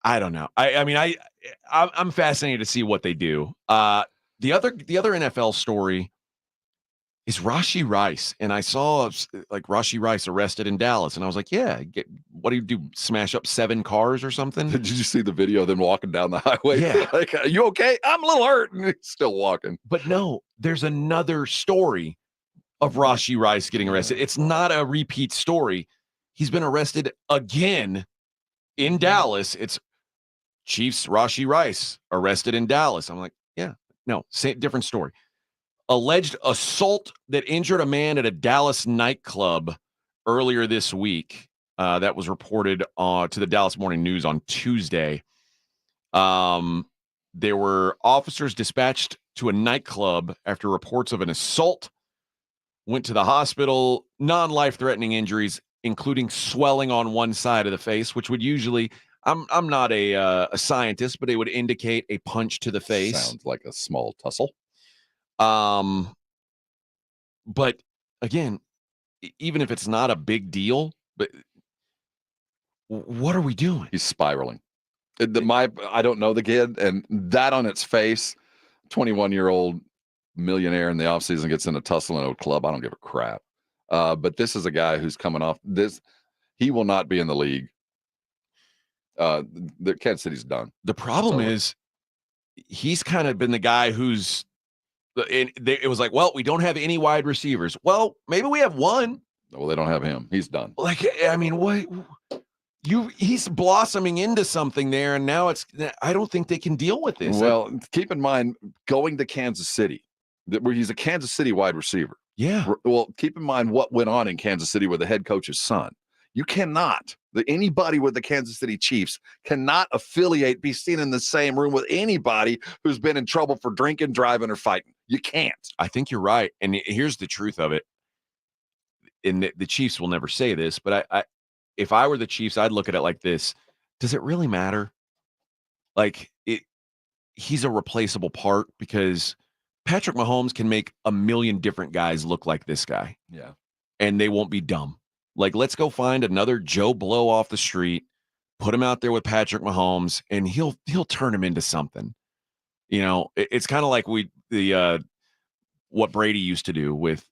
[SPEAKER 3] I don't know. I'm fascinated to see what they do. The other NFL story is Rashee Rice. And I saw like Rashee Rice arrested in Dallas. And I was like, yeah, what do you do? Smash up 7 cars or something?
[SPEAKER 10] Did you see the video of them walking down the highway?
[SPEAKER 3] Yeah.
[SPEAKER 10] Like, are you okay? I'm a little hurt. And he's still walking.
[SPEAKER 3] But no, there's another story of Rashee Rice getting arrested. It's not a repeat story. He's been arrested again in Dallas. It's Chiefs Rashee Rice arrested in Dallas. I'm like, yeah, no, different story. Alleged assault that injured a man at a Dallas nightclub earlier this week. That was reported to the Dallas Morning News on Tuesday. There were officers dispatched to a nightclub after reports of an assault. Went to the hospital, non-life-threatening injuries, including swelling on one side of the face, which would usually, I'm not a scientist, but it would indicate a punch to the face.
[SPEAKER 10] Sounds like a small tussle.
[SPEAKER 3] But again, even if it's not a big deal, but what are we doing?
[SPEAKER 10] He's spiraling. I don't know the kid, and that on its face, 21-year-old millionaire in the offseason gets in a tussle in a club. I don't give a crap. But this is a guy who's coming off this. He will not be in the league. The Kansas City's done.
[SPEAKER 3] The problem is he's kind of been the guy who's it was like, well, we don't have any wide receivers. Well, maybe we have one.
[SPEAKER 10] Well, they don't have him. He's done.
[SPEAKER 3] Like, I mean, what he's blossoming into something there, and now I don't think they can deal with this.
[SPEAKER 10] Well, keep in mind, going to Kansas City, where he's a Kansas City wide receiver.
[SPEAKER 3] Yeah.
[SPEAKER 10] Well, keep in mind what went on in Kansas City with the head coach's son. You cannot, anybody with the Kansas City Chiefs cannot be seen in the same room with anybody who's been in trouble for drinking, driving, or fighting. You can't.
[SPEAKER 3] I think you're right. And here's the truth of it. And the Chiefs will never say this, but if I were the Chiefs, I'd look at it like this. Does it really matter? Like, he's a replaceable part because Patrick Mahomes can make a million different guys look like this guy.
[SPEAKER 10] Yeah.
[SPEAKER 3] And they won't be dumb. Like, let's go find another Joe Blow off the street, put him out there with Patrick Mahomes, and he'll turn him into something. You know, it's kind of like what Brady used to do with,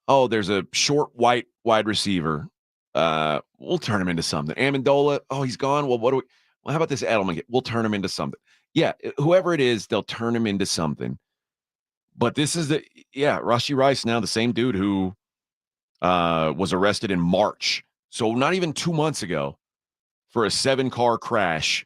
[SPEAKER 3] there's a short white wide receiver. We'll turn him into something. Amendola, he's gone. Well, how about this Edelman? We'll turn him into something. Yeah, whoever it is, they'll turn him into something. But this is Rashee Rice now, the same dude who was arrested in March. So not even 2 months ago for a 7-car crash.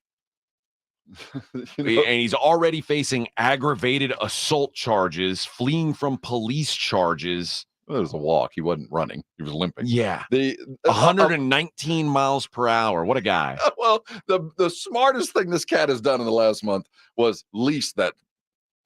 [SPEAKER 3] And he's already facing aggravated assault charges, fleeing from police charges.
[SPEAKER 10] Well, it was a walk. He wasn't running. He was limping.
[SPEAKER 3] Yeah. 119 miles per hour. What a guy.
[SPEAKER 10] Well, the smartest thing this cat has done in the last month was lease that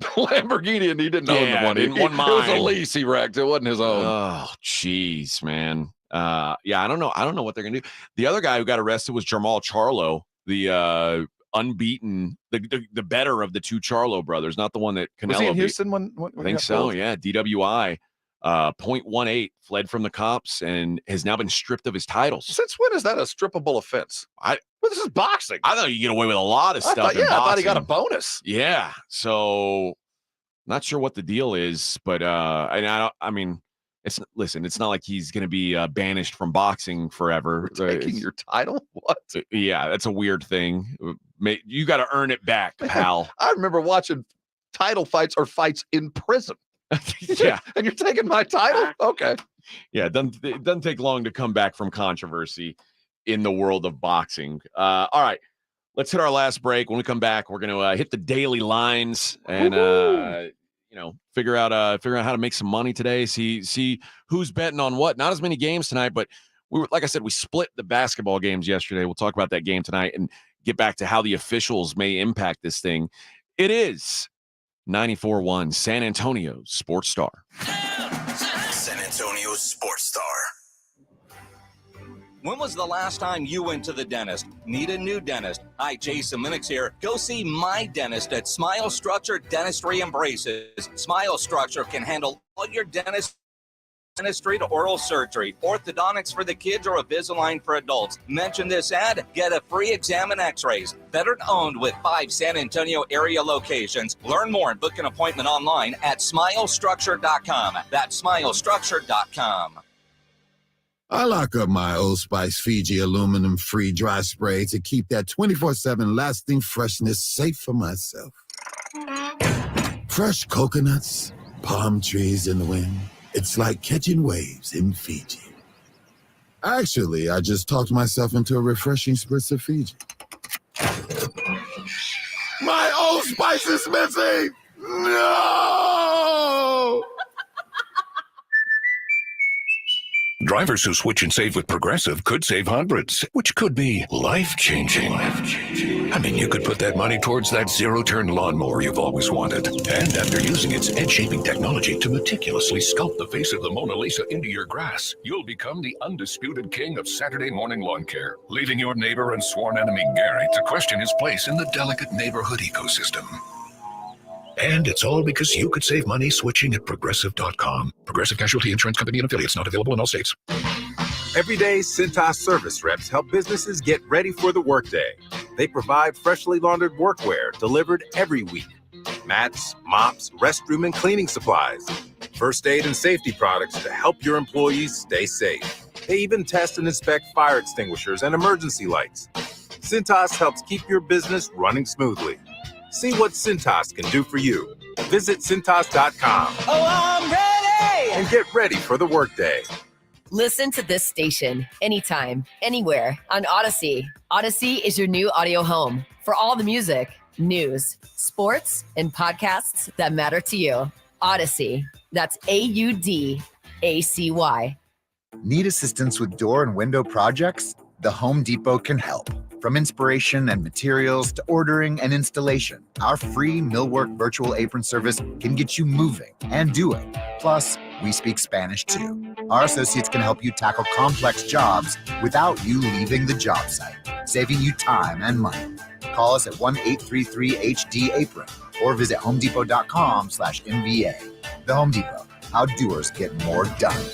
[SPEAKER 10] Lamborghini, and he didn't own the one. It was a lease he wrecked. It wasn't his own.
[SPEAKER 3] Oh, jeez, man. I don't know. I don't know what they're going to do. The other guy who got arrested was Jamal Charlo, the unbeaten, the better of the two Charlo brothers, not the one that Canelo
[SPEAKER 10] was he in
[SPEAKER 3] beat.
[SPEAKER 10] Houston when
[SPEAKER 3] I think so.
[SPEAKER 10] pulled?
[SPEAKER 3] Yeah, DWI, 0.18, fled from the cops and has now been stripped of his titles.
[SPEAKER 10] Since when is that a strippable offense? Well, this is boxing.
[SPEAKER 3] I thought you get away with a lot of stuff.
[SPEAKER 10] I thought he got a bonus.
[SPEAKER 3] Yeah, so not sure what the deal is, but it's not like he's going to be banished from boxing forever.
[SPEAKER 10] Taking your title? What?
[SPEAKER 3] Yeah, that's a weird thing. You got to earn it back, pal.
[SPEAKER 10] I remember watching title fights or fights in prison.
[SPEAKER 3] Yeah.
[SPEAKER 10] And you're taking my title? Okay.
[SPEAKER 3] Yeah, it doesn't take long to come back from controversy in the world of boxing. All right, let's hit our last break. When we come back, we're going to hit the daily lines and figure out how to make some money today. See who's betting on what. Not as many games tonight, but like I said, we split the basketball games yesterday. We'll talk about that game tonight and get back to how the officials may impact this thing. It is 94.1 San Antonio Sports Star.
[SPEAKER 2] San Antonio Sports Star.
[SPEAKER 5] When was the last time you went to the dentist? Need a new dentist? Hi, Jason Minix here. Go see my dentist at Smile Structure Dentistry and Braces. Smile Structure can handle all your dentistry to oral surgery, orthodontics for the kids, or Invisalign for adults. Mention this ad, get a free exam and x-rays. Veteran owned with 5 San Antonio area locations. Learn more and book an appointment online at smilestructure.com. That's smilestructure.com.
[SPEAKER 9] I lock up my Old Spice Fiji aluminum-free dry spray to keep that 24/7 lasting freshness safe for myself. Fresh coconuts, palm trees in the wind. It's like catching waves in Fiji. Actually, I just talked myself into a refreshing spritz of Fiji. My Old Spice is missing! No!
[SPEAKER 6] Drivers who switch and save with Progressive could save hundreds, which could be life-changing. I mean, you could put that money towards that zero-turn lawnmower you've always wanted. And after using its edge-shaping technology to meticulously sculpt the face of the Mona Lisa into your grass, you'll become the undisputed king of Saturday morning lawn care, leaving your neighbor and sworn enemy Gary to question his place in the delicate neighborhood ecosystem. And it's all because you could save money switching at Progressive.com. Progressive Casualty Insurance Company and affiliates, not available in all states.
[SPEAKER 12] Every day, Cintas service reps help businesses get ready for the workday. They provide freshly laundered workwear delivered every week. Mats, mops, restroom and cleaning supplies. First aid and safety products to help your employees stay safe. They even test and inspect fire extinguishers and emergency lights. Cintas helps keep your business running smoothly. See what Cintas can do for you. Visit Cintas.com.
[SPEAKER 13] Oh, I'm ready!
[SPEAKER 12] And get ready for the workday.
[SPEAKER 13] Listen to this station anytime, anywhere on Odyssey. Odyssey is your new audio home for all the music, news, sports, and podcasts that matter to you. Odyssey. That's AUDACY.
[SPEAKER 14] Need assistance with door and window projects? The Home Depot can help. From inspiration and materials to ordering and installation, our free Millwork virtual apron service can get you moving and doing. Plus, we speak Spanish too. Our associates can help you tackle complex jobs without you leaving the job site, saving you time and money. Call us at 1-833-HD-APRON or visit homedepot.com/MVA. The Home Depot, how doers get more done.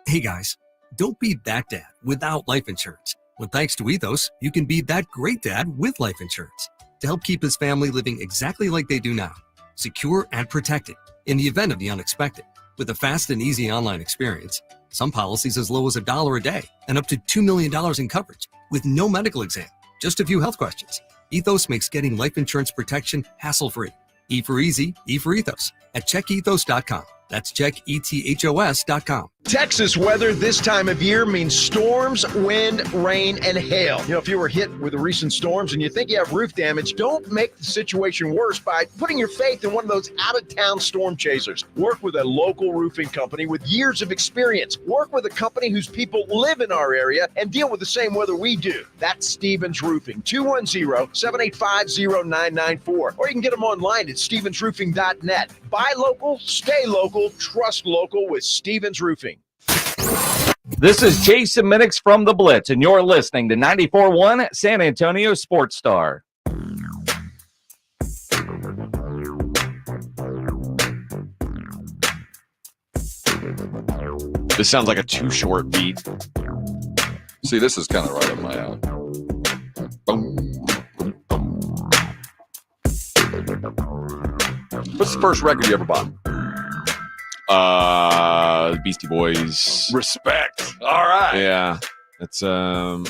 [SPEAKER 15] Hey guys, don't be that dad without life insurance. When thanks to Ethos, you can be that great dad with life insurance to help keep his family living exactly like they do now, secure and protected in the event of the unexpected. With a fast and easy online experience, some policies as low as $1 a day and up to $2 million in coverage with no medical exam, just a few health questions. Ethos makes getting life insurance protection hassle-free. E for easy, E for ethos at checkethos.com. That's checkethos.com.
[SPEAKER 20] Texas weather this time of year means storms, wind, rain, and hail. If you were hit with the recent storms and you think you have roof damage, don't make the situation worse by putting your faith in one of those out-of-town storm chasers. Work with a local roofing company with years of experience. Work with a company whose people live in our area and deal with the same weather we do. That's Stevens Roofing, 210-785-0994. Or you can get them online at stevensroofing.net. Buy local, stay local, trust local with Stevens Roofing.
[SPEAKER 5] This is Jason Minix from The Blitz, and you're listening to 94.1 San Antonio Sports Star.
[SPEAKER 3] This sounds like a too short beat.
[SPEAKER 10] See, this is kind of right up my alley. Boom. What's the first record you ever bought?
[SPEAKER 3] Beastie Boys.
[SPEAKER 10] Respect. All right.
[SPEAKER 3] Yeah, that's that's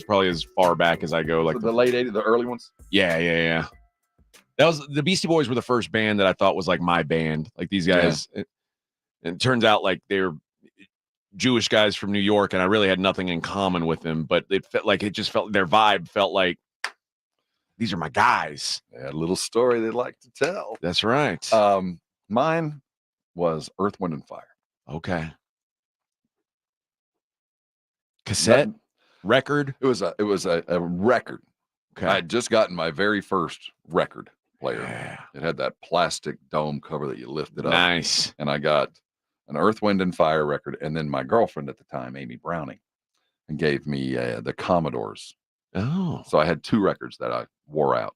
[SPEAKER 3] probably as far back as I go. Like
[SPEAKER 10] the late '80s, the early ones.
[SPEAKER 3] Yeah. That was the Beastie Boys were the first band that I thought was like my band. Like these guys, and it turns out like they're Jewish guys from New York, and I really had nothing in common with them. But it felt like their vibe felt like these are my guys.
[SPEAKER 10] They had a little story they'd like to tell.
[SPEAKER 3] That's right.
[SPEAKER 10] Mine was Earth, Wind, and Fire.
[SPEAKER 3] Okay. Cassette record.
[SPEAKER 10] It was a record.
[SPEAKER 3] Okay.
[SPEAKER 10] I had just gotten my very first record player. Yeah. It had that plastic dome cover that you lifted up.
[SPEAKER 3] Nice.
[SPEAKER 10] And I got an Earth, Wind, and Fire record. And then my girlfriend at the time, Amy Browning, and gave me the Commodores.
[SPEAKER 3] Oh.
[SPEAKER 10] So I had two records that I wore out.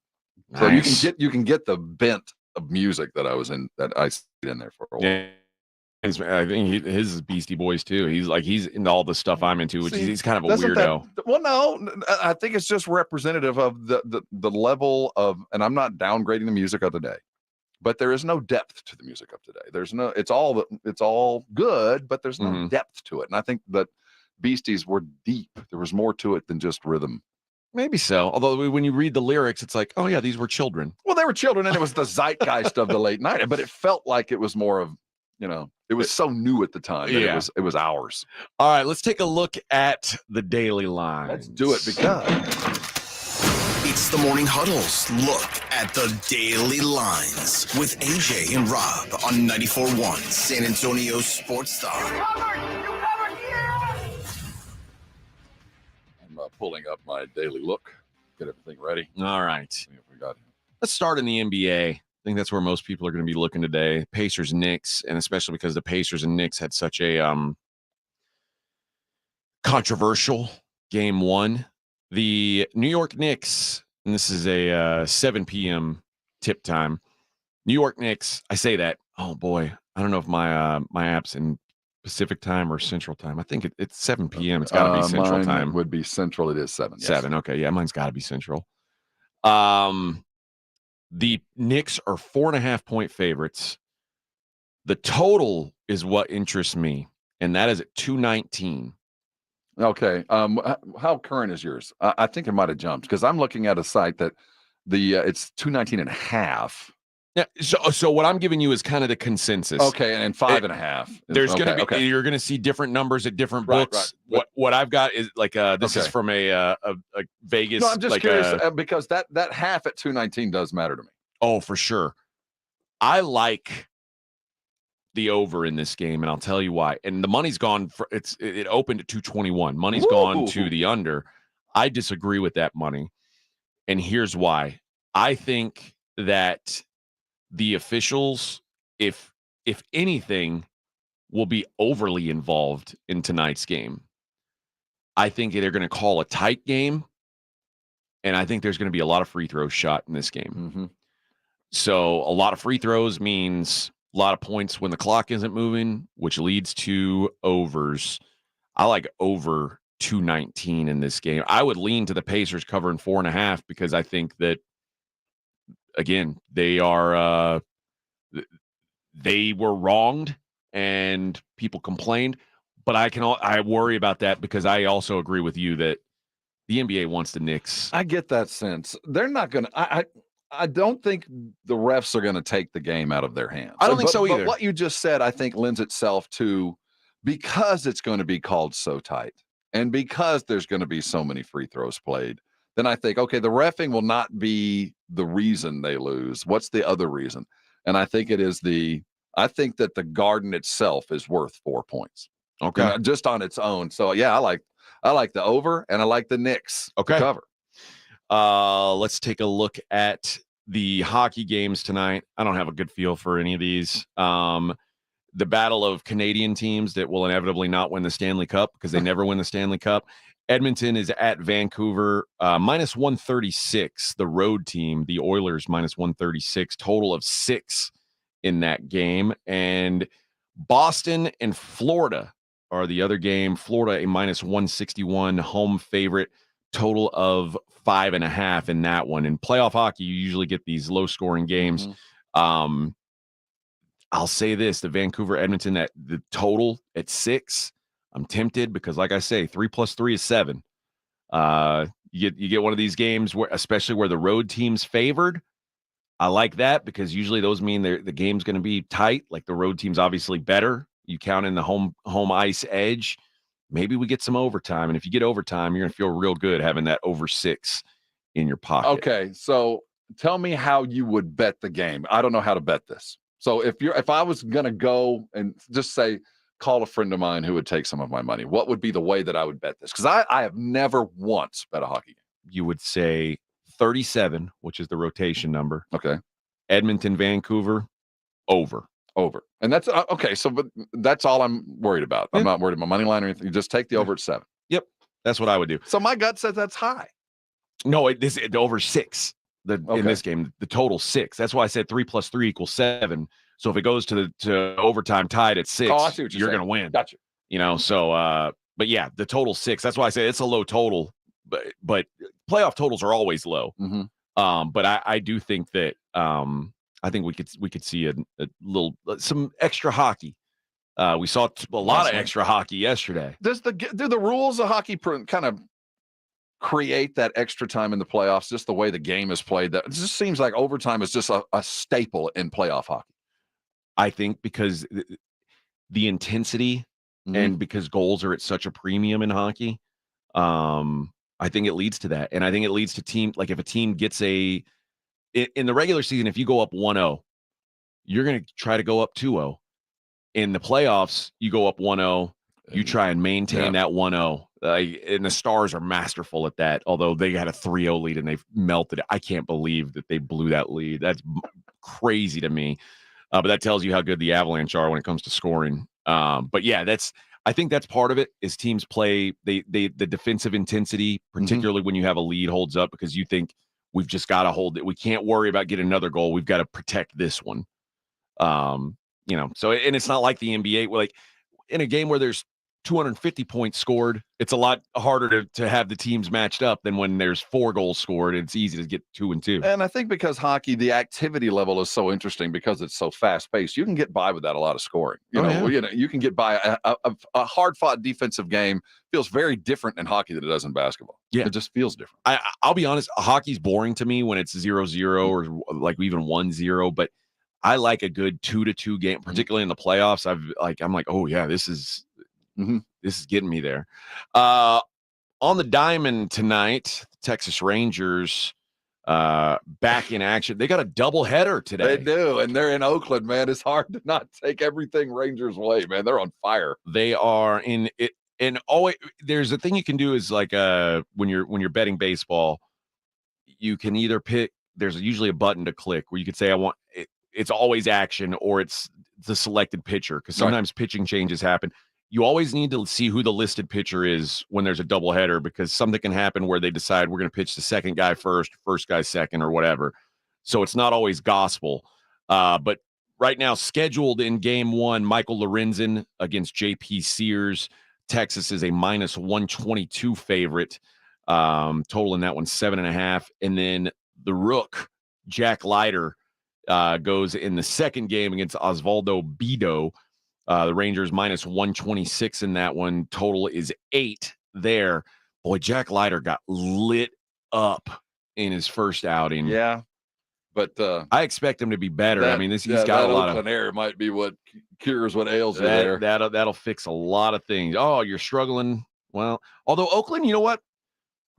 [SPEAKER 3] Nice.
[SPEAKER 10] So you can get the bent of music that I was in, that I stayed in there for a while.
[SPEAKER 3] Yeah. I think his is Beastie Boys too. He's into all the stuff I'm into, which he's kind of a weirdo.
[SPEAKER 10] Well, no, I think it's just representative of the level of, and I'm not downgrading the music of the day, but there is no depth to the music of today. It's all good, but there's no depth to it. And I think that Beasties were deep. There was more to it than just rhythm.
[SPEAKER 3] Maybe so. Although when you read the lyrics, it's like, oh yeah, these were children.
[SPEAKER 10] Well, they were children, and it was the zeitgeist of the late 90s, but it felt like it was more of, it was so new at the time that it was ours.
[SPEAKER 3] All right, let's take a look at the daily line.
[SPEAKER 10] Let's do it because
[SPEAKER 2] it's the Morning Huddle's look at the daily lines with AJ and Rob on 94.1 San Antonio Sports Star.
[SPEAKER 10] I'm pulling up my daily look, get everything ready.
[SPEAKER 3] All right.
[SPEAKER 10] We got it.
[SPEAKER 3] Let's start in the NBA. I think that's where most people are going to be looking today. Pacers, Knicks, and especially because the Pacers and Knicks had such a controversial game one. The New York Knicks, and this is a 7 p.m. tip time. New York Knicks, I say that. Oh, boy. I don't know if my app's in Pacific time or Central time. I think it's 7 p.m. It's got to be Central
[SPEAKER 10] mine
[SPEAKER 3] time.
[SPEAKER 10] Would be Central. It is 7. Yes.
[SPEAKER 3] 7. Okay. Yeah, mine's got to be Central. The Knicks are 4.5-point favorites. The total is what interests me, and that is at 219.
[SPEAKER 10] Okay. How current is yours? I think it might have jumped because I'm looking at a site that it's 219.5.
[SPEAKER 3] Yeah. So what I'm giving you is kind of the consensus.
[SPEAKER 10] Okay, and 5.5.
[SPEAKER 3] There's going to be you're going to see different numbers at different books.
[SPEAKER 10] Right.
[SPEAKER 3] What I've got is like this is from a Vegas.
[SPEAKER 10] No, I'm just curious because that half at 219 does matter to me.
[SPEAKER 3] Oh, for sure. I like the over in this game, and I'll tell you why. And the money's gone. It opened at 221. Money's gone to the under. I disagree with that money, and here's why. I think that the officials, if anything, will be overly involved in tonight's game. I think they're going to call a tight game, and I think there's going to be a lot of free throws shot in this game.
[SPEAKER 10] Mm-hmm.
[SPEAKER 3] So a lot of free throws means a lot of points when the clock isn't moving, which leads to overs. I like over 219 in this game. I would lean to the Pacers covering 4.5 because I think that, again, they were wronged and people complained, but I worry about that because I also agree with you that the NBA wants the Knicks.
[SPEAKER 10] I get that sense. They're not going to, I don't think the refs are going to take the game out of their hands.
[SPEAKER 3] I don't think so either.
[SPEAKER 10] But what you just said, I think, lends itself to, because it's going to be called so tight and because there's going to be so many free throws played, then I think, okay, the reffing will not be the reason they lose. What's the other reason? And I think it is I think that the Garden itself is worth 4 points.
[SPEAKER 3] Okay.
[SPEAKER 10] Just on its own. So, yeah, I like the over, and I like the Knicks to cover.
[SPEAKER 3] Let's take a look at the hockey games tonight. I don't have a good feel for any of these. The battle of Canadian teams that will inevitably not win the Stanley Cup because they never win the Stanley Cup. Edmonton is at Vancouver, minus 136. The road team, the Oilers, minus 136. Total of 6 in that game. And Boston and Florida are the other game. Florida, a minus 161 home favorite. Total of 5.5 in that one. In playoff hockey, you usually get these low-scoring games. I'll say this: the Vancouver Edmonton, at the total at 6. I'm tempted because, like I say, 3 + 3 is 7. You get one of these games where, especially where the road team's favored. I like that because usually those mean the game's going to be tight. Like the road team's obviously better. You count in the home ice edge. Maybe we get some overtime, and if you get overtime, you're going to feel real good having that over 6 in your pocket.
[SPEAKER 10] Okay, so tell me how you would bet the game. I don't know how to bet this. So if I was going to go and just say, call a friend of mine who would take some of my money, what would be the way that I would bet this? Because I have never once bet a hockey game.
[SPEAKER 3] You would say 37, which is the rotation number.
[SPEAKER 10] Okay.
[SPEAKER 3] Edmonton, Vancouver, over.
[SPEAKER 10] And that's okay. So, but that's all I'm worried about. I'm not worried about money line or anything. You just take the over at 7.
[SPEAKER 3] Yep. That's what I would do.
[SPEAKER 10] So my gut says that's high.
[SPEAKER 3] No, the over 6. In this game, the total 6. That's why I said 3 + 3 = 7. So if it goes to overtime tied at 6,
[SPEAKER 10] I see what you're
[SPEAKER 3] going to win.
[SPEAKER 10] Gotcha.
[SPEAKER 3] So but yeah, the total 6. That's why I say it's a low total, but playoff totals are always low. But I do think that I think we could see a little some extra hockey. We saw a lot of extra hockey yesterday.
[SPEAKER 10] Do the rules of hockey kind of create that extra time in the playoffs? Just the way the game is played, that it just seems like overtime is just a staple in playoff hockey.
[SPEAKER 3] I think because the intensity and because goals are at such a premium in hockey, I think it leads to that. And I think it leads to team, like if a team gets in the regular season, if you go up 1-0, you're going to try to go up 2-0. In the playoffs, you go up 1-0, you try and maintain that 1-0. And the Stars are masterful at that, although they had a 3-0 lead and they've melted it. I can't believe that they blew that lead. That's crazy to me. But that tells you how good the Avalanche are when it comes to scoring. But yeah, I think that's part of it is teams play the defensive intensity, particularly when you have a lead, holds up because you think we've just got to hold it. We can't worry about getting another goal. We've got to protect this one. So, and it's not like the NBA, like in a game where there's 250 points scored, it's a lot harder to have the teams matched up than when there's 4 goals scored. It's easy to get 2 and 2.
[SPEAKER 10] And I think because hockey, the activity level is so interesting because it's so fast paced, you can get by without a lot of scoring. You can get by a hard fought defensive game feels very different in hockey than it does in basketball.
[SPEAKER 3] Yeah.
[SPEAKER 10] It just feels different.
[SPEAKER 3] I'll be honest. Hockey's boring to me when it's 0-0 or like even 1-0, but I like a good 2-2 game, particularly in the playoffs. I'm like, oh yeah, this is getting me there. On the diamond tonight, Texas Rangers back in action. They got a doubleheader today.
[SPEAKER 10] They do, and they're in Oakland, man. It's hard to not take everything Rangers way, man. They're on fire.
[SPEAKER 3] They are in it, and always there's a thing you can do is like when you're betting baseball, you can either pick. There's usually a button to click where you could say I want it. It's always action or it's the selected pitcher because sometimes pitching changes happen. You always need to see who the listed pitcher is when there's a doubleheader because something can happen where they decide we're going to pitch the second guy first guy second, or whatever. So it's not always gospel. But right now, scheduled in game 1, Michael Lorenzen against J.P. Sears. Texas is a minus 122 favorite. Total in that one, 7.5. And then the Rook, Jack Leiter, goes in the second game against Osvaldo Bido. The Rangers minus 126 in that one. Total is 8 there. Boy, Jack Leiter got lit up in his first outing.
[SPEAKER 10] Yeah. But
[SPEAKER 3] I expect him to be better.
[SPEAKER 10] that,
[SPEAKER 3] I mean, he's
[SPEAKER 10] yeah,
[SPEAKER 3] got
[SPEAKER 10] that
[SPEAKER 3] a lot
[SPEAKER 10] Oakland
[SPEAKER 3] of
[SPEAKER 10] air might be what cures what ails you there.
[SPEAKER 3] that'll fix a lot of things. Oh, you're struggling. Well, although Oakland, you know what?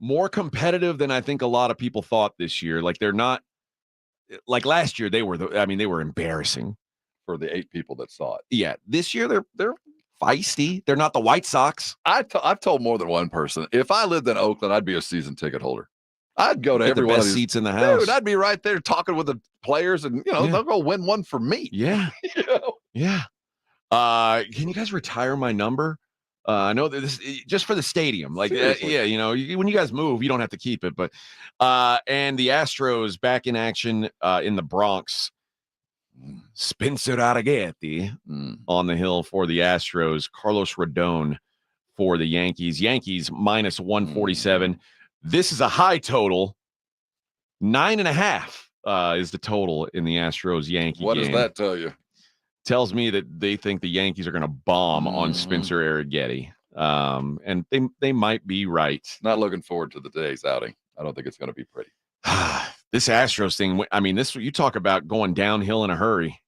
[SPEAKER 3] More competitive than I think a lot of people thought this year. Like they're not like last year. They were embarrassing
[SPEAKER 10] For the 8 people that saw it.
[SPEAKER 3] Yeah, this year they're feisty. They're not the White Sox.
[SPEAKER 10] I've told more than one person, if I lived in Oakland, I'd be a season ticket holder. I'd go to
[SPEAKER 3] Get
[SPEAKER 10] every
[SPEAKER 3] the
[SPEAKER 10] one of
[SPEAKER 3] best
[SPEAKER 10] these
[SPEAKER 3] seats in the house.
[SPEAKER 10] Dude, I'd be right there talking with the players, and they'll go win one for me.
[SPEAKER 3] Yeah,
[SPEAKER 10] You know?
[SPEAKER 3] yeah. Can you guys retire my number? I know that this just for the stadium. Like,
[SPEAKER 10] Seriously.
[SPEAKER 3] when you guys move, you don't have to keep it. But and the Astros back in action in the Bronx. Spencer Arrighetti on the hill for the Astros. Carlos Rodon for the Yankees. Yankees minus 147. This is a high total. 9.5 is the total in the Astros Yankee game.
[SPEAKER 10] What does that tell you?
[SPEAKER 3] Tells me that they think the Yankees are going to bomb on Spencer Arrighetti. And they might be right.
[SPEAKER 10] Not looking forward to the today's outing. I don't think it's going to be pretty.
[SPEAKER 3] This Astros thing, I mean, you talk about going downhill in a hurry.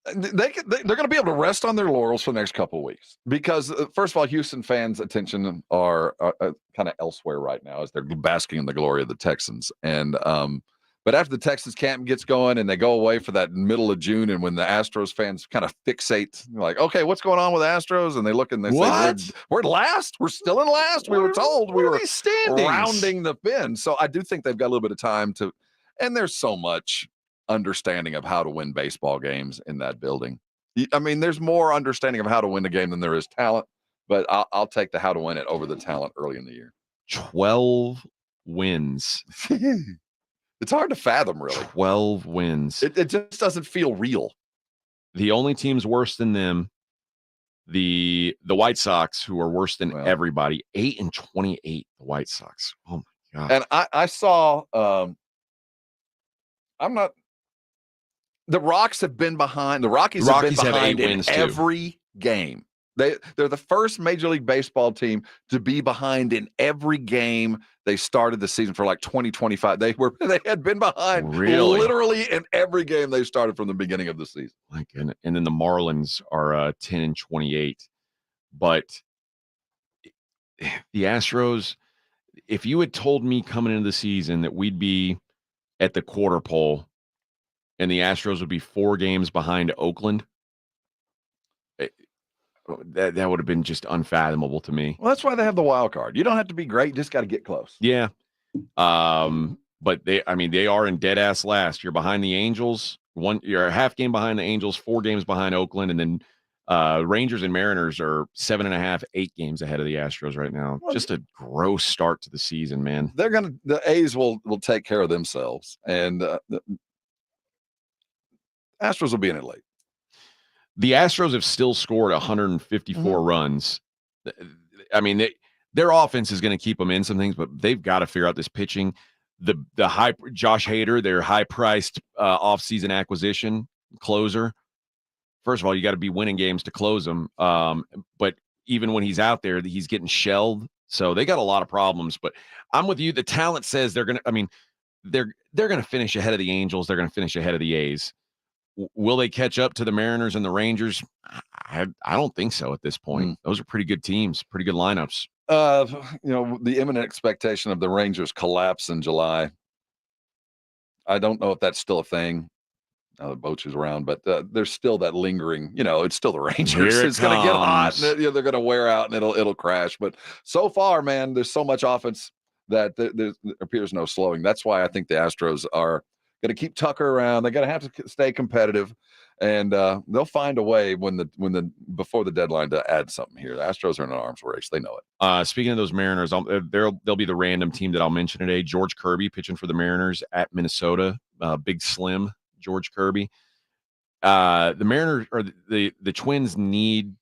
[SPEAKER 10] They're going to be able to rest on their laurels for the next couple of weeks because, first of all, Houston fans' attention are kind of elsewhere right now as they're basking in the glory of the Texans. And but after the Texans camp gets going and they go away for that middle of June, and when the Astros fans kind of fixate, like, okay, what's going on with Astros? And they look and they say, we're last. We're still in last. We were told we were rounding the bend. So I do think they've got a little bit of time to, and there's so much understanding of how to win baseball games in that building. I mean, there's more understanding of how to win a game than there is talent, but I'll take the how to win it over the talent early in the year.
[SPEAKER 3] 12 wins.
[SPEAKER 10] It's hard to fathom, really.
[SPEAKER 3] 12 wins.
[SPEAKER 10] It just doesn't feel real.
[SPEAKER 3] The only teams worse than them, the White Sox, who are worse than everybody. 8-28, the White Sox. Oh my God.
[SPEAKER 10] And I saw the Rockies have been behind in every game. They're the first Major League Baseball team to be behind in every game they started the season for like 2025. They had been behind literally in every game they started from the beginning of the season.
[SPEAKER 3] My goodness. And then the Marlins are 10-28. But the Astros, if you had told me coming into the season that we'd be at the quarter pole and the Astros would be 4 games behind Oakland, that would have been just unfathomable to me.
[SPEAKER 10] Well, that's why they have the wild card. You don't have to be great; you just got to get close.
[SPEAKER 3] Yeah. But they are in dead ass last. You're behind the Angels. You're a half game behind the Angels, 4 games behind Oakland, and then Rangers and Mariners are 7.5, 8 games ahead of the Astros right now. Just a gross start to the season, man.
[SPEAKER 10] The A's will take care of themselves, and the Astros will be in it late.
[SPEAKER 3] The Astros have still scored 154 runs. I mean, their offense is going to keep them in some things, but they've got to figure out this pitching. The Josh Hader, their high-priced offseason acquisition closer. First of all, you got to be winning games to close them. But even when he's out there, he's getting shelled. So they got a lot of problems. But I'm with you. The talent says they're going to finish ahead of the Angels. They're going to finish ahead of the A's. Will they catch up to the Mariners and the Rangers? I don't think so at this point. Those are pretty good teams, pretty good lineups.
[SPEAKER 10] The imminent expectation of the Rangers collapse in July. I don't know if that's still a thing. The Bochy's around, but there's still that lingering. It's still the Rangers. It's going to get hot. And they're going to wear out, and it'll crash. But so far, man, there's so much offense that there appears no slowing. That's why I think the Astros are going to keep Tucker around. They're going to have to stay competitive, and they'll find a way before the deadline to add something here. The Astros are in an arms race. They know it.
[SPEAKER 3] Speaking of those Mariners, they'll be the random team that I'll mention today. George Kirby pitching for the Mariners at Minnesota. Big Slim George Kirby. The Mariners or the Twins need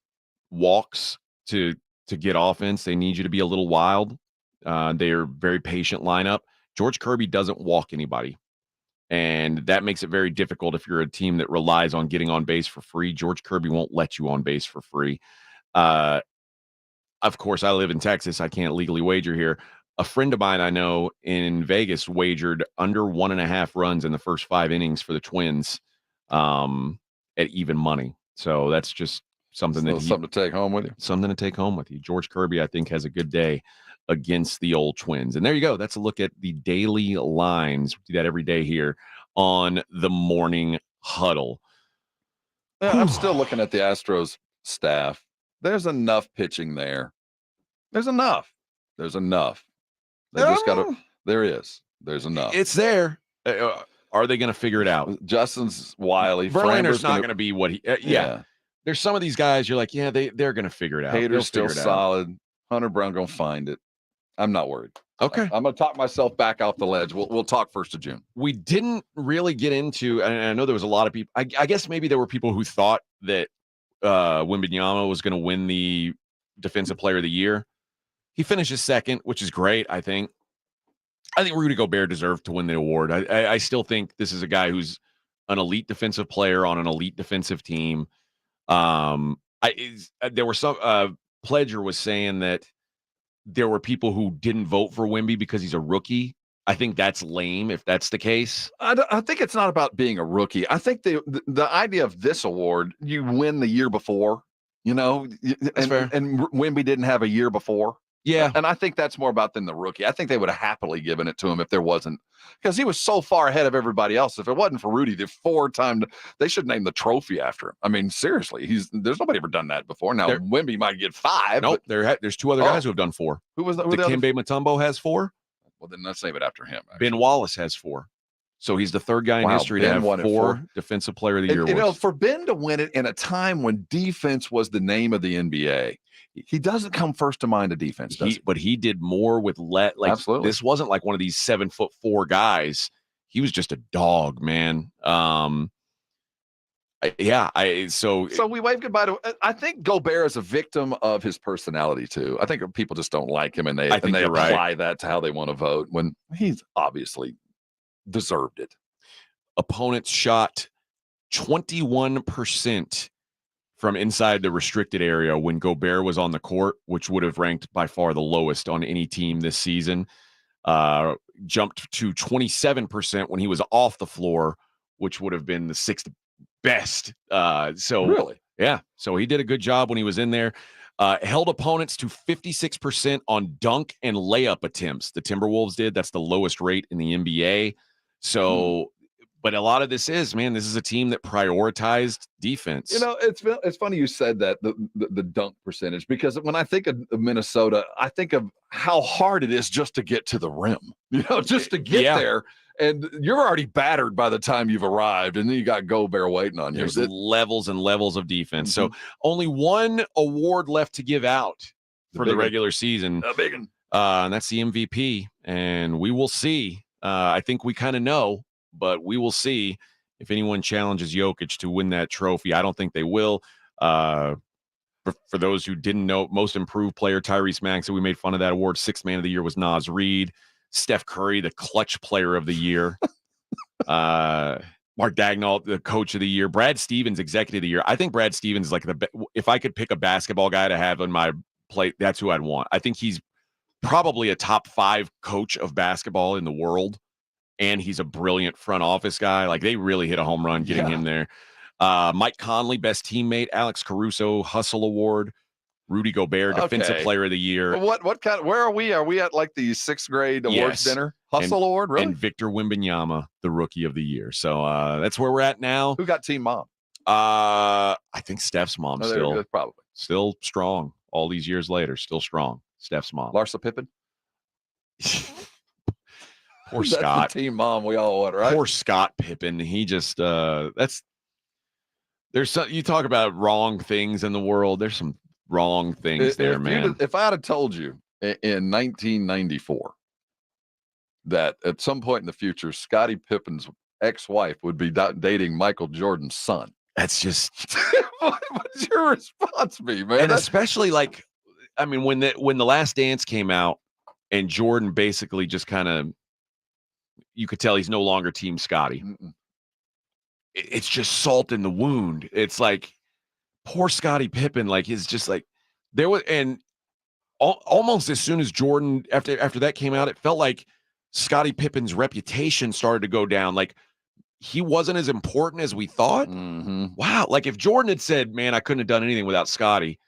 [SPEAKER 3] walks to get offense. They need you to be a little wild. They are very patient lineup. George Kirby doesn't walk anybody. And that makes it very difficult if you're a team that relies on getting on base for free. George Kirby won't let you on base for free. Of course, I live in Texas. I can't legally wager here. A friend of mine I know in Vegas wagered under 1.5 runs in the first 5 innings for the Twins at even money. So that's just something
[SPEAKER 10] something to take home with you.
[SPEAKER 3] Something to take home with you. George Kirby, I think, has a good day against the old Twins. And there you go. That's a look at the daily lines. We do that every day here on the Morning Huddle.
[SPEAKER 10] I'm still looking at the Astros staff. There's enough pitching there. There's enough. They just got to. There's enough.
[SPEAKER 3] It's there. Are they going to figure it out?
[SPEAKER 10] Justin's wily.
[SPEAKER 3] Verlander's not going to be what he. Yeah. There's some of these guys. You're like, yeah, they're going to figure it out.
[SPEAKER 10] Hader's still solid. Hunter Brown going to find it. I'm not worried.
[SPEAKER 3] Okay.
[SPEAKER 10] I'm going to talk myself back off the ledge. We'll talk 1st of June.
[SPEAKER 3] We didn't really get into, and I know there was a lot of people. I guess maybe there were people who thought that Wembanyama was going to win the Defensive Player of the Year. He finishes second, which is great, I think. I think Rudy Gobert deserved to win the award. I still think this is a guy who's an elite defensive player on an elite defensive team. There were some Pledger was saying that there were people who didn't vote for Wemby because he's a rookie. I think that's lame if that's the case.
[SPEAKER 10] I think it's not about being a rookie. I think the idea of this award, you win the year before, and Wemby didn't have a year before.
[SPEAKER 3] Yeah.
[SPEAKER 10] And I think that's more about than the rookie. I think they would have happily given it to him if there wasn't, because he was so far ahead of everybody else. If it wasn't for Rudy, they should name the trophy after him. I mean, seriously, there's nobody ever done that before. Now, Wemby might get 5.
[SPEAKER 3] Nope. There's 2 other guys who have done 4.
[SPEAKER 10] Who was that?
[SPEAKER 3] Dikembe Mutombo has 4.
[SPEAKER 10] Well, then let's name it after him. Actually.
[SPEAKER 3] Ben Wallace has 4. So he's the 3rd guy in history to have 4 Defensive Player of the Year awards.
[SPEAKER 10] For Ben to win it in a time when defense was the name of the NBA, he doesn't come first to mind of defense, does he?
[SPEAKER 3] But he did more with
[SPEAKER 10] Absolutely.
[SPEAKER 3] This wasn't like one of these 7'4" guys. He was just a dog, man. So
[SPEAKER 10] we wave goodbye to. I think Gobert is a victim of his personality too. I think people just don't like him, and they apply that to how they want to vote when he's obviously deserved it.
[SPEAKER 3] Opponents shot 21% from inside the restricted area when Gobert was on the court, which would have ranked by far the lowest on any team this season. Jumped to 27% when he was off the floor, which would have been the 6th best.
[SPEAKER 10] Really?
[SPEAKER 3] Yeah. So he did a good job when he was in there. Held opponents to 56% on dunk and layup attempts. The Timberwolves did. That's the lowest rate in the NBA. So, but a lot of this is a team that prioritized defense.
[SPEAKER 10] It's funny you said that, the dunk percentage, because when I think of Minnesota, I think of how hard it is just to get to the rim, just to get there. And you're already battered by the time you've arrived, and then you got Gobert waiting on you.
[SPEAKER 3] There's levels and levels of defense. So only one award left to give out for the regular season.
[SPEAKER 10] A big one.
[SPEAKER 3] And that's the MVP. And we will see. I think we kind of know, but we will see if anyone challenges Jokic to win that trophy. I don't think they will. For those who didn't know, most improved player, Tyrese Maxey, we made fun of that award. 6th man of the year was Naz Reid. Steph Curry, the clutch player of the year. Mark Dagnall, the coach of the year. Brad Stevens, executive of the year. I think Brad Stevens is like if I could pick a basketball guy to have on my plate, that's who I'd want. I think he's probably a top 5 coach of basketball in the world. And he's a brilliant front office guy. Like, they really hit a home run getting him there. Mike Conley, best teammate. Alex Caruso, Hustle Award. Rudy Gobert, Defensive Player of the Year.
[SPEAKER 10] Where are we? Are we at like the 6th grade awards dinner? Hustle Award, really?
[SPEAKER 3] And Victor Wembanyama, the Rookie of the Year. So that's where we're at now.
[SPEAKER 10] Who got team mom?
[SPEAKER 3] I think Steph's mom
[SPEAKER 10] probably
[SPEAKER 3] still strong. All these years later, still strong. Steph's mom.
[SPEAKER 10] Larsa Pippen?
[SPEAKER 3] Poor Scott.
[SPEAKER 10] The team mom we all want, right?
[SPEAKER 3] Poor Scott Pippen. He just you talk about wrong things in the world. There's some wrong things there, man.
[SPEAKER 10] If I had told you in 1994 that at some point in the future, Scottie Pippen's ex-wife would be dating Michael Jordan's son,
[SPEAKER 3] that's just
[SPEAKER 10] what's your response be, man?
[SPEAKER 3] And especially when the Last Dance came out and Jordan basically just kind of, you could tell he's no longer Team Scottie. It's just salt in the wound. It's like, poor Scottie Pippen, like, he's just like, there was, and almost as soon as Jordan, after that came out, it felt like Scottie Pippen's reputation started to go down. Like, he wasn't as important as we thought. Wow. Like, if Jordan had said, man, I couldn't have done anything without Scottie,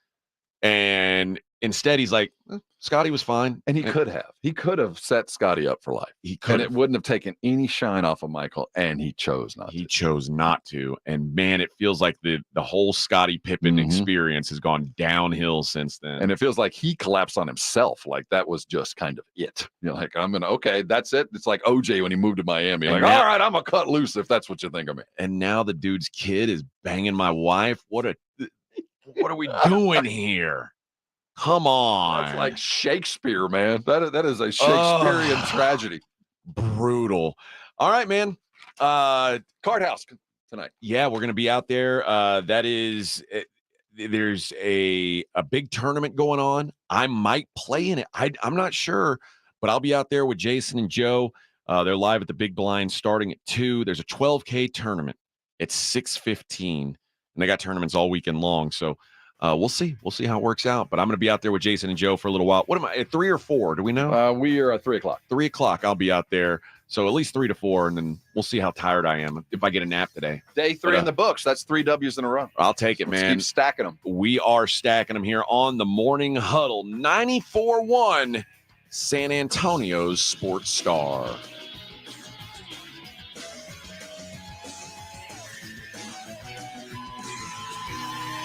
[SPEAKER 3] and instead he's like, Scottie was fine.
[SPEAKER 10] And he could have set Scottie up for life.
[SPEAKER 3] He could,
[SPEAKER 10] and it wouldn't have taken any shine off of Michael, and he chose not to.
[SPEAKER 3] He chose not to. And man, it feels like the whole Scottie Pippen experience has gone downhill since then.
[SPEAKER 10] And it feels like he collapsed on himself. Like, that was just kind of it. You know, like, okay, that's it. It's like OJ when he moved to Miami. Like, all right, I'm gonna cut loose if that's what you think of me.
[SPEAKER 3] And now the dude's kid is banging my wife. What are we doing here? Come on.
[SPEAKER 10] That's like Shakespeare, man. That is a Shakespearean tragedy.
[SPEAKER 3] Brutal. All right, man.
[SPEAKER 10] Card House tonight.
[SPEAKER 3] Yeah, we're going to be out there. There's a big tournament going on. I might play in it. I'm not sure, but I'll be out there with Jason and Joe. They're live at the Big Blind starting at 2. There's a 12K tournament at 6:15, and they got tournaments all weekend long. So we'll see. We'll see how it works out. But I'm going to be out there with Jason and Joe for a little while. What am I, at 3 or 4? Do we know?
[SPEAKER 10] We are at 3 o'clock.
[SPEAKER 3] 3 o'clock. I'll be out there. So at least 3 to 4, and then we'll see how tired I am if I get a nap today.
[SPEAKER 10] Day 3 in the books. That's 3 W's in a row.
[SPEAKER 3] I'll take it, man.
[SPEAKER 10] Keep stacking them.
[SPEAKER 3] We are stacking them here on the Morning Huddle. 94.1 San Antonio's Sports Star.